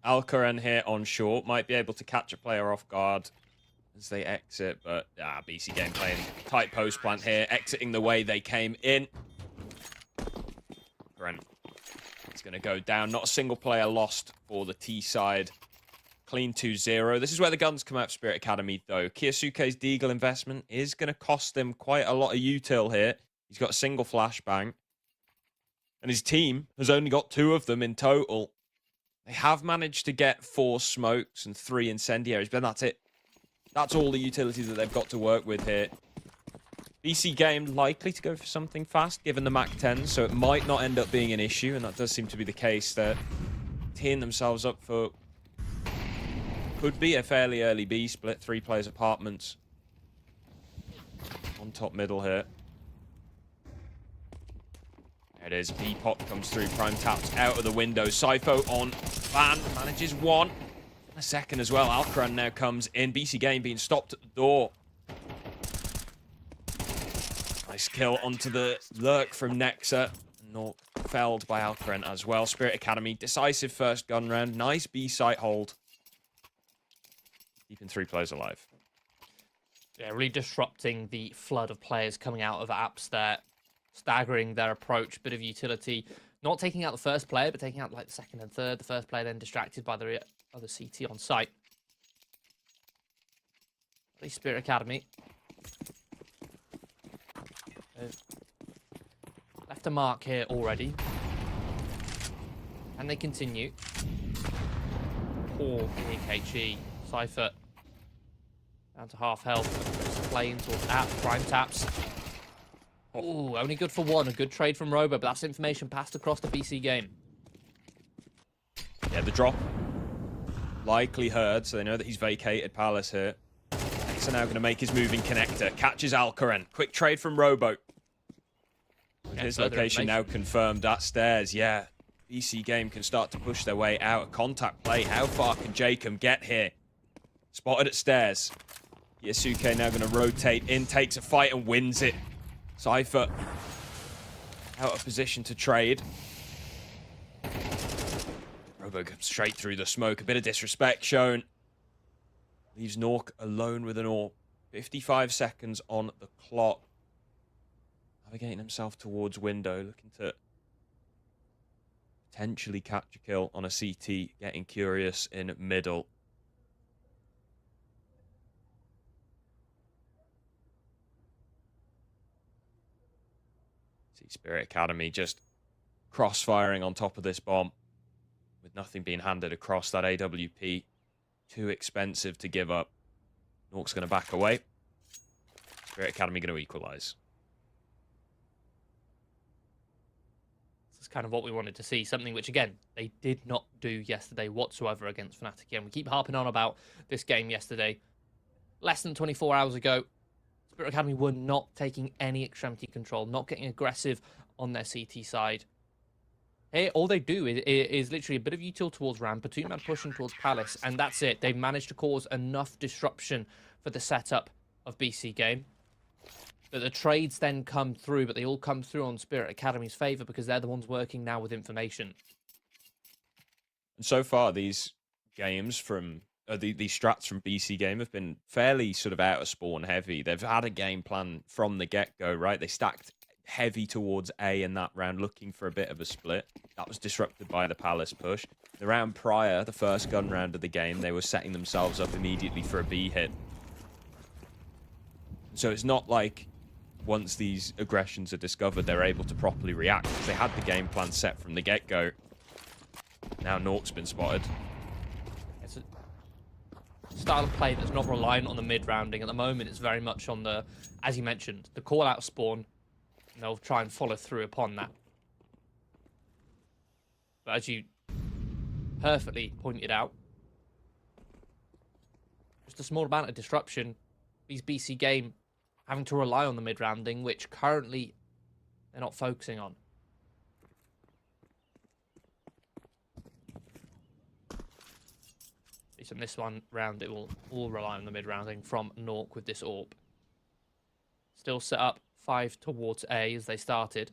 Alcaren here on short. Might be able to catch a player off guard as they exit, but BC Game playing tight post plant here, exiting the way they came in. Brent. It's going to go down. Not a single player lost for the T side. Clean 2-0. This is where the guns come out of Spirit Academy, though. Kiyosuke's Deagle investment is going to cost him quite a lot of util here. He's got a single flashbang. And his team has only got 2 of them in total. They have managed to get 4 smokes and 3 incendiaries, but that's it. That's all the utilities that they've got to work with here. BC Game likely to go for something fast, given the Mac 10, so it might not end up being an issue, and that does seem to be the case. They're teeing themselves up for could be a fairly early B split. 3 players apartments on top middle here. There it is. B pop comes through. Prime taps out of the window. Sypho on Van manages 1. A second as well. Alcran now comes in. BC Game being stopped at the door. Nice kill onto the lurk from Nexa. Not felled by Alcran as well. Spirit Academy, decisive first gun round. Nice B site hold. Keeping 3 players alive. Yeah, really disrupting the flood of players coming out of apps there. Staggering their approach. Bit of utility. Not taking out the first player, but taking out like the second and third. The first player then distracted by the other CT on site. The Spirit Academy. Left a mark here already. And they continue. Poor AKG. Cypher. Down to half health. Playing towards app. Prime taps. Ooh, only good for 1. A good trade from Robo, but that's information passed across the BC Game. Yeah, the drop. Likely heard, so they know that he's vacated Palace here. Nexa now going to make his move in connector. Catches Alcaren. Quick trade from Robo. His location now confirmed at stairs. Yeah, BC Game can start to push their way out. A contact play. How far can Jacob get here? Spotted at stairs. Yasuke now going to rotate in, takes a fight and wins it. Cypher out of position to trade. Robo comes straight through the smoke. A bit of disrespect shown. Leaves Nork alone with an AWP. 55 seconds on the clock. Navigating himself towards window, looking to potentially catch a kill on a CT. Getting curious in middle. Spirit Academy just crossfiring on top of this bomb with nothing being handed across. That AWP too expensive to give up. Nork's going to back away. Spirit Academy going to equalize. This is kind of what we wanted to see. Something which, again, they did not do yesterday whatsoever against Fnatic. Again, we keep harping on about this game yesterday. Less than 24 hours ago, Spirit Academy were not taking any extremity control, not getting aggressive on their CT side. Here, all they do is literally a bit of util towards ramp, a two-man pushing towards Palace, and that's it. They've managed to cause enough disruption for the setup of BC Game that the trades then come through, but they all come through on Spirit Academy's favour because they're the ones working now with information. And so far, these games from these strats from BC Game have been fairly sort of out of spawn heavy. They've had a game plan from the get-go, right? They stacked heavy towards A in that round, looking for a bit of a split. That was disrupted by the Palace push. The round prior, the first gun round of the game, they were setting themselves up immediately for a B hit. So it's not like once these aggressions are discovered, they're able to properly react, because they had the game plan set from the get-go. Now Nork's been spotted. It's a style of play that's not reliant on the mid-rounding. At the moment, it's very much on the, as you mentioned, the call-out spawn. And they'll try and follow through upon that. But as you perfectly pointed out, just a small amount of disruption. These BC Game having to rely on the mid-rounding, which currently they're not focusing on. At least in this one round, it will all rely on the mid-rounding from Nork with this AWP. Still set up 5 towards A as they started.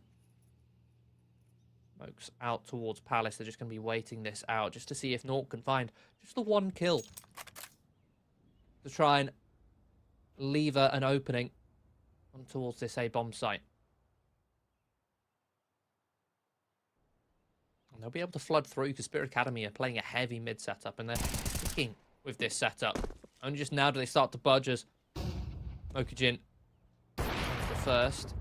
Smokes out towards Palace. They're just going to be waiting this out just to see if Nork can find just the one kill to try and lever an opening on towards this A bomb site. And they'll be able to flood through because Spirit Academy are playing a heavy mid setup and they're sticking with this setup. Only just now do they start to budge as Mokujin first.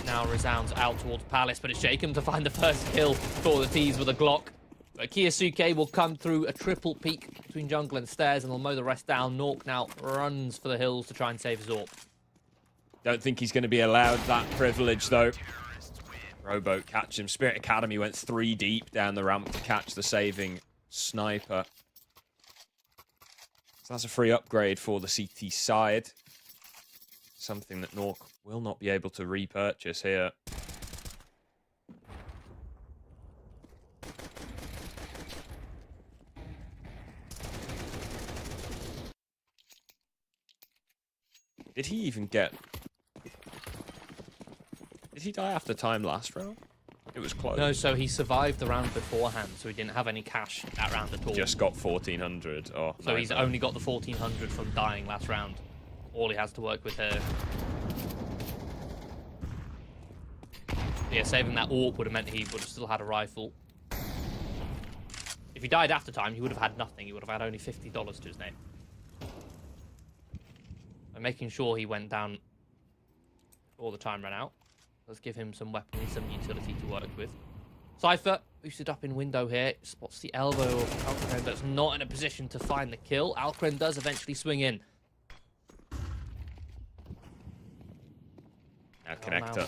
Now resounds out towards Palace, but it's Jacob to find the first kill for the T's with a Glock. But Kiyosuke will come through a triple peek between jungle and stairs, and they'll mow the rest down. Nork now runs for the hills to try and save his AWP. Don't think he's going to be allowed that privilege, though. Rowboat catch him. Spirit Academy went 3 deep down the ramp to catch the saving sniper. So that's a free upgrade for the CT side. Something that Nork will not be able to repurchase here. Did he even get... Did he die after time last round? It was close. No, so he survived the round beforehand, so he didn't have any cash that round at all. Just got 1400. Oh, so he's only got the 1400 from dying last round. All he has to work with here. Yeah, saving that AWP would have meant he would have still had a rifle. If he died after time, he would have had nothing. He would have had only $50 to his name. And making sure he went down before the time ran out. Let's give him some weaponry, some utility to work with. Cypher boosted up in window here. Spots the elbow of Alcren, but it's not in a position to find the kill. Alcren does eventually swing in. Now connector.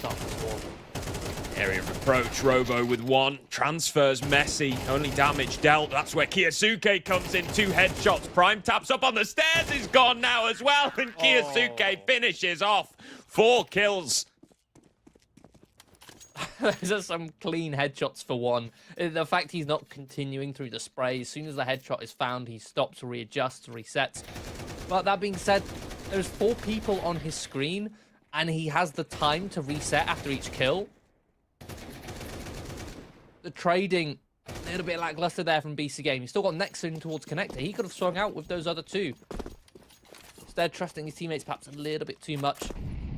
Area of approach. Robo with 1. Transfers messy. Only damage dealt. That's where Kiyosuke comes in. 2 headshots. Prime taps up on the stairs. Is gone now as well. And Kiyosuke finishes off. 4 kills. Those are some clean headshots for 1. The fact he's not continuing through the spray. As soon as the headshot is found, he stops, readjusts, resets. But that being said, there's 4 people on his screen. And he has the time to reset after each kill. The trading, a little bit lackluster there from BC Game. He's still got Nexon towards Connector. He could have swung out with those other 2. Instead, trusting his teammates perhaps a little bit too much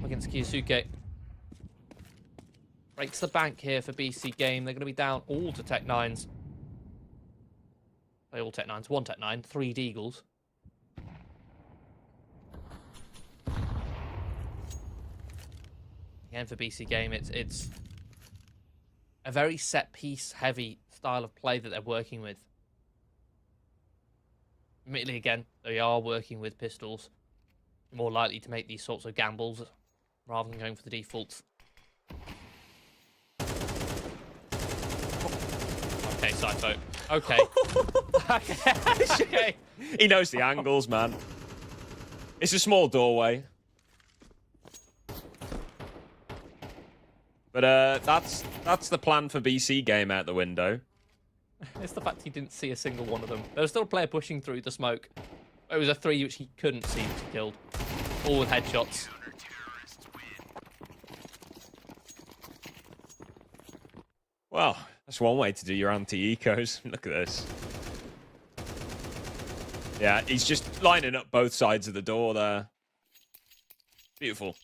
against Kiyosuke. Breaks the bank here for BC Game. They're going to be down all to Tech 9s. They all Tech 9s. 1 Tech 9, 3 Deagles. Again, for BC Game, it's a very set-piece heavy style of play that they're working with. Admittedly, again, they are working with pistols. More likely to make these sorts of gambles rather than going for the defaults. Okay, Cypho. Okay. Okay. He knows the angles, man. It's a small doorway. But that's the plan for BC Game out the window. It's the fact he didn't see a single one of them. There was still a player pushing through the smoke. It was a 3 which he couldn't see which he killed. All with headshots. Well, that's one way to do your anti-ecos. Look at this. Yeah, he's just lining up both sides of the door there. Beautiful.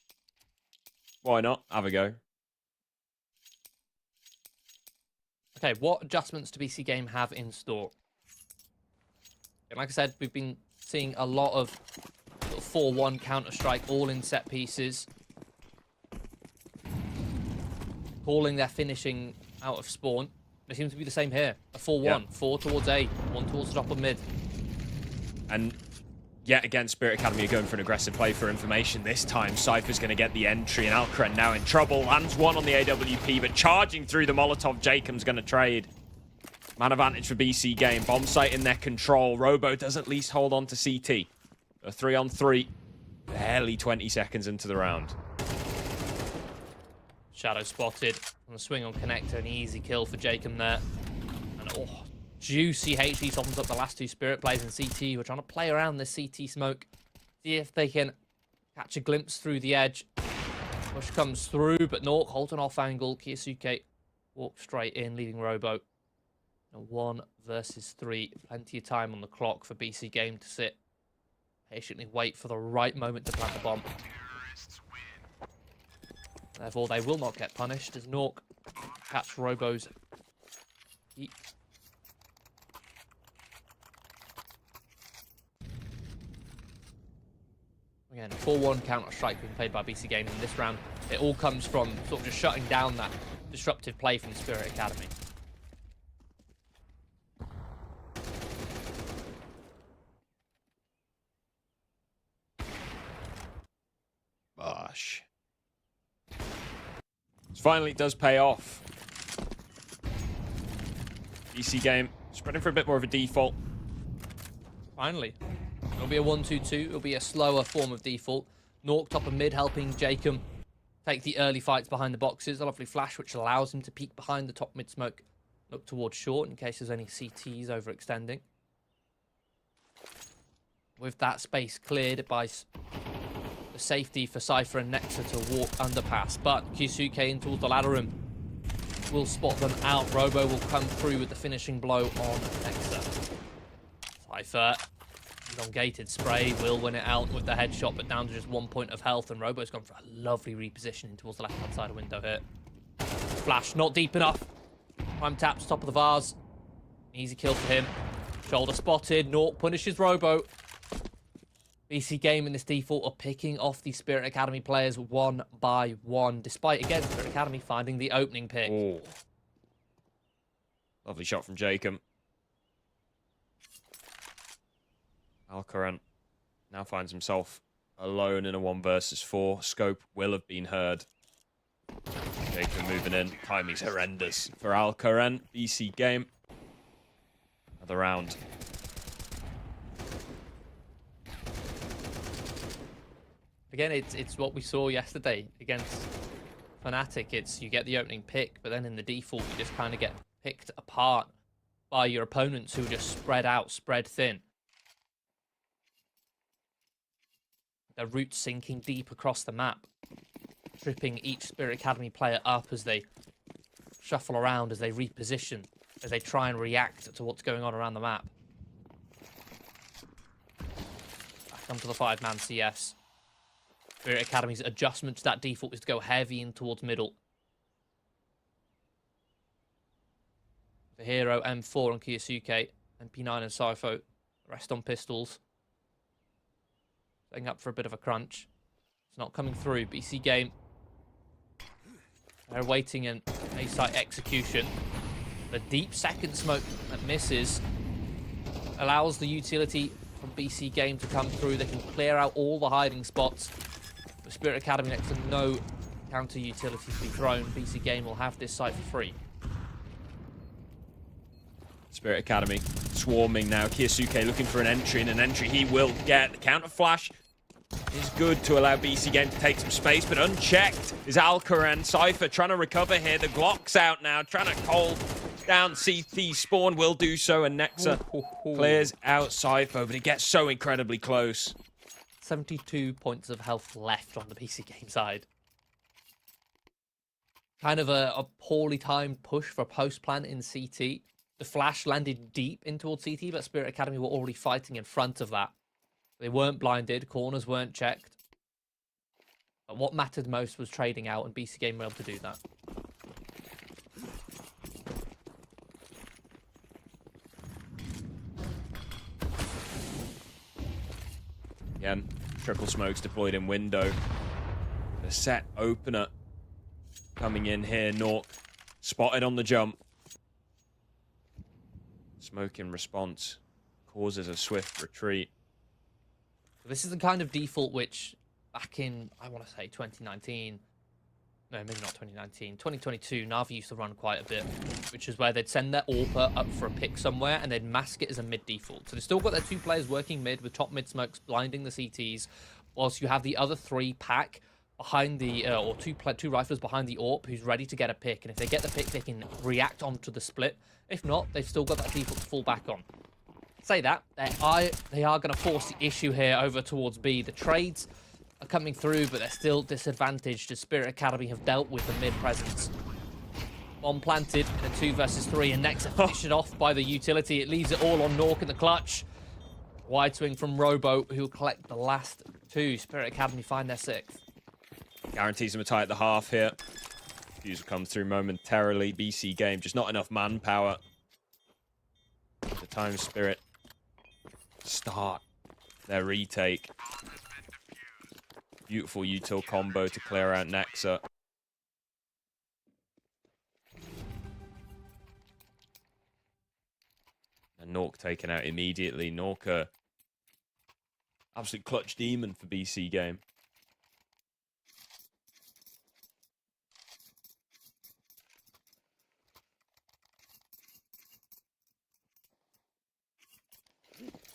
Why not? Have a go. Okay, what adjustments do BC Game have in store? And like I said, we've been seeing a lot of 4-1 Counter-Strike, all in set pieces. Calling their finishing out of spawn. It seems to be the same here. A 4-1. Yeah. 4 towards A, 1 towards the top of mid. And yet again, Spirit Academy are going for an aggressive play for information. This time, Cypher's going to get the entry, and Alcaran now in trouble. Lands one on the AWP, but charging through the Molotov, Jacob's going to trade. Man advantage for BC Game. Bomb site in their control. Robo does at least hold on to CT. A 3-on-3. Barely 20 seconds into the round. Shadow spotted on the swing on connector. An easy kill for Jacob there. And juicy HE softens up the last two Spirit players in CT who are trying to play around this CT smoke. See if they can catch a glimpse through the edge. Push comes through, but Nork holds an off angle. Kiyosuke walks straight in, leaving Robo. 1 versus 3. Plenty of time on the clock for BC Game to sit. Patiently wait for the right moment to plant the bomb. Therefore, they will not get punished as Nork catch Robo's heat. Again, 4-1 Counter-Strike being played by BC Game in this round. It all comes from sort of just shutting down that disruptive play from the Spirit Academy. Gosh. Finally, it does pay off. BC Game spreading for a bit more of a default. Finally. It'll be a 1-2-2. It'll be a slower form of default. Nork top of mid helping Jacob take the early fights behind the boxes. A lovely flash which allows him to peek behind the top mid smoke. Look towards short in case there's any CTs overextending. With that space cleared by the safety for Cypher and Nexa to walk underpass. But Kisuke in towards the ladder room will spot them out. Robo will come through with the finishing blow on Nexa. Cypher, elongated spray, will win it out with the headshot, but down to just 1 point of health. And Robo's gone for a lovely repositioning towards the left-hand side of window here. Flash, not deep enough. Prime taps, top of the vase. Easy kill for him. Shoulder spotted. Nork punishes Robo. BC Game in this default are picking off the Spirit Academy players 1 by 1, despite, again, Spirit Academy finding the opening pick. Oh. Lovely shot from Jacob. Alcaran now finds himself alone in a 1 versus 4. Scope will have been heard. Jacob moving in. Timing's horrendous for Alcaran. BC Game. Another round. Again, it's what we saw yesterday against Fnatic. It's you get the opening pick, but then in the default, you just kind of get picked apart by your opponents who are just spread out, spread thin. Their roots sinking deep across the map, tripping each Spirit Academy player up as they shuffle around, as they reposition, as they try and react to what's going on around the map. Back onto the 5-man CS. Spirit Academy's adjustment to that default is to go heavy in towards middle. The hero M4 on Kiyosuke, and P9 and Cypho rest on pistols. Setting up for a bit of a crunch. It's not coming through. BC Game They're awaiting an A-site execution. The deep second smoke that misses allows the utility from BC Game to come through. They can clear out all the hiding spots. With Spirit Academy next to no counter utility to be thrown, BC Game will have this site for free. Spirit Academy swarming now. Kiyasuke looking for an entry, and an entry he will get. The counter flash is good to allow BC Game to take some space, but unchecked is Alcaran. Cypher trying to recover here. The Glock's out now, trying to hold down CT. Spawn will do so, and Nexa clears out Cypher, but it gets so incredibly close. 72 points of health left on the BC Game side. Kind of a poorly timed push for post-plant in CT. The flash landed deep in towards CT, but Spirit Academy were already fighting in front of that. They weren't blinded, corners weren't checked. But what mattered most was trading out, and BC Game were able to do that. Again, triple smokes deployed in window. The set opener coming in here. Nork spotted on the jump. Smoke in response causes a swift retreat. This is the kind of default which back in, I want to say 2019, no, maybe not 2019, 2022, Na'Vi used to run quite a bit, which is where they'd send their AWPer up for a pick somewhere and they'd mask it as a mid default. So they've still got their two players working mid with top mid smokes blinding the CTs, whilst you have the other three pack behind the, or two riflers behind the AWP who's ready to get a pick. And if they get the pick, they can react onto the split. If not, they've still got that default to fall back on. Say that, they are going to force the issue here over towards B. The trades are coming through, but they're still disadvantaged as Spirit Academy have dealt with the mid presence. Bomb planted in a 2 versus 3, and Nexa finished it off by the utility. It leaves it all on Nork in the clutch. Wide swing from Robo, who will collect the last two. Spirit Academy find their 6th. Guarantees them a tie at the half here. Fuse will come through momentarily. BC Game, just not enough manpower. The time Spirit start their retake. Beautiful util combo to clear out Nexa. And Nork taken out immediately. Nork, absolute clutch demon for BC Game.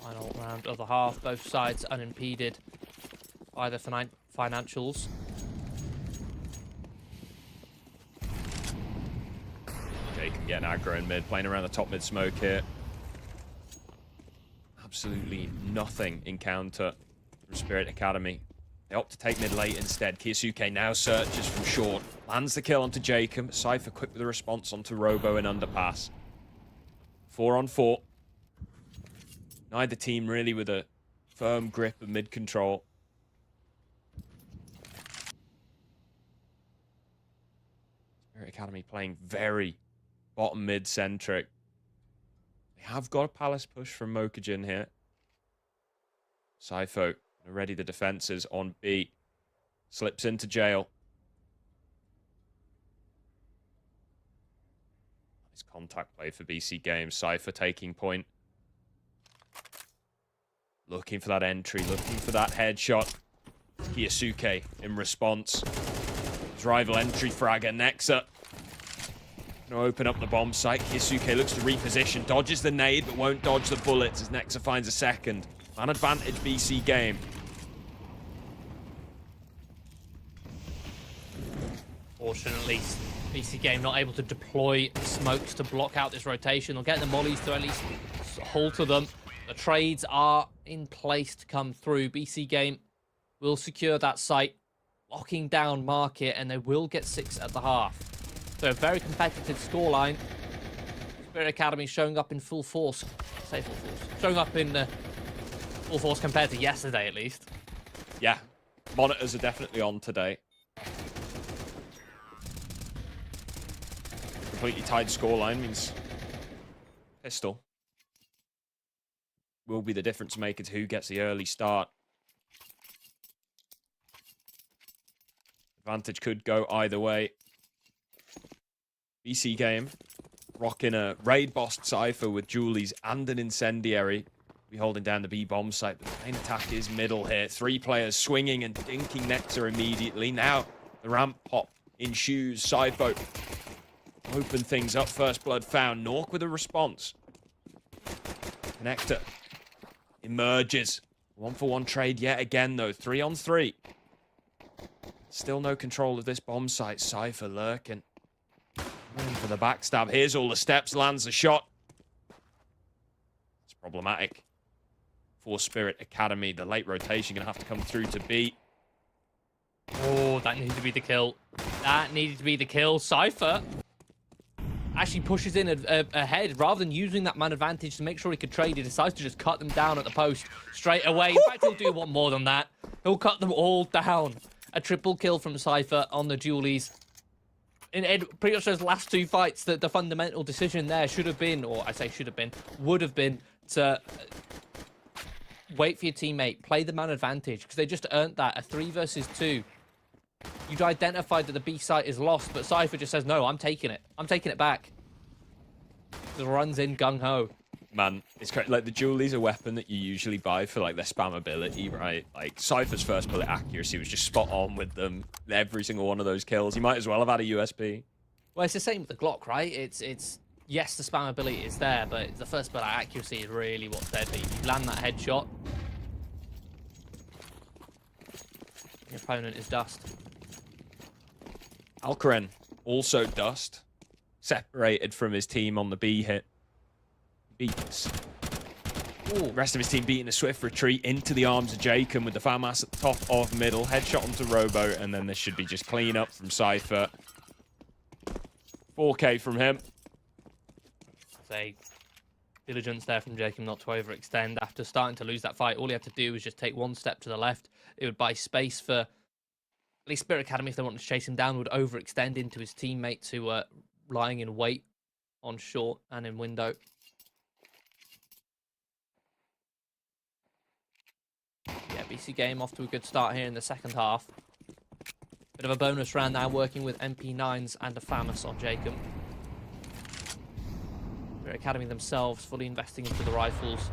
Final round of the half, both sides unimpeded by the financials. Jacob getting aggro in mid, playing around the top mid smoke here. Absolutely nothing in counter from Spirit Academy. They opt to take mid late instead. Kiyasuke now searches from short. Lands the kill onto Jacob. Cypher quick with a response onto Robo and underpass. 4 on 4. Neither team really with a firm grip of mid control. Spirit Academy playing very bottom mid centric. They have got a palace push from Mokajin here. Cypher ready the defenses on B. Slips into jail. Nice contact play for BC Games. Cypher taking point. Looking for that entry, looking for that headshot. Kiyasuke in response. His rival entry fragger, Nexa. Gonna open up the bomb site. Kiyasuke looks to reposition, dodges the nade, but won't dodge the bullets as Nexa finds a second. Man advantage BC Game. Fortunately, BC Game not able to deploy smokes to block out this rotation. They'll get the mollies to at least halter them. The trades are in place to come through. BC Game will secure that site, locking down market, and they will get 6 at the half. So a very competitive scoreline. Spirit Academy showing up in full force. Say full force. Showing up in full force compared to yesterday, at least. Yeah, monitors are definitely on today. Completely tied scoreline means pistol will be the difference maker to who gets the early start. Advantage could go either way. BC game. Rocking a raid boss Cypher with Julies and an incendiary. Be holding down the B bomb site, but the main attack is middle here. 3 players swinging and dinking Nexa immediately. Now the ramp pop in shoes. Sideboat open things up. First blood found. Nork with a response. Connector emerges. 1-for-1 trade yet again though. 3-on-3. Still no control of this bomb site. Cypher lurking. Running for the backstab. Here's all the steps. Lands a shot. It's problematic for Spirit Academy. The late rotation going to have to come through to B. Oh, that needed to be the kill. That needed to be the kill. Cypher actually pushes in ahead. Rather than using that man advantage to make sure he could trade, he decides to just cut them down at the post straight away. In fact, he'll do one more than that. He'll cut them all down. A triple kill from Cypher on the Julies. In pretty much those last 2 fights, the fundamental decision there should have been, or I say should have been, would have been to wait for your teammate, play the man advantage, because they just earned that. A 3 versus 2. You'd identified that the B site is lost, but Cypher just says, no, I'm taking it. I'm taking it back. Just runs in gung-ho. Man, it's crazy. Like, the Julie's a weapon that you usually buy for, like, their spammability, right? Like, Cypher's first bullet accuracy was just spot on with them. Every single one of those kills. You might as well have had a USP. Well, it's the same with the Glock, right? It's yes, the spammability is there, but the first bullet accuracy is really what's deadly. You land that headshot, your opponent is dust. Alcaran, also dust. Separated from his team on the B hit. Beats. Ooh. The rest of his team beating a swift retreat into the arms of Jacob with the FAMAS at the top of middle. Headshot onto Robo, and then this should be just clean up from Cypher. 4K from him. Say, diligence there from Jacob not to overextend. After starting to lose that fight, all he had to do was just take 1 step to the left. It would buy space for at least Spirit Academy, if they wanted to chase him down, would overextend into his teammates who were lying in wait on short and in window. Yeah, BC game off to a good start here in the second half. Bit of a bonus round now, working with MP9s and a FAMAS on Jacob. Spirit Academy themselves fully investing into the rifles.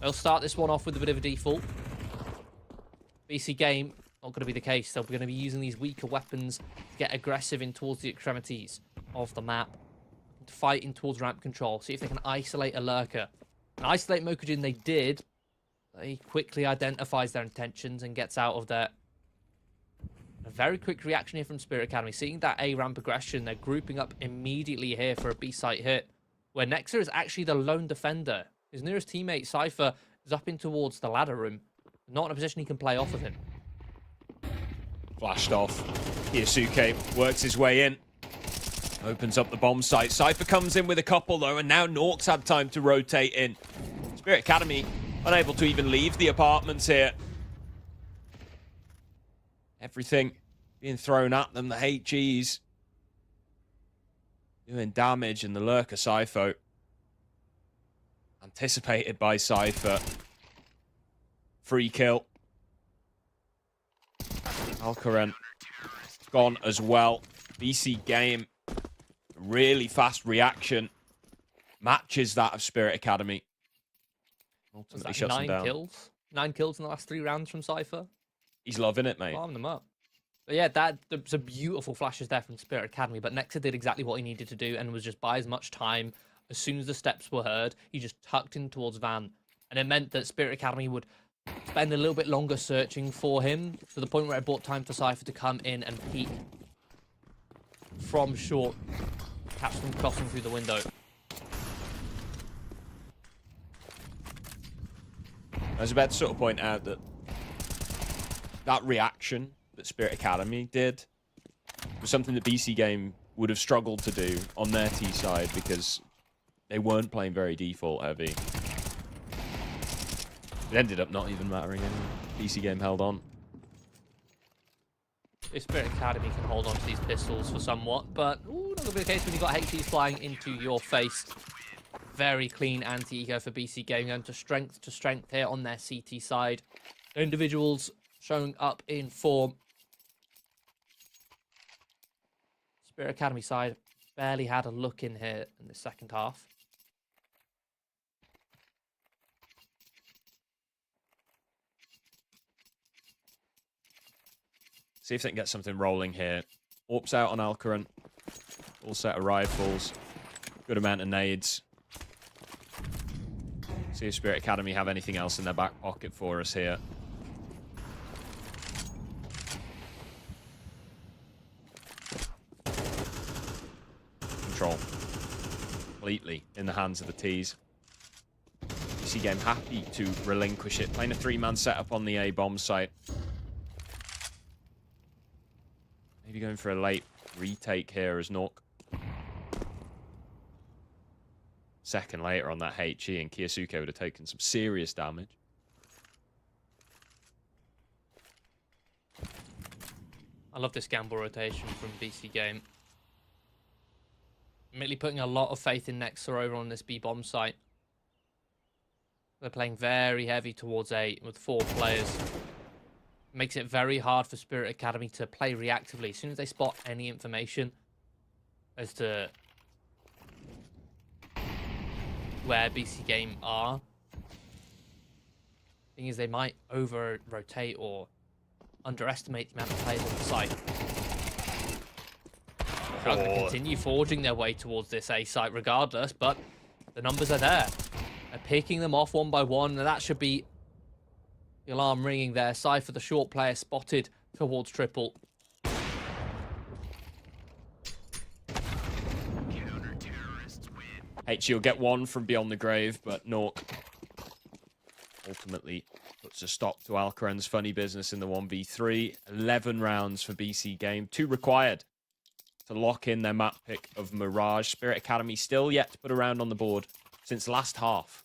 They'll start this one off with a bit of a default. BC game, not going to be the case. They're going to be using these weaker weapons to get aggressive in towards the extremities of the map. To fight in towards ramp control. See if they can isolate a lurker. And isolate Mokujin they did. He quickly identifies their intentions and gets out of there. A very quick reaction here from Spirit Academy. Seeing that A ramp aggression, they're grouping up immediately here for a B site hit. Where Nexa is actually the lone defender. His nearest teammate, Cypher, is up in towards the ladder room. Not in a position he can play off of him. Flashed off. Kiyasuke works his way in. Opens up the bomb site. Cypher comes in with a couple though, and now Nork's had time to rotate in. Spirit Academy unable to even leave the apartments here. Everything being thrown at them. The HEs doing damage, and the lurker Cypher anticipated by Cypher. Free kill. Alcaran gone as well. BC game, really fast reaction. Matches that of Spirit Academy. Ultimately shuts them down. 9 kills? 9 kills in the last 3 rounds from Cypher. He's loving it, mate. Farm them up. But yeah, there's some beautiful flashes there from Spirit Academy, but Nexa did exactly what he needed to do and was just buy as much time. As soon as the steps were heard, he just tucked in towards Van. And it meant that Spirit Academy would spend a little bit longer searching for him, to the point where it bought time for Cypher to come in and peek from short, catch them crossing through the window. I was about to sort of point out that that reaction that Spirit Academy did was something that BC Game would have struggled to do on their T side because they weren't playing very default heavy. It ended up not even mattering anyway. BC Game held on. If Spirit Academy can hold on to these pistols for somewhat, but not going to be the case when you've got HEs flying into your face. Very clean anti-eco for BC Game, going to strength here on their CT side. Individuals showing up in form. Spirit Academy side, barely had a look in here in the second half. See if they can get something rolling here. Orps out on Alcaran. Full set of rifles. Good amount of nades. See if Spirit Academy have anything else in their back pocket for us here. Control. Completely in the hands of the T's. PC Game happy to relinquish it. Playing a 3-man setup on the A bomb site. Maybe going for a late retake here as Nork. Second later on that HE, and Kiyosuke would have taken some serious damage. I love this gamble rotation from BC Game. Admittedly putting a lot of faith in Nexa over on this B bomb site. They're playing very heavy towards A with 4 players. Makes it very hard for Spirit Academy to play reactively. As soon as they spot any information as to where BC Game are, thing is they might over-rotate or underestimate the amount of players on the site. They're going to continue forging their way towards this A site regardless, but the numbers are there. They're picking them off one by one, and that should be the alarm ringing there. Cypher, the short player, spotted towards triple. HE will get one from beyond the grave, but Nork ultimately puts a stop to Alcaran's funny business in the 1v3. 11 rounds for BC Game. 2 required to lock in their map pick of Mirage. Spirit Academy still yet to put a round on the board since last half.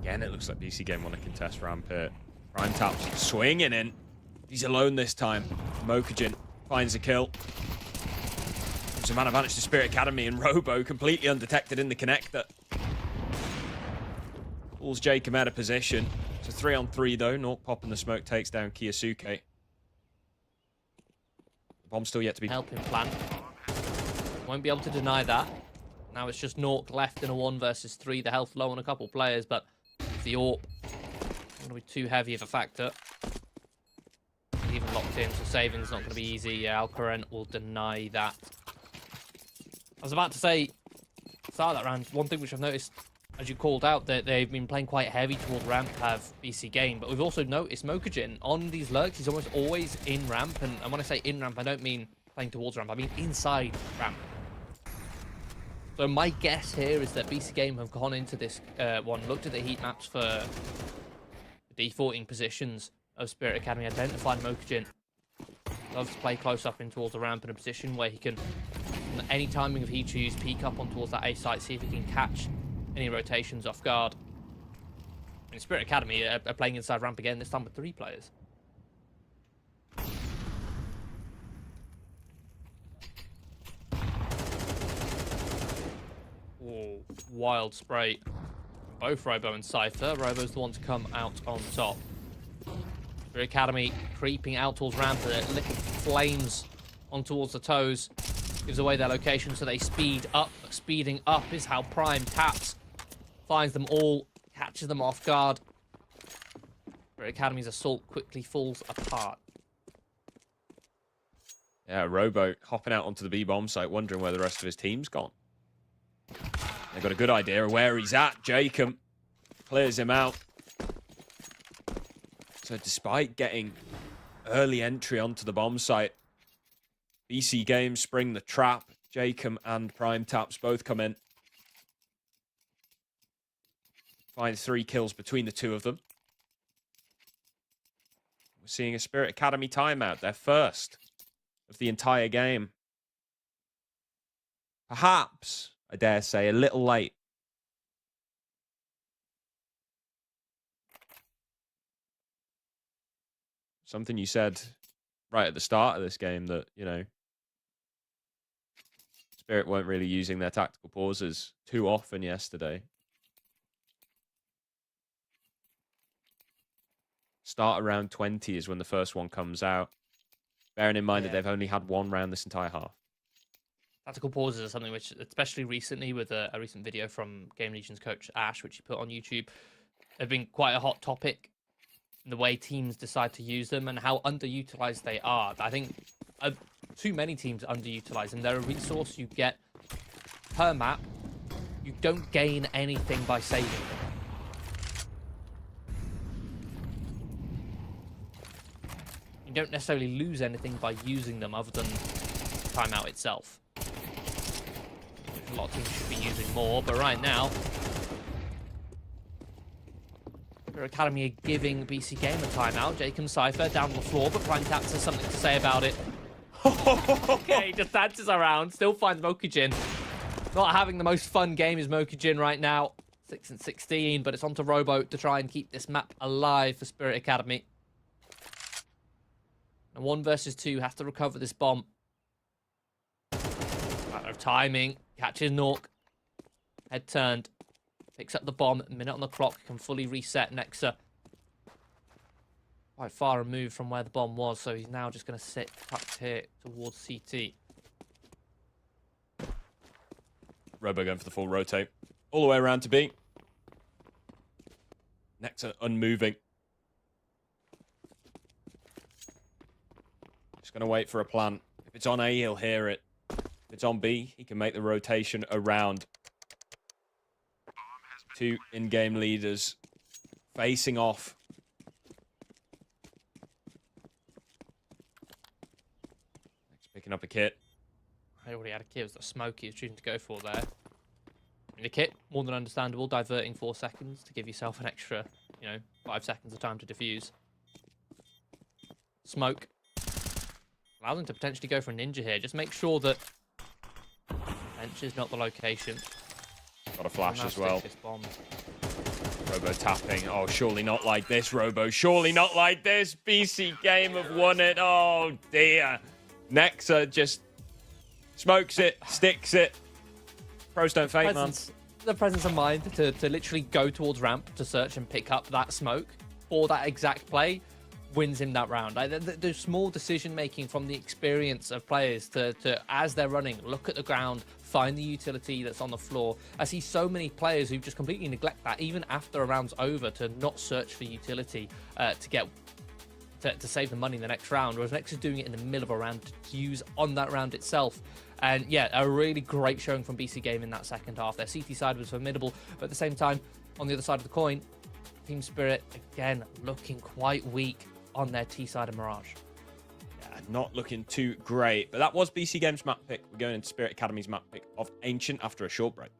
Again, it looks like BC Game want to contest ramp here. Prime Taps swinging in. He's alone this time. Mokajin finds a kill. Gives a man advantage to Spirit Academy, and Robo completely undetected in the connector. Pulls Jacob out of position. It's a 3-on-3 though. Nork popping the smoke takes down Kiyosuke. The bomb's still yet to be... Help him plan. Won't be able to deny that. Now it's just Nork left in a 1 versus 3. The health low on a couple players, but the AWP not going to be too heavy of a factor. Even locked in, so saving's not going to be easy. Yeah, Alcaran will deny that. I was about to say, start that round, one thing which I've noticed, as you called out, that they've been playing quite heavy toward ramp, have BC Game, but we've also noticed Mokajin on these lurks, he's almost always in ramp, and when I say in ramp, I don't mean playing towards ramp, I mean inside ramp. So my guess here is that BC Game have gone into this one, looked at the heat maps for the defaulting positions of Spirit Academy, identified Mokajin. Loves to play close up in towards the ramp in a position where he can, any timing of he choose, peek up on towards that A site, see if he can catch any rotations off guard. And Spirit Academy are playing inside ramp again, this time with 3 players. Oh, wild spray. Both Robo and Cypher. Robo's the one to come out on top. Spirit Academy creeping out towards ramp, licking flames on towards the toes. Gives away their location, so they speed up. Speeding up is how Prime Taps finds them all, catches them off guard. Spirit Academy's assault quickly falls apart. Yeah, Robo hopping out onto the B-bomb site, wondering where the rest of his team's gone. They've got a good idea of where he's at. Jacob clears him out. So despite getting early entry onto the bomb site, BC Games spring the trap. Jacob and Prime Taps both come in. Find 3 kills between the 2 of them. We're seeing a Spirit Academy timeout, their first of the entire game. Perhaps, I dare say, a little late. something you said right at the start of this game that, you know, Spirit weren't really using their tactical pauses too often yesterday. Start around 20 is when the first one comes out. Bearing in mind that they've only had one round this entire half. Tactical pauses are something which, especially recently with a recent video from Game Legion's coach Ash, which he put on YouTube, have been quite a hot topic. The way teams decide to use them and how underutilized they are. I think too many teams underutilize them. They're a resource you get per map. You don't gain anything by saving them. You don't necessarily lose anything by using them other than timeout itself. A lot of teams should be using more, but right now, Spirit Academy are giving BC Game a timeout. Jake and Cypher down on the floor, but Plantats has something to say about it. Okay, just dances around, still finds Mokujin. Not having the most fun game is Mokujin right now. 6 and 16, but it's on to Robo to try and keep this map alive for Spirit Academy. And 1 versus 2 has to recover this bomb. Matter of timing. Catches Nork. Head turned. Picks up the bomb. Minute on the clock. Can fully reset Nexa. Quite far removed from where the bomb was, so he's now just going to sit tucked here towards CT. Robo going for the full rotate. All the way around to B. Nexa unmoving. Just going to wait for a plan. If it's on A, he'll hear it. If it's on B, he can make the rotation around. 2 in-game leaders facing off. Next, picking up a kit. I already had a kit. It was the smoke he was choosing to go for there. The kit, more than understandable. Diverting 4 seconds to give yourself an extra, 5 seconds of time to defuse. Smoke. Allows him to potentially go for a ninja here. Just make sure that bench is not the location. Got a flash as well. This bomb. Robo tapping. Oh, surely not like this, Robo. Surely not like this. BC Game have won it. Oh, dear. Nexa just smokes it, sticks it. Pros don't fake, man. The presence of mind to literally go towards ramp to search and pick up that smoke for that exact play wins him that round. The small decision making from the experience of players to as they're running, look at the ground, find the utility that's on the floor. I see so many players who just completely neglect that even after a round's over to not search for utility to save the money in the next round, whereas Nex is doing it in the middle of a round to use on that round itself. And yeah, a really great showing from BC Game in that second half. Their CT side was formidable, but at the same time, on the other side of the coin, Team Spirit, again, looking quite weak on their T side of Mirage. Yeah, not looking too great. But that was BC Game's map pick. We're going into Spirit Academy's map pick of Ancient after a short break.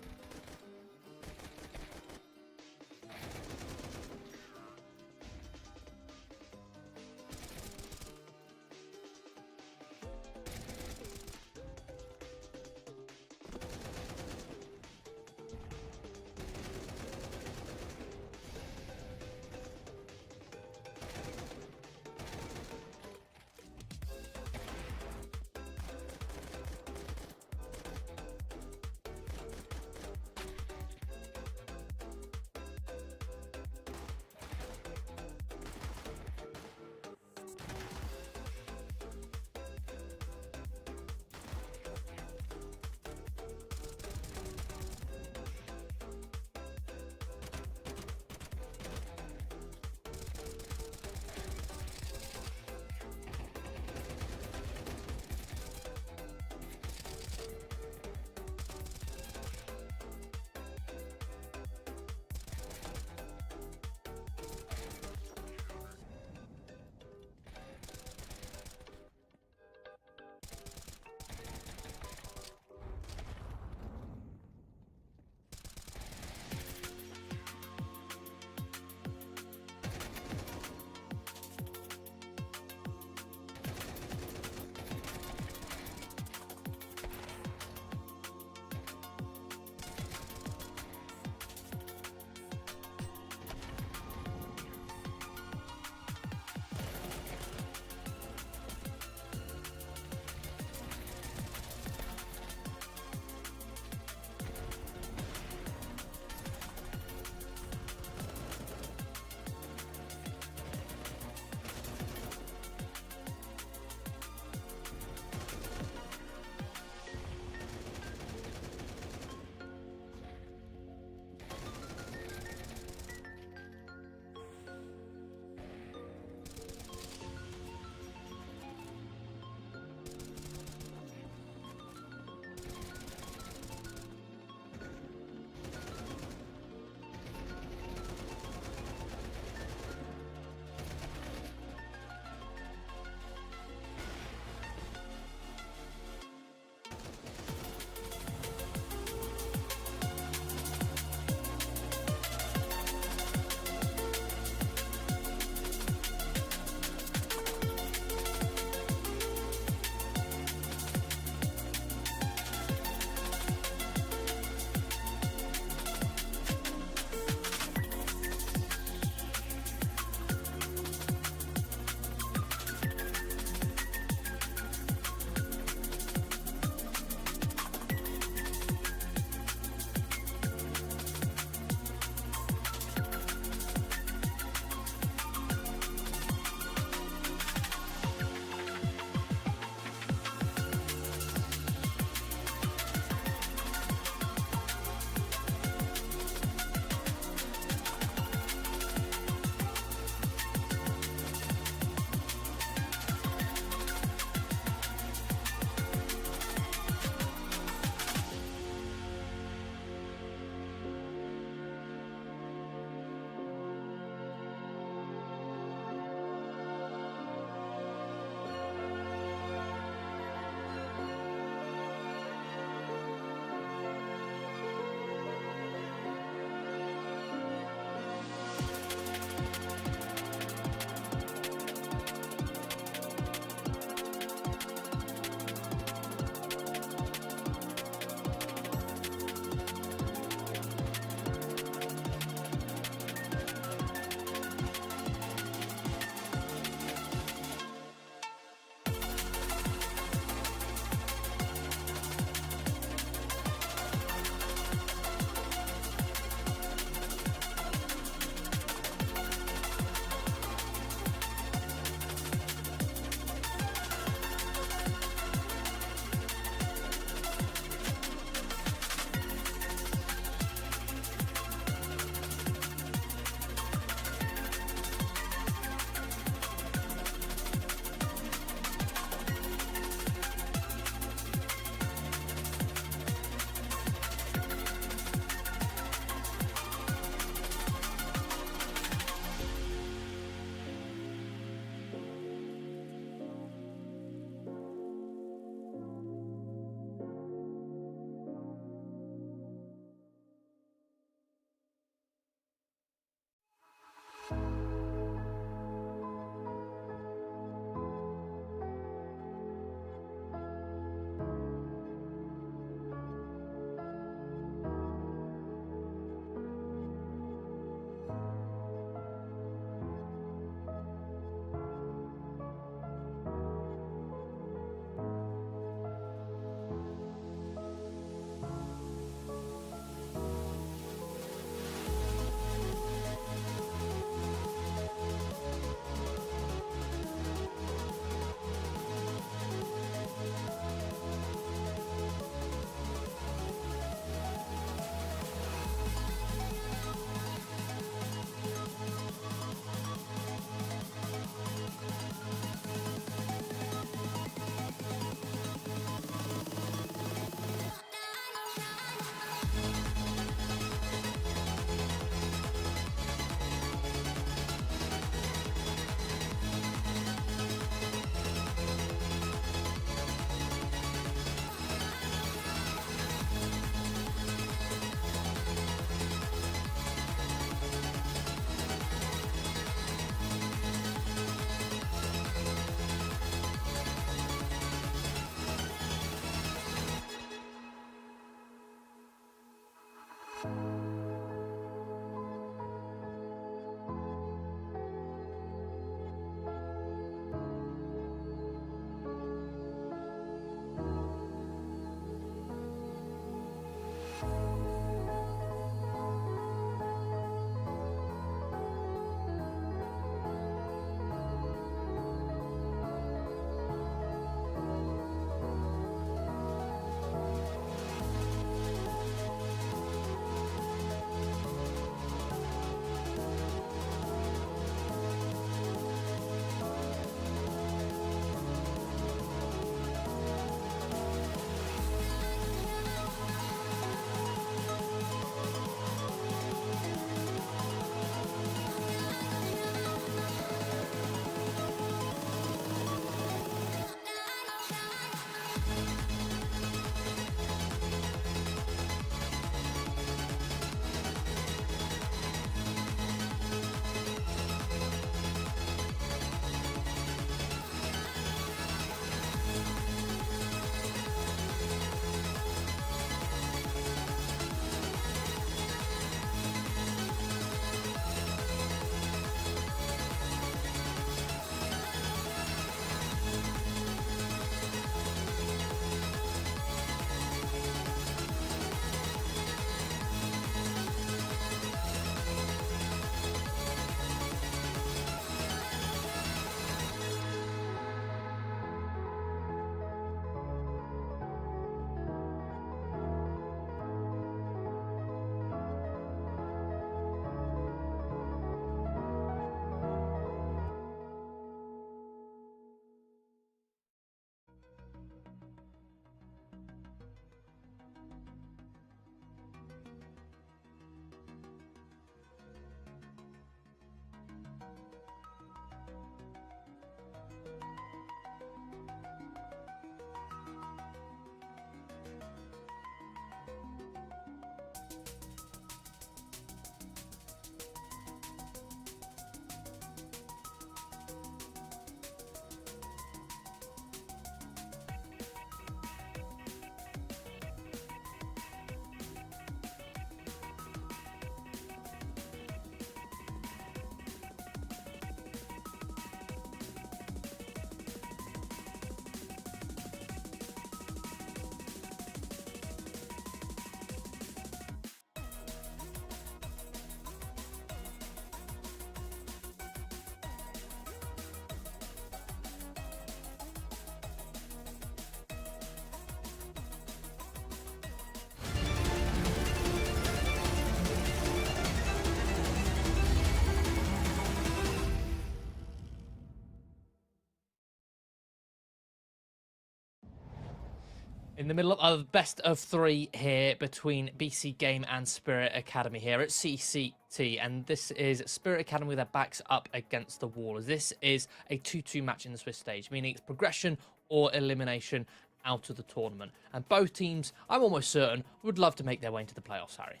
In the middle of best of three here between BC Game and Spirit Academy here at CCT, and this is Spirit Academy with their backs up against the wall, as this is a 2-2 match in the Swiss stage, meaning it's progression or elimination out of the tournament. And both teams, I'm almost certain, would love to make their way into the playoffs, Harry.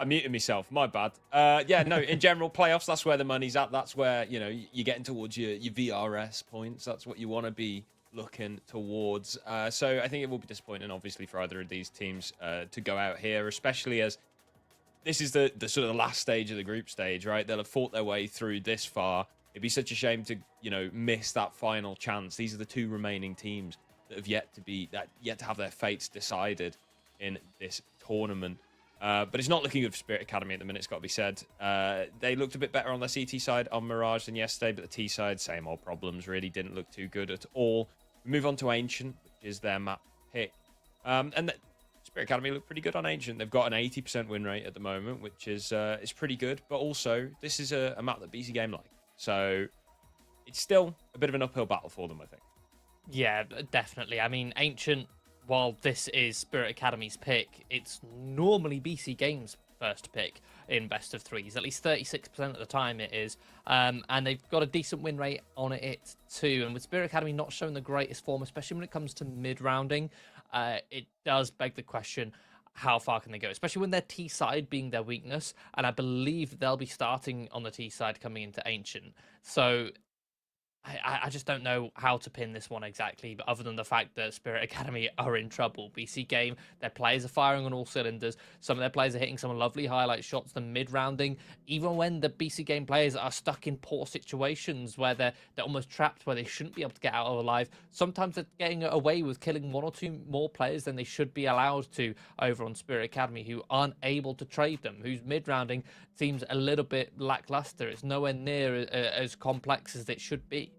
I muted myself. My bad. Yeah, no, in general, playoffs, that's where the money's at. That's where, you know, you're getting towards your VRS points. That's what you want to be looking towards. So I think it will be disappointing, obviously, for either of these teams to go out here, especially as this is the sort of the last stage of the group stage, right? They'll have fought their way through this far. It'd be such a shame to, you know, miss that final chance. These are the two remaining teams that have yet to have their fates decided in this tournament. But it's not looking good for Spirit Academy at the minute, it's got to be said. They looked a bit better on their CT side on Mirage than yesterday, but the T side, same old problems, really didn't look too good at all. We move on to Ancient, which is their map pick. Spirit Academy look pretty good on Ancient. They've got an 80% win rate at the moment, which is pretty good. But also, this is a map that BC Game like. So it's still a bit of an uphill battle for them, I think. Yeah, definitely. I mean, Ancient, while this is Spirit Academy's pick, it's normally BC Games' first pick in best of threes. At least 36% of the time it is. And they've got a decent win rate on it too. And with Spirit Academy not showing the greatest form, especially when it comes to mid-rounding, it does beg the question, how far can they go? Especially when their T side being their weakness. And I believe they'll be starting on the T side coming into Ancient. So I just don't know how to pin this one exactly, but other than the fact that Spirit Academy are in trouble. BC Game, their players are firing on all cylinders. Some of their players are hitting some lovely highlight shots, the mid-rounding, even when the BC Game players are stuck in poor situations where they're almost trapped, where they shouldn't be able to get out alive. Sometimes they're getting away with killing one or two more players than they should be allowed to over on Spirit Academy, who aren't able to trade them, whose mid-rounding seems a little bit lackluster. It's nowhere near as complex as it should be.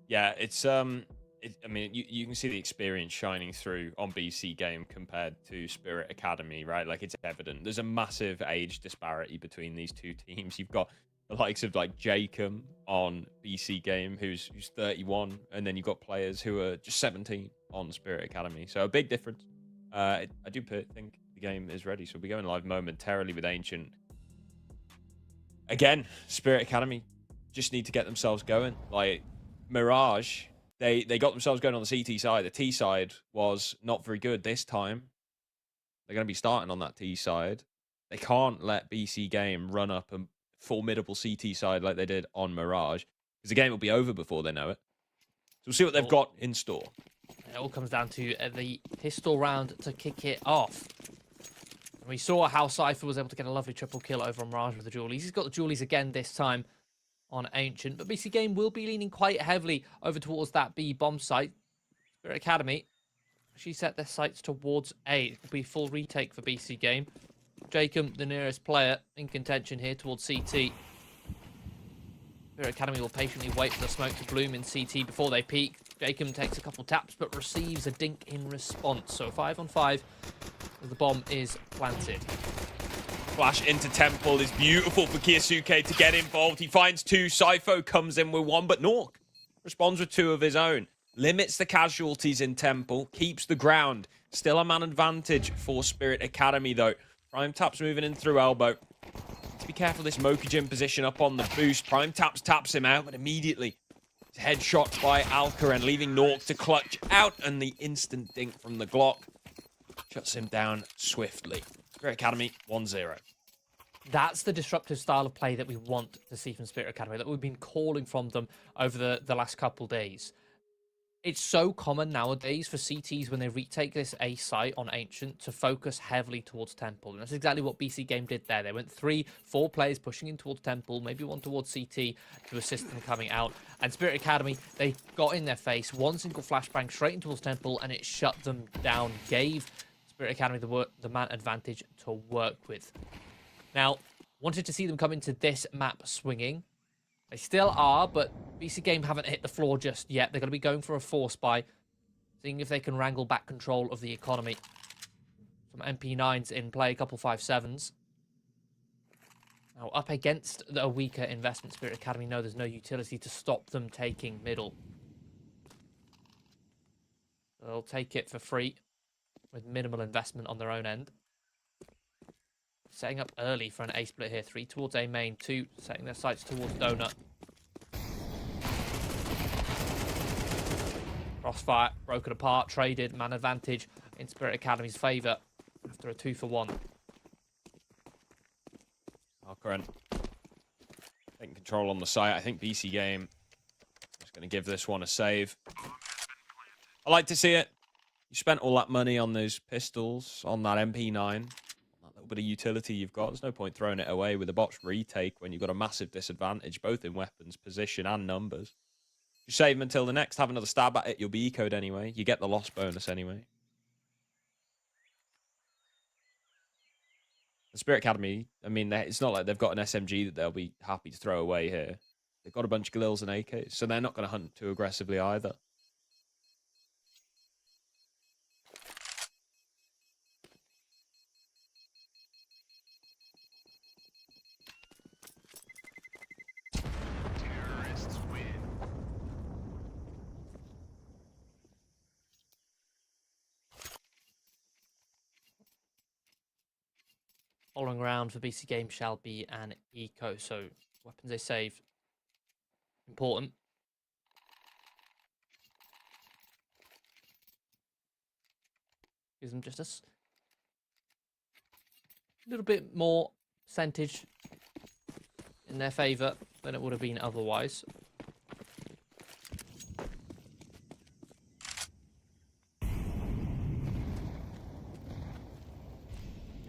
Yeah, I mean, you can see the experience shining through on BC Game compared to Spirit Academy, right? Like, it's evident. There's a massive age disparity between these two teams. You've got the likes of like Jacob on BC Game, who's 31, and then you've got players who are just 17 on Spirit Academy. So a big difference. I do think the game is ready, so we'll be going live momentarily with Ancient. Again, Spirit Academy just need to get themselves going. Like, Mirage, they got themselves going on the CT side. The T side was not very good this time. They're going to be starting on that T side. They can't let BC Game run up a formidable CT side like they did on Mirage, because the game will be over before they know it. So we'll see what they've got in store. It all comes down to the pistol round to kick it off. And we saw how Cypher was able to get a lovely triple kill over on Mirage with the Dualies. He's got the Dualies again this time on Ancient, but BC Game will be leaning quite heavily over towards that B bomb site. Spirit Academy, she set their sights towards A. It will be full retake for BC Game. Jacob, the nearest player, in contention here towards CT. Spirit Academy will patiently wait for the smoke to bloom in CT before they peek. Jacob takes a couple taps, but receives a dink in response. So 5 on 5, the bomb is planted. Flash into Temple is beautiful for Kiyasuke to get involved. He finds two. Sypho comes in with one, but Nork responds with two of his own. Limits the casualties in Temple, keeps the ground. Still a man advantage for Spirit Academy, though. Prime Tap's moving in through elbow. Need to be careful this Mokujin position up on the boost. Prime taps him out, but immediately headshot by Alcaran, leaving Nork to clutch out, and the instant dink from the Glock shuts him down swiftly. Spirit Academy 1-0. That's the disruptive style of play that we want to see from Spirit Academy, that we've been calling from them over the last couple days. It's so common nowadays for CTs when they retake this A site on Ancient to focus heavily towards Temple. And that's exactly what BC Game did there. They went 3-4 players pushing in towards Temple, maybe one towards CT to assist them coming out. And Spirit Academy, they got in their face, one single flashbang straight in towards Temple, and it shut them down. Gave Spirit Academy the man advantage to work with. Now, wanted to see them come into this map swinging. They still are, but BC Game haven't hit the floor just yet. They're going to be going for a force buy, seeing if they can wrangle back control of the economy. Some MP9s in play, a couple 5.7s. Now, up against a weaker investment, Spirit Academy know there's no utility to stop them taking middle. They'll take it for free with minimal investment on their own end. Setting up early for an A split here. 3 towards A main, 2 setting their sights towards Donut. Crossfire, broken apart, traded, man advantage in Spirit Academy's favour after a 2-for-1. Alcaran taking control on the site. I think BC Game is going to give this one a save. I like to see it. You spent all that money on those pistols, on that MP9. Bit of utility you've got. There's no point throwing it away with a botched retake when you've got a massive disadvantage, both in weapons, position, and numbers. You save them until the next, have another stab at it, you'll be ecoed anyway. You get the loss bonus anyway. The Spirit Academy, I mean, it's not like they've got an SMG that they'll be happy to throw away here. They've got a bunch of Galils and AKs, so they're not going to hunt too aggressively either. Following round for BC Game shall be an eco, so weapons they save. Important. Gives them just a little bit more percentage in their favour than it would have been otherwise.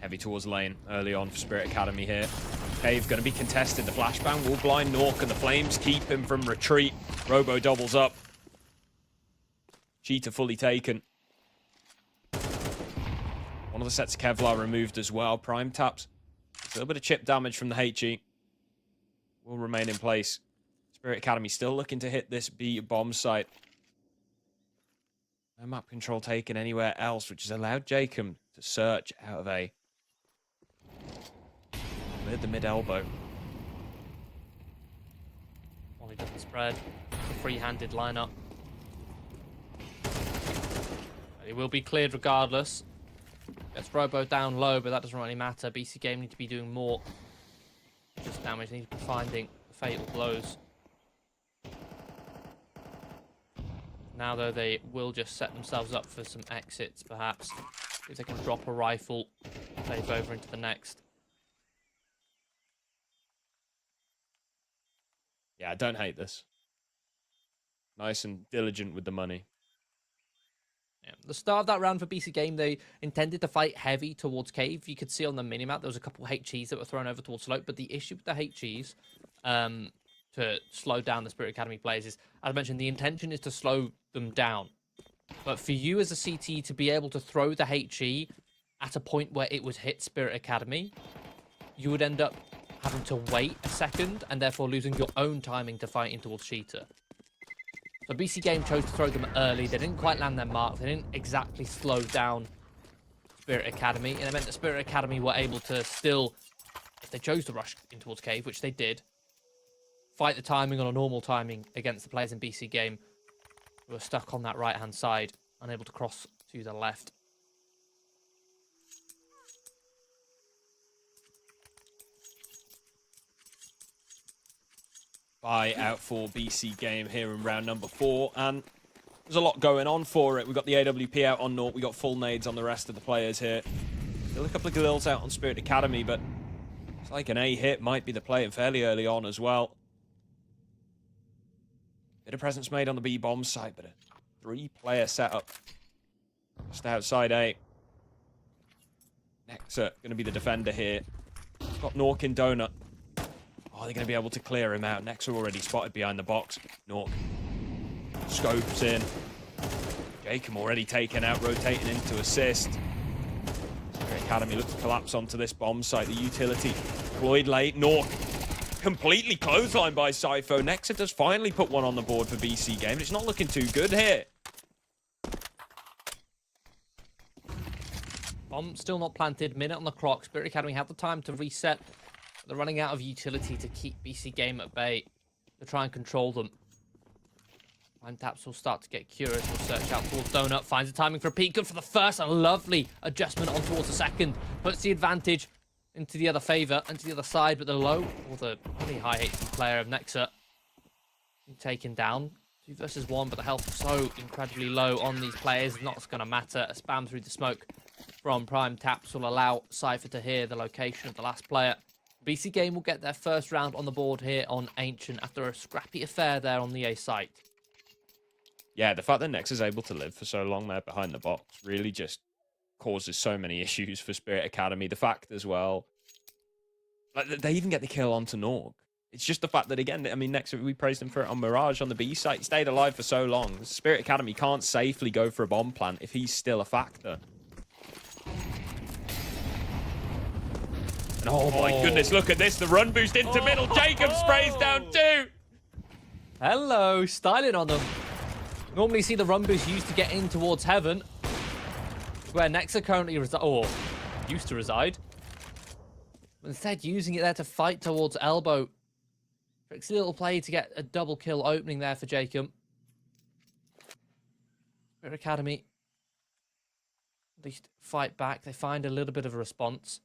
Heavy towards lane early on for Spirit Academy here. Cave going to be contested. The flashbang will blind Nork, and the flames keep him from retreat. Robo doubles up. Cheetah fully taken. One of the sets of Kevlar removed as well. Prime taps. A little bit of chip damage from the HE. Will remain in place. Spirit Academy still looking to hit this B bomb site. No map control taken anywhere else, which has allowed Jacob to search out of A. Cleared the mid elbow. Molly doesn't spread. A free-handed lineup. It will be cleared regardless. Gets Robo down low, but that doesn't really matter. BC Game need to be doing more. Just damage. They need to be finding the fatal blows. Now, though, they will just set themselves up for some exits, perhaps. If they can drop a rifle, save over into the next. Yeah, I don't hate this. Nice and diligent with the money. Yeah. The start of that round for BC Game, they intended to fight heavy towards Cave. You could see on the minimap there was a couple of HEs that were thrown over towards Slope, but the issue with the HEs to slow down the Spirit Academy players is, as I mentioned, the intention is to slow them down. But for you as a CT to be able to throw the HE at a point where it would hit Spirit Academy, you would end up having to wait a second and therefore losing your own timing to fight in towards Cheetah. So BC Game chose to throw them early. They didn't quite land their mark. They didn't exactly slow down Spirit Academy. And it meant that Spirit Academy were able to still, if they chose to rush in towards Cave, which they did, fight the timing on a normal timing against the players in BC Game who were stuck on that right-hand side, unable to cross to the left. Buy out for BC Game here in round number 4, and there's a lot going on for it. We've got the AWP out on Naught, we got full nades on the rest of the players here. Still a couple of Galils out on Spirit Academy, but it's like an A hit might be the play fairly early on as well. Bit of presence made on the B bomb site, but a 3-player setup just outside A. Nexa going to be the defender here. He's got Nork in donut. Oh, they're going to be able to clear him out. Nexa already spotted behind the box. Nork scopes in. Jacob already taken out, rotating into assist. Spirit Academy looks to collapse onto this bomb site. The utility deployed late. Nork completely clotheslined by Sypho. Nexa does finally put one on the board for BC Game. It's not looking too good here. Bomb still not planted. Minute on the clock. Spirit Academy have the time to reset. They're running out of utility to keep BC Game at bay, to try and control them. Time taps will start to get curious. Will search out towards Donut. Finds the timing for a peek. Good for the first. A lovely adjustment on towards the second. Puts the advantage into the other favor and to the other side, but the low or the really high HP player of Nexa taken down. 2 versus 1, but the health so incredibly low on these players. Not going to matter. A spam through the smoke from Prime Taps will allow Cypher to hear the location of the last player. BC Game will get their first round on the board here on Ancient after a scrappy affair there on the A site. Yeah, the fact that Nex is able to live for so long there behind the box really just causes so many issues for Spirit Academy. The fact as well, like they even get the kill onto Norg. It's just the fact that, again, I mean, Nex, we praised him for it on Mirage on the B site. He stayed alive for so long. Spirit Academy can't safely go for a bomb plant if he's still a factor. And oh my goodness, look at this. The run boost into middle. Jacob sprays down 2. Hello, styling on them. Normally see the run boost used to get in towards Heaven, where Nexa currently used to reside. But instead, using it there to fight towards Elbow. Tricksy little play to get a double kill opening there for Jacob. Spirit Academy at least fight back. They find a little bit of a response.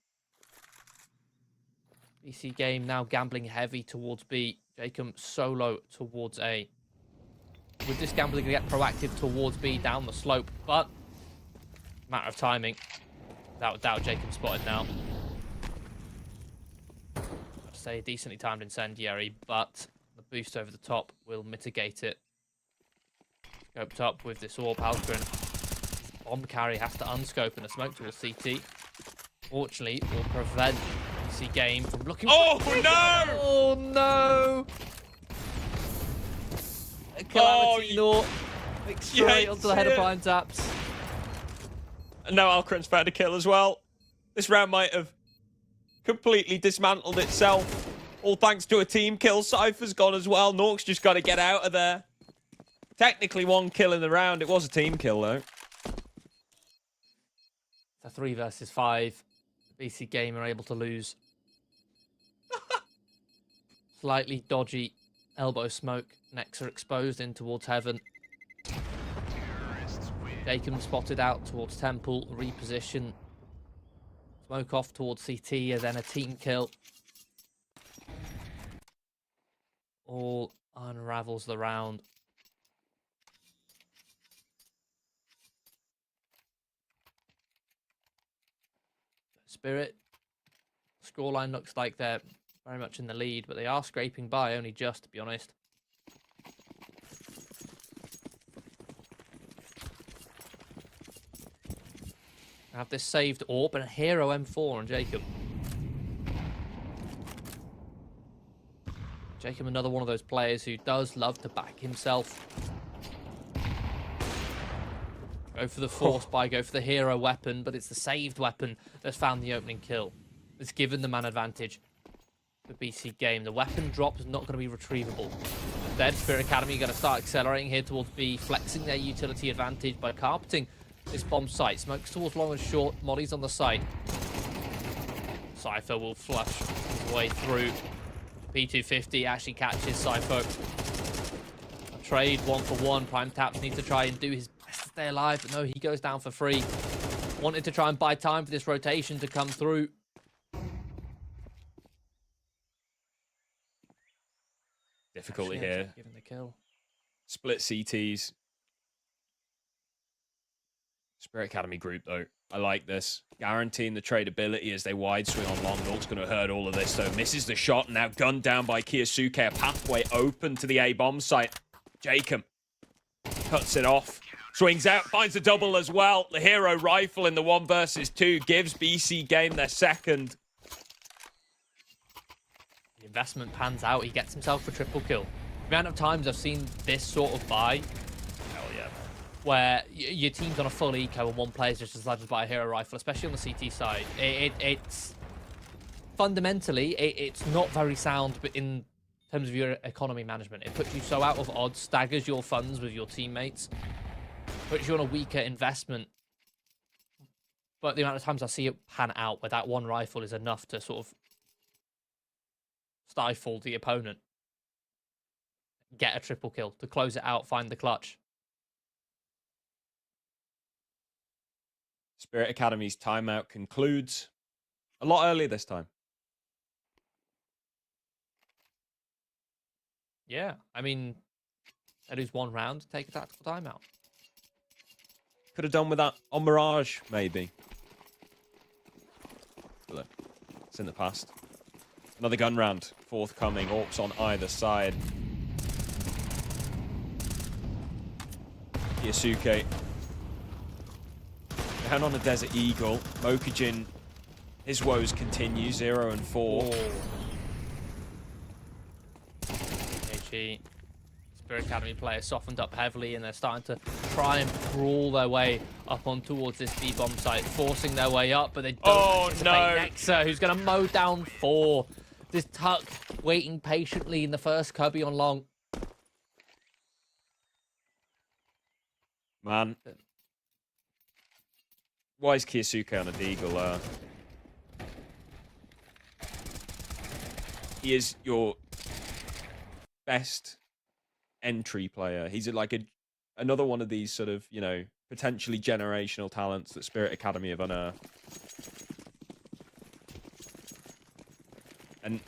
BC Game now gambling heavy towards B. Jacob solo towards A. With this gambling, going to get proactive towards B down the slope, but matter of timing. Without doubt, Jacob spotted now. I'd say decently timed incendiary, but the boost over the top will mitigate it. Scoped up with this orb. Halgren bomb carry has to unscope and a smoke towards CT. Fortunately, will prevent BC Game from looking. Oh no! Oh no! A Calamity Naught. Straight onto the head of Prime Taps. And now Alcrun's found a kill as well. This round might have completely dismantled itself. All thanks to a team kill. Cypher's gone as well. Nork's just got to get out of there. Technically one kill in the round. It was a team kill though. The 3 versus 5. BC Game are able to lose. Slightly dodgy elbow smoke. Necks are exposed in towards heaven. Jacob spotted out towards Temple. Reposition. Smoke off towards CT and then a team kill. All unravels the round. Spirit. Scoreline looks like they're very much in the lead, but they are scraping by, only just, to be honest. I have this saved AWP and a Hero M4 on Jacob. Jacob, another one of those players who does love to back himself. Go for the force buy, go for the hero weapon, but it's the saved weapon that's found the opening kill. It's given the man advantage for BC Game. The weapon drop is not going to be retrievable. Instead, Spirit Academy are going to start accelerating here towards B, flexing their utility advantage by carpeting this bomb site. Smokes towards long and short, Molly's on the side. Cypher will flush his way through. P250 actually catches Cypher. A trade 1-for-1. Prime Taps needs to try and do his best to stay alive, but no, he goes down for free. Wanted to try and buy time for this rotation to come through. Difficulty here. Giving the kill. Split CTs. Spirit Academy group, though. I like this. Guaranteeing the tradability as they wide swing on long. Nork's going to hurt all of this, though. Misses the shot. Now gunned down by Kiyosuke. A pathway open to the A-bomb site. Jacob cuts it off. Swings out. Finds a double as well. The hero rifle in the 1 versus 2 gives BC Game their second. The investment pans out. He gets himself a triple kill. The amount of times I've seen this sort of buy, where your team's on a full eco and one player's just decided to buy a hero rifle, especially on the CT side. It's fundamentally, it's not very sound, but in terms of your economy management, it puts you so out of odds, staggers your funds with your teammates, puts you on a weaker investment. But the amount of times I see it pan out where that one rifle is enough to sort of stifle the opponent, get a triple kill, to close it out, find the clutch. Spirit Academy's timeout concludes a lot earlier this time. Yeah, I mean, they lose 1 round, take a tactical timeout. Could have done with that on Mirage, maybe. But look, it's in the past. Another gun round forthcoming. Orcs on either side. Kiyosuke down on a Desert Eagle. Mokujin, his woes continue. 0 and 4. KG. Spirit Academy players softened up heavily and they're starting to try and crawl their way up on towards this B-bomb site, forcing their way up, but they don't anticipate Nexa, who's going to mow down 4. This Tuck waiting patiently in the first cubby on long. Man. Why is Kiyosuke on a Deagle? He is your best entry player. He's like another one of these sort of, you know, potentially generational talents that Spirit Academy have unearthed. And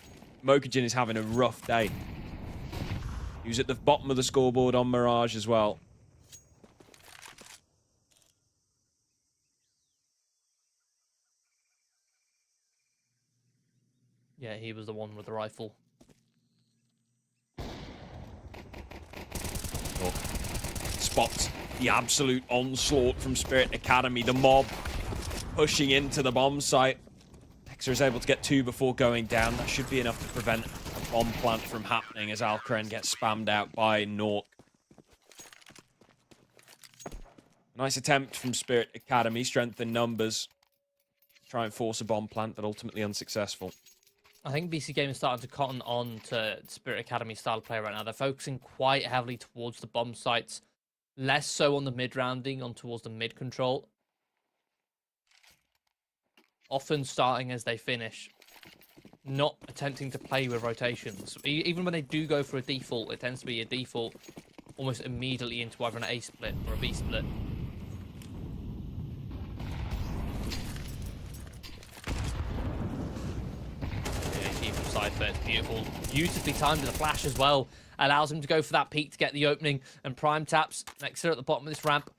Mokujin is having a rough day. He was at the bottom of the scoreboard on Mirage as well. Yeah, he was the one with the rifle. Spots the absolute onslaught from Spirit Academy. The mob pushing into the bomb site. Nexa is able to get 2 before going down. That should be enough to prevent a bomb plant from happening as Alkren gets spammed out by Nork. Nice attempt from Spirit Academy, strength in numbers. Try and force a bomb plant, but ultimately unsuccessful. I think BC Game is starting to cotton on to Spirit Academy style play right now. They're focusing quite heavily towards the bomb sites, less so on the mid-rounding, on towards the mid-control. Often starting as they finish, not attempting to play with rotations. Even when they do go for a default, it tends to be a default almost immediately into either an A split or a B split. Decisive, it's beautiful. Beautifully timed with a flash as well. Allows him to go for that peak to get the opening. And Prime taps Nexa at the bottom of this ramp.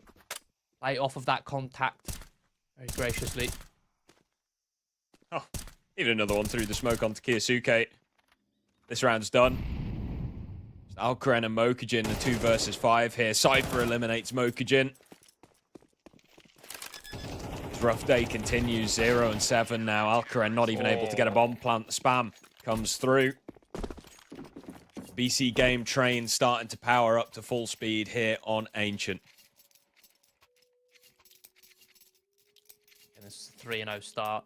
Play off of that contact very graciously. Oh, even another one through the smoke onto Kiyasuke. This round's done. Alkren and Mokujin, the 2 versus 5 here. Cypher eliminates Mokujin. His rough day continues. 0 and 7 now. Alkren not even able to get a bomb plant. The spam comes through. BC Game train starting to power up to full speed here on Ancient. And this is a 3-0 start.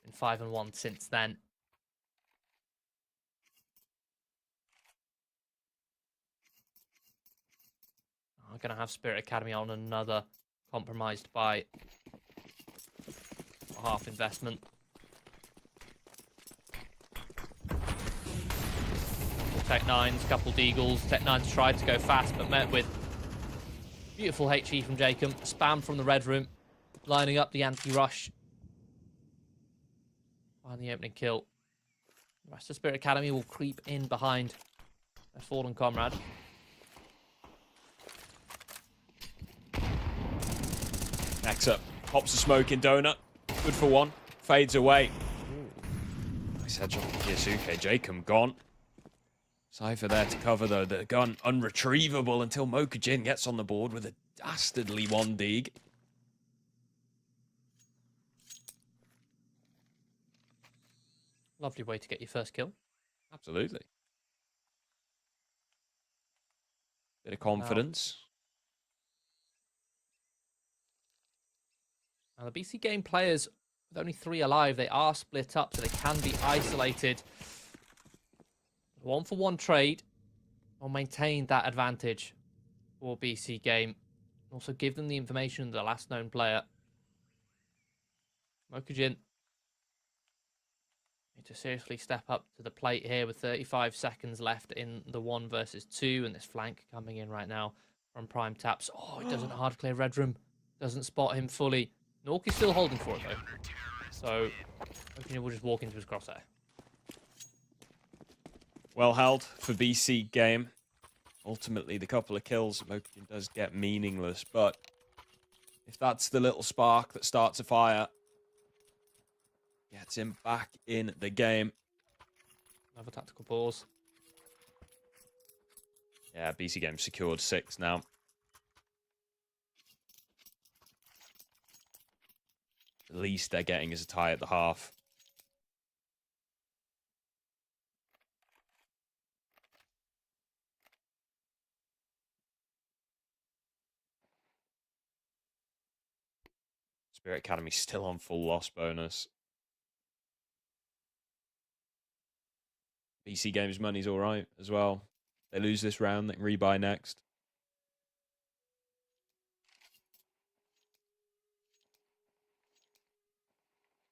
And 5-1 since then. I'm going to have Spirit Academy on another compromised by half investment. Tech 9s, couple Deagles. Tech 9s tried to go fast, but met with beautiful HE from Jacob. Spam from the Red Room, lining up the anti-rush. Find the opening kill. The rest of Spirit Academy will creep in behind their fallen comrade. Nexa pops a smoke in Donut. Good for 1. Fades away. Ooh. Nice headshot from Kiyasuke. Jacob gone. Cypher there to cover, though. The gun unretrievable until Mokujin gets on the board with a dastardly 1 Deeg. Lovely way to get your first kill. Absolutely. Bit of confidence. Now, the BC Game players, with only 3 alive, they are split up, so they can be isolated. 1-for-1 trade will maintain that advantage for BC Game. Also give them the information of the last known player. Mokujin need to seriously step up to the plate here with 35 seconds left in the 1 versus 2, and this flank coming in right now from Prime Taps. Oh, he doesn't hard clear Red Room. Doesn't spot him fully. Nork is still holding for it though. So Mokujin will just walk into his crosshair. Well held for BC Game. Ultimately, the couple of kills Mokujin does get meaningless, but if that's the little spark that starts a fire, gets him back in the game. Another tactical pause. Yeah, BC Game secured 6 now. The least they're getting is a tie at the half. Spirit Academy still on full loss bonus. BC Games money's all right as well. They lose this round, they can rebuy next.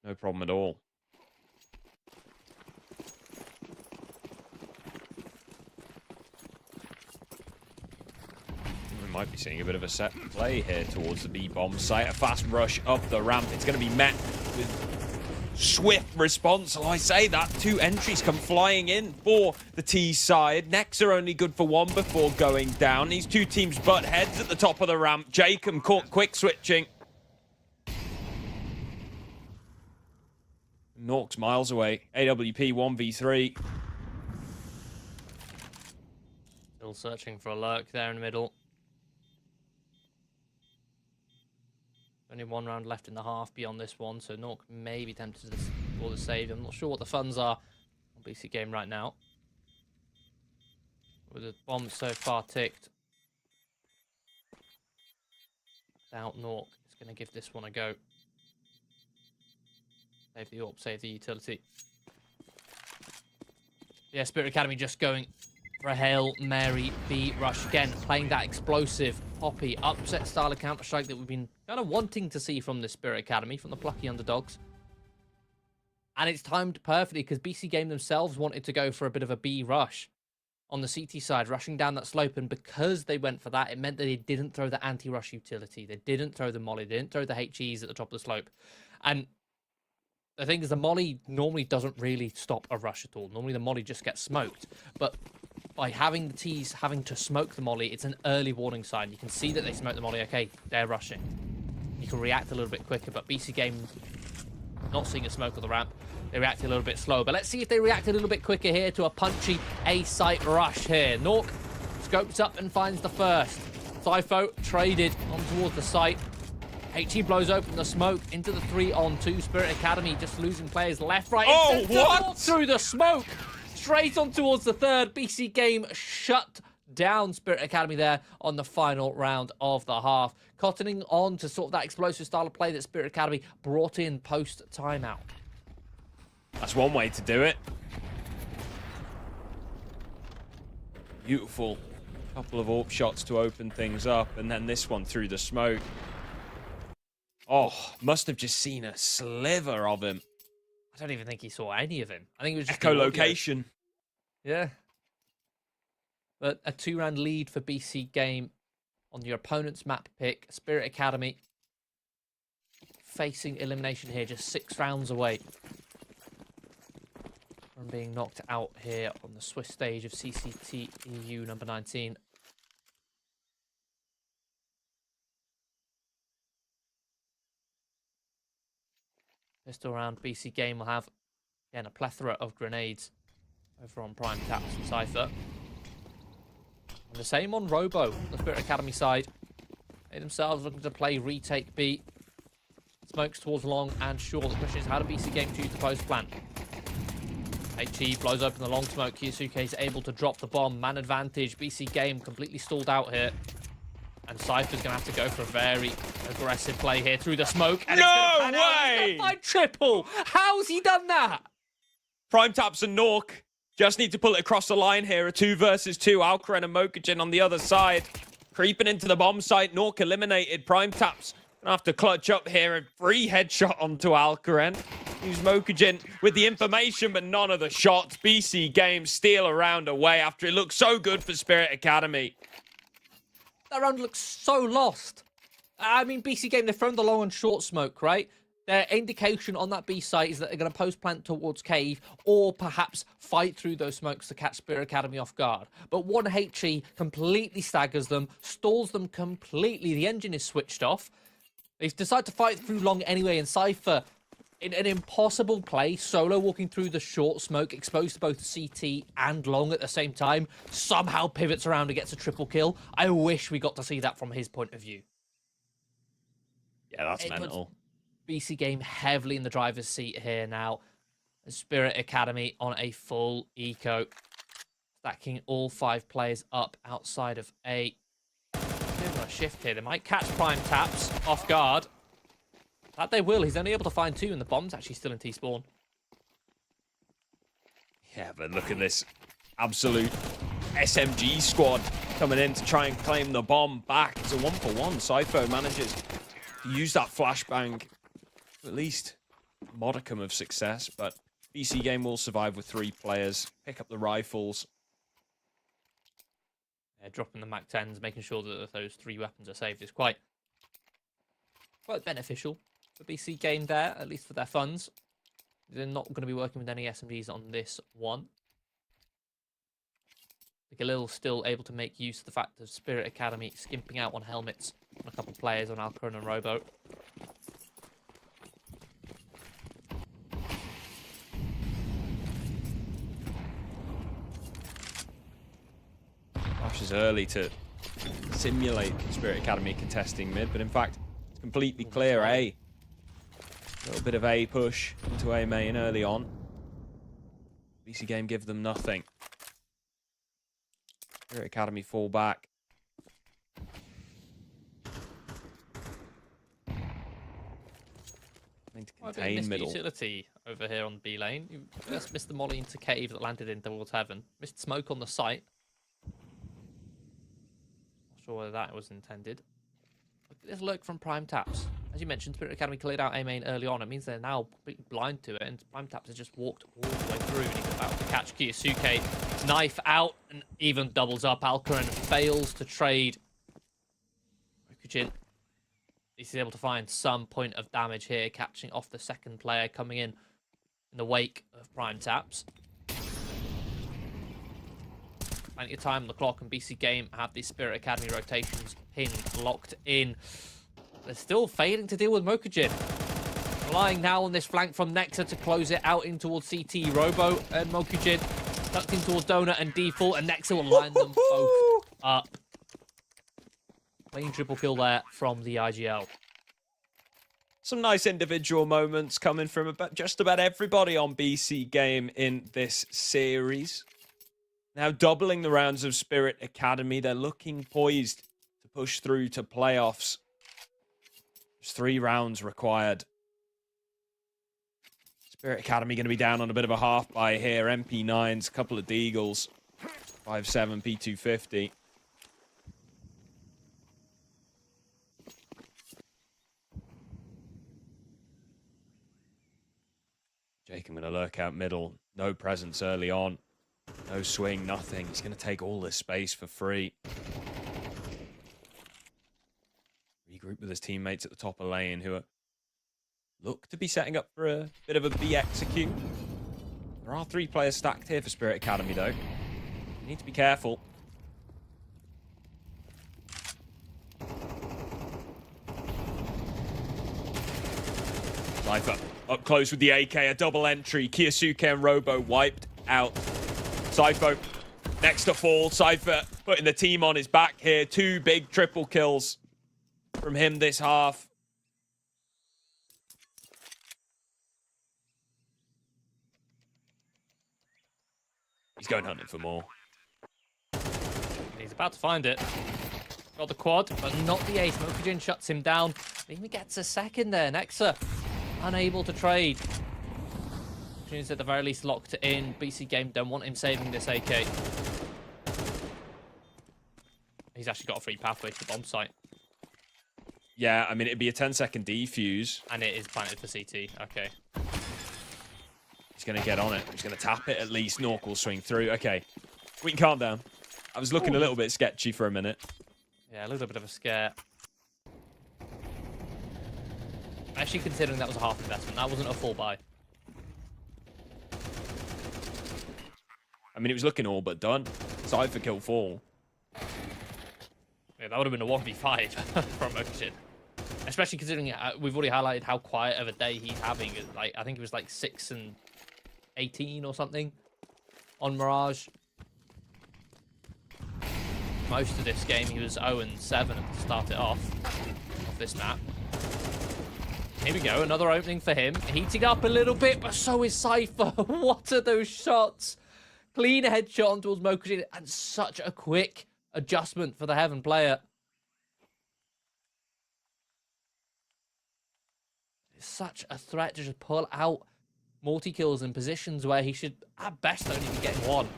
No problem at all. We might be seeing a bit of a set play here towards the B-bomb site. A fast rush up the ramp. It's going to be met with swift response. Well, I say that. 2 entries come flying in for the T side. Nexa only good for 1 before going down. These 2 teams butt heads at the top of the ramp. Jacob caught quick switching. Nork's miles away. AWP 1v3. Still searching for a lurk there in the middle. Only 1 round left in the half beyond this one, so Nork may be tempted for the save. I'm not sure what the funds are on BC Game right now. With the bomb so far ticked, without Nork is going to give this one a go. Save the AWP, save the utility. Yeah, Spirit Academy just going for a Hail Mary B rush again, playing that explosive poppy upset style of Counter-Strike that we've been kind of wanting to see from the Spirit Academy, from the plucky underdogs. And it's timed perfectly because BC Game themselves wanted to go for a bit of a B rush on the CT side, rushing down that slope, and because they went for that, it meant that they didn't throw the anti-rush utility, they didn't throw the molly, they didn't throw the HEs at the top of the slope. And the thing is, the molly normally doesn't really stop a rush at all. Normally the molly just gets smoked, but by having the T's having to smoke the molly, it's an early warning sign. You can see that they smoke the molly. Okay, they're rushing. You can react a little bit quicker, but BC Game not seeing a smoke on the ramp. They reacted a little bit slower, but let's see if they react a little bit quicker here to a punchy A-site rush here. Nork scopes up and finds the first. Cypho traded on towards the site. HE blows open the smoke into the 3-on-2. Spirit Academy just losing players left, right, Oh, what? through the smoke. Straight on towards the third. BC Game shut down Spirit Academy there on the final round of the half. Cottoning on to sort of that explosive style of play that Spirit Academy brought in post-timeout. That's one way to do it. Beautiful. Couple of AWP shots to open things up, and then this one through the smoke. Oh, must have just seen a sliver of him. I don't even think he saw any of him. I think it was just Echolocation. Yeah. But a 2-round lead for BC Game on your opponent's map pick. Spirit Academy facing elimination here, just 6 rounds away from being knocked out here on the Swiss stage of CCT EU number 19. Pistol round, BC Game will have, again, a plethora of grenades over on Prime Taps and Cypher. And the same on Robo, the Spirit Academy side. They themselves looking to play retake B. Smokes towards long and short. The question is, how do BC Game choose the post plan? HE blows open the long smoke. Kiyasuke is able to drop the bomb. Man advantage. BC Game completely stalled out here. And Cypher's going to have to go for a very aggressive play here through the smoke. And No it's way! by triple. How's he done that? Prime Taps and Nork just need to pull it across the line here. A 2 versus 2. Alkeren and Mokujin on the other side. Creeping into the bomb site. Nork eliminated. Prime Taps gonna have to clutch up here. A free headshot onto Alkeren. Use Mokujin with the information, but none of the shots. BC Game steal a round away after it looked so good for Spirit Academy. That round looks so lost. I mean, BC Game, they've thrown the long and short smoke, right? Their indication on that B site is that they're going to post plant towards cave or perhaps fight through those smokes to catch Spirit Academy off guard. But one HE completely staggers them, stalls them completely. The engine is switched off. They decide to fight through long anyway, and Cypher, in an impossible play, solo walking through the short smoke, exposed to both CT and long at the same time, somehow pivots around and gets a triple kill. I wish we got to see that from his point of view. Yeah, that's mental. BC Game heavily in the driver's seat here now. Spirit Academy on a full eco. Stacking all 5 players up outside of A. Doing a shift here. They might catch Prime Taps off guard. That they will. He's only able to find 2, and the bomb's actually still in T-spawn. Yeah, but look at this absolute SMG squad coming in to try and claim the bomb back. It's a 1-for-1. Cypher manages to use that flashbang to at least a modicum of success, but BC Game will survive with 3 players. Pick up the rifles. Yeah, dropping the MAC-10s, making sure that those 3 weapons are saved is quite beneficial for BC Game there, at least for their funds. They're not going to be working with any SMGs on this one. Galil still able to make use of the fact of Spirit Academy skimping out on helmets on a couple of players on Alkeren and Robo. Rush is early to simulate Spirit Academy contesting mid, but in fact, it's completely clear A. A little bit of A push into A main early on. BC Game give them nothing. Spirit Academy fall back. Trying to contain middle. Utility over here on B lane. You first missed the molly into cave that landed in towards heaven. Missed smoke on the site. Not sure whether that was intended. Look at this lurk from Prime Taps. As you mentioned, Spirit Academy cleared out A main early on. It means they're now blind to it, and Prime Taps has just walked all the way through, and he's about to catch Kiyosuke. Knife out, and even doubles up. Alcaran fails to trade. Mokujin is able to find some point of damage here, catching off the second player coming in the wake of Prime Taps. Plenty of time on the clock, and BC Game have these Spirit Academy rotations pinned, locked in. They're still failing to deal with Mokujin. Relying now on this flank from Nexa to close it out in towards CT. Robo and Mokujin tucked in towards Donut and Default, and Nexa will line them both up. Clean triple kill there from the IGL. Some nice individual moments coming from just about everybody on BC Game in this series. Now doubling the rounds of Spirit Academy. They're looking poised to push through to playoffs. There's 3 rounds required. Spirit Academy going to be down on a bit of a half buy here. MP9s, a couple of Deagles. 5.7 P250. Jacob going to lurk out middle. No presence early on. No swing, nothing. He's going to take all this space for free. Regroup with his teammates at the top of lane who look to be setting up for a bit of a B execute. There are 3 players stacked here for Spirit Academy though. You need to be careful. Cypher up close with the AK, a double entry. Kiyosuke and Robo wiped out. Cypher next to fall. Cypher putting the team on his back here. 2 big triple kills from him this half. He's going hunting for more. He's about to find it. Got the quad, but not the ace. Mokujin shuts him down. Even gets a second there. Nexa unable to trade. Mokujin's at the very least locked in. BC Game don't want him saving this AK. He's actually got a free pathway to the bomb site. Yeah, I mean, it'd be a 10-second defuse. And it is planted for CT. Okay. He's going to get on it. He's going to tap it at least. Nork will swing through. Okay. We can calm down. I was looking a little bit sketchy for a minute. Yeah, a little bit of a scare. Actually, considering that was a half investment, that wasn't a full buy. I mean, it was looking all but done. Cypher kill fall. Yeah, that would have been a 1v5 from Mokujin. Especially considering we've already highlighted how quiet of a day he's having. Like, I think it was like 6 and 18 or something on Mirage. Most of this game, he was 0 and 7 to start it off this map. Here we go, another opening for him. Heating up a little bit, but so is Cypher. What are those shots? Clean headshot on towards Mokujin, and such a quick adjustment for the Heaven player. It's such a threat to just pull out multi-kills in positions where he should, at best, only be getting 1.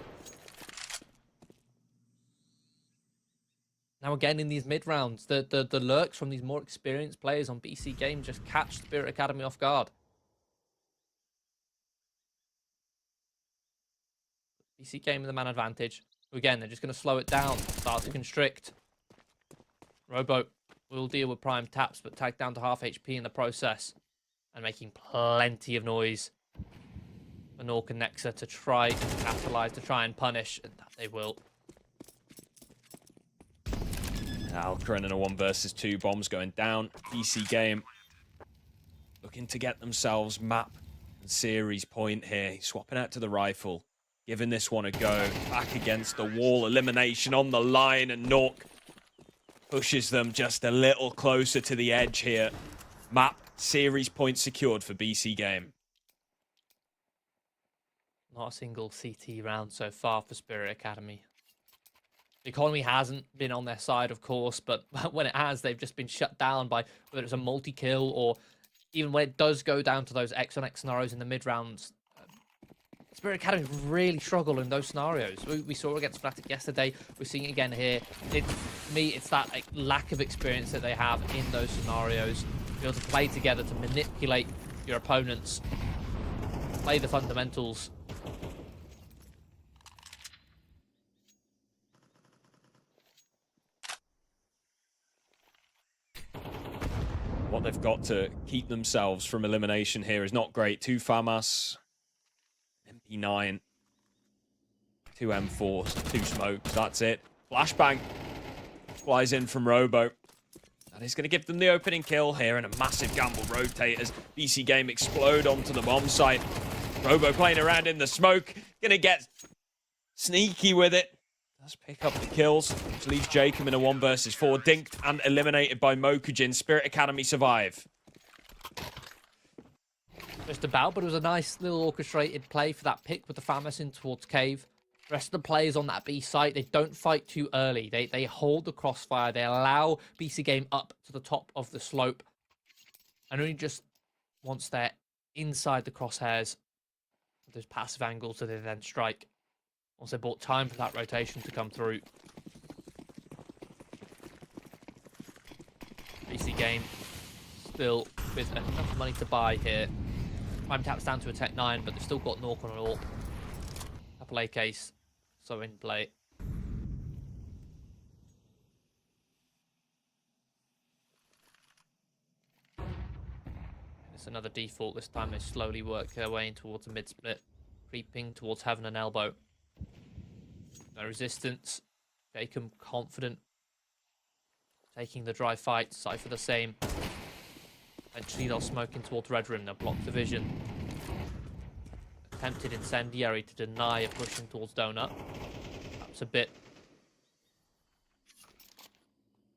Now again in these mid-rounds, the lurks from these more experienced players on BC Game just catch Spirit Academy off guard. BC Game with the man advantage. Again, they're just going to slow it down, start to constrict. Robo will deal with Prime Taps, but tagged down to half HP in the process. And making plenty of noise for Nork and Nexa to try and capitalize, to try and punish, and that they will. Alcaran in a 1 versus 2. Bombs going down. BC Game looking to get themselves map and series point here. He's swapping out to the rifle. Giving this one a go. Back against the wall. Elimination on the line. And Nork pushes them just a little closer to the edge here. Map series point secured for BC Game. Not a single CT round so far for Spirit Academy. The economy hasn't been on their side, of course, but when it has, they've just been shut down by whether it's a multi-kill or even when it does go down to those X on X scenarios in the mid-rounds. Spirit Academy really struggle in those scenarios. We saw it against Fnatic yesterday. We're seeing it again here. For me, it's that lack of experience that they have in those scenarios. Be able to play together to manipulate your opponents, play the fundamentals. What they've got to keep themselves from elimination here is not great. 2 FAMAS, MP9, 2 M4s, 2 smokes, that's it. Flashbang flies in from Robo. That is going to give them the opening kill here, and a massive gamble rotate as BC Game explode onto the bomb site. Robo playing around in the smoke, going to get sneaky with it. Does pick up the kills, which leaves Jacob in a 1 versus 4. Dinked and eliminated by Mokujin. Spirit Academy survive. Just about, but it was a nice little orchestrated play for that pick with the FAMAS in towards Cave. The rest of the players on that B site, they don't fight too early. They hold the crossfire. They allow BC Game up to the top of the slope. And only just once they're inside the crosshairs, those passive angles, so they then strike. Once they bought time for that rotation to come through. BC Game still with enough money to buy here. Prime Tap's down to a Tech 9, but they've still got Nork on an ult. Couple AKs, so in play. It's another default. This time they slowly work their way in towards a mid-split. Creeping towards Heaven and Elbow. No resistance. Jacob confident. Taking the dry fight. Cypher the same. Eventually they'll smoke in towards Red Room. They'll block the vision. Attempted incendiary to deny a pushing towards Donut. Perhaps a bit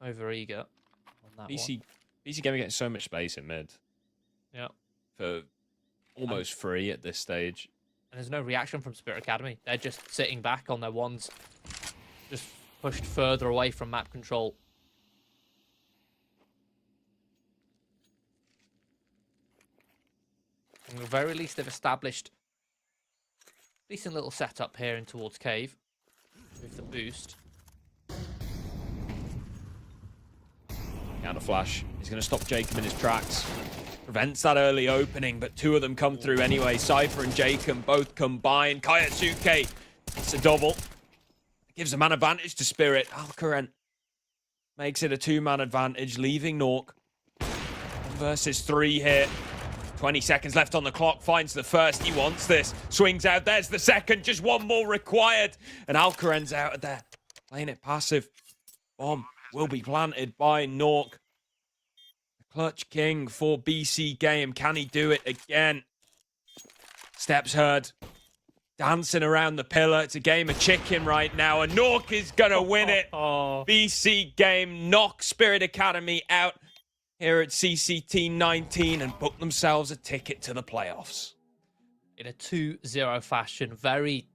over eager on that BC Game are getting so much space in mid. Yeah. For almost free at this stage. And there's no reaction from Spirit Academy. They're just sitting back on their ones. Just pushed further away from map control. At the very least, they've established a decent little setup here in towards Cave. With the boost. Counter flash. He's going to stop Jacob in his tracks. Prevents that early opening, but 2 of them come through anyway. Cypher and Jacob both combine. Kayatsuke, it's a double. Gives a man advantage to Spirit. Alcaran makes it a 2-man advantage, leaving Nork. 1 versus 3 here. 20 seconds left on the clock. Finds the first. He wants this. Swings out. There's the second. Just 1 more required. And Alcaran's out of there. Playing it passive. Bomb will be planted by Nork. Clutch King for BC Game. Can he do it again? Steps heard. Dancing around the pillar. It's a game of chicken right now. And Nork is going to win it. BC Game knock Spirit Academy out here at CCT-19 and book themselves a ticket to the playoffs. In a 2-0 fashion. Very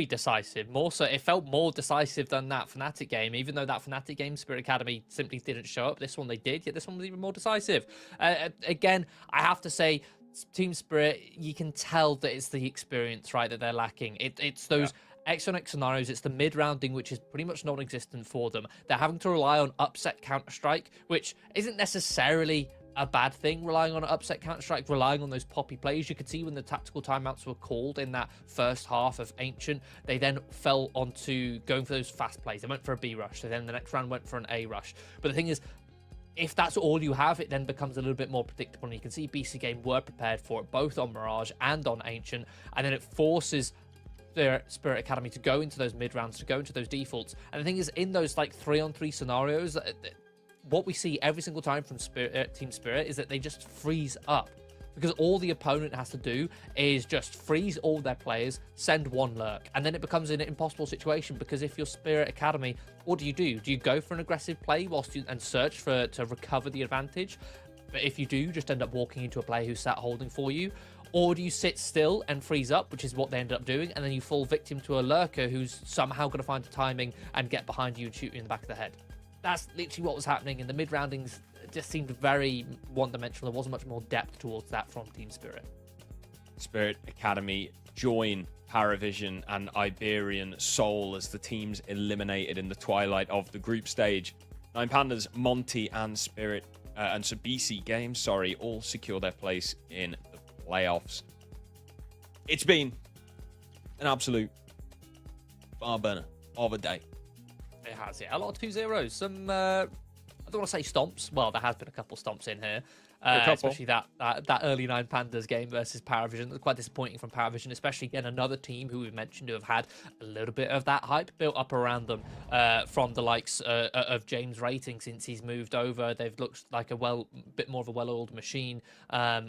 decisive. More so, it felt more decisive than that Fnatic game, even though that Fnatic game, Spirit Academy simply didn't show up. This one they did, yet this one was even more decisive. Again, I have to say, Team Spirit, you can tell that it's the experience, right, that they're lacking. It's those X on X scenarios, it's the mid-rounding, which is pretty much non-existent for them. They're having to rely on upset Counter-Strike, which isn't necessarily a bad thing, relying on an upset Counter-Strike, relying on those poppy plays. You could see when the tactical timeouts were called in that first half of Ancient, they then fell onto going for those fast plays. They went for a B rush, then the next round went for an A rush. But the thing is, if that's all you have, it then becomes a little bit more predictable. And you can see BC Game were prepared for it, both on Mirage and on Ancient. And then it forces their Spirit Academy to go into those mid-rounds, to go into those defaults. And the thing is, in those like 3-on-3 scenarios, what we see every single time from Team Spirit is that they just freeze up. because all the opponent has to do is just freeze all their players, send one lurk, and then it becomes an impossible situation, because if you're Spirit Academy, what do? Do you go for an aggressive play and search to recover the advantage? But if you do, just end up walking into a player who's sat holding for you. Or do you sit still and freeze up, which is what they ended up doing, and then you fall victim to a lurker who's somehow going to find the timing and get behind you and shoot you in the back of the head? That's literally what was happening in the mid-roundings. It just seemed very one-dimensional. There wasn't much more depth towards that from Team Spirit. Spirit Academy join Paravision and Iberian Soul as the teams eliminated in the twilight of the group stage. Nine Pandas, Monty, and Spirit and Sabisi Games, all secure their place in the playoffs. It's been an absolute far burner of a day. It has, yeah. A lot of 2-0s. Some, I don't want to say stomps. Well, there has been a couple stomps in here. Especially that early Nine Pandas game versus Paravision. It was quite disappointing from Paravision, especially again another team who we've mentioned who have had a little bit of that hype built up around them from the likes of James Rating since he's moved over. They've looked like a bit more of a well-oiled machine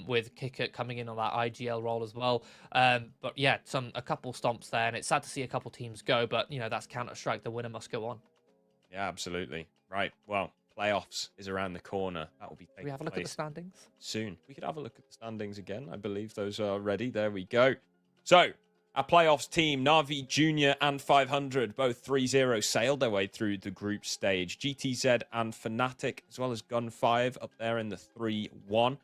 with Kickert coming in on that IGL role as well. But yeah, a couple stomps there, and it's sad to see a couple teams go. But you know, that's Counter-Strike. The winner must go on. Yeah, absolutely. Right. Well, playoffs is around the corner. That will be taking place. Can we have a look at the standings? Soon. We could have a look at the standings again. I believe those are ready. There we go. So, our playoffs team, Navi Junior and 500, both 3-0, sailed their way through the group stage. GTZ and Fnatic, as well as Gun5 up there in the 3-1.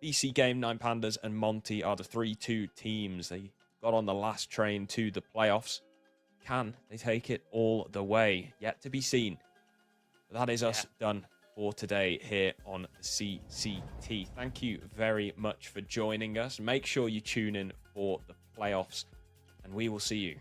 BC Game, Nine Pandas, and Monty are the 3-2 teams. They got on the last train to the playoffs. Can they take it all the way? Yet to be seen. But that is us done for today here on the CCT. Thank you very much for joining us. Make sure you tune in for the playoffs, and we will see you